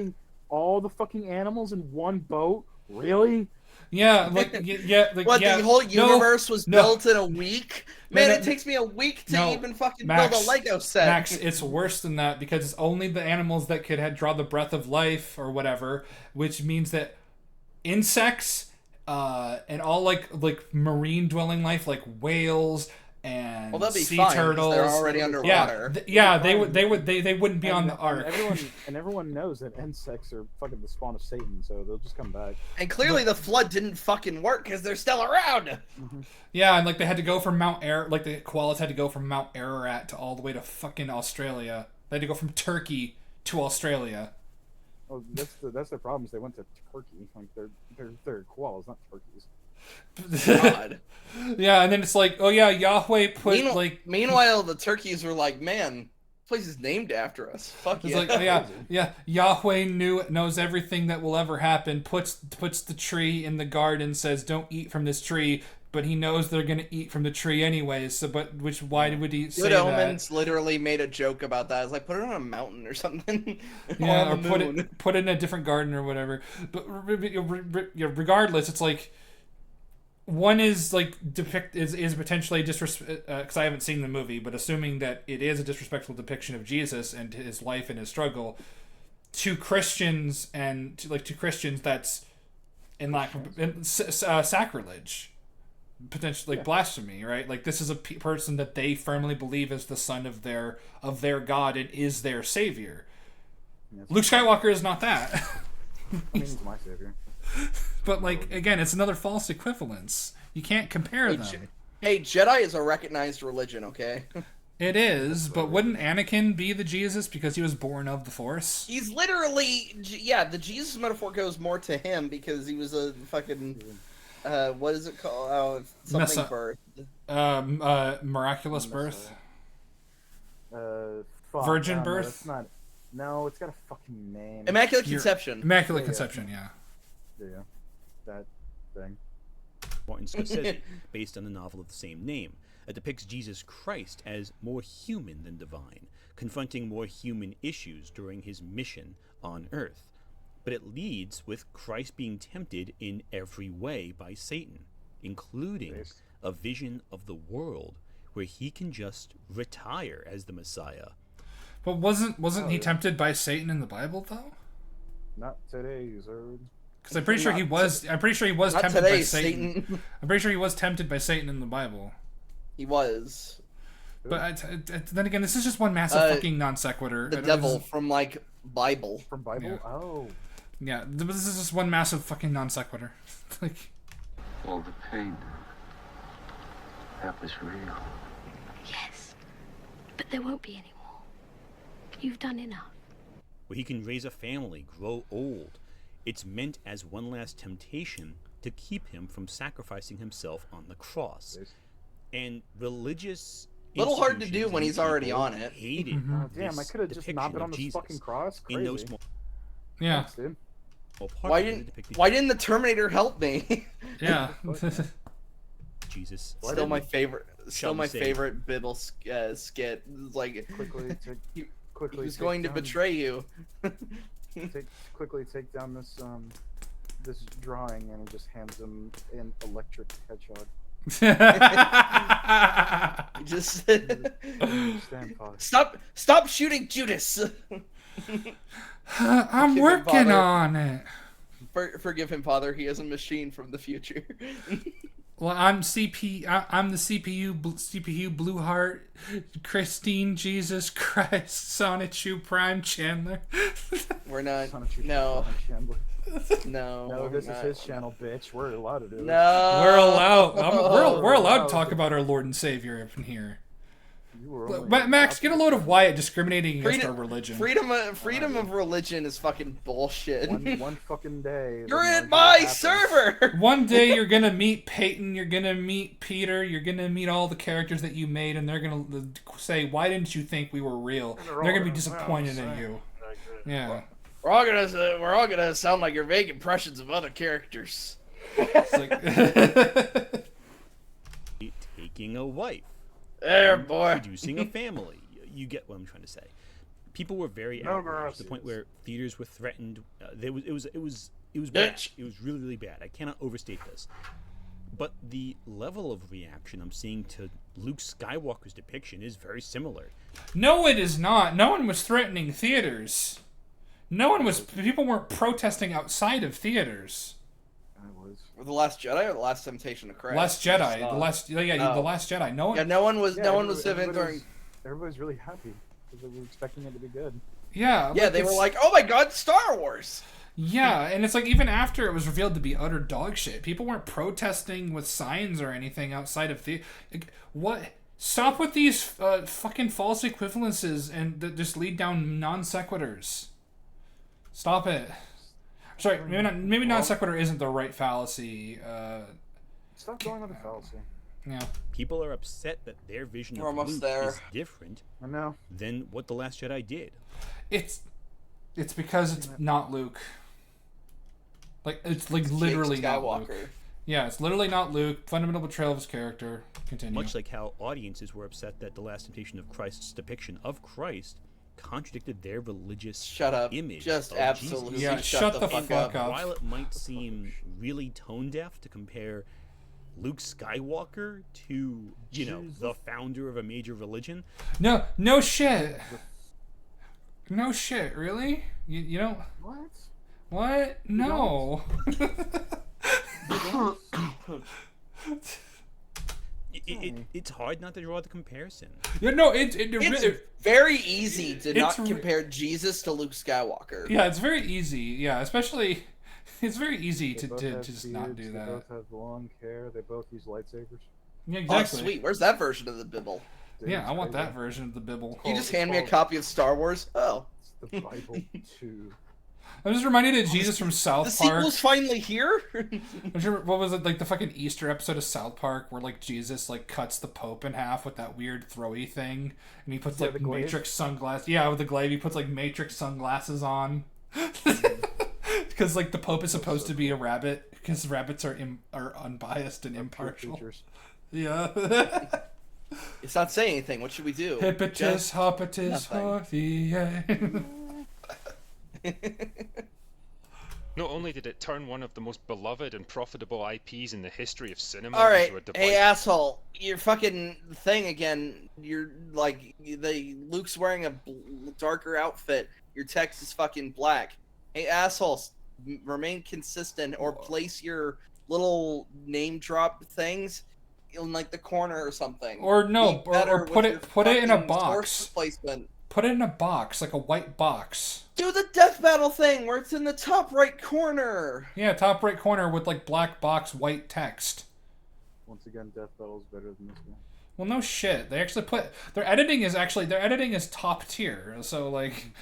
all the fucking animals in one boat. Really? Yeah, like the whole universe was built in a week? Man, it takes me a week to even fucking build a Lego set. Max, it's worse than that because it's only the animals that could draw the breath of life or whatever, which means that insects and all like marine dwelling life like whales and sea turtles. They're already underwater. They wouldn't be on the ark. Everyone knows that insects are fucking the spawn of Satan, so they'll just come back. And clearly the flood didn't fucking work because they're still around. Yeah, and like they had to go from Mount like the koalas had to go from Mount Ararat to all the way to fucking Australia. They had to go from Turkey to Australia. Oh, that's their problem. Is they went to Turkey. Like they're koalas, not turkeys. God. Yeah, and then it's like, oh yeah, Yahweh put Meanwhile, the turkeys were like, man, this place is named after us. Fuck it's yeah. like, oh, yeah. Yahweh knows everything that will ever happen. Puts the tree in the garden. Says, don't eat from this tree. But he knows they're gonna eat from the tree anyways. So, why would he say that? Good Omens literally made a joke about that. It's like, put it on a mountain or something. Yeah, or put it in a different garden or whatever. But regardless, it's like one is like is potentially disrespect because I haven't seen the movie, but assuming that it is a disrespectful depiction of Jesus and his life and his struggle to Christians that's in lack of sacrilege. Potentially blasphemy, right? Like this is a person that they firmly believe is the son of their God and is their savior. Luke Skywalker is not that. I mean, he's my savior. But like again, it's another false equivalence. You can't compare them. Hey, Jedi is a recognized religion, okay? It is, but wouldn't Anakin be the Jesus because he was born of the Force? He's literally the Jesus metaphor goes more to him because he was a fucking what is it called? Something birth. Miraculous birth. Virgin birth. No, it's not. No, it's got a fucking name. Immaculate Conception. Immaculate Conception. Yeah. Yeah. That thing. Martin Scorsese, based on the novel of the same name. It depicts Jesus Christ as more human than divine, confronting more human issues during his mission on Earth. But it leads with Christ being tempted in every way by Satan, including a vision of the world where he can just retire as the Messiah. But wasn't he tempted by Satan in the Bible though? Not today, sir. Because I'm pretty sure he was. I'm pretty sure he was Not tempted today, by Satan. Satan. I'm pretty sure he was tempted by Satan in the Bible. He was. But then again, this is just one massive fucking non sequitur. The devil from like Bible. From Bible? Yeah. Oh. Yeah, this is just one massive fucking non sequitur. Like, all the pain, that was real. Yes, but there won't be any more. You've done enough. Where he can raise a family, grow old. It's meant as one last temptation to keep him from sacrificing himself on the cross. And religious Little hard to do institutions when and he's already people on it. hated Oh, damn, I this could have just not depiction been of on this Jesus fucking cross. in no Crazy. small. yeah. Thanks, dude. Why didn't the Terminator help me? Yeah. Jesus. Still my favorite. Still my Save. favorite Biddle skit. Like Quickly he take was going to down- betray you. quickly take down this this drawing, and he just hands him an electric hedgehog. Just Stand pause. stop shooting Judas. I'm Forgive him, working Father. on it. Forgive him, Father. He is a machine from the future. Well, I'm the CPU Blue Heart, Christine, Jesus Christ, Sonichu Prime Chandler. We're not. Sonichu No. Chandler. No. No, this we're is not. his channel, bitch. We're allowed to do it. No. We're allowed. We're allowed to talk about our Lord and Savior up in here. Max, get a load of Wyatt discriminating against our religion. Freedom of religion is fucking bullshit. One fucking day. You're in my server. One day you're gonna meet Peyton, you're gonna meet Peter, you're gonna meet all the characters that you made, and they're gonna say, "Why didn't you think we were real?" And they're gonna be disappointed in you. Yeah. We're all gonna sound like your vague impressions of other characters. Taking a wife. There, boy. Producing a family. You get what I'm trying to say. People were very outraged to the point where theaters were threatened. It was bad. It was really, really bad. I cannot overstate this. But the level of reaction I'm seeing to Luke Skywalker's depiction is very similar. No, it is not. No one was threatening theaters. People weren't protesting outside of theaters. The Last Jedi or the Last Temptation of Christ? Last Jedi. The Last Jedi. No one was even during. Everybody's really happy because they were expecting it to be good. Yeah. Yeah, they were like, "Oh my God, Star Wars!" Yeah, and it's like even after it was revealed to be utter dog shit, people weren't protesting with signs or anything outside of the. What? Stop with these fucking false equivalences and that just lead down non sequiturs. Stop it. Sorry, maybe non sequitur isn't the right fallacy. Stop going on the fallacy. Yeah. People are upset that their vision We're of almost Luke there. is different than what The Last Jedi did. It's because it's not Luke. Like it's like literally not Luke. Yeah, it's literally not Luke. Fundamental betrayal of his character. Continue. Much like how audiences were upset that The Last Temptation of Christ's depiction of Christ contradicted their religious image. Just of absolutely Jesus. Yeah, shut the fuck up. While it might seem really tone deaf to compare Luke Skywalker to, the founder of a major religion. No shit. No shit, really? You don't. What? No. It's hard not to draw the comparison. Yeah, no, it's very easy to not compare Jesus to Luke Skywalker. Yeah, it's very easy. Yeah, especially it's very easy to just not do They that. both have long hair. They both use lightsabers. Yeah, exactly. Oh, sweet. Where's that version of the Bible? Yeah, I want that version of the Bible. You just hand me a copy of Star Wars? Oh. It's the Bible too. I'm just reminded of Jesus from South The Park. sequel's finally here? What was it, like the fucking Easter episode of South Park where like Jesus like cuts the Pope in half with that weird throwy thing, and he puts like Matrix sunglasses. Yeah, with the glaive, he puts like Matrix sunglasses on. Because like the Pope is supposed to be a rabbit, because rabbits are unbiased and impartial. Yeah. It's not saying anything. What should we do? Hippitus, hoppitus, Not only did it turn one of the most beloved and profitable IPs in the history of cinema All right, into a device. hey asshole, your fucking thing again. You're like Luke's wearing a darker outfit. Your text is fucking black. Hey assholes, remain consistent or place your little name drop things in like the corner or something. Or no, or put it in a source box. Placement. Put it in a box, like a white box. Do the death battle thing where it's in the top right corner. Yeah, top right corner with like black box, white text. Once again, Death Battle's better than this one. Well, no shit. They actually put their editing is top tier. So like.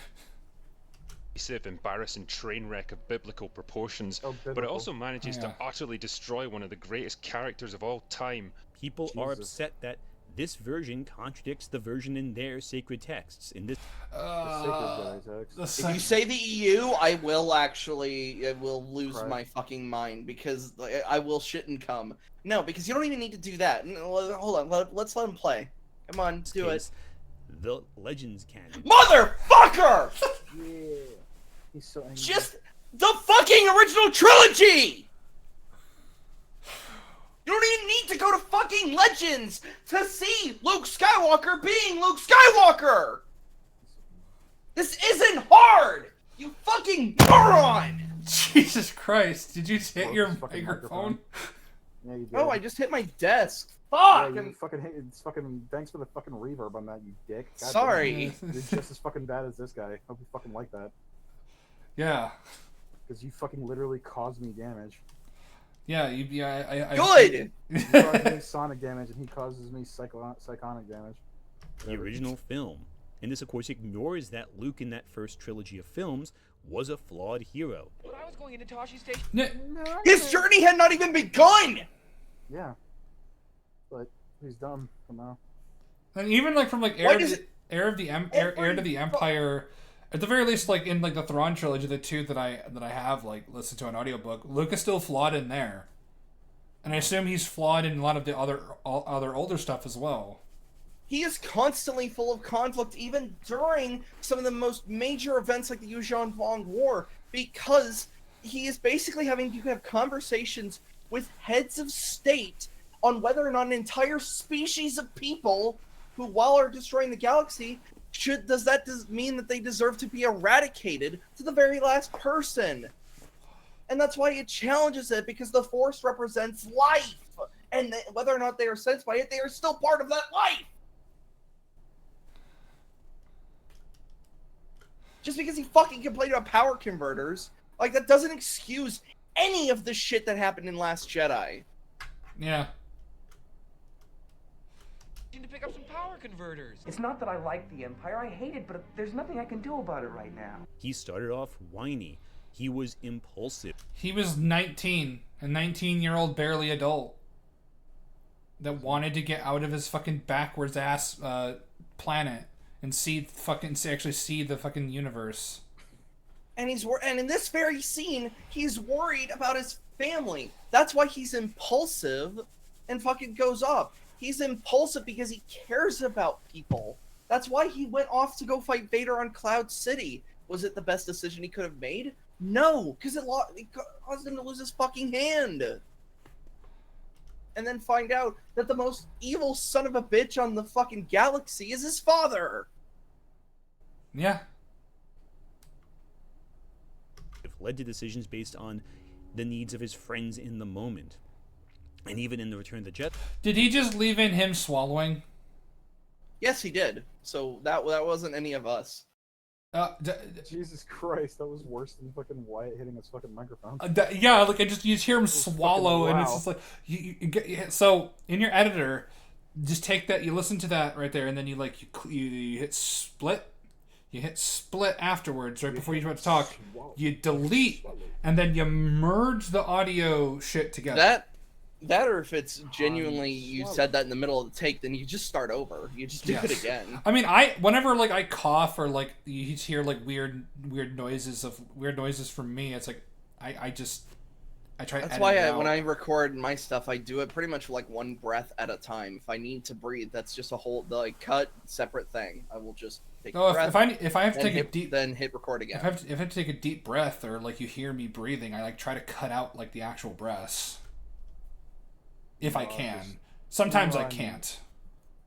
Embarrassing train wreck of biblical proportions, but it also manages to utterly destroy one of the greatest characters of all time. People are upset that this version contradicts the version in their sacred texts. In this, if you say the EU, I will lose my fucking mind because I will shit and come. No, because you don't even need to do that. Hold on, let's let him play. Come on, do it. The Legends canon. Motherfucker! Yeah. He's so angry. Just the fucking original trilogy! You don't even need to go to fucking Legends to see Luke Skywalker being Luke Skywalker! This isn't hard! You fucking moron! Jesus Christ, did you hit your microphone? Yeah, you did. Oh, I just hit my desk. Yeah, Fuck! you fucking hate, it's fucking, thanks for the fucking reverb on that, you dick. God Sorry. damn it. You're just as fucking bad as this guy. Hope you fucking like that. Yeah. Because you fucking literally caused me damage. Yeah, I Good! You caused me sonic damage, and he causes me psychonic damage. The original film. And this, of course, ignores that Luke in that first trilogy of films was a flawed hero. When I was going into Tashi Station... His journey had not even begun! Yeah. But he's dumb for now. And even like from like Heir to the Empire, at the very least, like in like the Thrawn trilogy, the two that I have like listened to an audiobook, Luke is still flawed in there, and I assume he's flawed in a lot of the other older stuff as well. He is constantly full of conflict, even during some of the most major events like the Yuuzhan Vong War, because he is basically having to have conversations with heads of state on whether or not an entire species of people who, while are destroying the galaxy, does that mean that they deserve to be eradicated to the very last person? And that's why it challenges it, because the Force represents life, and whether or not they are sensed by it, they are still part of that life. Just because he fucking complained about power converters, like, that doesn't excuse any of the shit that happened in Last Jedi. Yeah. To pick up some power converters. It's not that I like the Empire, I hate it, but there's nothing I can do about it right now. He started off whiny. He was impulsive. He was 19, a 19-year-old barely adult that wanted to get out of his fucking backwards ass planet and actually see the fucking universe. And in this very scene, he's worried about his family. That's why he's impulsive and fucking goes off. He's impulsive because he cares about people. That's why he went off to go fight Vader on Cloud City. Was it the best decision he could have made? No, because it caused him to lose his fucking hand. And then find out that the most evil son of a bitch on the fucking galaxy is his father. Yeah. It led to decisions based on the needs of his friends in the moment. And even in the Return of the Jedi. Did he just leave in him swallowing? Yes, he did. So that wasn't any of us. Jesus Christ, that was worse than fucking Wyatt hitting his fucking microphone. Yeah, like you just hear him swallow, and it's just like so in your editor, just take that, you listen to that right there, and then you hit split. You hit split afterwards, right before you start to talk. You delete, and then you merge the audio shit together. That or if it's genuinely you said that in the middle of the take, then you just start over. You just do it again. I mean, whenever like I cough or like you hear like weird noises from me, it's like I try. That's why when I record my stuff, I do it pretty much like one breath at a time. If I need to breathe, that's just a whole cut separate thing. I will just take a breath. If I have to take then hit record again. If I have to take a deep breath or like you hear me breathing, I like try to cut out like the actual breaths. If I can. Sometimes I can't.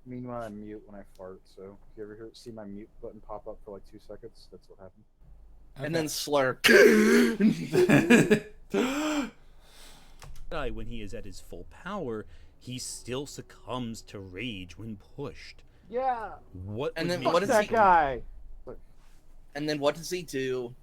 Meanwhile, I mute when I fart, so if you ever see my mute button pop up for like 2 seconds, that's what happened. And then slur. When he is at his full power, he still succumbs to rage when pushed. Yeah. What does that guy? And then what does he do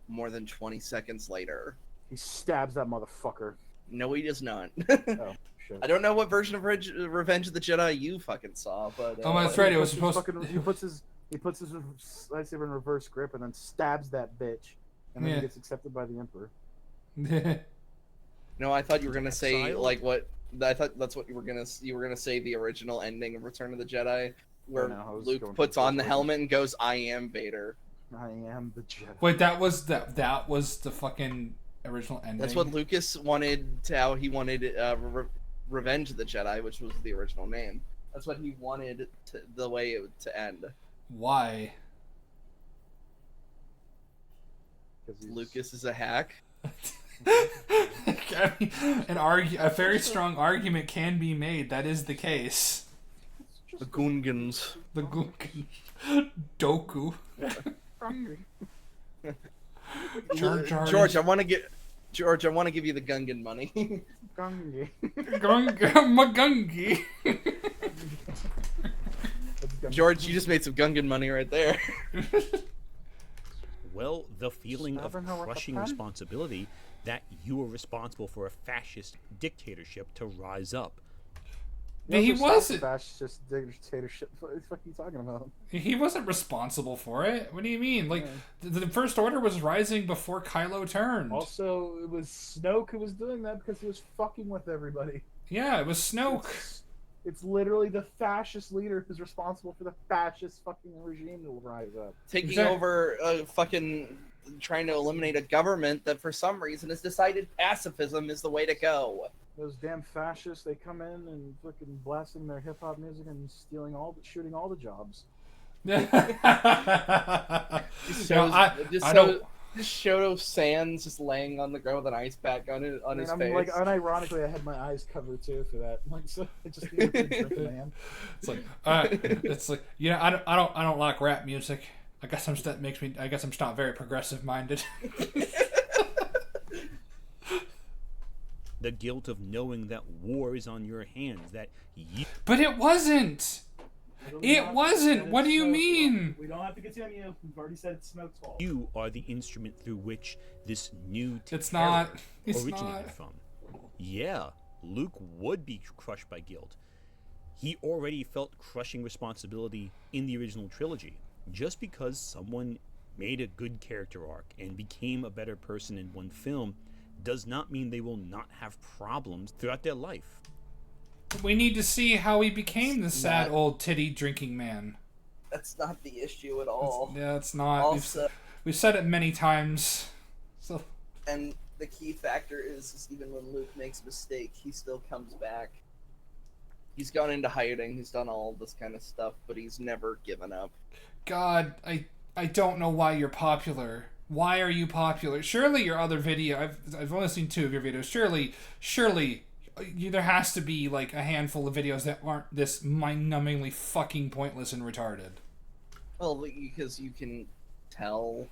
more than 20 seconds later? He stabs that motherfucker. No, he does not. Oh, shit. I don't know what version of Revenge of the Jedi you fucking saw, but oh, that's right. It was supposed. He puts his lightsaber in reverse grip and then stabs that bitch, and then he gets accepted by the Emperor. No, I thought you were gonna say like what. I thought that's what you were gonna say the original ending of Return of the Jedi, where Luke puts on the helmet and goes, "I am Vader." I am the Jedi. Wait, that was the fucking original ending. That's what Lucas wanted. How he wanted Revenge of the Jedi, which was the original name. That's what he wanted the way it to end. Why? Lucas is a hack. I mean, a very strong argument can be made. That is the case. The Gungans. The Gungans. Doku. George, I want to give you the Gungan money. Gungi. Magungi. George, you just made some Gungan money right there. Well, the feeling of crushing responsibility that you are responsible for a fascist dictatorship to rise up. Yeah, he wasn't. Fascist dictatorship. What the fuck are you talking about? He wasn't responsible for it. What do you mean? Like, the First Order was rising before Kylo turned. Also, it was Snoke who was doing that because he was fucking with everybody. Yeah, it was Snoke. It's literally the fascist leader who's responsible for the fascist fucking regime that will rise up. Taking over fucking trying to eliminate a government that for some reason has decided pacifism is the way to go. Those damn fascists, they come in and fucking blasting their hip hop music and shooting all the jobs. Just Shoto Sands just laying on the ground with an ice pack on his face. Like, unironically, I had my eyes covered too for that. Like, so I just need to drink, man. It's like, I don't like rap music. I guess I'm just not very progressive minded. The guilt of knowing that war is on your hands, that you... But it wasn't! It wasn't! What do you mean? We don't have to continue. We've already said it's Snoke's fault. You are the instrument through which this new It's originated not. from. Yeah, Luke would be crushed by guilt. He already felt crushing responsibility in the original trilogy. Just because someone made a good character arc and became a better person in one film does not mean they will not have problems throughout their life. We need to see how he became the sad old titty drinking man. That's not the issue at all. It's not. Also, we've said it many times. So. And the key factor is even when Luke makes a mistake, he still comes back. He's gone into hiding, he's done all this kind of stuff, but he's never given up. God, I don't know why you're popular. Why are you popular? Surely your other video, I've only seen 2 of your videos. Surely there has to be like a handful of videos that aren't this mind-numbingly fucking pointless and retarded. Well, because you can tell,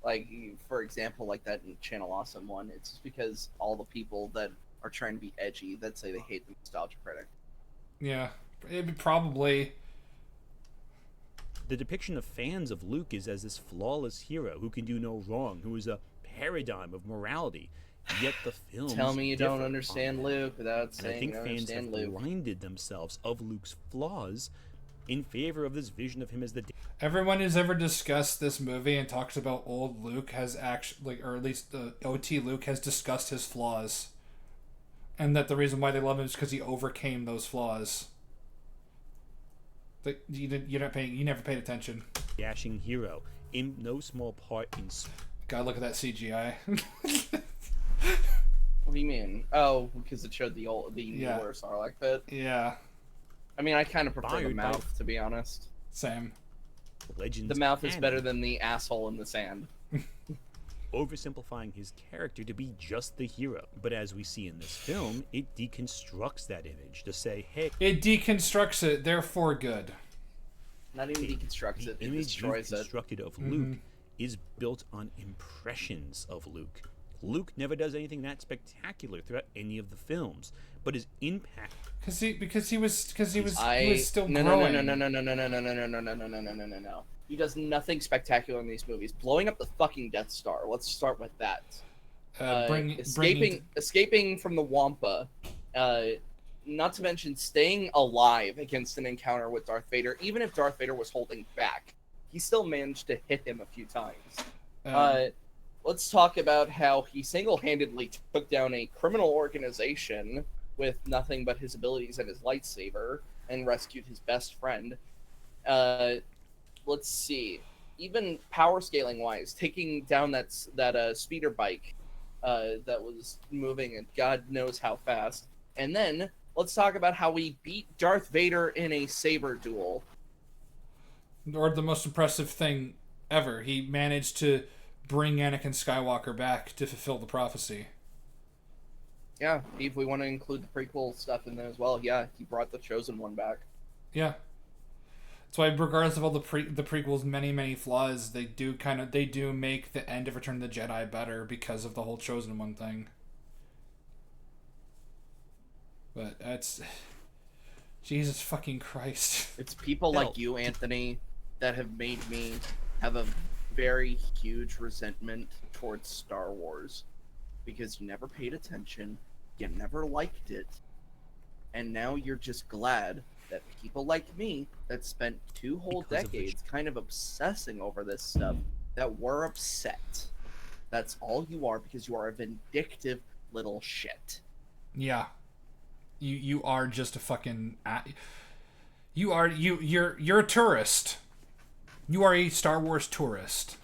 like, for example, like that Channel Awesome one, it's just because all the people that are trying to be edgy that say they hate the Nostalgia Critic. Yeah, it probably... The depiction of fans of Luke is as this flawless hero who can do no wrong, who is a paradigm of morality. Yet the films tell me you don't understand Luke without saying you understand Luke. I think fans have blinded themselves of Luke's flaws in favor of this vision of him as the... Everyone who's ever discussed this movie and talks about old Luke has actually, or at least OT Luke has discussed his flaws. And that the reason why they love him is because he overcame those flaws. Like, you never paid attention. Dashing hero, in no small part in... God, look at that CGI. What do you mean? Oh, because it showed the newer Sarlacc pit. Yeah. I mean, I kind of prefer the mouth, to be honest. Same. Legends the mouth is better than the asshole in the sand. Oversimplifying his character to be just the hero. But as we see in this film, it deconstructs that image to say, hey... It deconstructs it, therefore good. Not even deconstructs it, it destroys it. The image of Luke is built on impressions of Luke. Luke never does anything that spectacular throughout any of the films, but his impact because he was still no, growing. No. He does nothing spectacular in these movies. Blowing up the fucking Death Star. Let's start with that. Escaping from the Wampa. Not to mention staying alive against an encounter with Darth Vader. Even if Darth Vader was holding back, he still managed to hit him a few times. Let's talk about how he single-handedly took down a criminal organization with nothing but his abilities and his lightsaber and rescued his best friend. Let's see. Even power scaling wise, taking down that speeder bike that was moving and God knows how fast. And then let's talk about how we beat Darth Vader in a saber duel. Or the most impressive thing ever. He managed to bring Anakin Skywalker back to fulfill the prophecy. Yeah, if we want to include the prequel stuff in there as well, yeah, he brought the Chosen One back. Yeah. That's why, regardless of all the prequels' many flaws, they do make the end of Return of the Jedi better because of the whole Chosen One thing. But that's Jesus fucking Christ. It's people like you, Anthony, that have made me have a very huge resentment towards Star Wars because you never paid attention, you never liked it, and now you're just glad that people like me that spent 2 whole decades kind of obsessing over this stuff that were upset. That's all you are, because you are a vindictive little shit. Yeah. You are just a fucking you're a tourist. You are a Star Wars tourist.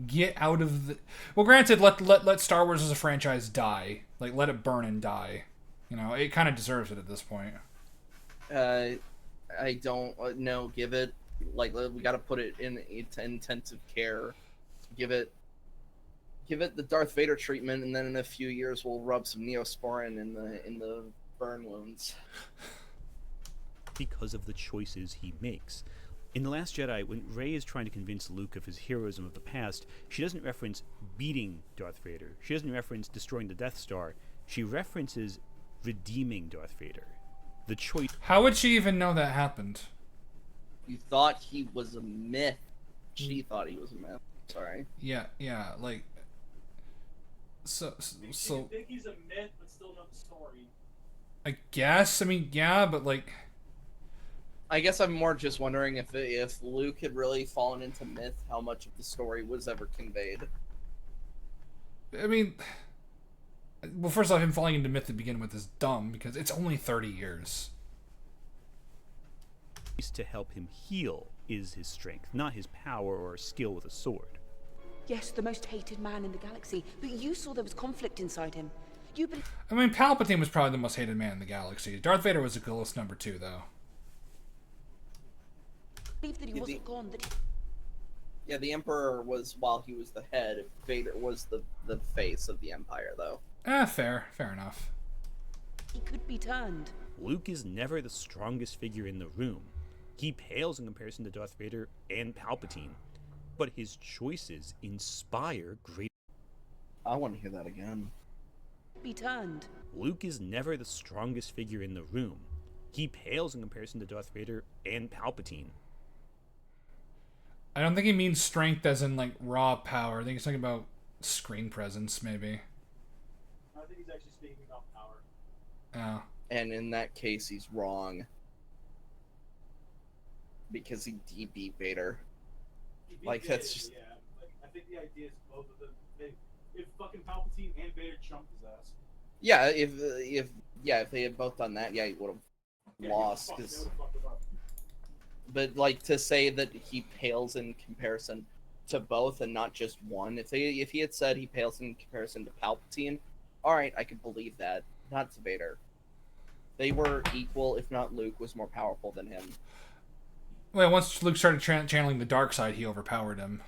Get out of the... Well, granted, let Star Wars as a franchise die. Like, let it burn and die. You know, it kind of deserves it at this point. I don't know. Give it, like, we got to put it in intensive care. Give it the Darth Vader treatment, and then in a few years we'll rub some Neosporin in the burn wounds. Because of the choices he makes. In The Last Jedi, when Rey is trying to convince Luke of his heroism of the past, she doesn't reference beating Darth Vader. She doesn't reference destroying the Death Star. She references redeeming Darth Vader. The choice... How would she even know that happened? You thought he was a myth. She thought he was a myth. Sorry. Yeah, like... So... You think he's a myth, but still know the story. I guess, I mean, yeah, but like... I guess I'm more just wondering if Luke had really fallen into myth, how much of the story was ever conveyed. I mean... Well, first off, him falling into myth to begin with is dumb, because it's only 30 years. To help him heal is his strength, not his power or skill with a sword. Yes, the most hated man in the galaxy, but you saw there was conflict inside him. I mean, Palpatine was probably the most hated man in the galaxy. Darth Vader was a close number 2, though. Believe that he wasn't gone, that Yeah, the Emperor was, while he was the head, Vader was the face of the Empire, though. Fair enough. he could be turned. Luke is never the strongest figure in the room. He pales in comparison to Darth Vader and Palpatine, but his choices inspire great... I want to hear that again. Be turned. Luke is never the strongest figure in the room. He pales in comparison to Darth Vader and Palpatine. I don't think he means strength as in, like, raw power. I think he's talking about screen presence, maybe. I think he's actually speaking about power. Oh. And in that case, he's wrong. Because he beat Vader. Like, that's just... Yeah, like, I think the idea is both of them. If fucking Palpatine and Vader jumped his ass. Yeah, if they had both done that, yeah, he would have lost. But, like, to say that he pales in comparison to both and not just one, if he had said he pales in comparison to Palpatine, alright, I could believe that. Not to Vader. They were equal, if not Luke was more powerful than him. Well, once Luke started channeling the dark side, he overpowered him.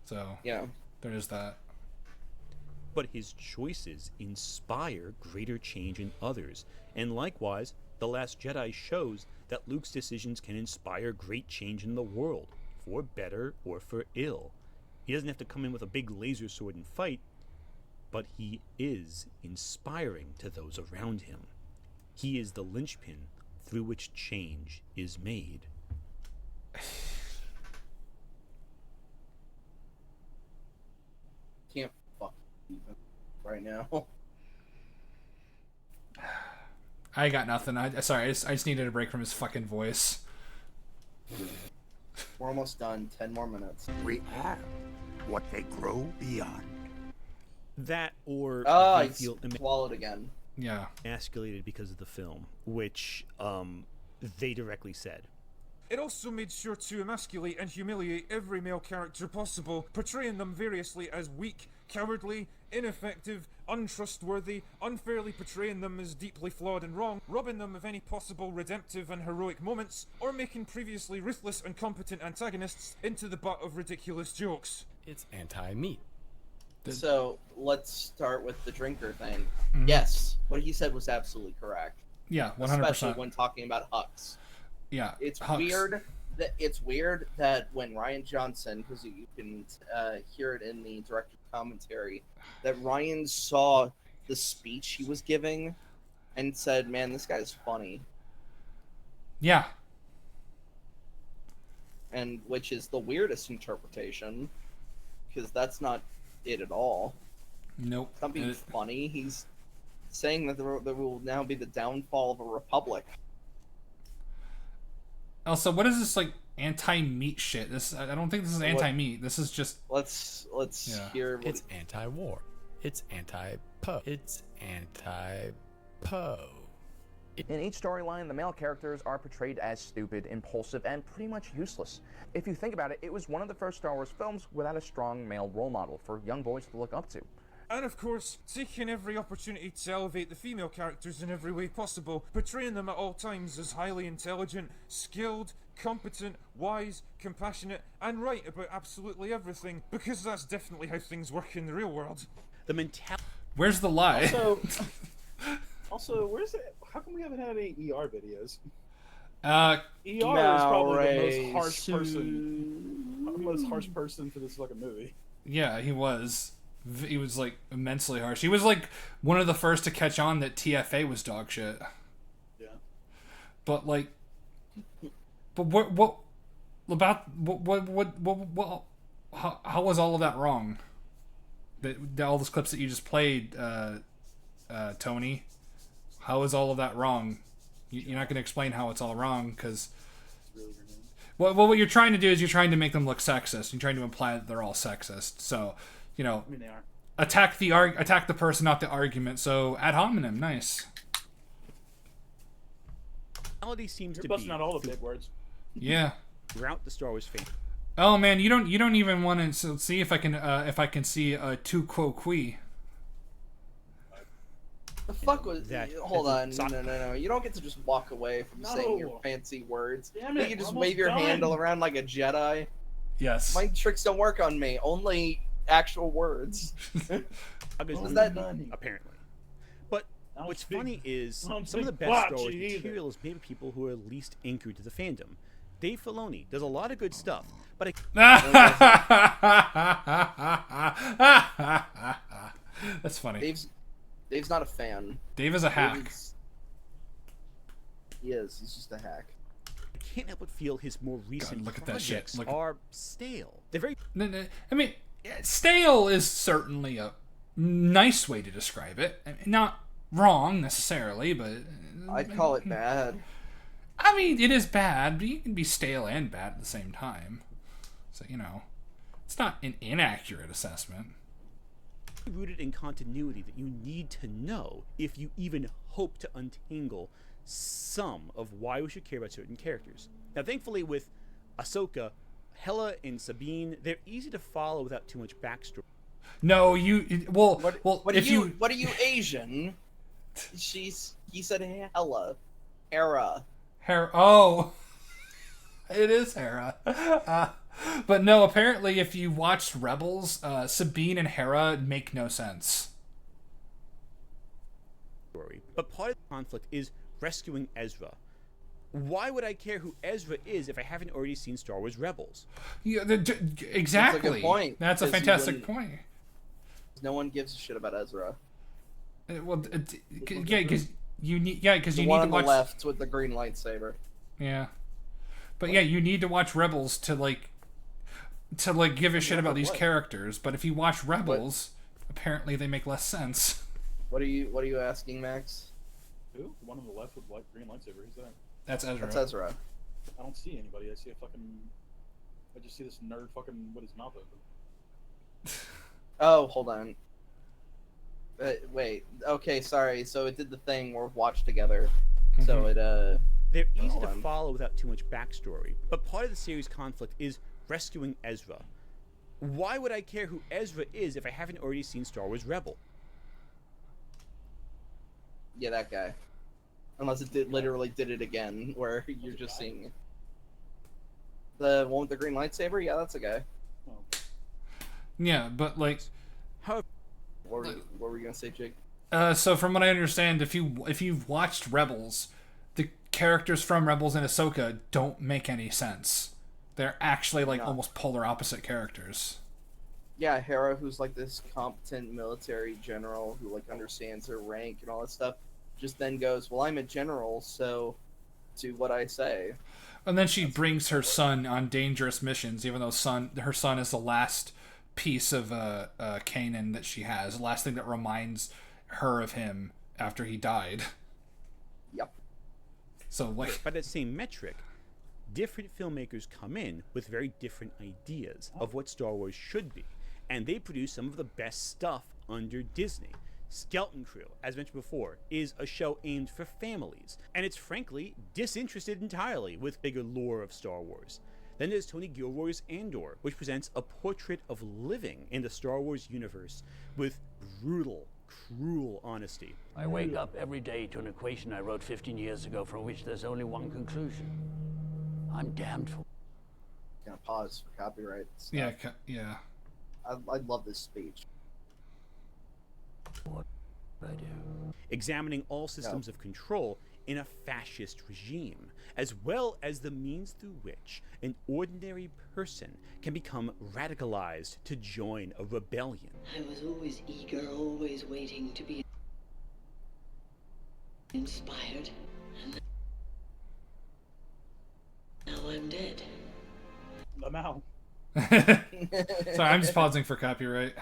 So, yeah, there is that. But his choices inspire greater change in others, and likewise, The Last Jedi shows that Luke's decisions can inspire great change in the world. for better or for ill. He doesn't have to come in with a big laser sword and fight, but he is inspiring to those around him. He is the linchpin through which change is made. Can't fuck right now. I got nothing. Sorry, I just needed a break from his fucking voice. We're almost done. 10 more minutes. We are what they grow beyond. That or I they feel swallowed again. Yeah. Emasculated because of the film, which they directly said. It also made sure to emasculate and humiliate every male character possible, portraying them variously as weak, cowardly, ineffective, untrustworthy, unfairly portraying them as deeply flawed and wrong, robbing them of any possible redemptive and heroic moments, or making previously ruthless and competent antagonists into the butt of ridiculous jokes. It's anti-meat. So let's start with the drinker thing. Mhm. Yes, what he said was absolutely correct. Yeah, 100%. Especially when talking about Hux. Yeah, It's Hux. weird that when Ryan Johnson, because you can hear it in the director's commentary, that Ryan saw the speech he was giving and said, "Man, this guy's funny." Yeah. And which is the weirdest interpretation, because that's not it at all. Nope. It's not being funny. He's saying that there will now be the downfall of a republic. Also, what is this like anti-meat shit? I don't think this is anti-meat. This is just let's hear. It's anti-war. It's anti-Poe. It's anti-Poe. In each storyline, the male characters are portrayed as stupid, impulsive, and pretty much useless. If you think about it, it was one of the first Star Wars films without a strong male role model for young boys to look up to. And of course, taking every opportunity to elevate the female characters in every way possible, portraying them at all times as highly intelligent, skilled, competent, wise, compassionate, and right about absolutely everything, because that's definitely how things work in the real world. The mentality. Where's the lie? Also, where's it? How come we haven't had any ER videos? ER is probably the most harsh person for this fucking movie. Yeah, he was. He was like immensely harsh. He was like one of the first to catch on that TFA was dog shit. Yeah. But like, what how was all of that wrong? All those clips that you just played, Tony. How is all of that wrong? You're not going to explain how it's all wrong because. Well, what you're trying to do is you're trying to make them look sexist. You're trying to imply that they're all sexist. So, you know, I mean, they are. attack the person, not the argument. So ad hominem, nice. Reality seems You're to busting be out all the big words. Yeah. Throughout the Star Wars fan. Oh man, you don't even want to see if I can see a tu quo qui. The fuck was that? Hold on, no. You don't get to just walk away from saying your fancy words. Damn You it, can just we're wave your almost handle done. around like a Jedi. Yes. My tricks don't work on me. Only actual words. Apparently. But what's funny is some of the best Star Wars material is made by people who are least anchored to the fandom. Dave Filoni does a lot of good stuff, but That's funny. Dave's not a fan. Dave is a hack. He is. He's just a hack. I can't help but feel his more recent look at that shit. projects are stale. They're very. I mean, stale is certainly a nice way to describe it. I mean, not wrong necessarily, but I'd call it bad. I mean, it is bad, but you can be stale and bad at the same time. So, you know, it's not an inaccurate assessment. Rooted in continuity that you need to know if you even hope to untangle some of why we should care about certain characters. Now, thankfully, with Ahsoka, Hela, and Sabine, they're easy to follow without too much backstory. No, What are you Asian? He said Hela. Hera. Oh, it is Hera. But no, apparently if you watched Rebels, Sabine and Hera make no sense. But part of the conflict is rescuing Ezra. Why would I care who Ezra is if I haven't already seen Star Wars Rebels? Yeah, exactly. That's a good point. That's a fantastic point. No one gives a shit about Ezra. Well, yeah, because you need, because you The need one to on watch the left with the green lightsaber. Yeah, but yeah, you need to watch Rebels to give a shit about these characters. But if you watch Rebels, apparently they make less sense. What are you asking, Max? Who? The one on the left with green lightsaber. Who's that? That's Ezra. That's Ezra. I don't see anybody. I see a fucking. I just see this nerd fucking with his mouth open. Oh, hold on. Wait. Okay, sorry. So it did the thing where we watched together. So it They're easy to on. follow without too much backstory, but part of the series' conflict is rescuing Ezra. Why would I care who Ezra is if I haven't already seen Star Wars Rebel? Yeah, that guy. Unless it literally did it again, where you're just seeing the one with the green lightsaber. Yeah, that's a guy. Yeah, but like, what were you gonna say, Jake? So from what I understand, if you've watched Rebels, the characters from Rebels and Ahsoka don't make any sense. They're actually like almost polar opposite characters. Yeah, Hera, who's like this competent military general who like understands her rank and all that stuff, just then goes, "Well, I'm a general, so do what I say." And then she brings her son on dangerous missions, even though her son is the last piece of Kanan that she has, the last thing that reminds her of him after he died. Yep. So like, by that same metric, different filmmakers come in with very different ideas of what Star Wars should be, and they produce some of the best stuff under Disney. Skeleton Crew, as mentioned before, is a show aimed for families, and it's frankly disinterested entirely with bigger lore of Star Wars. Then there's Tony Gilroy's Andor, which presents a portrait of living in the Star Wars universe with brutal, cruel honesty. I wake up every day to an equation I wrote 15 years ago from which there's only one conclusion. I'm damned for. Gonna pause for copyright stuff. yeah, yeah. I love this speech. What I do. Examining all systems of control in a fascist regime, as well as the means through which an ordinary person can become radicalized to join a rebellion. I was always eager, always waiting to be inspired. And now I'm dead. I'm out. Sorry, I'm just pausing for copyright.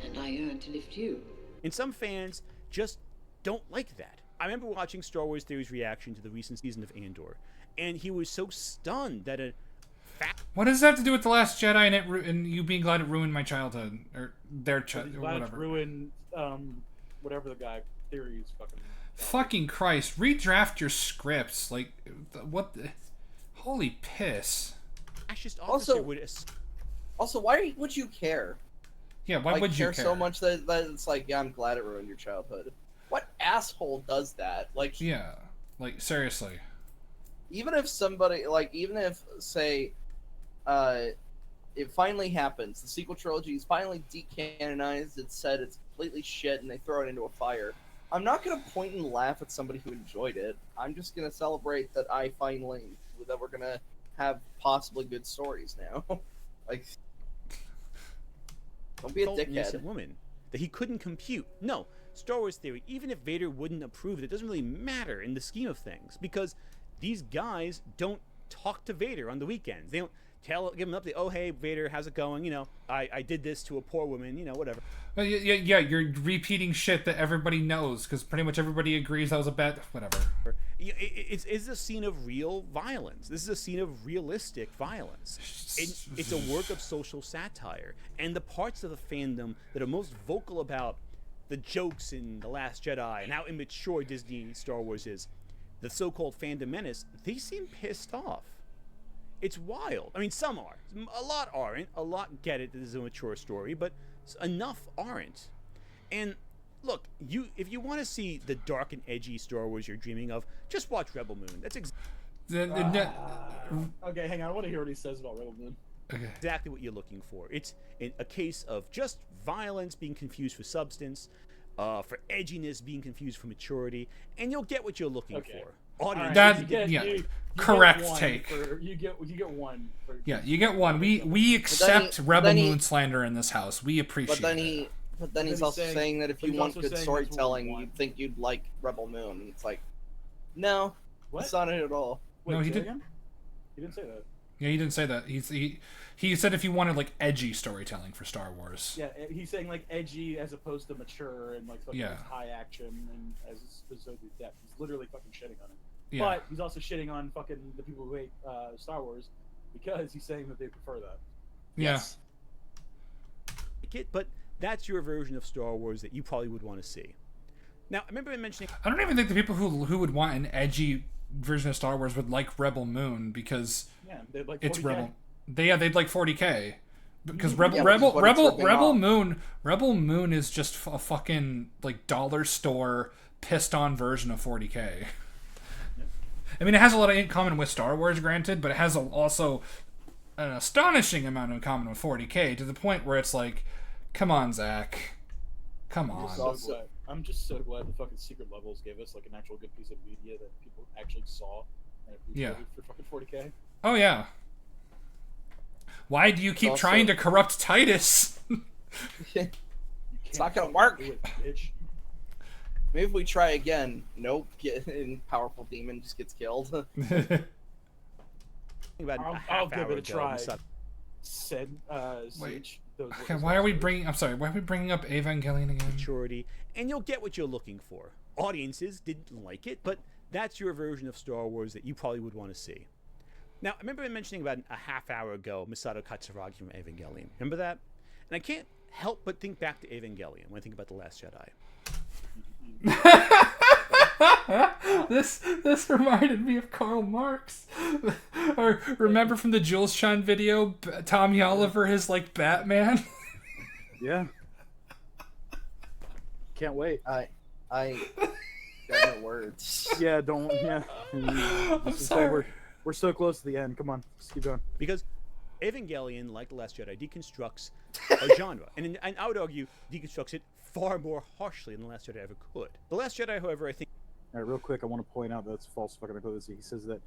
And I yearn to lift you. And some fans just don't like that. I remember watching Star Wars Theory's reaction to the recent season of Andor, and he was so stunned that a What does that have to do with The Last Jedi and you being glad it ruined my childhood? Or their childhood, or Glad it's whatever. ruined, whatever the guy theory is fucking. Fucking Christ, redraft your scripts. Like, what the... Holy piss. fascist officer would... Also, why would you care? Yeah, why would you care? So much that it's like, yeah, I'm glad it ruined your childhood. What asshole does that? Like, yeah, like seriously. Even if somebody, like, even if say, it finally happens, the sequel trilogy is finally decanonized. It's said it's completely shit, and they throw it into a fire. I'm not gonna point and laugh at somebody who enjoyed it. I'm just gonna celebrate that that we're gonna have possibly good stories now. Like. Don't be a dickhead. Innocent woman that he couldn't compute. No, Star Wars Theory, even if Vader wouldn't approve it, it doesn't really matter in the scheme of things, because these guys don't talk to Vader on the weekends. They don't give him an update. Oh, hey, Vader, how's it going? You know, I did this to a poor woman, you know, whatever. Well, yeah, you're repeating shit that everybody knows, because pretty much everybody agrees that was a bad... Whatever. It's a scene of real violence. This is a scene of realistic violence. It's a work of social satire. And the parts of the fandom that are most vocal about the jokes in The Last Jedi and how immature Disney Star Wars is, the so-called fandom menace, they seem pissed off. It's wild. I mean, some are. A lot aren't. A lot get it that this is a mature story, but enough aren't. And look, if you want to see the dark and edgy Star Wars you're dreaming of, just watch Rebel Moon. That's Okay, hang on. I want to hear what he says about Rebel Moon. Okay. Exactly what you're looking for. It's a case of just violence being confused for substance, for edginess being confused for maturity, and you'll get what you're looking for. Audience, correct take. You get one. Yeah, you get one. We accept Rebel Moon slander in this house. We appreciate it. But then he's also saying that if you want good storytelling, you'd think you'd like Rebel Moon. And it's like, no, that's not it at all. No, he did. He didn't say that. Yeah, he didn't say that. He said if you wanted like edgy storytelling for Star Wars. Yeah, he's saying like edgy as opposed to mature and like fucking high action and as opposed to depth. He's literally fucking shitting on it. Yeah. But he's also shitting on fucking the people who hate Star Wars because he's saying that they prefer that. Yeah. Yes. But that's your version of Star Wars that you probably would want to see. Now, I remember mentioning. I don't even think the people who would want an edgy version of Star Wars would like Rebel Moon because they'd like it's 40K. Rebel. They'd like 40K because Rebel Moon is just a fucking like dollar store pissed on version of 40K. I mean, it has a lot in common with Star Wars, granted, but it has also an astonishing amount in common with 40K to the point where it's like, come on, Zach, come on. I'm just so glad the fucking Secret Levels gave us like an actual good piece of media that people actually saw and appreciated for fucking 40K. Oh yeah. Why do you keep trying to corrupt Titus? It's not gonna work. Maybe if we try again. Nope. Powerful demon just gets killed. I'll give it a try. Wait. Okay, why are we bringing up Evangelion again? Maturity, and you'll get what you're looking for. Audiences didn't like it, but that's your version of Star Wars that you probably would want to see. Now, I remember mentioning about a half hour ago Masato Katsuragi from Evangelion. Remember that? And I can't help but think back to Evangelion when I think about The Last Jedi. This reminded me of Karl Marx. Or remember from the Jules Chan video, Tommy Oliver is like Batman. Yeah. Can't wait. I got no words. Yeah, don't. Yeah. I'm sorry. We're so close to the end. Come on, just keep going. Because Evangelion, like The Last Jedi, deconstructs a genre, and I would argue deconstructs it far more harshly than The Last Jedi ever could. The Last Jedi, however, I think. All right, real quick, I want to point out that's false fucking equivalency. He says that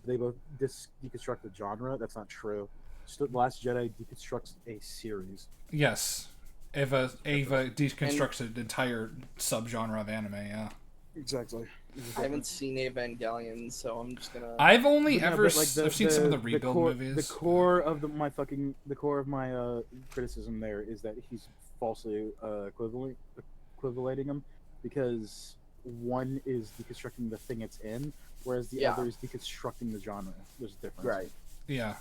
they both deconstruct the genre. That's not true. The Last Jedi deconstructs a series. Yes, Ava deconstructs an entire subgenre of anime. Yeah. Exactly. I haven't seen Evangelion, so I'm just gonna. I've only ever I've seen some of the rebuild movies. The core of my criticism there is that he's falsely equivalating them because one is deconstructing the thing it's in, whereas the other is deconstructing the genre. There's a difference. Right. Yeah. I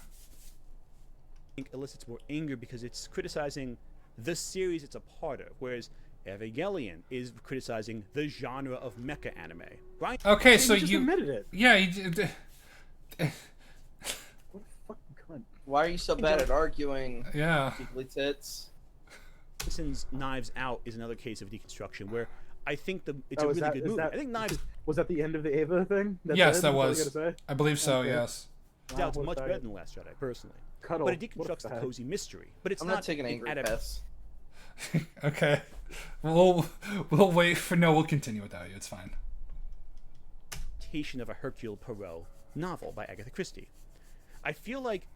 think elicits more anger because it's criticizing the series it's a part of, whereas Evangelion is criticizing the genre of mecha anime. Right? Okay, so you admitted it. Yeah, you did. What a fucking cunt. Why are you so bad at arguing? Yeah. Deeply tits. Simpsons Knives Out is another case of deconstruction where I think it's a really good movie. I think Knives was that the end of the Ava thing? Yes, that was. I believe so. Okay. Yes. Out's much better than The Last Jedi, personally. Cuddle. But it deconstructs the cozy mystery. But it's I'm not taking angry piss. Okay. We'll wait for we'll continue without you. It's fine. Of a Hercule Poirot novel by Agatha Christie. I feel like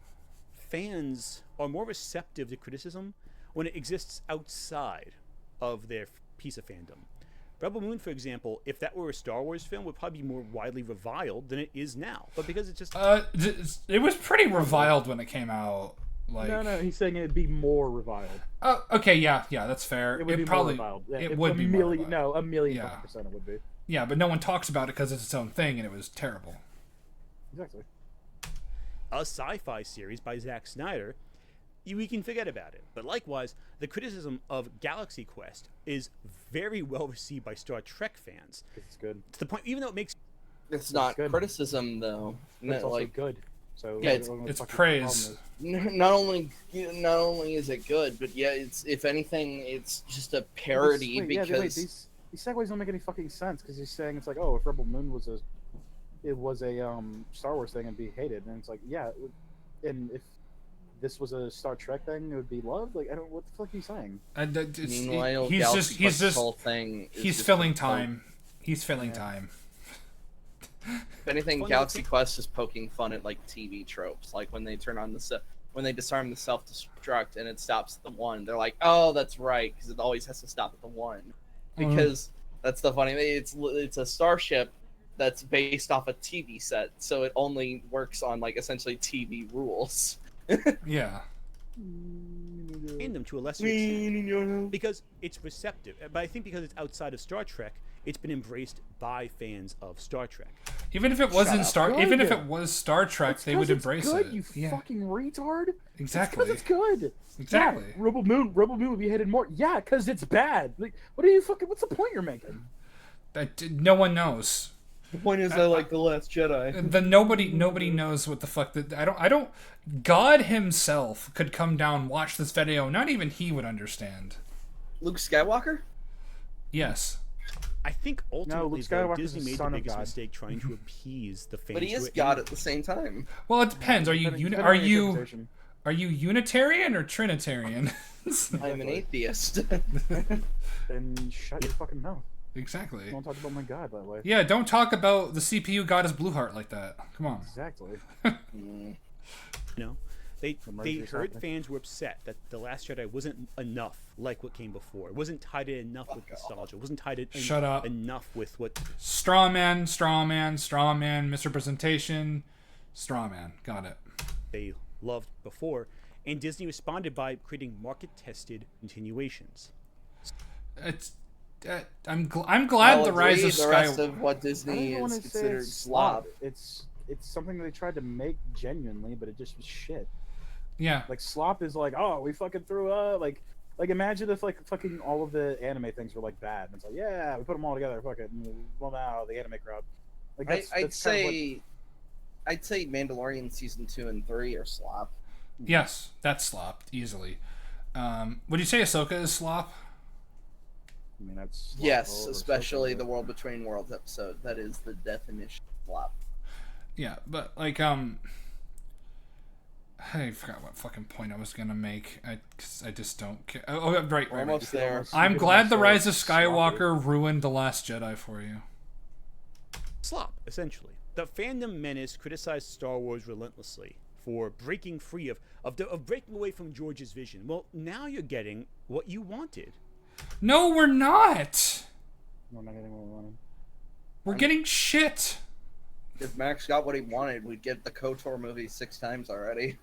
fans are more receptive to criticism when it exists outside of their piece of fandom. Rebel Moon, for example, if that were a Star Wars film, would probably be more widely reviled than it is now. But because it's just it was pretty reviled when it came out. Like... No, he's saying it'd be more reviled. Oh, okay, yeah, that's fair. It would be probably more reviled. Yeah, it would be more reviled. No, 1,000,000% it would be. Yeah, but no one talks about it because it's its own thing, and it was terrible. Exactly. A sci-fi series by Zack Snyder, we can forget about it. But likewise, the criticism of Galaxy Quest is very well received by Star Trek fans. It's good. To the point, even though it makes it's not good. Criticism though. It's also good. So yeah, it's praise. Not only is it good, but yeah, it's if anything, it's just a parody because these segues don't make any fucking sense because he's saying it's like, oh, if Rebel Moon was a Star Wars thing and be hated, and it's like, yeah, and if this was a Star Trek thing, it would be loved. Like, I don't. What the fuck are you saying? Meanwhile, he's Galaxy just Quest's whole thing is he's just filling a poke. time. He's filling time. If anything, Galaxy Quest is poking fun at like TV tropes, like when they turn on when they disarm the self-destruct and it stops at the 1. They're like, oh, that's right, because it always has to stop at the 1. Because that's the funny thing. It's a starship that's based off a TV set, so it only works on like essentially TV rules. Yeah. Fandom to a lesser extent because it's receptive, but I think because it's outside of Star Trek, it's been embraced by fans of Star Trek. Even if it wasn't even if it was Star Trek, they would embrace good, it. You fucking retard. Exactly. It's good. Exactly. Yeah, Rebel Moon would be hated more. Yeah, because it's bad. Like, what's the point you're making? No one knows. The point is, I like The Last Jedi. Nobody knows what the fuck that I don't. God himself could come down, watch this video. Not even he would understand. Luke Skywalker? Yes. I think ultimately though, Disney made the son of biggest God. mistake trying to appease the fans. But he who is are God in- at the same time. Well, it depends. Are you Unitarian or Trinitarian? I'm an atheist. Then shut your fucking mouth. Exactly. Don't talk about my God that way. Yeah, don't talk about the CPU goddess Blueheart like that. Come on. Exactly. They merger's heard happening. fans were upset that The Last Jedi wasn't enough like what came before. It wasn't tied in enough with nostalgia. It wasn't tied in Shut up. enough with what Straw man, misrepresentation, straw man. Got it. they loved before, and Disney responded by creating market-tested continuations. It's. I'm glad the Rise of the rest Skywalker. of what I Disney don't wanna is say considered it's slop. It's something they tried to make genuinely, but it just was shit. Yeah. Like slop is like, oh, we fucking threw like imagine if like fucking all of the anime things were like bad. And it's like, yeah, we put them all together, fuck it, and well now the anime crowd. Like I'd that's kind of say, I'd say Mandalorian season 2 and 3 are slop. Yes, that's slop easily. Would you say Ahsoka is slop? I mean, that's Yes, especially the World Between Worlds episode. That is the definition of slop. Yeah, but like I forgot what fucking point I was gonna make. I just don't care. Oh, right. Almost there. I'm glad the Rise of Skywalker ruined The Last Jedi for you. Slop, essentially. The fandom menace criticized Star Wars relentlessly for breaking free of breaking away from George's vision. Well, now you're getting what you wanted. No, we're not. We're not getting what we wanted. We're getting shit. If Max got what he wanted, we'd get the KOTOR movie 6 times already.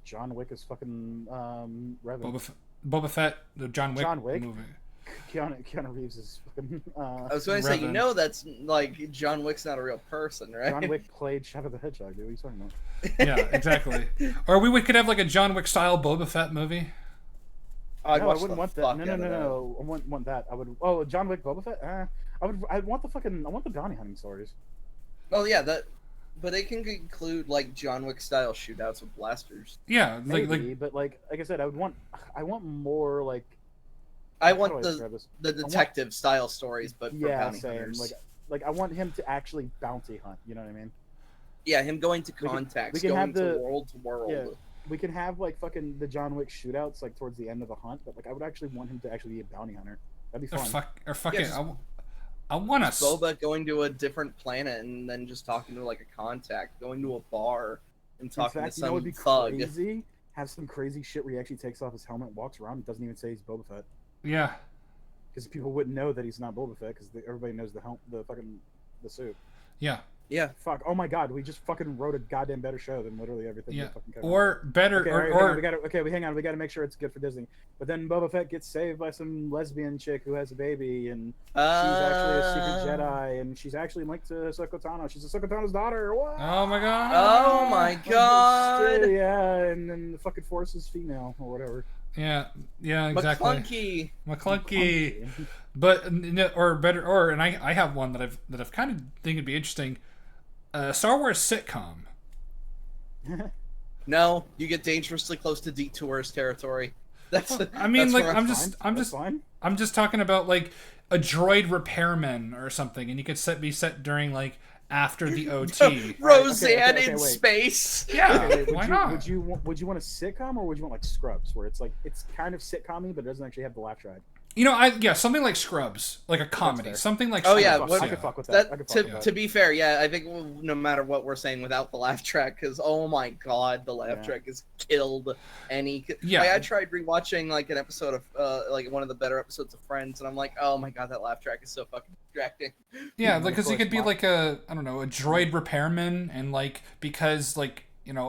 John Wick is fucking Revan. Boba Fett, the John Wick movie. Keanu Reeves is fucking. I was going to say, you know, that's like John Wick's not a real person, right? John Wick played Shadow the Hedgehog, dude. What are you talking about? Yeah, exactly. Or we could have like a John Wick style Boba Fett movie. No, I wouldn't want that. No. I wouldn't want that. I would. Oh, John Wick Boba Fett. I want the bounty hunting stories. Oh yeah, but they can include like John Wick style shootouts with blasters. Yeah, maybe, but like I said, I want more like. I want the detective style stories, but for bounty hunters. Like I want him to actually bounty hunt. You know what I mean? Yeah, him going to contacts, going to world to world. Yeah, we can have like fucking the John Wick shootouts like towards the end of the hunt, but like I would actually want him to actually be a bounty hunter. That'd be fun. I want us. Boba going to a different planet and then just talking to like a contact, going to a bar and talking to some thug. Crazy? Have some crazy shit where he actually takes off his helmet, walks around, and doesn't even say he's Boba Fett. Yeah. Because people wouldn't know that he's not Boba Fett because everybody knows the suit. Yeah. Yeah. Fuck. Oh my god, we just fucking wrote a goddamn better show than literally everything. Yeah. Fucking covered. Or better. Hang on. We gotta make sure it's good for Disney. But then Boba Fett gets saved by some lesbian chick who has a baby, and she's actually a secret Jedi, and she's actually linked to Ahsoka Tano. She's Ahsoka Tano's daughter. What? Oh my god. Oh my god. Yeah, and then the fucking Force is female or whatever. Yeah, exactly. McClunky. But or better, and I have one that I've kind of think it'd be interesting. Star Wars sitcom. No, you get dangerously close to detours territory. That's. I mean, that's like I'm just talking about like a droid repairman or something, and you could be set during like after the OT. Roseanne okay, in wait. space. Yeah, Would why you, not? Would you want a sitcom or would you want like Scrubs, where it's like it's kind of sitcom-y but it doesn't actually have the laugh track? You know, something like Scrubs, like a comedy, something like. Oh Scrubs. yeah, I could fuck with that. I could fuck with that. To be fair, yeah, I think no matter what we're saying without the laugh track, because oh my god, the laugh track has killed any. Yeah. Like, I tried rewatching like an episode of like one of the better episodes of Friends, and I'm like, oh my god, that laugh track is so fucking distracting. Yeah, because he could be like a droid repairman, and like because like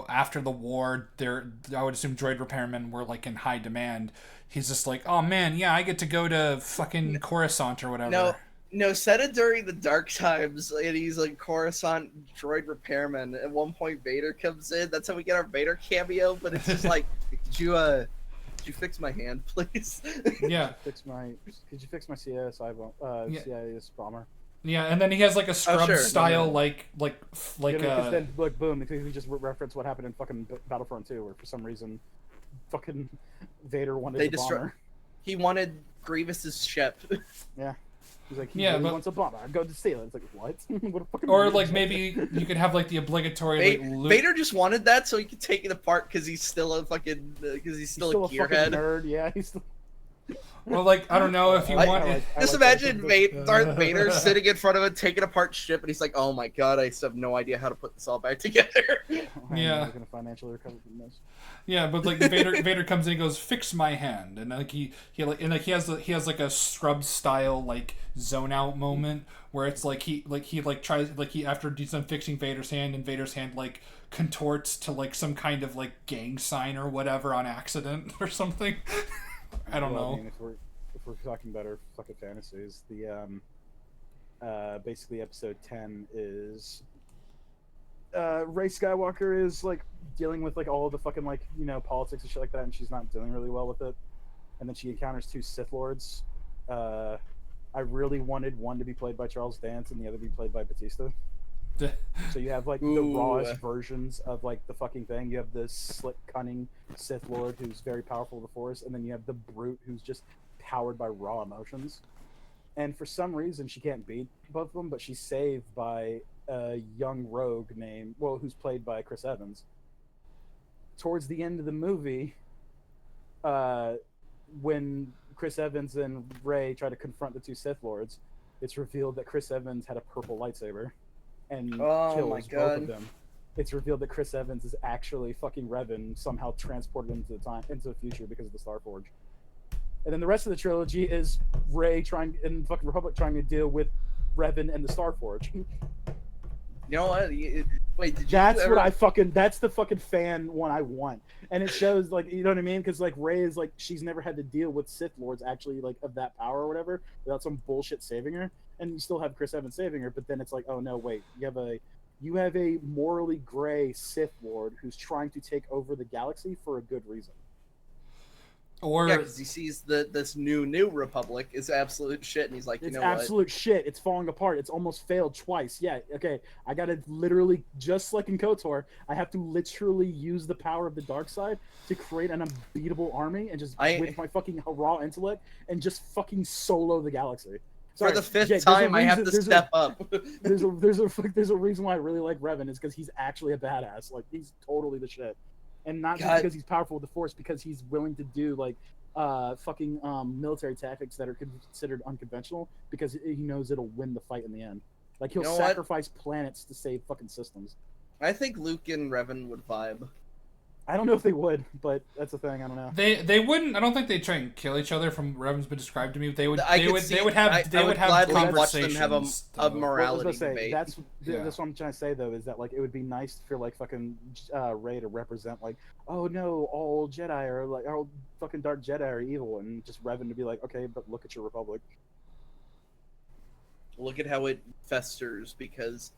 after the war, I would assume droid repairmen were like in high demand. He's just like, oh man, yeah, I get to go to fucking Coruscant or whatever. No, set it during the dark times, and he's like Coruscant droid repairman. At one point, Vader comes in. That's how we get our Vader cameo. But it's just like, could you fix my hand, please? Yeah. Could you fix my CIS bomber? Yeah, and then he has like a Scrubs style like because then like boom, because we just reference what happened in fucking Battlefront 2, where for some reason, fucking Vader wanted a bomber. He wanted Grievous's ship. Yeah. He's like, he really wants a bomber. I go to steal it. It's like, what? What a fucking or weird like shit. maybe you could have like the obligatory Luke... Vader just wanted that so he could take it apart because he's still a fucking he's still a gearhead nerd. Yeah, he's still. Well, like I don't know if you want. Just imagine Darth Vader sitting in front of it, taking apart ship, and he's like, "Oh my god, I still have no idea how to put this all back together." Yeah. I'm gonna financially recover from this. Yeah, but like Vader comes in and goes, "Fix my hand," and like he has like a Scrubs style like zone out moment where it's like he tries after he's done fixing Vader's hand, and Vader's hand like contorts to like some kind of like gang sign or whatever on accident or something. I don't know. I mean, if we're talking about our fucking fantasies, the basically episode 10 is Rey Skywalker is like dealing with like all of the fucking like politics and shit like that, and she's not doing really well with it. And then she encounters two Sith Lords. I really wanted one to be played by Charles Dance and the other to be played by Batista. So you have like the rawest versions of like the fucking thing. You have the slick, cunning Sith Lord who's very powerful with the Force, and then you have the brute who's just powered by raw emotions. And for some reason, she can't beat both of them, but she's saved by a young rogue who's played by Chris Evans. Towards the end of the movie, when Chris Evans and Rey try to confront the two Sith Lords, it's revealed that Chris Evans had a purple lightsaber and kills both of them. It's revealed that Chris Evans is actually fucking Revan, somehow transported into the future because of the Star Forge. And then the rest of the trilogy is Rey and fucking Republic trying to deal with Revan and the Star Forge. You know what? Wait, did you That's ever... what that's the fucking fan one I want. And it shows like, you know what I mean? Because like Rey is like, she's never had to deal with Sith Lords actually like of that power or whatever without some bullshit saving her. And you still have Chris Evans saving her, but then it's like, oh no, wait, you have a morally gray Sith Lord who's trying to take over the galaxy for a good reason. Yeah, because he sees this new Republic is absolute shit, and he's like, it's absolute shit. It's falling apart. It's almost failed twice. Yeah, okay. I gotta literally, just like in KOTOR, I have to literally use the power of the dark side to create an unbeatable army, and just with my fucking raw intellect, and just fucking solo the galaxy. For the fifth time, I have to step up. There's a reason why I really like Revan is because he's actually a badass. Like he's totally the shit. And not just because he's powerful with the Force, because he's willing to do like fucking military tactics that are considered unconventional because he knows it'll win the fight in the end. Like he'll sacrifice planets to save fucking systems. I think Luke and Revan would vibe. I don't know if they would, but that's the thing. I don't know. They wouldn't. I don't think they'd try and kill each other. From Revan's been described to me, they would have conversations. Watch them have a morality debate. That's what I'm trying to say though, is that like it would be nice for like fucking Rey to represent like, oh no, all Jedi are like, all fucking dark Jedi are evil, and just Revan to be like, okay, but look at your Republic. Look at how it festers because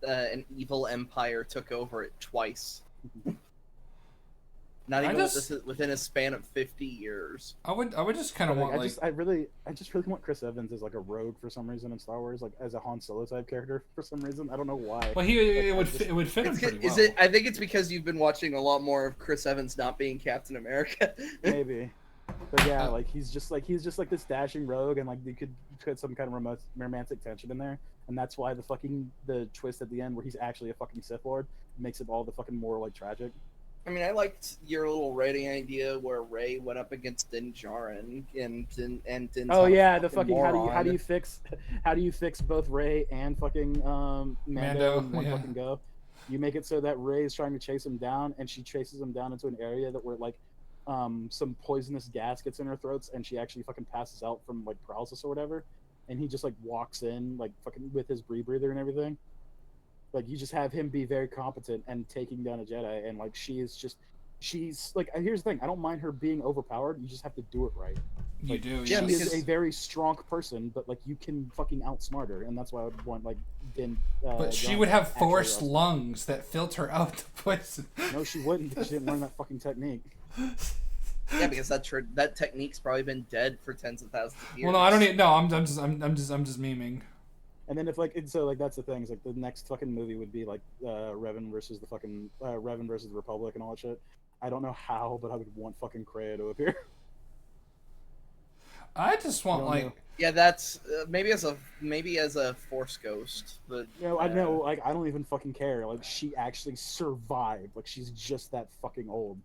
an evil empire took over it twice. Not even within a span of 50 years. I would just kind of want I just really want Chris Evans as like a rogue for some reason in Star Wars, like as a Han Solo type character for some reason. I don't know why. Well, it would fit him pretty well. I think it's because you've been watching a lot more of Chris Evans not being Captain America. Maybe. But yeah, like he's just like this dashing rogue, and like you could put some kind of romantic tension in there, and that's why the twist at the end where he's actually a fucking Sith Lord makes it all the fucking more like tragic. I mean, I liked your little writing idea where Rey went up against Din Djarin and Din's Oh a yeah, the fucking how do moron. you fix both Rey and fucking Mando in one fucking go? You make it so that Rey is trying to chase him down, and she chases him down into an area that where like some poisonous gas gets in her throats, and she actually fucking passes out from like paralysis or whatever, and he just like walks in like fucking with his breather and everything. Like you just have him be very competent and taking down a Jedi, and like she's like, here's the thing, I don't mind her being overpowered. You just have to do it right. You do. She Yeah. is a very strong person, but like you can fucking outsmart her, and that's why I would want like Din. But she Djarin would have actually forced outsmart. lungs that filter out the poison. No, she wouldn't. Because she didn't learn that fucking technique. Yeah, because that technique's probably been dead for tens of thousands of years. Well, no, I don't need. No, I'm just memeing. And then if like so like that's the thing is like the next fucking movie would be like Revan versus the fucking Revan versus the Republic and all that shit. I don't know how, but I would want fucking Kreia to appear. I just want don't like. know. Yeah, that's maybe as a Force ghost, but You know, I know, like I don't even fucking care. Like she actually survived. Like she's just that fucking old.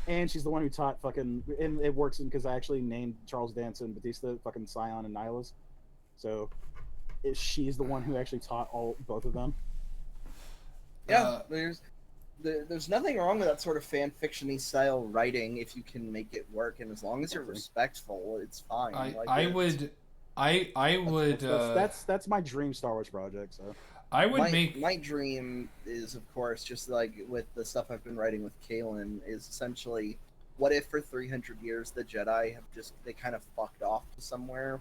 And she's the one who taught fucking, and it works because I actually named Charles Dance and Batista fucking Scion and Nihilus. So she's the one who actually taught both of them. Yeah, there's nothing wrong with that sort of fan fiction-y style writing if you can make it work, and as long as you're respectful, it's fine. I would. That's my dream Star Wars project. So I would my dream is, of course, just like with the stuff I've been writing with Kalen, is essentially, what if for 300 years the Jedi have they kind of fucked off to somewhere,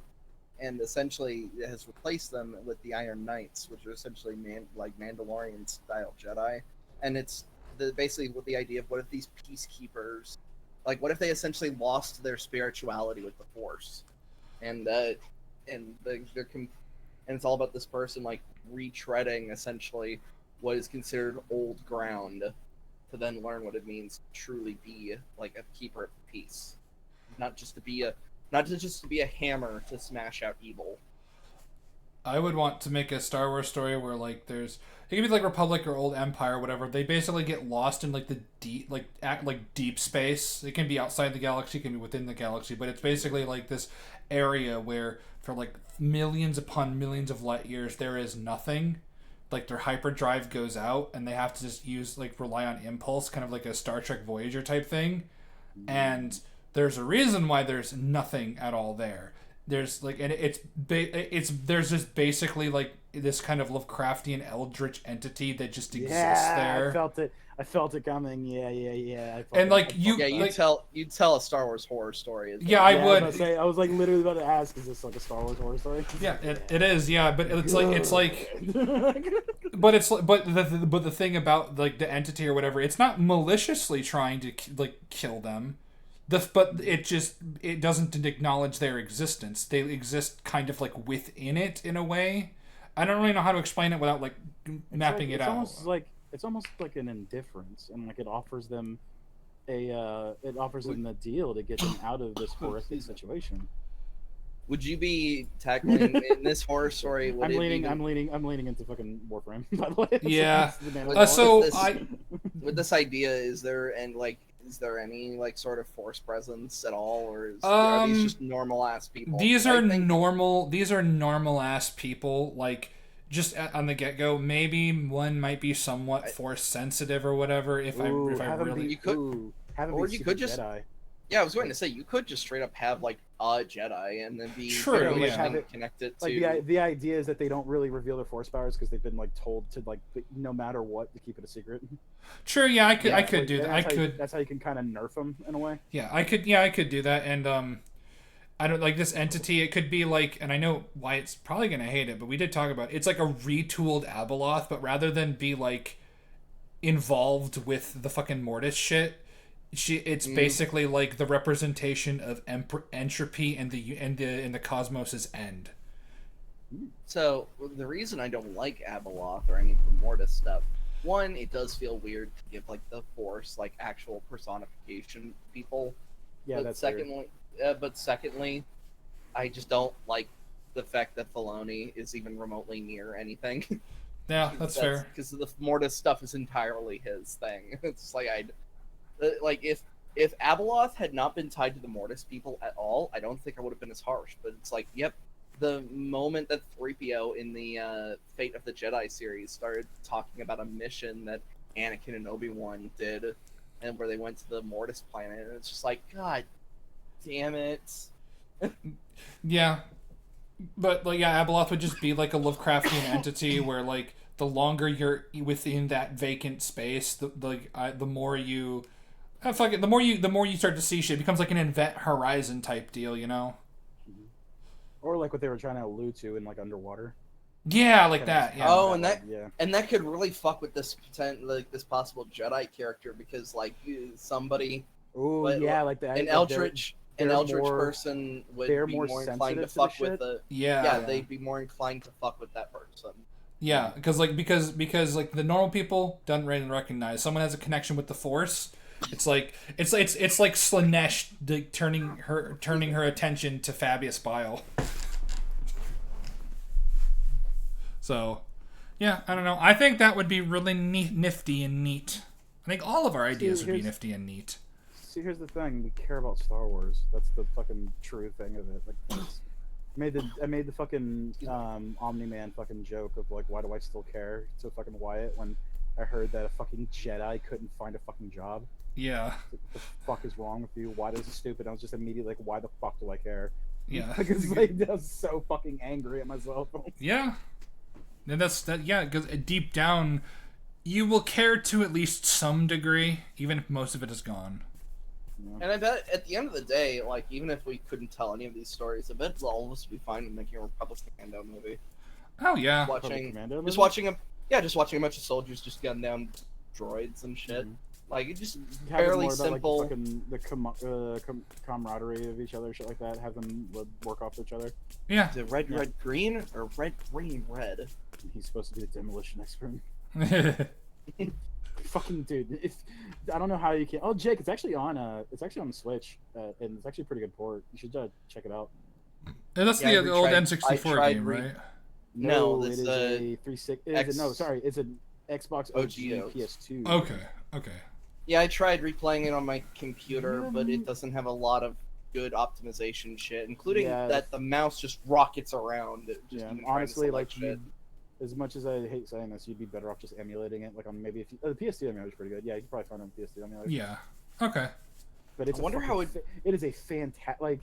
and essentially it has replaced them with the Iron Knights, which are essentially like Mandalorian style Jedi, and it's basically with the idea of what if these peacekeepers, like what if they essentially lost their spirituality with the Force, and it's all about this person like retreading essentially what is considered old ground to then learn what it means to truly be like a keeper of peace, not just to be a hammer to smash out evil. I would want to make a Star Wars story where like it could be like Republic or Old Empire or whatever. They basically get lost in like the deep space. It can be outside the galaxy, it can be within the galaxy, but it's basically like this area where for like millions upon millions of light years there is nothing. Like their hyperdrive goes out and they have to just rely on impulse, kind of like a Star Trek Voyager type thing. And there's a reason why there's nothing at all there. There's like, and there's just basically like this kind of Lovecraftian eldritch entity that just exists there. I felt it coming. Yeah. And like you'd tell a Star Wars horror story. I would. I was like literally about to ask, is this like a Star Wars horror story? Yeah, it is. Yeah, but it's like, but the thing about like the entity or whatever, it's not maliciously trying to like kill them. But it doesn't acknowledge their existence. They exist kind of like within it in a way. I don't really know how to explain it without like mapping it out. It's almost like an indifference, and like it offers them the deal to get them out of this horrific situation. Would you be tackling in this horror story? I'm leaning into fucking Warframe, by the way. Yeah. With this idea, is there any like sort of Force presence at all, or are these just normal ass people? These are normal ass people. Like just on the get go, maybe one might be somewhat Force sensitive or whatever. If I really, you could just. Jedi. Yeah, I was going to say you could just straight up have like a Jedi and then be connected to. Like the idea is that they don't really reveal their Force powers because they've been like told to like no matter what to keep it a secret. Sure, yeah, I could do that. That's how you can kind of nerf them in a way. Yeah, I could do that, and I don't like this entity. It could be like, and I know why it's probably gonna hate it, but we did talk about it. It's like a retooled Abeloth, but rather than be like involved with the fucking Mortis shit. It's basically like the representation of entropy and the cosmos's end. So the reason I don't like Abeloth or any of the Mortis stuff, one, it does feel weird to give like the Force like actual personification people. Yeah, but that's secondly, I just don't like the fact that Filoni is even remotely near anything. Yeah, that's fair. Because the Mortis stuff is entirely his thing. It's like if Abeloth had not been tied to the Mortis people at all, I don't think I would have been as harsh. But it's like, yep, the moment that 3PO in the Fate of the Jedi series started talking about a mission that Anakin and Obi-Wan did, and where they went to the Mortis planet, and it's just like, God damn it. Yeah. But, like, yeah, Abeloth would just be, like, a Lovecraftian entity where, like, the longer you're within that vacant space, the more you... fuck it, the more you start to see shit. It becomes like an Event Horizon type deal, you know? Or like what they were trying to allude to in, like, Underwater. Yeah, like that, yeah. Oh, and that could really fuck with this this possible Jedi character, because, like, somebody... Ooh, yeah, like that. An Eldritch... An Eldritch person would be more inclined to fuck with the... Yeah. they'd be more inclined to fuck with that person. Yeah, because the normal people don't really recognize. Someone has a connection with the Force. It's like Slanesh, like, turning her attention to Fabius Bile. So, yeah, I don't know. I think that would be really nifty and neat. I think all of our ideas would be nifty and neat. See, here's the thing: we care about Star Wars. That's the fucking true thing of it. Like, I made the fucking Omni-Man fucking joke of, like, why do I still care to fucking Wyatt when I heard that a fucking Jedi couldn't find a fucking job. Yeah. What the fuck is wrong with you? Why is it stupid? I was just immediately like, why the fuck do I care? Yeah. Because, like, I was so fucking angry at myself. Yeah. And yeah, because deep down, you will care to at least some degree, even if most of it is gone. And I bet at the end of the day, like, even if we couldn't tell any of these stories, I bet all of us would be fine with making a Republic Commando movie. Oh yeah, just watching a bunch of soldiers just gun down droids and shit. Like, it's just fairly simple. Like, the camaraderie of each other, shit like that. Have them work off each other. Yeah. Is it red, green, or red, green, red? He's supposed to be a demolition expert. Fucking dude, I don't know how you can. Oh, Jake, it's actually on the Switch, and it's actually a pretty good port. You should check it out. And that's the old N64 game, right? No, it is a 360. No, sorry, it's an Xbox OG PS2. Okay. Yeah, I tried replaying it on my computer, but it doesn't have a lot of good optimization shit, including that the mouse just rockets around. Honestly, like, as much as I hate saying this, you'd be better off just emulating it. Like, on maybe the PS2 emulator is pretty good. Yeah, you can probably find it on PS2 emulator. Yeah. Okay. But it's I wonder how it is a fantastic, like,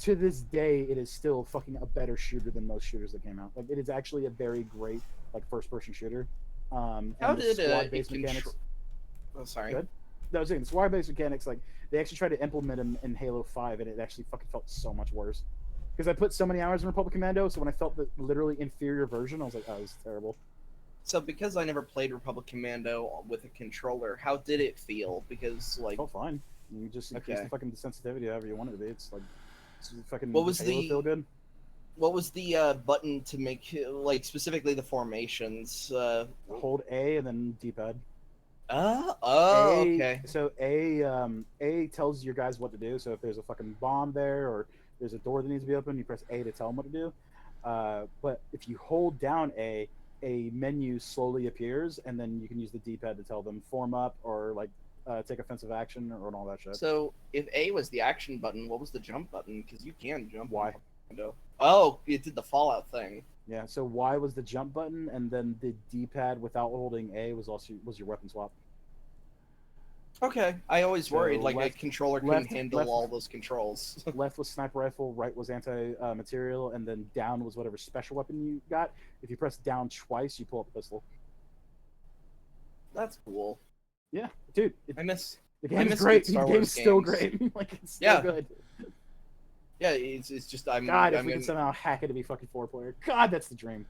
to this day, it is still fucking a better shooter than most shooters that came out. Like, it is actually a very great, like, first-person shooter. How did squad-based mechanics? Oh, sorry. Good. No, I was saying the squad-based mechanics, like, they actually tried to implement them in Halo 5, and it actually fucking felt so much worse. Because I put so many hours in Republic Commando, so when I felt the literally inferior version, I was like, oh, this is terrible. So because I never played Republic Commando with a controller, how did it feel? Because, like... Oh, fine. You just increase the fucking sensitivity however you want it to be. It's like... It's fucking... What was Halo feel good? What was the button to make, like, specifically the formations? Hold A and then D-pad. Okay. So A tells your guys what to do. So if there's a fucking bomb there or there's a door that needs to be open, you press A to tell them what to do. But if you hold down A menu slowly appears, and then you can use the D-pad to tell them form up or, like, take offensive action or all that shit. So if A was the action button, what was the jump button? Because you can jump. Y. Oh, it did the Fallout thing. Yeah. So Y was the jump button, and then the D-pad without holding A was your weapon swap. Okay, I always worried like a controller couldn't handle all those controls. Left was sniper rifle, right was anti-material, and then down was whatever special weapon you got. If you press down twice, you pull up the pistol. That's cool. Yeah, dude. I miss. The game is great. The game's still great. Like, it's still good. Yeah, it's just if we could somehow hack it to be fucking 4-player. God, that's the dream.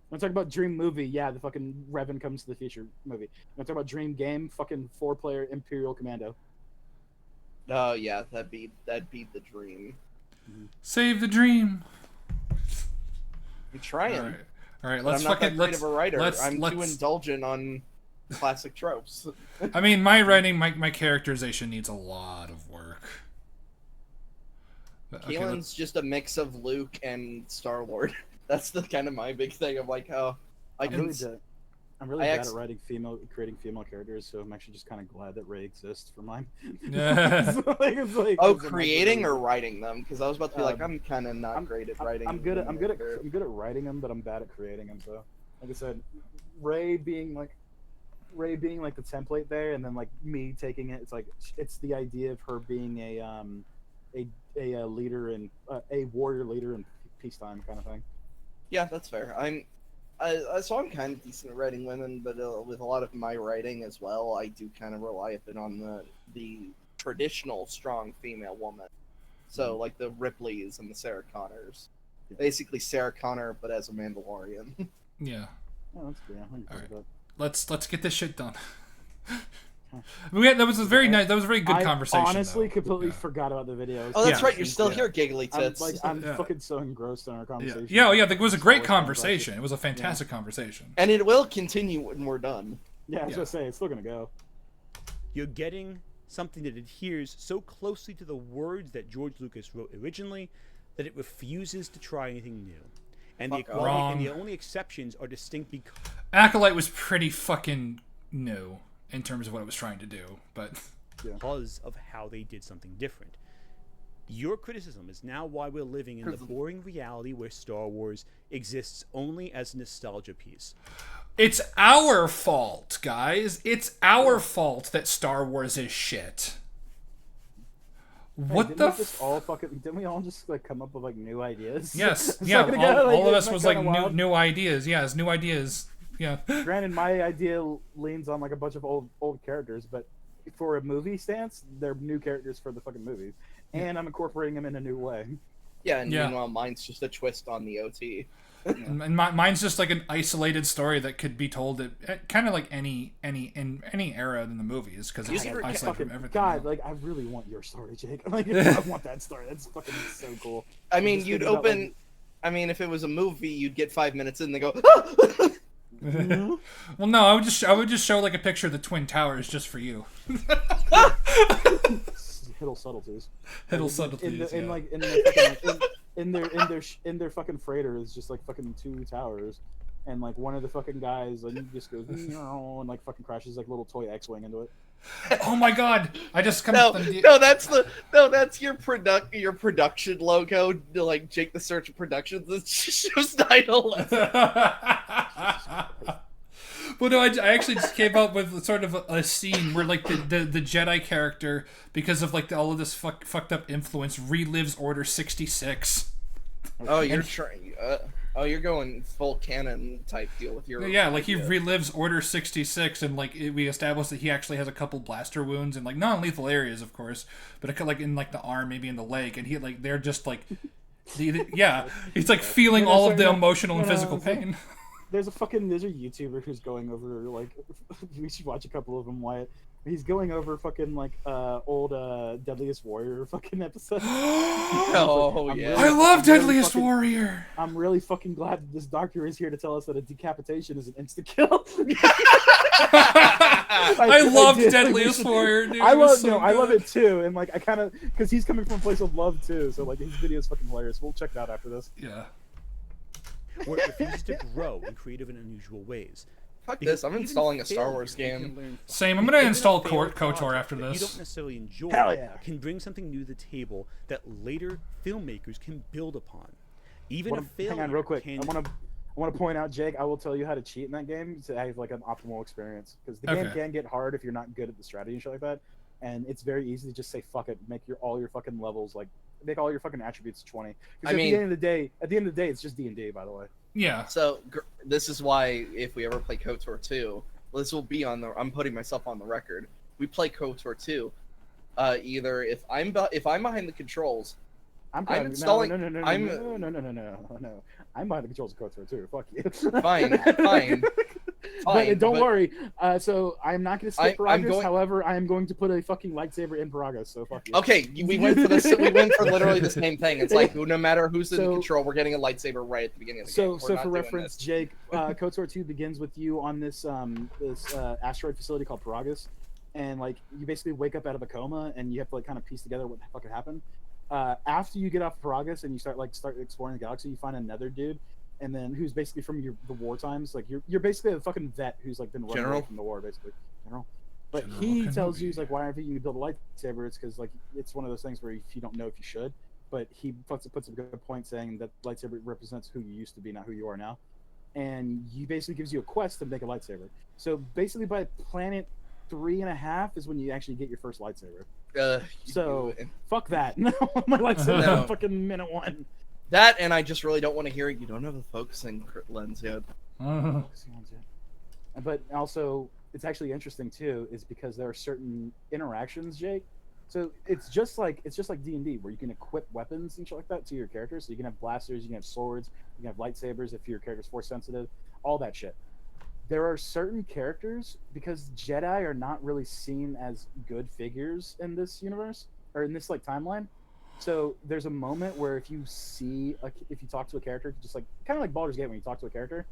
When I talk about dream movie, yeah, the fucking Revan Comes to the Future movie. When I talk about dream game, fucking 4-player Imperial Commando. Oh yeah, that'd be the dream. Save the dream. I'm trying. All right. Let's fucking. I'm not that great of a writer. I'm too indulgent on classic tropes. I mean, my writing, my characterization needs a lot of work. Keelan's just a mix of Luke and Star Lord. That's the kind of my big thing of like how I'm really bad at creating female characters, so I'm actually just kind of glad that Rey exists for mine. Creating or writing them? Because I was about to be like, I'm kind of not great at writing. I'm good at writing them, but I'm bad at creating them. So, like I said, Rey being like the template there, and then like me taking it. It's the idea of her being a leader and a warrior leader in peacetime kind of thing. Yeah, that's fair. So I'm kind of decent at writing women, but with a lot of my writing as well, I do kind of rely a bit on the traditional strong female woman. So like the Ripleys and the Sarah Connors, basically Sarah Connor, but as a Mandalorian. Yeah. Oh, that's good. All right. Let's get this shit done. That was a very nice. That was a very good conversation. I honestly completely forgot about the video. Oh, that's right. You're still here, giggly tits. I'm fucking so engrossed in our conversation. Yeah. It was a great conversation. It was a fantastic conversation. And it will continue when we're done. Yeah, I was gonna say it's still gonna go. You're getting something that adheres so closely to the words that George Lucas wrote originally that it refuses to try anything new. And the only exceptions are distinct because Acolyte was pretty fucking new in terms of what it was trying to do, but because of how they did something different. Your criticism is now why we're living in the boring reality where Star Wars exists only as a nostalgia piece. It's our fault, guys. It's our fault that Star Wars is shit. What the didn't we all just like come up with like new ideas? Yes. Yeah, all of us was like new ideas. Yes, new ideas. Yeah. Granted, my idea leans on like a bunch of old characters, but for a movie stance, they're new characters for the fucking movies, and I'm incorporating them in a new way. Yeah, and meanwhile, mine's just a twist on the OT. And mine's just like an isolated story that could be told at kind of like any era in the movies because it's isolated from everything. God, like I really want your story, Jake. Like I want that story. That's fucking so cool. I mean, you'd open. I mean, if it was a movie, you'd get 5 minutes in and they go. Well, no, I would just show like a picture of the Twin Towers just for you. Hiddle subtleties. Hiddle subtleties. In their fucking freighter is just like fucking 2 towers, and like one of the fucking guys like just goes and like fucking crashes like a little toy X-wing into it. Oh my god! I just come. That's your production logo. Like Jake the Search of Productions. It shows 9/11. Well, no, I actually just came up with sort of a scene where like the Jedi character, because of like all of this fucked up influence, relives Order 66. Oh, you're going full canon type deal with your. Yeah, like he relives Order 66, and like we established that he actually has a couple blaster wounds in like non-lethal areas, of course, but like in like the arm, maybe in the leg, and he like they're just like, he's like feeling all of the emotional and physical pain. There's a YouTuber who's going over like we should watch a couple of them, Wyatt. He's going over fucking like old Deadliest Warrior fucking episodes. I love Deadliest Warrior. I'm really fucking glad that this doctor is here to tell us that a decapitation is an insta kill. I love Deadliest Warrior, dude. I love it too, and like I kind of because he's coming from a place of love too, so like his video is fucking hilarious. We'll check it out after this. Yeah. Where it refuses to grow in creative and unusual ways. Fuck this, I'm installing a Star Wars game. Same, I'm gonna install KOTOR after this. You don't necessarily enjoy can bring something new to the table that later filmmakers can build upon. Even a failure. Hang on real quick. I want to point out, Jake, I will tell you how to cheat in that game to have like an optimal experience. Because the game can get hard if you're not good at the strategy and shit like that. And it's very easy to just say fuck it, make all your fucking levels make all your fucking attributes 20. Because at the end of the day, it's just D&D, by the way. Yeah. So this is why if we ever play KOTOR 2, this will be on the. I'm putting myself on the record. We play KOTOR 2. Either if I'm behind the controls, I'm installing. No. I'm behind the controls of KOTOR 2. Fuck you. Fine. But don't worry. So I'm not going to skip Paragus. However, I am going to put a fucking lightsaber in Paragus. So fuck you. Okay, we went for this. We went for literally the same thing. It's like no matter who's in control, we're getting a lightsaber right at the beginning of the game. So for reference, Jake, KOTOR 2 begins with you on this asteroid facility called Paragus, and like you basically wake up out of a coma, and you have to like kind of piece together what the fuck happened. After you get off Paragus and you start exploring the galaxy, you find another dude, and then who's basically from the war times. Like you're basically a fucking vet who's like been running away from the war, basically. General. But he tells you, he's like, why aren't you build a lightsaber? It's because like it's one of those things where if you don't know if you should. But he puts a good point saying that lightsaber represents who you used to be, not who you are now. And he basically gives you a quest to make a lightsaber. So basically by planet 3.5 is when you actually get your first lightsaber. So fuck that. No, my lightsaber fucking minute 1. That, and I just really don't want to hear it. You don't have a focusing lens yet. But also, it's actually interesting too, is because there are certain interactions, Jake. So it's just like D&D, where you can equip weapons and shit like that to your characters. So you can have blasters, you can have swords, you can have lightsabers if your character's force sensitive, all that shit. There are certain characters, because Jedi are not really seen as good figures in this universe or in this like timeline. So there's a moment where if you talk to a character, just like kind of like Baldur's Gate, when you talk to a character,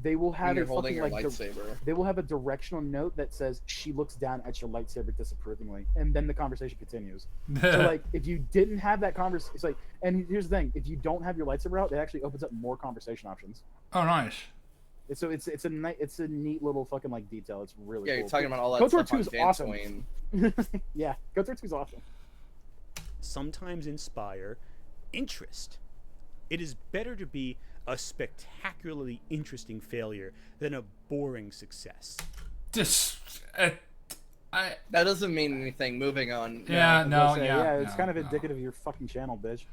they will have a fucking lightsaber. They will have a directional note that says she looks down at your lightsaber disapprovingly, and then the conversation continues. So like if you didn't have that conversation, it's like, and here's the thing: if you don't have your lightsaber out, it actually opens up more conversation options. Oh, nice. So it's a neat little fucking like detail. It's really cool. You're talking about all that KOTOR stuff 2 on is awesome. Yeah, KOTOR 2 is awesome. Sometimes inspire interest. It is better to be a spectacularly interesting failure than a boring success. That doesn't mean anything. Moving on. It's kind of indicative of your fucking channel, bitch.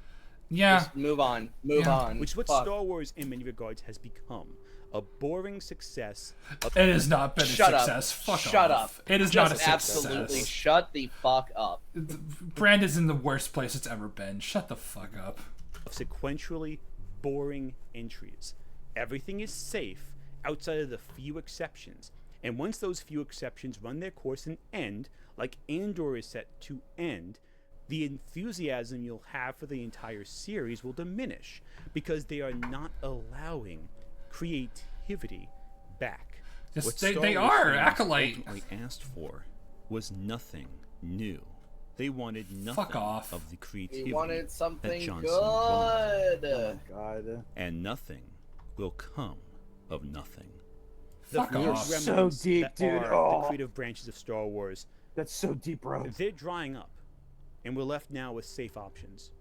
Yeah. Just move on. Move on. Which is what Star Wars, in many regards, has become. A boring success. It has not been a success. Shut up. It is not a success. Absolutely shut the fuck up. Brand is in the worst place it's ever been. Shut the fuck up. Of sequentially boring entries. Everything is safe outside of the few exceptions. And once those few exceptions run their course and end, like Andor is set to end, the enthusiasm you'll have for the entire series will diminish because they are not allowing creativity back. Yes, What they Star are, Wars fans Acolyte. ultimately asked for was nothing new. They wanted nothing Fuck off. of the creativity We wanted that something Johnson good. Oh my god. and nothing will come of nothing. Fuck few off. remnants So deep, that dude. are Oh. the creative branches of Star Wars, That's so deep, bro. they're drying up, and we're left now with safe options.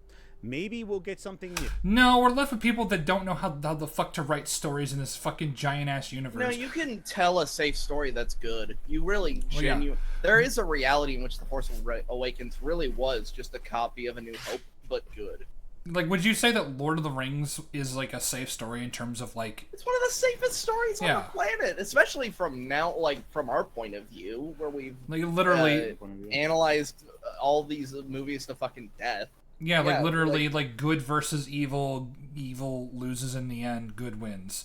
Maybe we'll get something new. No, we're left with people that don't know how the fuck to write stories in this fucking giant ass universe. No, you can tell a safe story that's good. You really Well, yeah. There is a reality in which The Force Awakens really was just a copy of A New Hope, but good. Like, would you say that Lord of the Rings is like a safe story in terms of like? It's one of the safest stories on Yeah. the planet, especially from now, like from our point of view, where we've Like, literally analyzed all these movies to fucking death. Yeah, like literally, like good versus evil. Evil loses in the end. Good wins.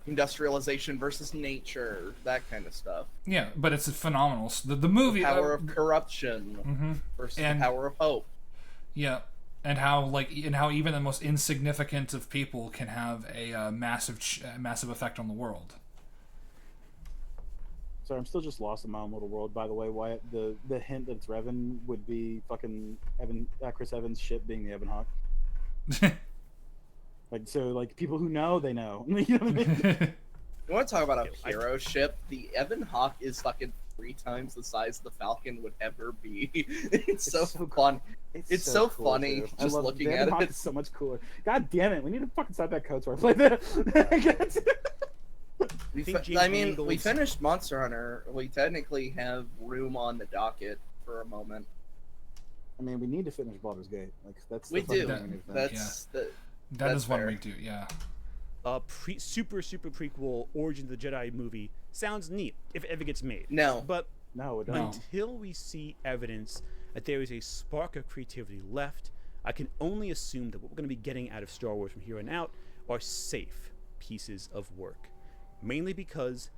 Industrialization versus nature, that kind of stuff. Yeah, but it's phenomenal. So the movie Power of corruption versus the power of hope. Yeah, and how even the most insignificant of people can have a massive effect on the world. Sorry, I'm still just lost in my own little world. By the way, Wyatt, the hint that it's Revan would be fucking Chris Evans' ship being the Evan Hawk. Like, so, like, people who know, they know. You know what I mean? You want to talk about a hero ship? The Evan Hawk is fucking 3 times the size the Falcon would ever be. It's so fun. It's so cool, funny too. just looking the at Evan Hawk it. is so much cooler. God damn it, we need to fucking start that KOTOR. Play that. We finished Monster Hunter. We technically have room on the docket for a moment. I mean, we need to finish Baldur's Gate. Like, that's We the fucking do. thing we need to finish. That is one we do. Yeah. Super prequel Origin of the Jedi movie sounds neat if it ever gets made. No. But no, it doesn't. Until we see evidence that there is a spark of creativity left, I can only assume that what we're going to be getting out of Star Wars from here on out are safe pieces of work. Mainly because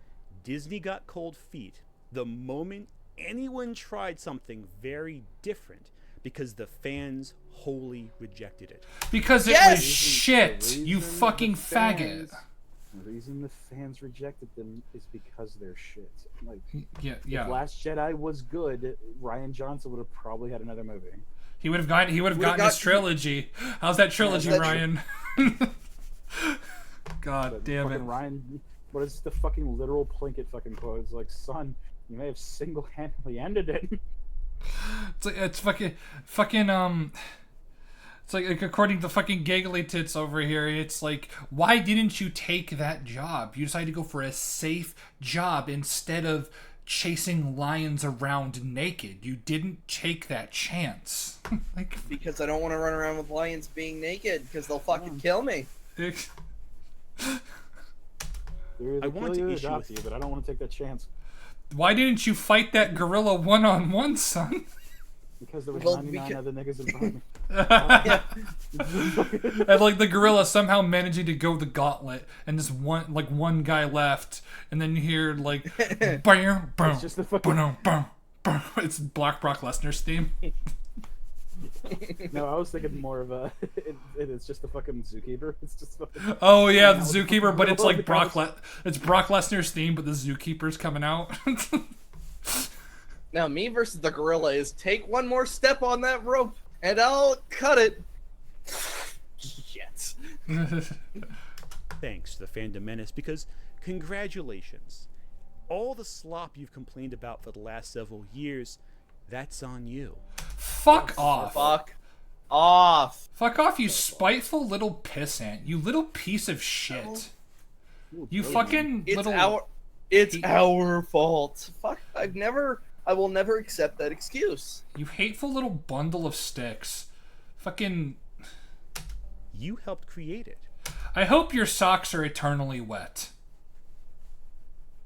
Disney got cold feet the moment anyone tried something very different, because the fans wholly rejected it. Because it was shit, you fucking faggot. The reason the fans rejected them is because they're shit. Like, yeah. If Last Jedi was good, Ryan Johnson would have probably had another movie. He would have gotten his trilogy. How's that trilogy, Ryan? God damn it. Ryan, what is the fucking literal Plinkett fucking quote? It's like, son, you may have single-handedly ended it. It's fucking it's like according to fucking Giggly Tits over here, it's like, why didn't you take that job? You decided to go for a safe job instead of chasing lions around naked. You didn't take that chance. Like, because I don't want to run around with lions being naked, because they'll fucking kill me. I want to issue with you, but I don't want to take that chance. Why didn't you fight that gorilla one-on-one, son? Because there was 99 other niggas in front of me. And like the gorilla somehow managing to go the gauntlet, and just one guy left, and then you hear like, bam, bam, It's just the fucking... bam, bam, bam. It's Brock Lesnar's theme. No, I was thinking more of a. It's just the fucking zookeeper. It's just fucking. Oh yeah, the zookeeper, but it's like it's Brock Lesnar's theme, but the zookeeper's coming out. Now, me versus the gorilla is take one more step on that rope, and I'll cut it. Shit. Thanks to the Fandom Menace, because congratulations. All the slop you've complained about for the last several years, that's on you. Fuck off. Fuck off. Fuck off, you spiteful little pissant. You little piece of shit. You fucking little... It's our fault. Fuck, I will never accept that excuse. You hateful little bundle of sticks. Fucking... You helped create it. I hope your socks are eternally wet.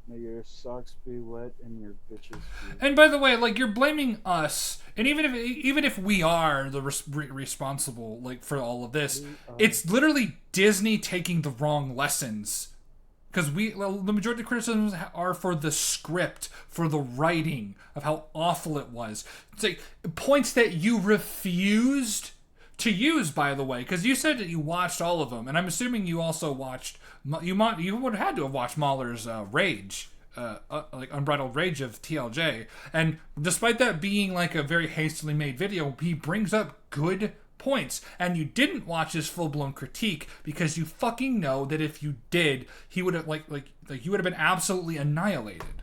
May your socks be wet and your bitches be... And by the way, like, you're blaming us, and even if we are the responsible, like, for all of this, it's literally Disney taking the wrong lessons. Because the majority of criticisms are for the script, for the writing, of how awful it was. It's like points that you refused to use, by the way, because you said that you watched all of them, and I'm assuming you also watched. You would have had to have watched Mahler's Rage, like Unbridled Rage of TLJ, and despite that being like a very hastily made video, he brings up good points, and you didn't watch his full-blown critique because you fucking know that if you did, he would have like you would have been absolutely annihilated.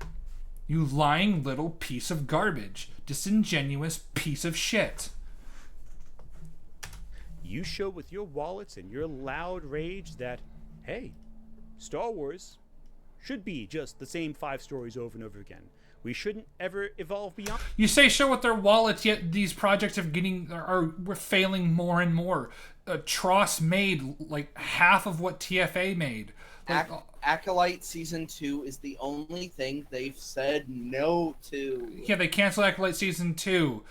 You lying little piece of garbage, disingenuous piece of shit. You show with your wallets and your loud rage that, hey, Star Wars should be just the same 5 stories over and over again. We shouldn't ever evolve beyond. You say show with their wallets, yet these projects we're failing more and more. Tross made like half of what TFA made. Like, Acolyte Season 2 is the only thing they've said no to. Yeah, they canceled Acolyte Season 2.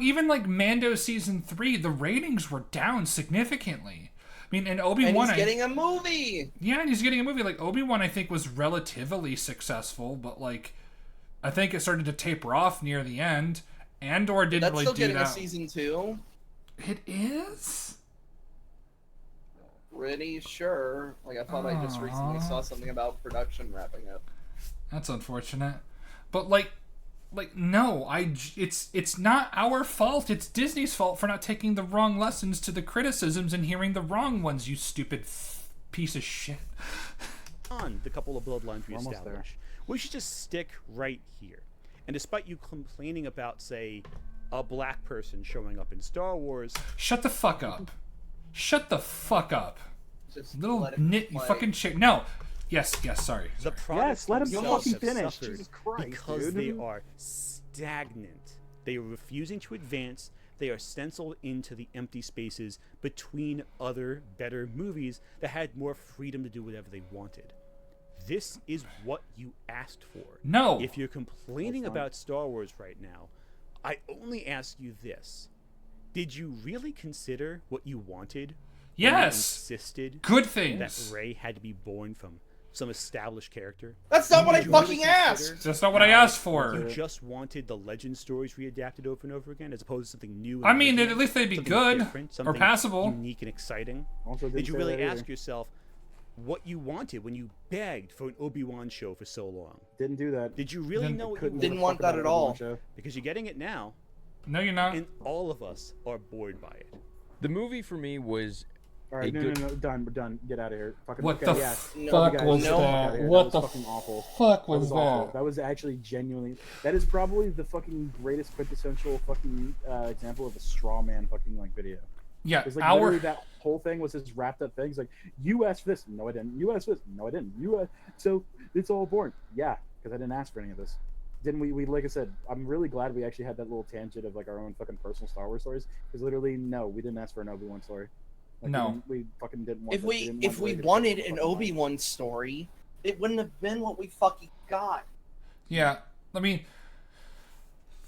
Even like Mando Season 3, the ratings were down significantly. I mean, and Obi-Wan... And he's getting a movie! Yeah, and he's getting a movie. Like, Obi-Wan, I think, was relatively successful, but, like, I think it started to taper off near the end. Andor didn't really do that. That's still getting a Season 2. It is? Pretty sure. Like, I thought I just recently saw something about production wrapping up. That's unfortunate. But, no, it's not our fault. It's Disney's fault for not taking the wrong lessons to the criticisms and hearing the wrong ones, you stupid piece of shit. On the couple of bloodlines we established, we should just stick right here. And despite you complaining about, say, a black person showing up in Star Wars... Shut the fuck up. Shut the fuck up. Just little nit, you fucking shit. No. Yes, sorry. The yes, let him fucking finish. Jesus Christ, because they are stagnant. They are refusing to advance. They are stenciled into the empty spaces between other, better movies that had more freedom to do whatever they wanted. This is what you asked for. No. If you're complaining about Star Wars right now, I only ask you this. Did you really consider what you wanted? Yes. You insisted good things. That Rey had to be born from some established character. That's not what I fucking asked! That's not what I asked for. You just wanted the legend stories readapted over and over again, as opposed to something new. I mean, at least they'd be good or passable, unique and exciting. Did you really ask yourself what you wanted when you begged for an Obi-Wan show for so long? Didn't do that. Did you really know what you didn't want that at all? Because you're getting it now. No, you're not. And all of us are bored by it. The movie for me was All right, no, done. We're done. Get out of here. Fucking, What okay, the yeah. fuck guys, was get the fuck that? outta here. What that the was fucking awful. fuck That was was awful. that? That was actually genuinely. That is probably the fucking greatest quintessential fucking example of a straw man fucking like video. Yeah, It's like literally that whole thing was this wrapped up thing. It's like, you asked for this. No, I didn't. You asked for this. No, I didn't. So it's all boring. Yeah, because I didn't ask for any of this. Didn't we? Like I said, I'm really glad we actually had that little tangent of like our own fucking personal Star Wars stories. Because literally, no, we didn't ask for an Obi-Wan story. Like, No. we fucking didn't want. If we wanted an Obi-Wan story, it wouldn't have been what we fucking got. Yeah, I mean,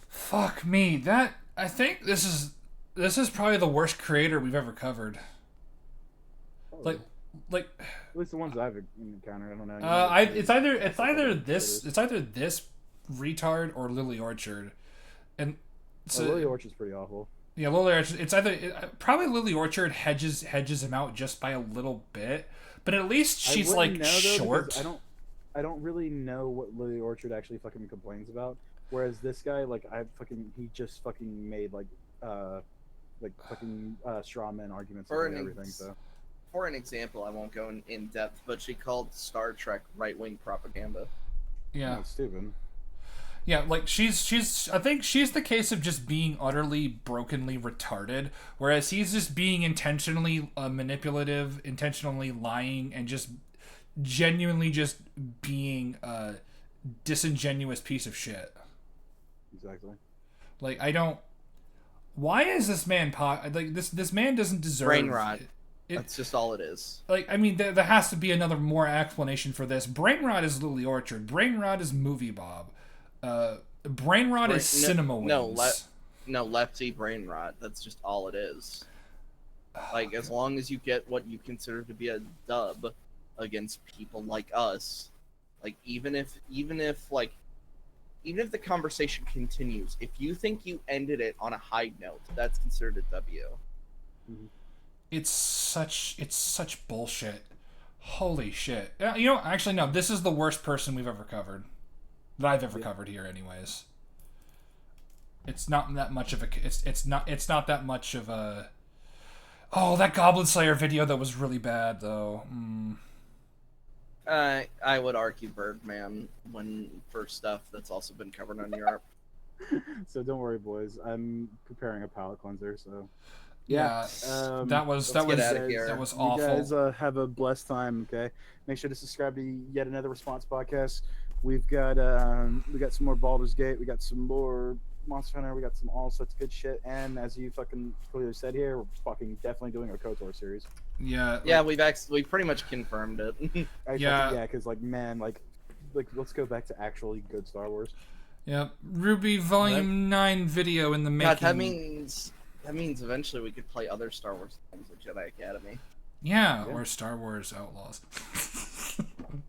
fuck me. I think this is probably the worst creator we've ever covered. Like, at least the ones I've encountered. I don't know. it's either this retard or Lily Orchard, and so Lily Orchard's pretty awful. Yeah, Lily Orchard. It's probably Lily Orchard hedges him out just by a little bit, but at least she's like short. I don't really know what Lily Orchard actually fucking complains about. Whereas this guy, like, he just fucking made like fucking straw man arguments and everything. So, for an example, I won't go in depth, but she called Star Trek right-wing propaganda. Yeah, that's stupid. Yeah, like she's I think she's the case of just being utterly brokenly retarded, whereas he's just being intentionally manipulative, intentionally lying, and just genuinely just being a disingenuous piece of shit. Exactly. Like, I don't. Why is this man this man doesn't deserve brain rot? That's just all it is. Like, I mean, there has to be another more explanation for this. Brain rot is Lily Orchard. Brain rot is Movie Bob. Brain rot is cinema wings. No, lefty brain rot. That's just all it is. Like, as long as you get what you consider to be a dub against people like us, like even if the conversation continues, if you think you ended it on a high note, that's considered a W. Mm-hmm. It's such bullshit. Holy shit. You know, actually no, this is the worst person we've ever covered. That I've ever covered here anyways. It's not that much of a it's not that much of a. Oh, that Goblin Slayer video that was really bad though. I would argue Birdman for stuff that's also been covered on Europe. So don't worry, boys. I'm preparing a palate cleanser, so yeah. That was awful. You guys have a blessed time. Okay, make sure to subscribe to yet another Response podcast. We've got some more Baldur's Gate. We got some more Monster Hunter. We got some all sorts of good shit. And as you fucking clearly said here, we're fucking definitely doing a KOTOR series. Yeah. Yeah, we pretty much confirmed it. Because man, like let's go back to actually good Star Wars. Yep. Ruby Volume 9 video in the making. God, that means eventually we could play other Star Wars games like Jedi Academy. Yeah, or Star Wars Outlaws.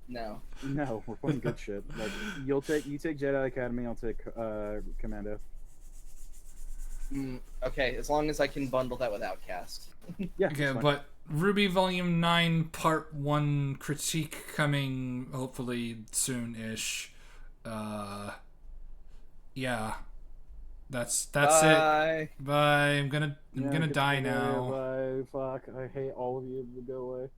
No, we're playing good shit. Like you take Jedi Academy, I'll take Commando. Okay, as long as I can bundle that with Outcast. Yeah. Okay, but Ruby Volume 9 Part 1 critique coming hopefully soon-ish. Yeah. That's Bye. It. Bye. I'm gonna die now. Bye. Fuck. I hate all of you. Go away.